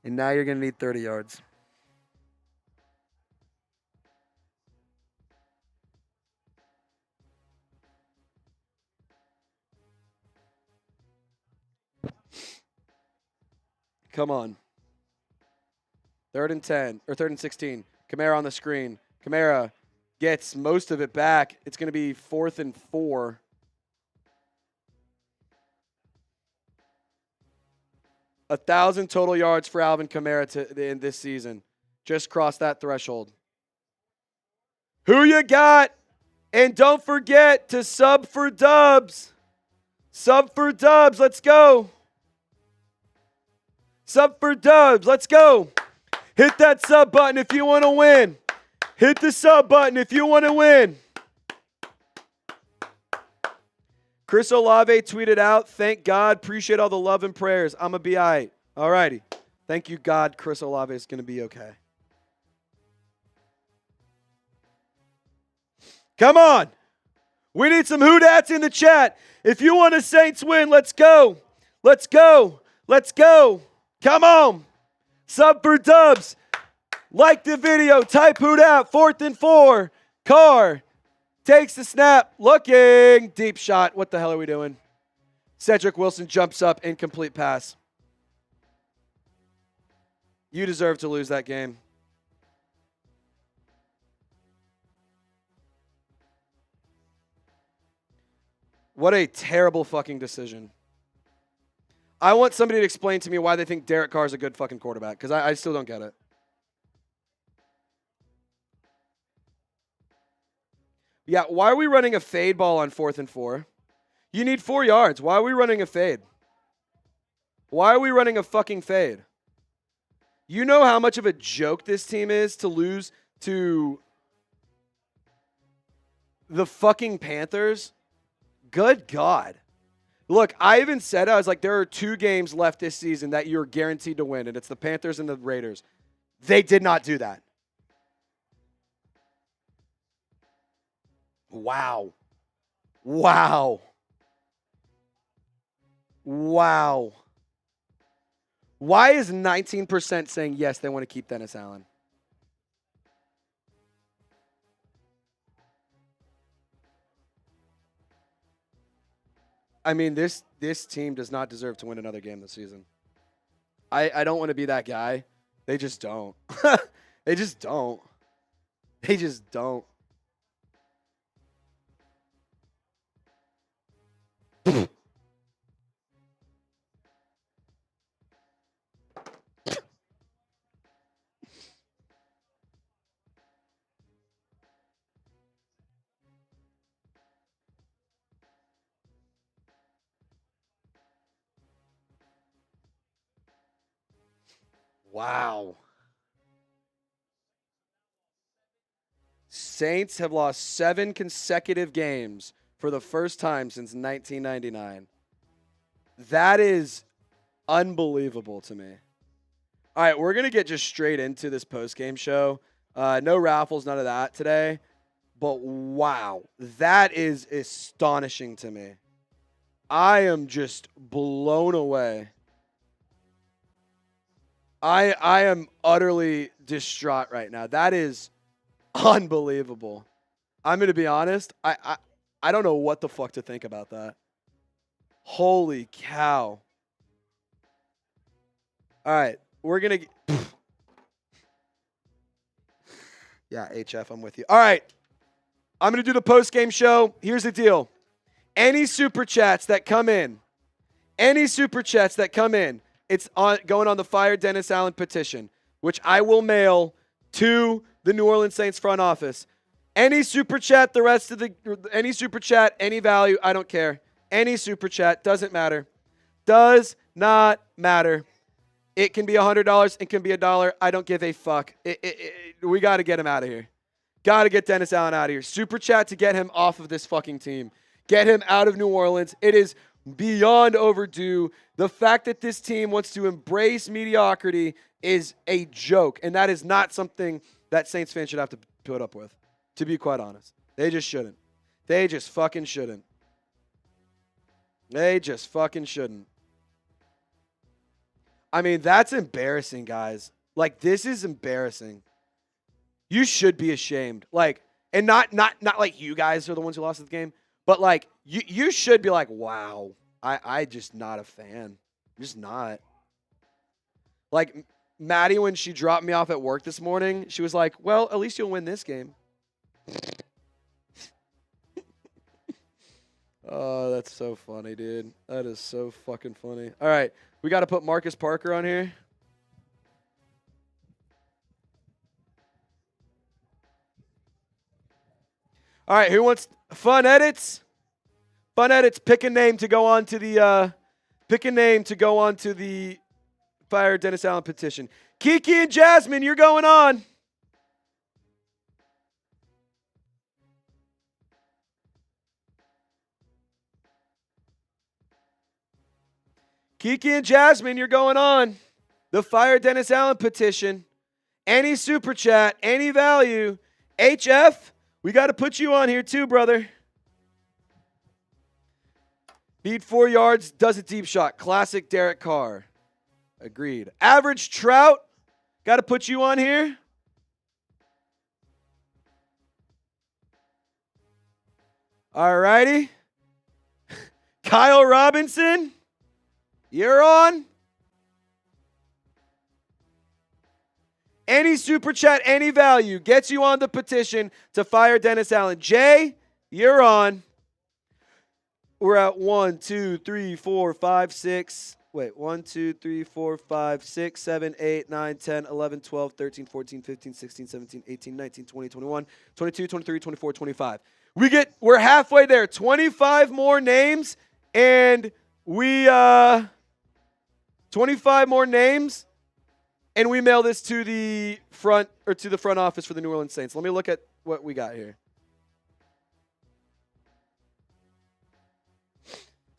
And now you're going to need 30 yards. Come on. 3rd and 10, or 3rd and 16. Kamara on the screen. Kamara gets most of it back. It's going to be 4th and 4. A 1,000 total yards for Alvin Kamara in this season. Just crossed that threshold. Who you got? And don't forget to sub for dubs. Sub for dubs. Let's go. Sub for dubs. Let's go. Hit that sub button if you want to win. Hit the sub button if you want to win. Chris Olave tweeted out, thank God, appreciate all the love and prayers. I'm going to be all right. All righty. Thank you, God. Chris Olave is going to be okay. Come on. We need some Who-Dats in the chat. If you want a Saints win, let's go. Let's go. Let's go. Come on. Sub for dubs. Like the video. Type Who-Dat. 4th and 4. Carr takes the snap. Looking. Deep shot. What the hell are we doing? Cedric Wilson jumps up. Incomplete pass. You deserve to lose that game. What a terrible fucking decision. I want somebody to explain to me why they think Derek Carr is a good fucking quarterback, because I still don't get it. Yeah, why are we running a fade ball on 4th and 4? You need 4 yards. Why are we running a fade? Why are we running a fucking fade? You know how much of a joke this team is to lose to the fucking Panthers? Good God. Look, I even said, I was like, there are 2 games left this season that you're guaranteed to win, and it's the Panthers and the Raiders. They did not do that. Wow. Wow. Wow. Why is 19% saying yes, they want to keep Dennis Allen? I mean, this team does not deserve to win another game this season. I don't want to be that guy. They just don't. They just don't. They just don't. Wow. Saints have lost 7 consecutive games for the first time since 1999. That is unbelievable to me. All right, we're going to get just straight into this postgame show. No raffles, none of that today. But wow, that is astonishing to me. I am just blown away. I am utterly distraught right now. That is unbelievable. I'm going to be honest. I don't know what the fuck to think about that. Holy cow. All right. We're going to... Yeah, HF, I'm with you. All right. I'm going to do the post-game show. Here's the deal. Any super chats that come in, it's going on the Fire Dennis Allen petition, which I will mail to the New Orleans Saints front office. Any super chat, any super chat, any value, I don't care. Any super chat, doesn't matter. Does not matter. It can be $100. It can be $1. I don't give a fuck. We got to get him out of here. Got to get Dennis Allen out of here. Super chat to get him off of this fucking team. Get him out of New Orleans. It is beyond overdue. The fact that this team wants to embrace mediocrity is a joke, and that is not something that Saints fans should have to put up with, to be quite honest. They just shouldn't. They just fucking shouldn't. They just fucking shouldn't. I mean, that's embarrassing, guys. Like, this is embarrassing. You should be ashamed. Like, and not like you guys are the ones who lost the game, but like you should be like, wow, I just not a fan. I'm just not. Like Maddie, when she dropped me off at work this morning, she was like, well, at least you'll win this game. Oh, that's so funny, dude. That is so fucking funny. All right, we got to put Marcus Parker on here. All right, who wants fun edits? Fun edits. Pick a name to go on to the Fire Dennis Allen petition. Kiki and Jasmine, you're going on. Kiki and Jasmine, you're going on. The Fire Dennis Allen petition. Any super chat, any value. HF, we got to put you on here too, brother. Need 4 yards, does a deep shot. Classic Derek Carr. Agreed. Average Trout, got to put you on here. All righty. Kyle Robinson, you're on. Any super chat, any value gets you on the petition to fire Dennis Allen. Jay, you're on. We're at 1, 2, 3, 4, 5, 6. Wait, 1, 2, 3, 4, 5, 6, 7, 8, 9, 10, 11, 12, 13, 14, 15, 16, 17, 18, 19, 20, 21, 22, 23, 24, 25. We're halfway there. 25 more names, and 25 more names, and we mail this to the front office for the New Orleans Saints. Let me look at what we got here.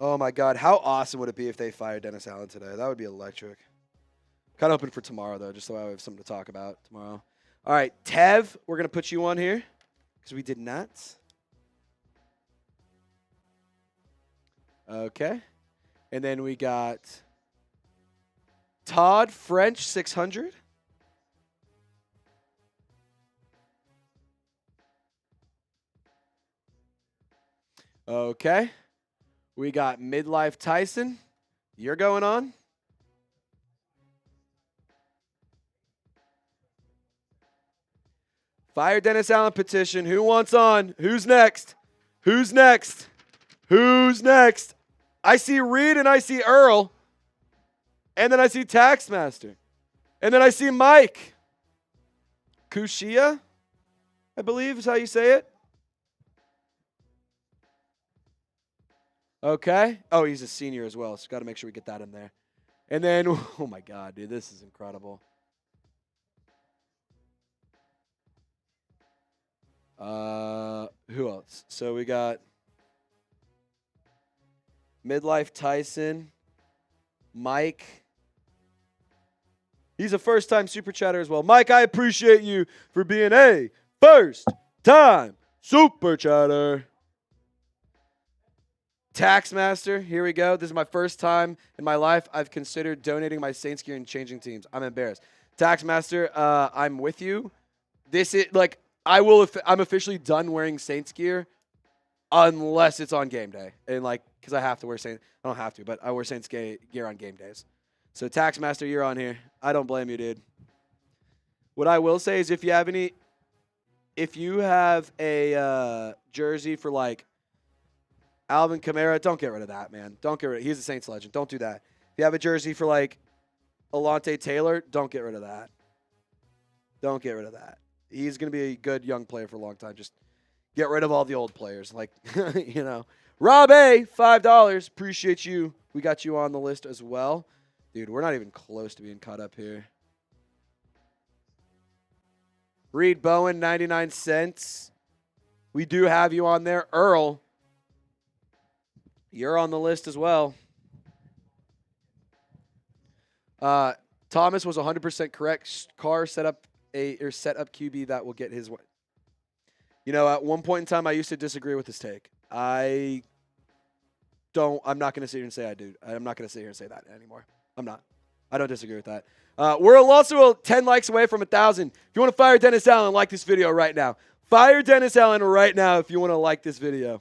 Oh, my God. How awesome would it be if they fired Dennis Allen today? That would be electric. Kind of hoping for tomorrow, though, just so I have something to talk about tomorrow. All right, Tev, we're going to put you on here because we did not. Okay. And then we got Todd French, 600. Okay. We got Midlife Tyson. You're going on. Fire Dennis Allen petition. Who wants on? Who's next? Who's next? Who's next? I see Reed and I see Earl. And then I see Taxmaster. And then I see Mike. Kushia, I believe is how you say it. Okay. Oh, he's a senior as well, so got to make sure we get that in there. And then, oh my God, dude, this is incredible. Who else? So we got Midlife Tyson, Mike. He's a first-time super chatter as well. Mike, I appreciate you for being a first-time super chatter. Taxmaster, here we go. This is my first time in my life I've considered donating my Saints gear and changing teams. I'm embarrassed. Taxmaster, I'm with you. This is like I'm officially done wearing Saints gear unless it's on game day. And like cuz I have to wear Saints. I don't have to, but I wear Saints gear on game days. So Taxmaster, you're on here. I don't blame you, dude. What I will say is if you have a jersey for like Alvin Kamara, don't get rid of that, man. Don't get rid of it. He's a Saints legend. Don't do that. If you have a jersey for like Alontae Taylor, don't get rid of that. Don't get rid of that. He's going to be a good young player for a long time. Just get rid of all the old players. Like, you know. Rob A, $5. Appreciate you. We got you on the list as well. Dude, we're not even close to being caught up here. Reed Bowen, 99 cents. We do have you on there. Earl, you're on the list as well. Thomas was 100% correct. Carr set up QB that will get his way. You know, at one point in time, I used to disagree with his take. I'm not going to sit here and say I do. I'm not going to sit here and say that anymore. I'm not. I don't disagree with that. We're also 10 likes away from 1,000. If you want to fire Dennis Allen, like this video right now. Fire Dennis Allen right now if you want to like this video.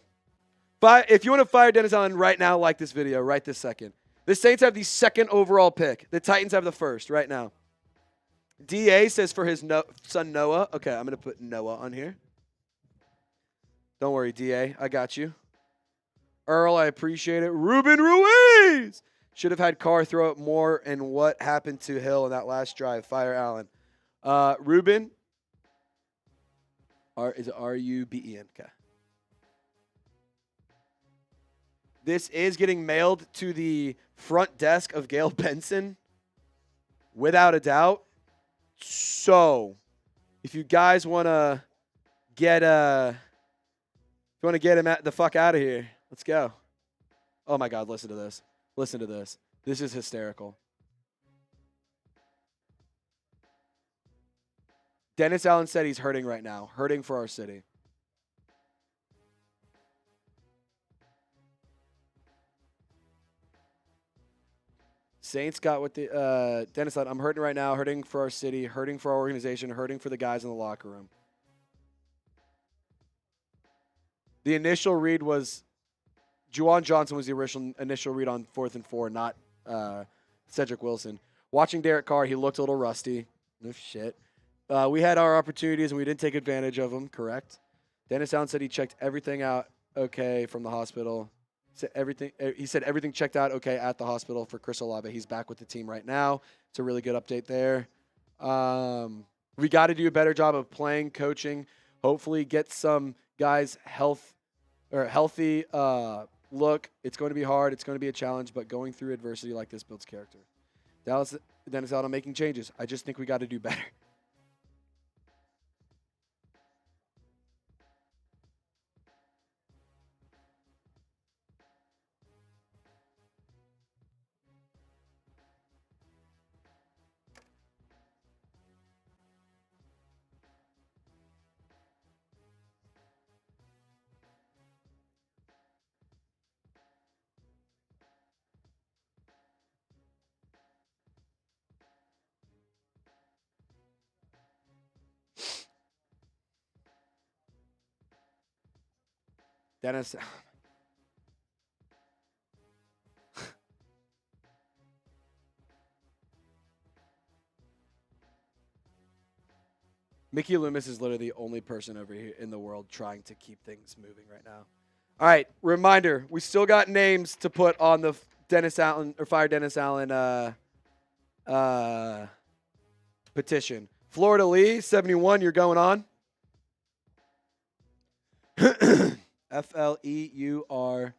If you want to fire Dennis Allen right now, like this video right this second. The Saints have the second overall pick. The Titans have the first right now. DA says for his son Noah. Okay, I'm going to put Noah on here. Don't worry, DA. I got you. Earl, I appreciate it. Ruben Ruiz. Should have had Carr throw it more, and what happened to Hill in that last drive? Fire Allen. Ruben. Is it R-U-B-E-N? Okay. This is getting mailed to the front desk of Gail Benson, without a doubt. So, if you guys want to get him the fuck out of here, let's go. Oh my God, listen to this. Listen to this. This is hysterical. Dennis Allen said he's hurting right now. Hurting for our city. Saints got what the Dennis said. I'm hurting right now. Hurting for our city. Hurting for our organization. Hurting for the guys in the locker room. The initial read was Juwan Jonson was the initial read on 4th and 4, not Cedric Wilson. Watching Derek Carr, he looked a little rusty. No shit. We had our opportunities, and we didn't take advantage of them, correct? Dennis Allen said he checked everything out okay from the hospital. He said everything checked out okay at the hospital for Chris Olave. He's back with the team right now. It's a really good update there. We got to do a better job of playing, coaching, hopefully get some guys healthy look. It's going to be hard. It's going to be a challenge, but going through adversity like this builds character. Dennis Allen making changes. I just think we got to do better. Dennis. Mickey Loomis is literally the only person over here in the world trying to keep things moving right now. All right, reminder, we still got names to put on the Dennis Allen or Fire Dennis Allen petition. Florida Lee, 71, you're going on. FLEURDELIS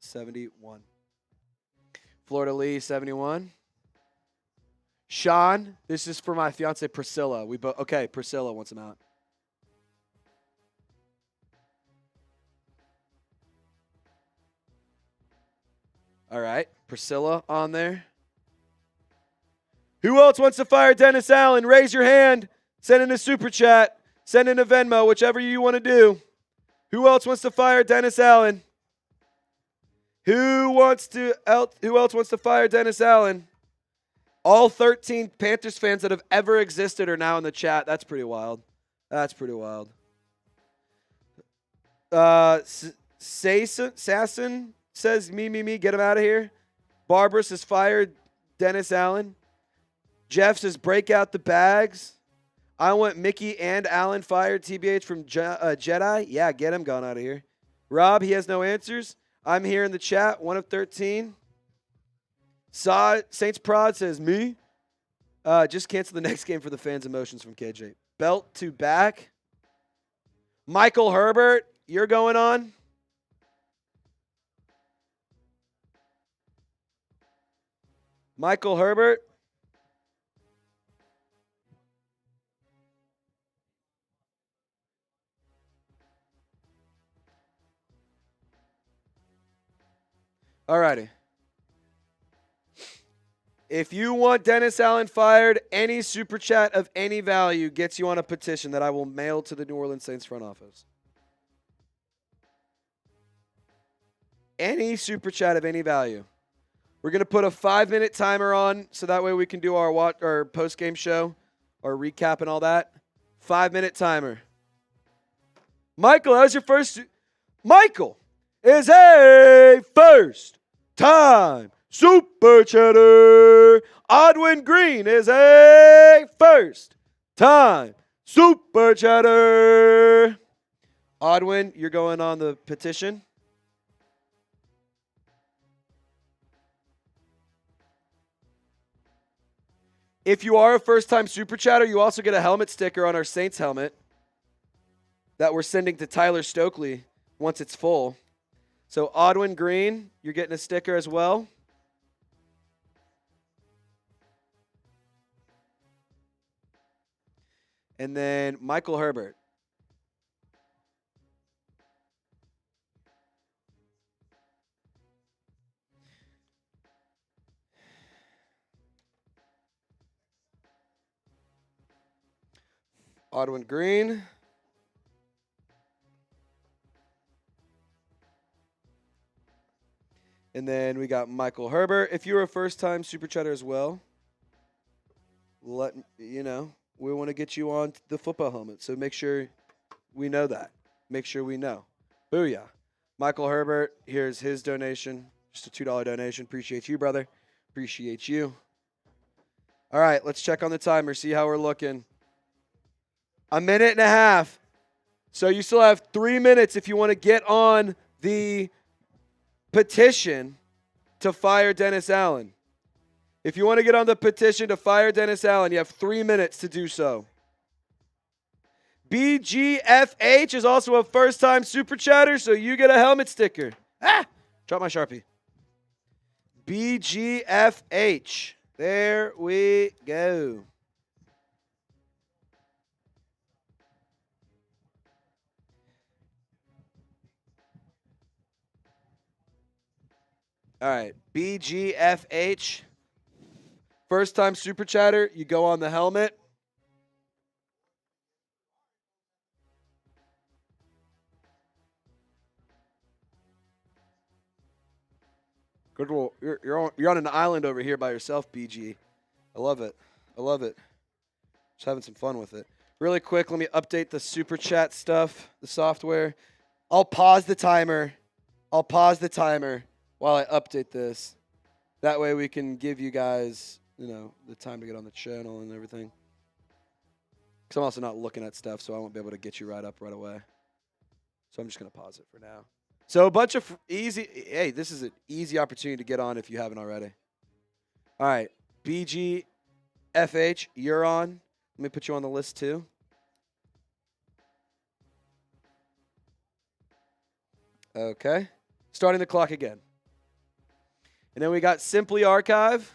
71. Florida Lee, 71. Sean, this is for my fiance Priscilla. Okay, Priscilla wants him out. All right, Priscilla on there. Who else wants to fire Dennis Allen? Raise your hand. Send in a super chat. Send in a Venmo, whichever you want to do. Who else wants to fire Dennis Allen? Who else wants to fire Dennis Allen? All 13 Panthers fans that have ever existed are now in the chat. That's pretty wild. That's pretty wild. Sasson says, me, get him out of here. Barbara says, fired Dennis Allen. Jeff says, break out the bags. I want Mickey and Allen fired. TBH from Jedi. Yeah, get him gone out of here. Rob, he has no answers. I'm here in the chat, 1 of 13. Saints Prod says, me. Just cancel the next game for the fans' emotions from KJ. Belt to back. Michael Herbert, you're going on. Michael Herbert. All righty. If you want Dennis Allen fired, any super chat of any value gets you on a petition that I will mail to the New Orleans Saints front office. Any super chat of any value. We're going to put a 5-minute timer on so that way we can do our post-game show, our recap and all that. 5-minute timer. Michael, that was your first. Michael is a first-time super chatter. Odwin Green is a first-time super chatter. Odwin, you're going on the petition. If you are a first-time super chatter, you also get a helmet sticker on our Saints helmet that we're sending to Tyler Stokely once it's full. So Odwin Green, you're getting a sticker as well. And then Michael Herbert. Odwin Green. And then we got Michael Herbert. If you're a first-time super chatter as well, let you know. We want to get you on the football helmet, so make sure we know that. Make sure we know. Booyah. Michael Herbert, here's his donation. Just a $2 donation. Appreciate you, brother. Appreciate you. All right, let's check on the timer, see how we're looking. 1.5 minutes. So you still have 3 minutes if you want to get on the petition to fire Dennis Allen. If you want to get on the petition to fire Dennis Allen, you have 3 minutes to do so. BGFH is also a first-time super chatter, so you get a helmet sticker. Drop my Sharpie. BGFH. There we go. All right, BGFH. First time super chatter, you go on the helmet. Good. Well, you're on an island over here by yourself, BG. I love it. I love it. Just having some fun with it. Really quick, let me update the Super Chat stuff, the software. I'll pause the timer. While I update this. That way we can give you guys, the time to get on the channel and everything. Because I'm also not looking at stuff, so I won't be able to get you right up right away. So I'm just going to pause it for now. So a bunch of hey, this is an easy opportunity to get on if you haven't already. All right, BGFH, you're on. Let me put you on the list too. Okay. Starting the clock again. And then we got Simply Archive.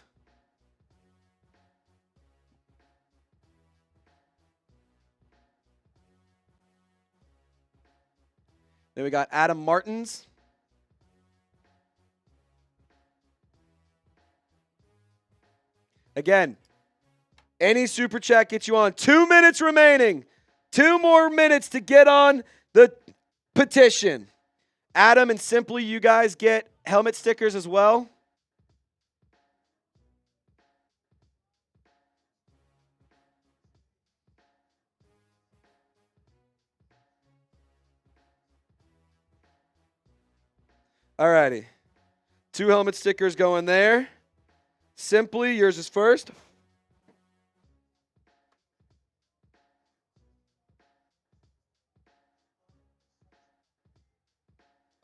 Then we got Adam Martins. Again, any super chat gets you on. 2 minutes remaining. 2 more minutes to get on the petition. Adam and Simply, you guys get helmet stickers as well. Alrighty. 2 helmet stickers going there. Simply, yours is first.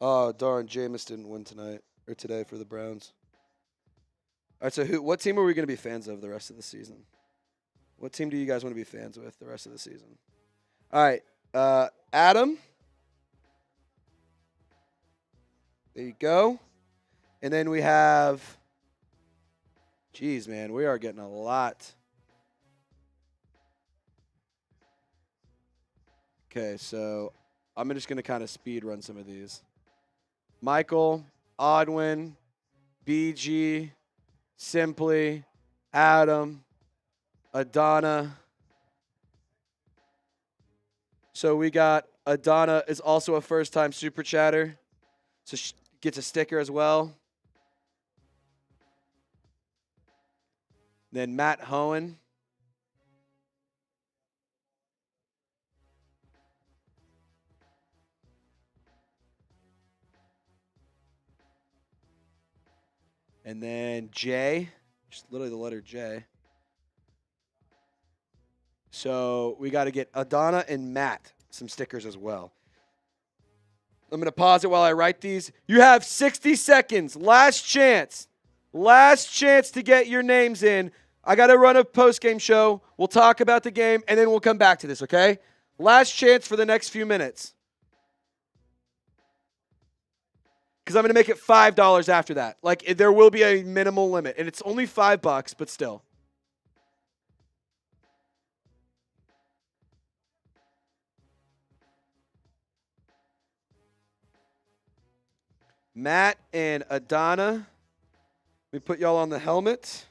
Oh, darn, Jameis didn't win tonight or today for the Browns. All right, so what team are we going to be fans of the rest of the season? What team do you guys want to be fans with the rest of the season? All right, Adam. There you go. And then we have, geez, man, we are getting a lot. Okay, so I'm just going to kind of speed run some of these. Michael, Odwin, BG, Simply, Adam, Adana. So we got Adana is also a first-time super chatter. So she gets a sticker as well. Then Matt Hohen. And then J, just literally the letter J. So we got to get Adana and Matt some stickers as well. I'm going to pause it while I write these. You have 60 seconds. Last chance. Last chance to get your names in. I got to run a post-game show. We'll talk about the game, and then we'll come back to this, okay? Last chance for the next few minutes. Because I'm going to make it $5 after that. Like, there will be a minimal limit. And it's only $5, but still. Matt and Adana. Let me put y'all on the helmet.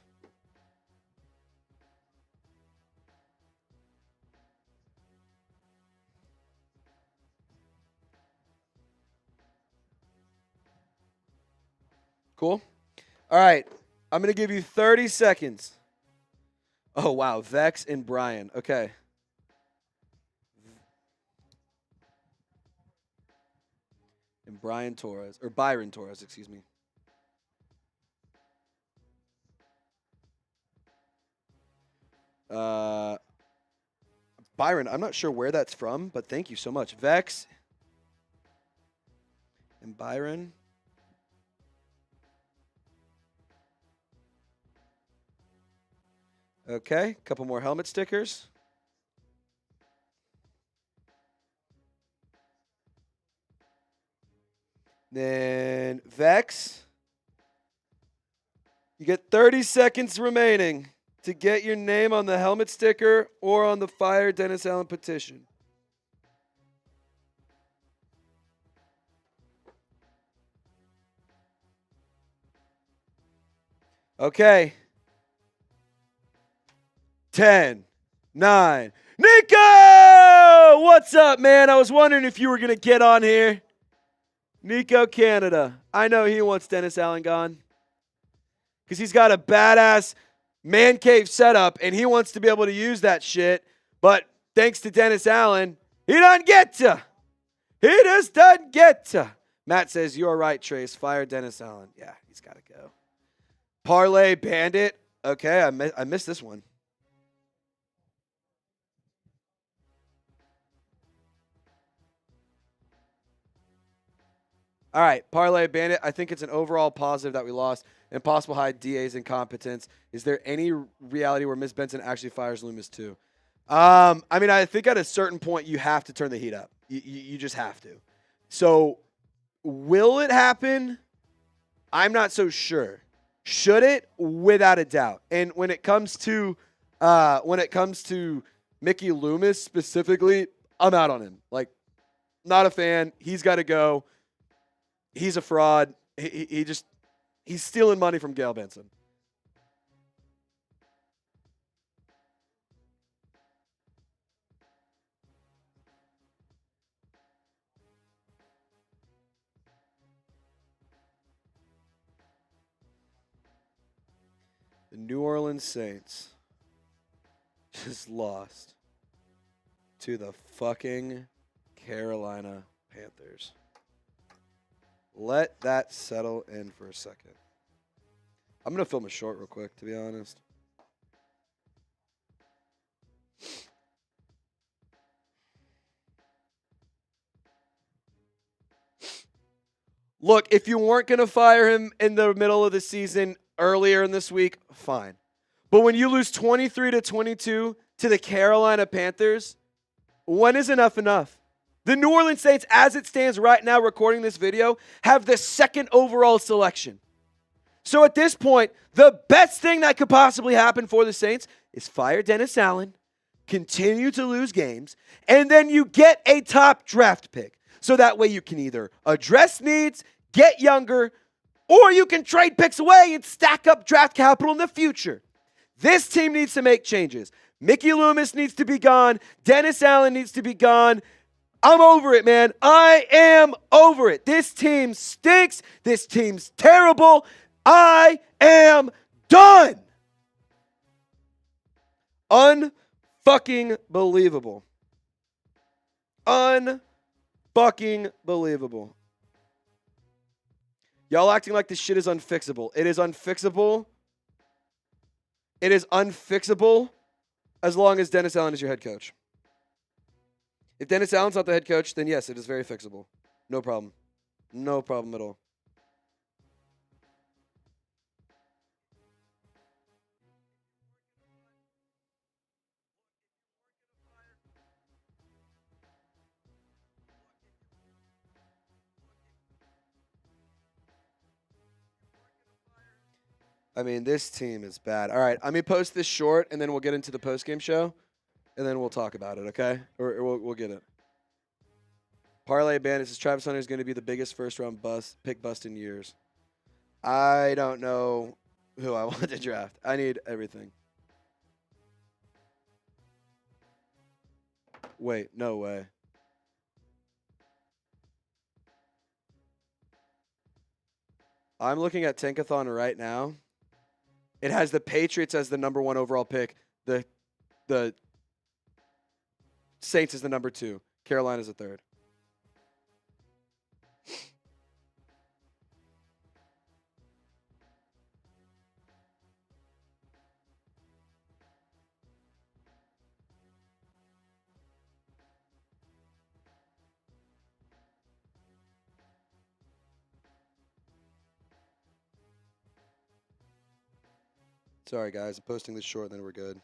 Cool. All right. I'm going to give you 30 seconds. Oh, wow. Vex and Brian. Okay. And Byron Torres, excuse me. Byron, I'm not sure where that's from, but thank you so much. Vex and Byron. Okay, a couple more helmet stickers. Then Vex. You get 30 seconds remaining to get your name on the helmet sticker or on the Fire Dennis Allen petition. Okay. 10, 9. Nico! What's up, man? I was wondering if you were going to get on here. Nico Canada. I know he wants Dennis Allen gone. Because he's got a badass man cave setup, and he wants to be able to use that shit. But thanks to Dennis Allen, he doesn't get to. He just doesn't get to. Matt says, you are right, Trace. Fire Dennis Allen. Yeah, he's got to go. Parlay Bandit. Okay, I missed this one. All right, Parlay Bandit. I think it's an overall positive that we lost. Impossible high DA's incompetence. Is there any reality where Miss Benson actually fires Loomis too? I mean, I think at a certain point you have to turn the heat up. You just have to. So, will it happen? I'm not so sure. Should it? Without a doubt. And when it comes to Mickey Loomis specifically, I'm out on him. Like, not a fan. He's got to go. He's a fraud. He's stealing money from Gail Benson. The New Orleans Saints just lost to the fucking Carolina Panthers. Let that settle in for a second. I'm going to film a short real quick, to be honest. Look, if you weren't going to fire him in the middle of the season earlier in this week, fine. But when you lose 23-22 to the Carolina Panthers, when is enough enough? The New Orleans Saints, as it stands right now recording this video, have the second overall selection. So at this point, the best thing that could possibly happen for the Saints is fire Dennis Allen, continue to lose games, and then you get a top draft pick. So that way you can either address needs, get younger, or you can trade picks away and stack up draft capital in the future. This team needs to make changes. Mickey Loomis needs to be gone. Dennis Allen needs to be gone. I'm over it, man. I am over it. This team stinks. This team's terrible. I am done. Unfucking believable. Unfucking believable. Y'all acting like this shit is unfixable. It is unfixable. It is unfixable as long as Dennis Allen is your head coach. If Dennis Allen's not the head coach, then yes, it is very fixable. No problem. No problem at all. I mean, this team is bad. All right, let me post this short, and then we'll get into the postgame show, and then we'll talk about it, okay? Or we'll get it. Parlay Bandit says Travis Hunter is going to be the biggest first-round pick bust in years. I don't know who I want to draft. I need everything. Wait, no way. I'm looking at Tankathon right now. It has the Patriots as the number 1 overall pick. The Saints is the number 2. Carolina's the 3rd. Sorry, guys. I'm posting this short, then we're good.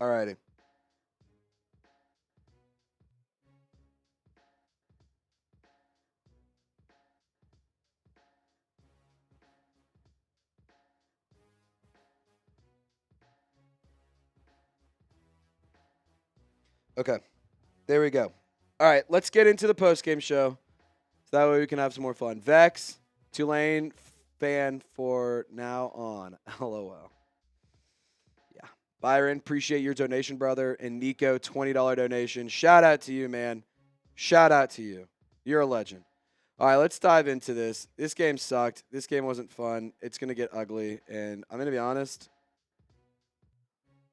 All righty. Okay. There we go. All right, let's get into the postgame show. So that way we can have some more fun. Vex, Tulane fan for now on. LOL. Yeah. Byron, appreciate your donation, brother. And Nico, $20 donation. Shout out to you, man. Shout out to you. You're a legend. All right, let's dive into this. This game sucked. This game wasn't fun. It's going to get ugly. And I'm going to be honest,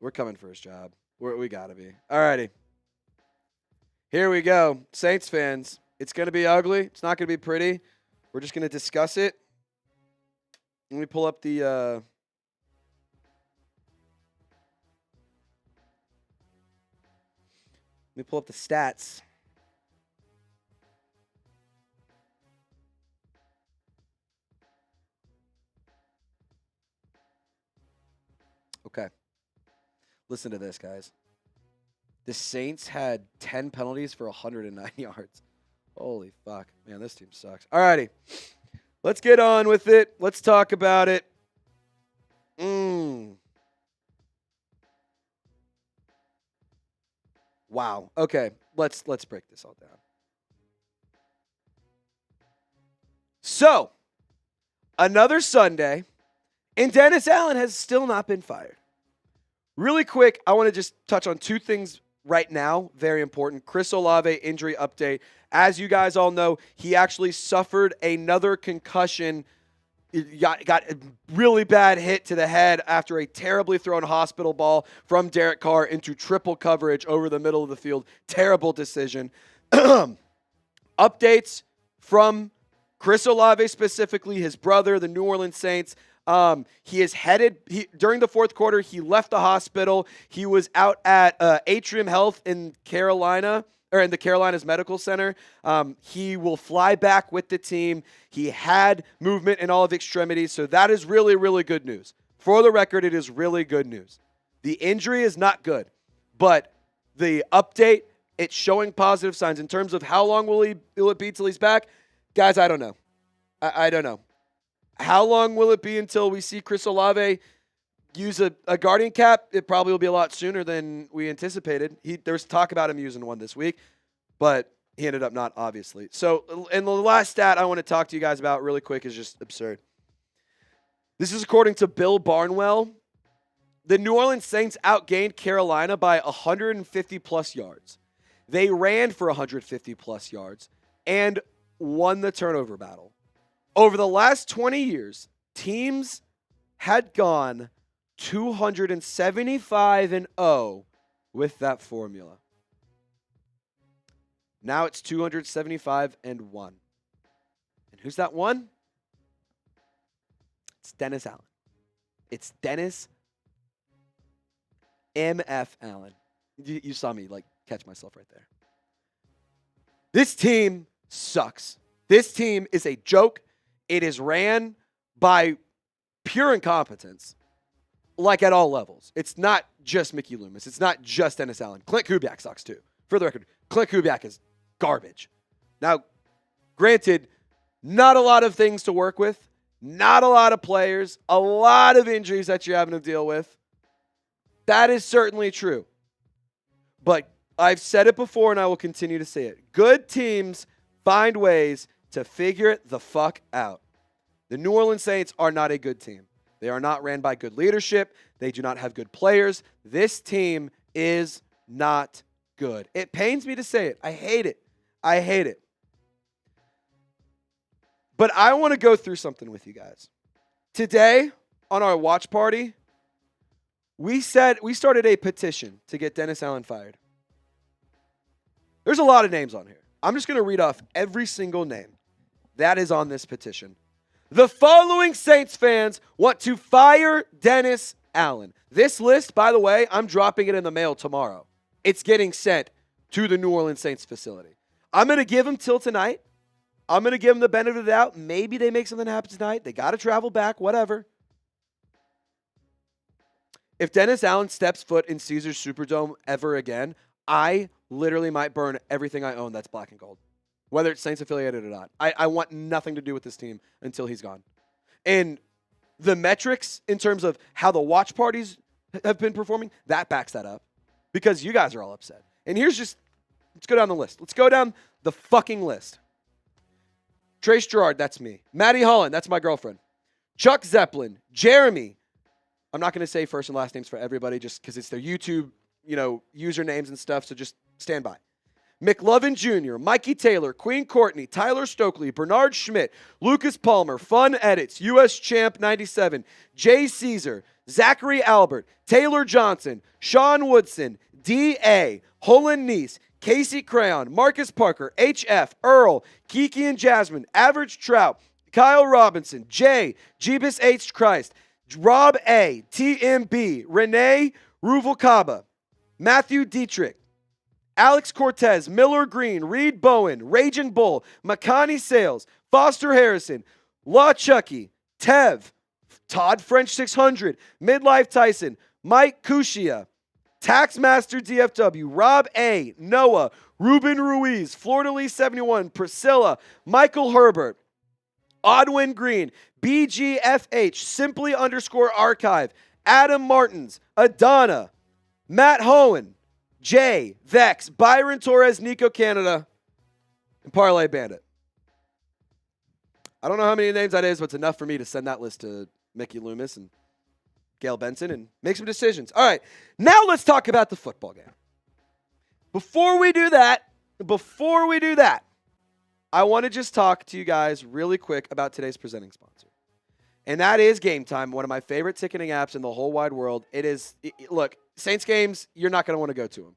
we're coming for his job. We got to be. All righty. Here we go. Saints fans, it's going to be ugly. It's not going to be pretty. We're just going to discuss it. Let me pull up the stats. Okay. Listen to this, guys. The Saints had 10 penalties for 109 yards. Holy fuck. Man, this team sucks. All righty. Let's get on with it. Let's talk about it. Wow. Okay. Let's break this all down. So, another Sunday, and Dennis Allen has still not been fired. Really quick, I want to just touch on two things right now. Very important. Chris Olave injury update. As you guys all know, he actually suffered another concussion. He got a really bad hit to the head after a terribly thrown hospital ball from Derek Carr into triple coverage over the middle of the field. Terrible decision. Updates from Chris Olave specifically, his brother, the New Orleans Saints. He is headed during the fourth quarter. He left the hospital. He was out at Atrium Health in Carolina, or in the Carolinas Medical Center. He will fly back with the team. He had movement in all of extremities, so that is really, really good news. For the record, it is really good news. The injury is not good, but the update, it's showing positive signs. In terms of how long will it be till he's back? Guys, I don't know. I don't know. How long will it be until we see Chris Olave use a Guardian cap? It probably will be a lot sooner than we anticipated. There's talk about him using one this week, but he ended up not, obviously. So, and the last stat I want to talk to you guys about really quick is just absurd. This is according to Bill Barnwell. The New Orleans Saints outgained Carolina by 150-plus yards. They ran for 150-plus yards and won the turnover battle. Over the last 20 years, teams had gone 275-0 with that formula. Now it's 275-1. And who's that one? It's Dennis Allen. It's Dennis M.F. Allen. You saw me catch myself right there. This team sucks. This team is a joke. It is ran by pure incompetence, at all levels. It's not just Mickey Loomis. It's not just Dennis Allen. Clint Kubiak sucks too. For the record, Clint Kubiak is garbage. Now, granted, not a lot of things to work with, not a lot of players, a lot of injuries that you're having to deal with. That is certainly true. But I've said it before and I will continue to say it. Good teams find ways to figure it the fuck out. The New Orleans Saints are not a good team. They are not ran by good leadership. They do not have good players. This team is not good. It pains me to say it. I hate it. I hate it. But I want to go through something with you guys. Today, on our watch party, we started a petition to get Dennis Allen fired. There's a lot of names on here. I'm just going to read off every single name that is on this petition. The following Saints fans want to fire Dennis Allen. This list, by the way, I'm dropping it in the mail tomorrow. It's getting sent to the New Orleans Saints facility. I'm going to give them till tonight. I'm going to give them the benefit of the doubt. Maybe they make something happen tonight. They got to travel back, whatever. If Dennis Allen steps foot in Caesars Superdome ever again, I literally might burn everything I own that's black and gold, whether it's Saints affiliated or not. I want nothing to do with this team until he's gone. And the metrics in terms of how the watch parties have been performing, that backs that up because you guys are all upset. And let's go down the list. Let's go down the fucking list. Trace Girouard, that's me. Maddie Holland, that's my girlfriend. Chuck Zeppelin, Jeremy. I'm not going to say first and last names for everybody just because it's their YouTube, usernames and stuff, so just stand by. McLovin Jr., Mikey Taylor, Queen Courtney, Tyler Stokely, Bernard Schmidt, Lucas Palmer, Fun Edits, US Champ 97, Jay Caesar, Zachary Albert, Taylor Johnson, Sean Woodson, D.A., Holland Neese, Casey Crayon, Marcus Parker, H.F., Earl, Kiki and Jasmine, Average Trout, Kyle Robinson, Jay, Jeebus H. Christ, Rob A., TMB, Renee Ruvalcaba, Matthew Dietrich, Alex Cortez, Miller Green, Reed Bowen, Raging Bull, Makani Sales, Foster Harrison, Law Chucky, Tev, Todd French 600, Midlife Tyson, Mike Kushia, Taxmaster DFW, Rob A., Noah, Ruben Ruiz, Florida Lee 71, Priscilla, Michael Herbert, Odwin Green, BGFH, Simply _Archive, Adam Martins, Adana, Matt Hohen, Jay, Vex, Byron Torres, Nico Canada, and Parlay Bandit. I don't know how many names that is, but it's enough for me to send that list to Mickey Loomis and Gail Benson and make some decisions. All right, now let's talk about the football game. Before we do that, I want to just talk to you guys really quick about today's presenting sponsor. And that is Game Time, one of my favorite ticketing apps in the whole wide world. Look, Saints games, you're not going to want to go to them.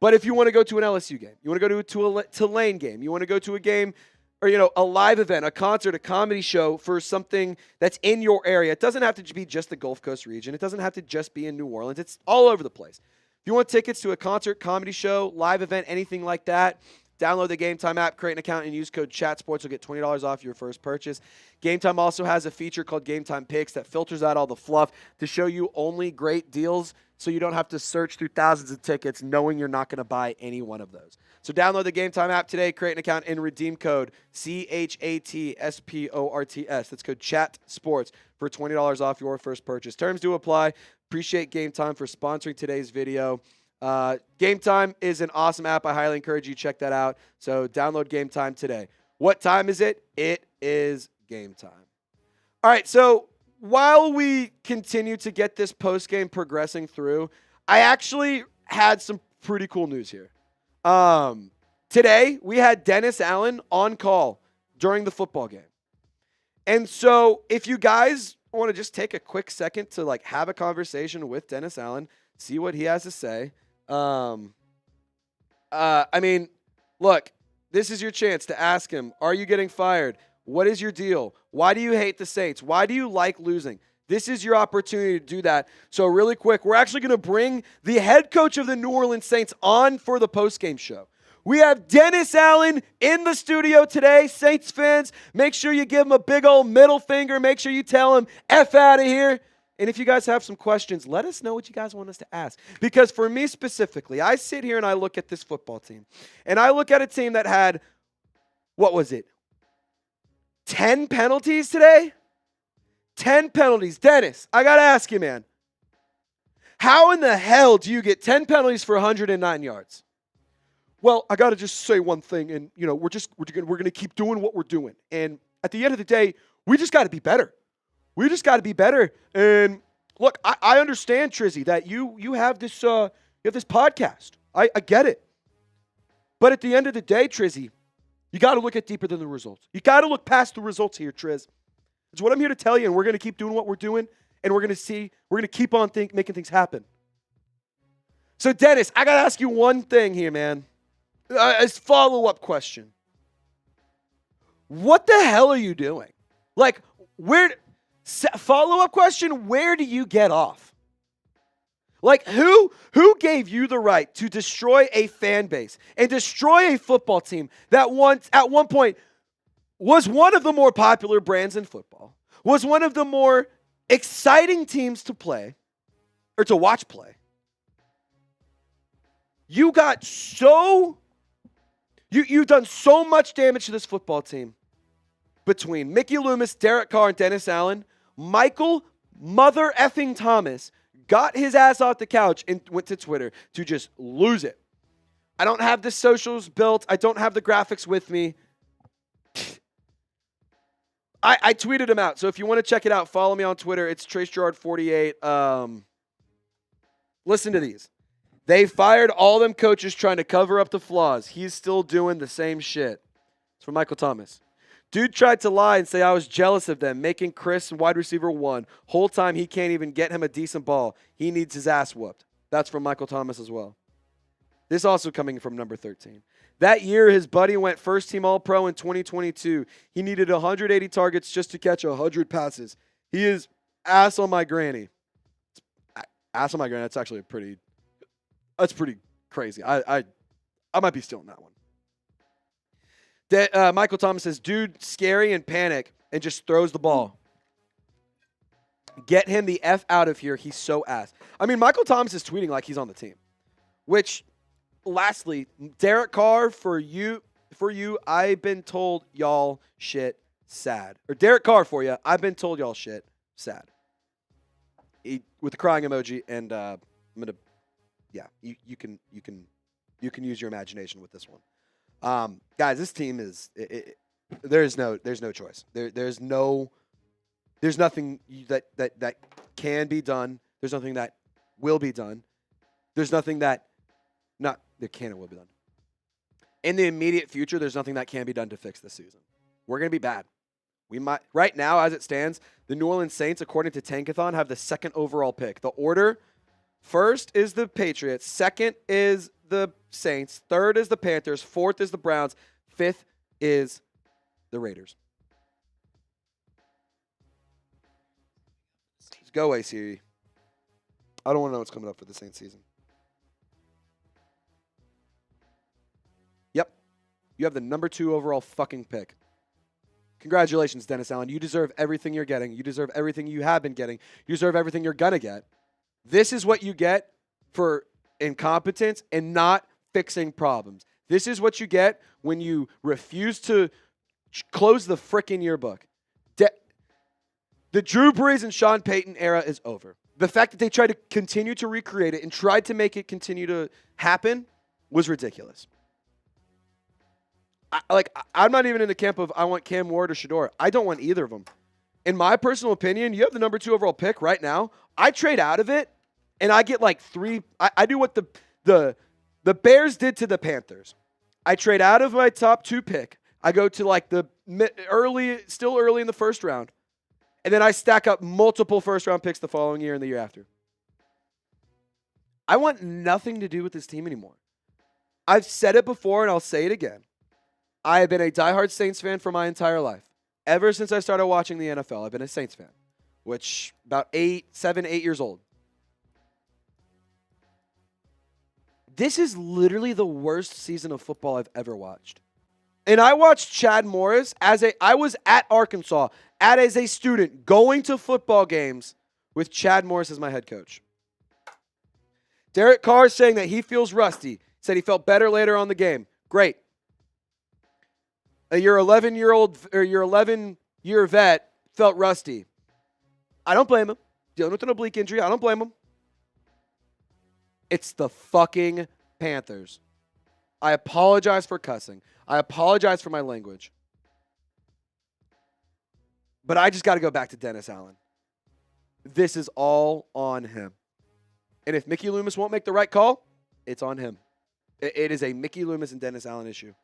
But if you want to go to an LSU game, you want to go to a Tulane game, you want to go to a game or, a live event, a concert, a comedy show for something that's in your area. It doesn't have to be just the Gulf Coast region. It doesn't have to just be in New Orleans. It's all over the place. If you want tickets to a concert, comedy show, live event, anything like that, download the Game Time app, create an account, and use code CHATSPORTS. You'll get $20 off your first purchase. Game Time also has a feature called Game Time Picks that filters out all the fluff to show you only great deals so you don't have to search through thousands of tickets knowing you're not going to buy any one of those. So download the Game Time app today, create an account, and redeem code CHATSPORTS. That's code CHATSPORTS for $20 off your first purchase. Terms do apply. Appreciate Game Time for sponsoring today's video. Game Time is an awesome app. I highly encourage you to check that out. So download Game Time today. What time is it? It is game time. All right, so while we continue to get this postgame progressing through, I actually had some pretty cool news here. Today, we had Dennis Allen on call during the football game. And so if you guys want to just take a quick second to have a conversation with Dennis Allen, see what he has to say. Look, this is your chance to ask him, are you getting fired? What is your deal? Why do you hate the Saints? Why do you like losing? This is your opportunity to do that. So really quick, we're actually going to bring the head coach of the New Orleans Saints on for the postgame show. We have Dennis Allen in the studio today. Saints fans, make sure you give him a big old middle finger. Make sure you tell him, F out of here. And if you guys have some questions, let us know what you guys want us to ask. Because for me specifically, I sit here and I look at this football team. And I look at a team that had, 10 penalties today? 10 penalties. Dennis, I got to ask you, man. How in the hell do you get 10 penalties for 109 yards? Well, I got to just say one thing, and we're going to keep doing what we're doing. And at the end of the day, we just got to be better. We just got to be better. And look, I understand, Trizzy, that you have this podcast. I get it. But at the end of the day, Trizzy, you got to look at deeper than the results. You got to look past the results here, Triz. It's what I'm here to tell you, and we're going to keep doing what we're doing, and we're going to keep on making things happen. So, Dennis, I got to ask you one thing here, man. As follow-up question. What the hell are you doing? Follow-up question, where do you get off? Who gave you the right to destroy a fan base and destroy a football team that once, at one point, was one of the more popular brands in football, was one of the more exciting teams to play, or to watch play? You got you've done so much damage to this football team between Mickey Loomis, Derek Carr, and Dennis Allen. Michael Mother effing Thomas got his ass off the couch and went to Twitter to just lose it. I don't have the socials built. I don't have the graphics with me. I tweeted him out. So if you want to check it out, follow me on Twitter. It's Trace Girouard 48. Listen to these. They fired all them coaches trying to cover up the flaws. He's still doing the same shit. It's from Michael Thomas. Dude tried to lie and say I was jealous of them, making Chris wide receiver 1. Whole time he can't even get him a decent ball. He needs his ass whooped. That's from Michael Thomas as well. This also coming from number 13. That year, his buddy went first-team All-Pro in 2022. He needed 180 targets just to catch 100 passes. He is ass on my granny. Ass on my granny, that's actually that's pretty crazy. I might be stealing that one. Michael Thomas says, dude, scary and panic, and just throws the ball. Get him the F out of here. He's so ass. I mean, Michael Thomas is tweeting like he's on the team. Which, lastly, Derek Carr, for you, I've been told y'all shit sad. Or Derek Carr for you, I've been told y'all shit sad. With the crying emoji, and I'm gonna, yeah, you can use your imagination with this one. Guys, this team is there's no choice. There's nothing that can be done. There's nothing that will be done. There's nothing that there can and will be done. In the immediate future, there's nothing that can be done to fix this season. We're gonna be bad. We might right now, as it stands, the New Orleans Saints, according to Tankathon, have the 2nd overall pick. The order: first is the Patriots, second is the Saints, third is the Panthers, fourth is the Browns, fifth is the Raiders. Let's go away, Siri. I don't want to know what's coming up for the Saints season. Yep. You have the number 2 overall fucking pick. Congratulations, Dennis Allen. You deserve everything you're getting. You deserve everything you have been getting. You deserve everything you're going to get. This is what you get for incompetence and not fixing problems. This is what you get when you refuse to close the frickin' yearbook. The Drew Brees and Sean Payton era is over. The fact that they tried to continue to recreate it and tried to make it continue to happen was ridiculous. I'm not even in the camp of I want Cam Ward or Shedeur. I don't want either of them. In my personal opinion, you have the number 2 overall pick right now. I trade out of it, and I get like 3. I do what the Bears did to the Panthers. I trade out of my top 2 pick. I go to like the still early in the first round, and then I stack up multiple first-round picks the following year and the year after. I want nothing to do with this team anymore. I've said it before, and I'll say it again. I have been a diehard Saints fan for my entire life. Ever since I started watching the NFL, I've been a Saints fan, which about 7, 8 years old. This is literally the worst season of football I've ever watched. And I watched Chad Morris I was at Arkansas as a student going to football games with Chad Morris as my head coach. Derek Carr is saying that he feels rusty. Said he felt better later on the game. Great. Your 11-year vet felt rusty. I don't blame him. Dealing with an oblique injury, I don't blame him. It's the fucking Panthers. I apologize for cussing. I apologize for my language. But I just got to go back to Dennis Allen. This is all on him. And if Mickey Loomis won't make the right call, it's on him. It is a Mickey Loomis and Dennis Allen issue.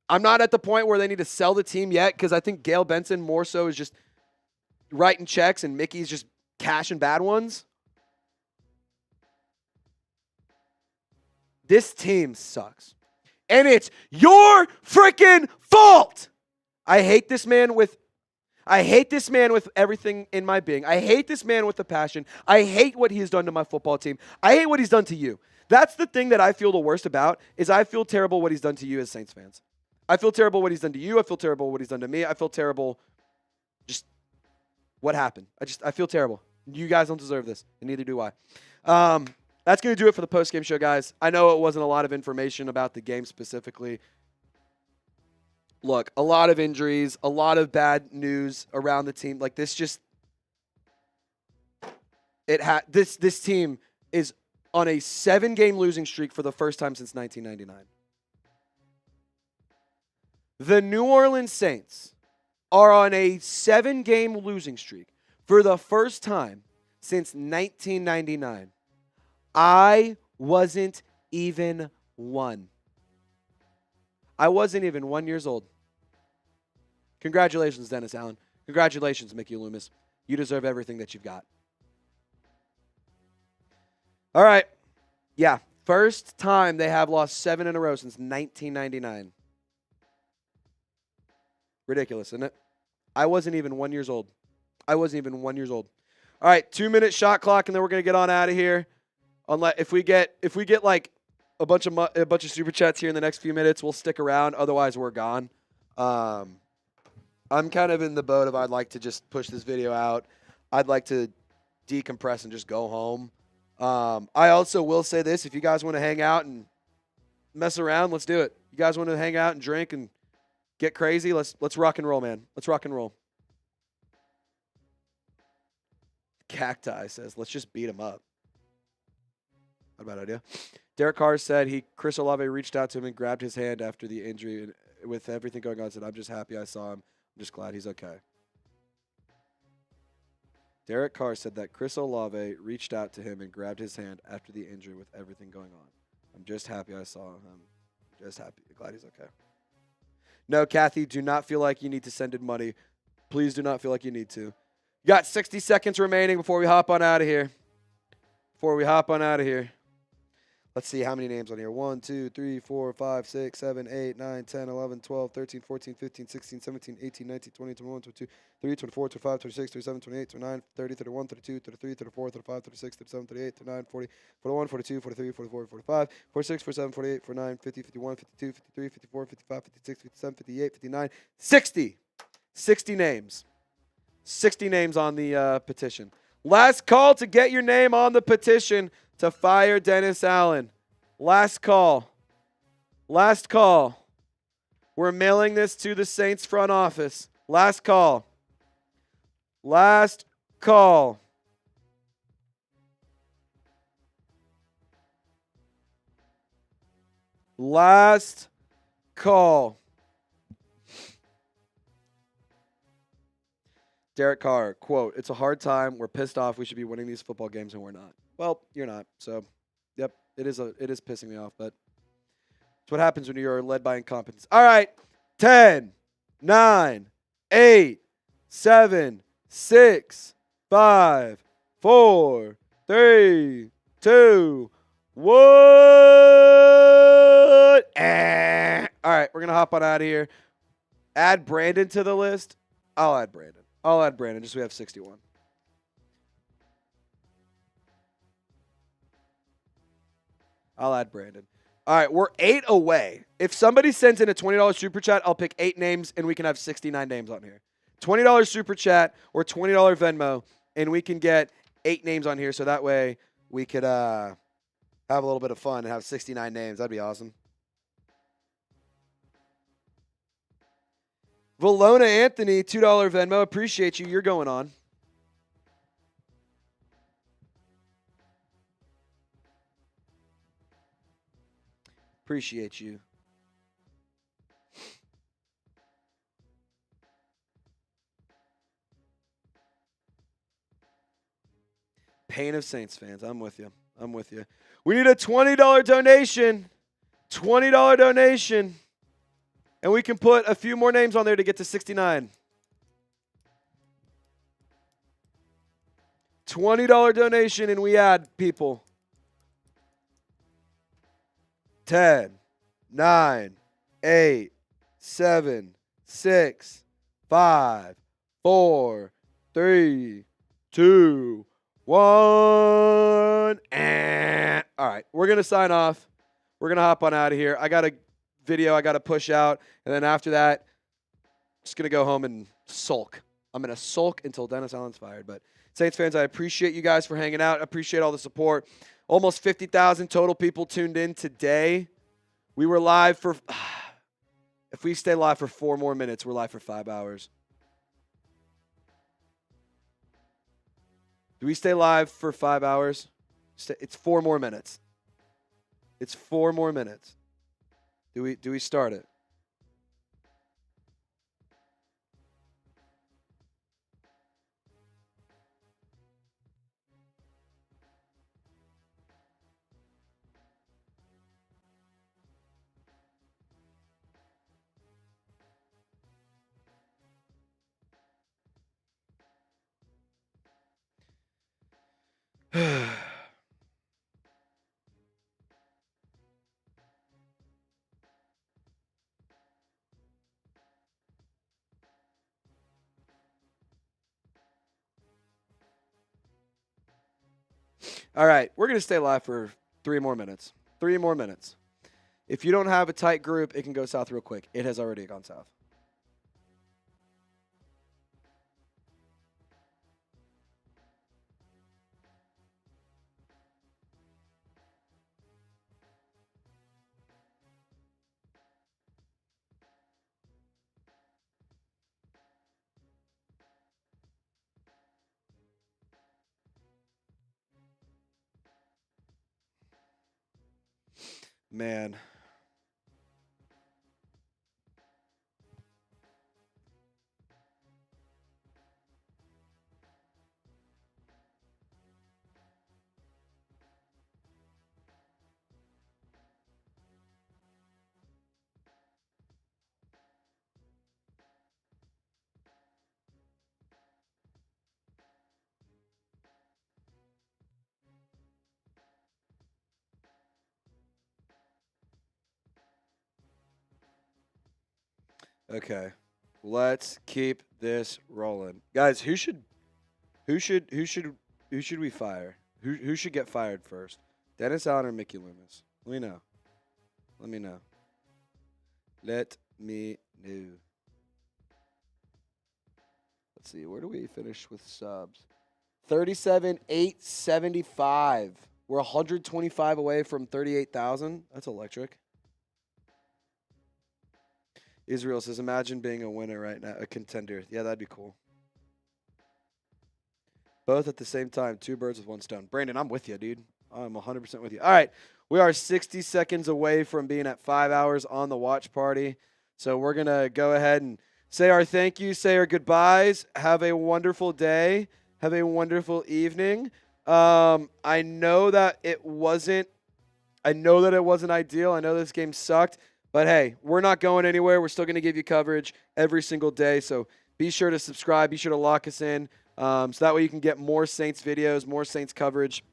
I'm not at the point where they need to sell the team yet because I think Gail Benson more so is just writing checks and Mickey's just cashing bad ones. This team sucks. And it's your freaking fault. I hate this man with everything in my being. I hate this man with a passion. I hate what he has done to my football team. I hate what he's done to you. That's the thing that I feel the worst about is I feel terrible what he's done to you as Saints fans. I feel terrible what he's done to you. I feel terrible what he's done to me. I feel terrible just what happened. I feel terrible. You guys don't deserve this, and neither do I. That's going to do it for the postgame show, guys. I know it wasn't a lot of information about the game specifically. Look, a lot of injuries, a lot of bad news around the team. Like this team is on a 7-game losing streak for the first time since 1999. The New Orleans Saints are on a 7-game losing streak for the first time since 1999. I wasn't even one. I wasn't even 1 year old. Congratulations, Dennis Allen. Congratulations, Mickey Loomis. You deserve everything that you've got. All right. Yeah, first time they have lost 7 in a row since 1999. Ridiculous, isn't it? I wasn't even 1 year old. I wasn't even 1 year old. All right, 2-minute shot clock, and then we're gonna get on out of here. Unless if we get like a bunch of super chats here in the next few minutes, we'll stick around. Otherwise, we're gone. I'm kind of in the boat of I'd like to just push this video out. I'd like to decompress and just go home. I also will say this: if you guys want to hang out and mess around, let's do it. You guys want to hang out and drink and get crazy? Let's rock and roll, man. Let's rock and roll. Cacti says, let's just beat him up. Not a bad idea. Derek Carr said Chris Olave reached out to him and grabbed his hand after the injury, and with everything going on, said, I'm just happy I saw him. I'm just glad he's okay. Derek Carr said that Chris Olave reached out to him and grabbed his hand after the injury with everything going on. I'm just happy I saw him. I'm just happy. Glad he's okay. No, Kathy, do not feel like you need to send in money. Please do not feel like you need to. You got 60 seconds remaining before we hop on out of here. Let's see how many names on here. 1, 2, 3, 4, 5, 6, 7, 8, 9, 10, 11, 12, 13, 14, 15, 16, 17, 18, 19, 20, 21, 22, 23, 24, 25, 26, 27, 28, 29, 30, 31, 32, 33, 34, 35, 36, 37, 38, 39, 40, 41, 42, 43, 44, 45, 46, 47, 48, 49, 50, 51, 52, 53, 54, 55, 56, 57, 58, 59, 60. 60 names. 60 names on the petition. Last call to get your name on the petition to fire Dennis Allen. Last call. Last call. We're mailing this to the Saints front office. Last call. Last call. Last call. Derek Carr, quote, it's a hard time. We're pissed off. We should be winning these football games, and we're not. Well, you're not. So, yep, it is pissing me off, but it's what happens when you're led by incompetence. All right, 10, 9, 8, 7, 6, 5, 4, 3, 2, 1. All right, we're going to hop on out of here. Add Brandon to the list. I'll add Brandon. Just so we have 61. I'll add Brandon. All right, we're 8 away. If somebody sends in a $20 super chat, I'll pick 8 names, and we can have 69 names on here. $20 super chat or $20 Venmo, and we can get 8 names on here, so that way we could have a little bit of fun and have 69 names. That'd be awesome. Valona Anthony, $2 Venmo. Appreciate you. You're going on. Appreciate you. Pain of Saints fans. I'm with you. We need a $20 donation. $20 donation. And we can put a few more names on there to get to 69. $20 donation, and we add people. 10, 9, 8, 7, 6, 5, 4, 3, 2, 1. All right, we're going to sign off. We're going to hop on out of here. I got a video I got to push out, and then after that, just going to go home and sulk. I'm going to sulk until Dennis Allen's fired. But Saints fans, I appreciate you guys for hanging out. I appreciate all the support. Almost 50,000 total people tuned in today. We were live for, if we stay live for 4 more minutes, we're live for 5 hours. Do we stay live for 5 hours? It's 4 more minutes. It's 4 more minutes. Do we start it? All right, we're going to stay live for 3 more minutes. 3 more minutes. If you don't have a tight group, it can go south real quick. It has already gone south. Man. Okay. Let's keep this rolling. Guys, who should we fire? Who should get fired first? Dennis Allen or Mickey Loomis? Let me know. Let me know. Let me know. Let's see. Where do we finish with subs? 37,875. We're 125 away from 38,000. That's electric. Israel says, imagine being a winner right now, a contender. Yeah, that'd be cool. Both at the same time, 2 birds with 1 stone. Brandon, I'm with you, dude. I'm 100% with you. All right, we are 60 seconds away from being at 5 hours on the watch party. So we're going to go ahead and say our thank you, say our goodbyes. Have a wonderful day. Have a wonderful evening. I know that it wasn't ideal. I know this game sucked. But, hey, we're not going anywhere. We're still going to give you coverage every single day. So be sure to subscribe. Be sure to lock us in so that way you can get more Saints videos, more Saints coverage.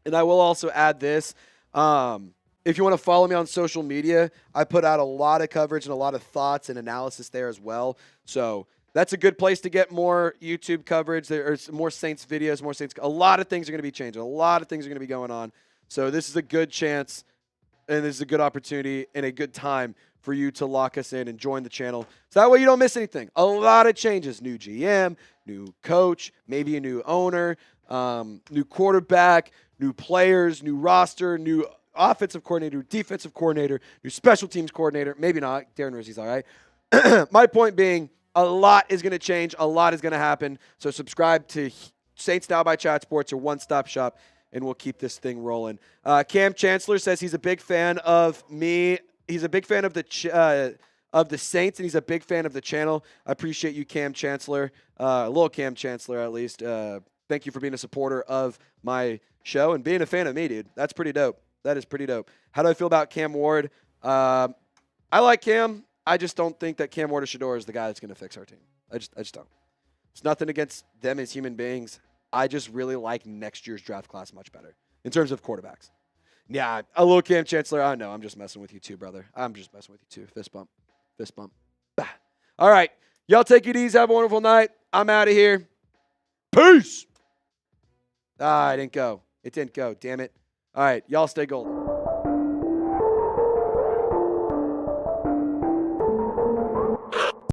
And I will also add this. If you want to follow me on social media, I put out a lot of coverage and a lot of thoughts and analysis there as well. So that's a good place to get more YouTube coverage. There's more Saints videos, more Saints. A lot of things are going to be changing. A lot of things are going to be going on. So this is a good chance. And this is a good opportunity and a good time for you to lock us in and join the channel. So that way you don't miss anything. A lot of changes. New GM, new coach, maybe a new owner, new quarterback, new players, new roster, new offensive coordinator, defensive coordinator, new special teams coordinator. Maybe not. Darren Rizzi's all right. My point being, a lot is going to change. A lot is going to happen. So subscribe to Saints Now by Chat Sports, your one-stop shop, and we'll keep this thing rolling. Cam Chancellor says he's a big fan of me. He's a big fan of the Saints, and he's a big fan of the channel. I appreciate you, Cam Chancellor. Little Cam Chancellor, at least. Thank you for being a supporter of my show and being a fan of me, dude. That's pretty dope. That is pretty dope. How do I feel about Cam Ward? I like Cam. I just don't think that Cam Ward-Shedeur is the guy that's going to fix our team. I just don't. It's nothing against them as human beings. I just really like next year's draft class much better in terms of quarterbacks. Yeah, a little Cam Chancellor. I know. I'm just messing with you too, brother. I'm just messing with you too. Fist bump. Fist bump. Bah. All right. Y'all take it easy. Have a wonderful night. I'm out of here. Peace. It didn't go. It didn't go. Damn it. All right. Y'all stay golden.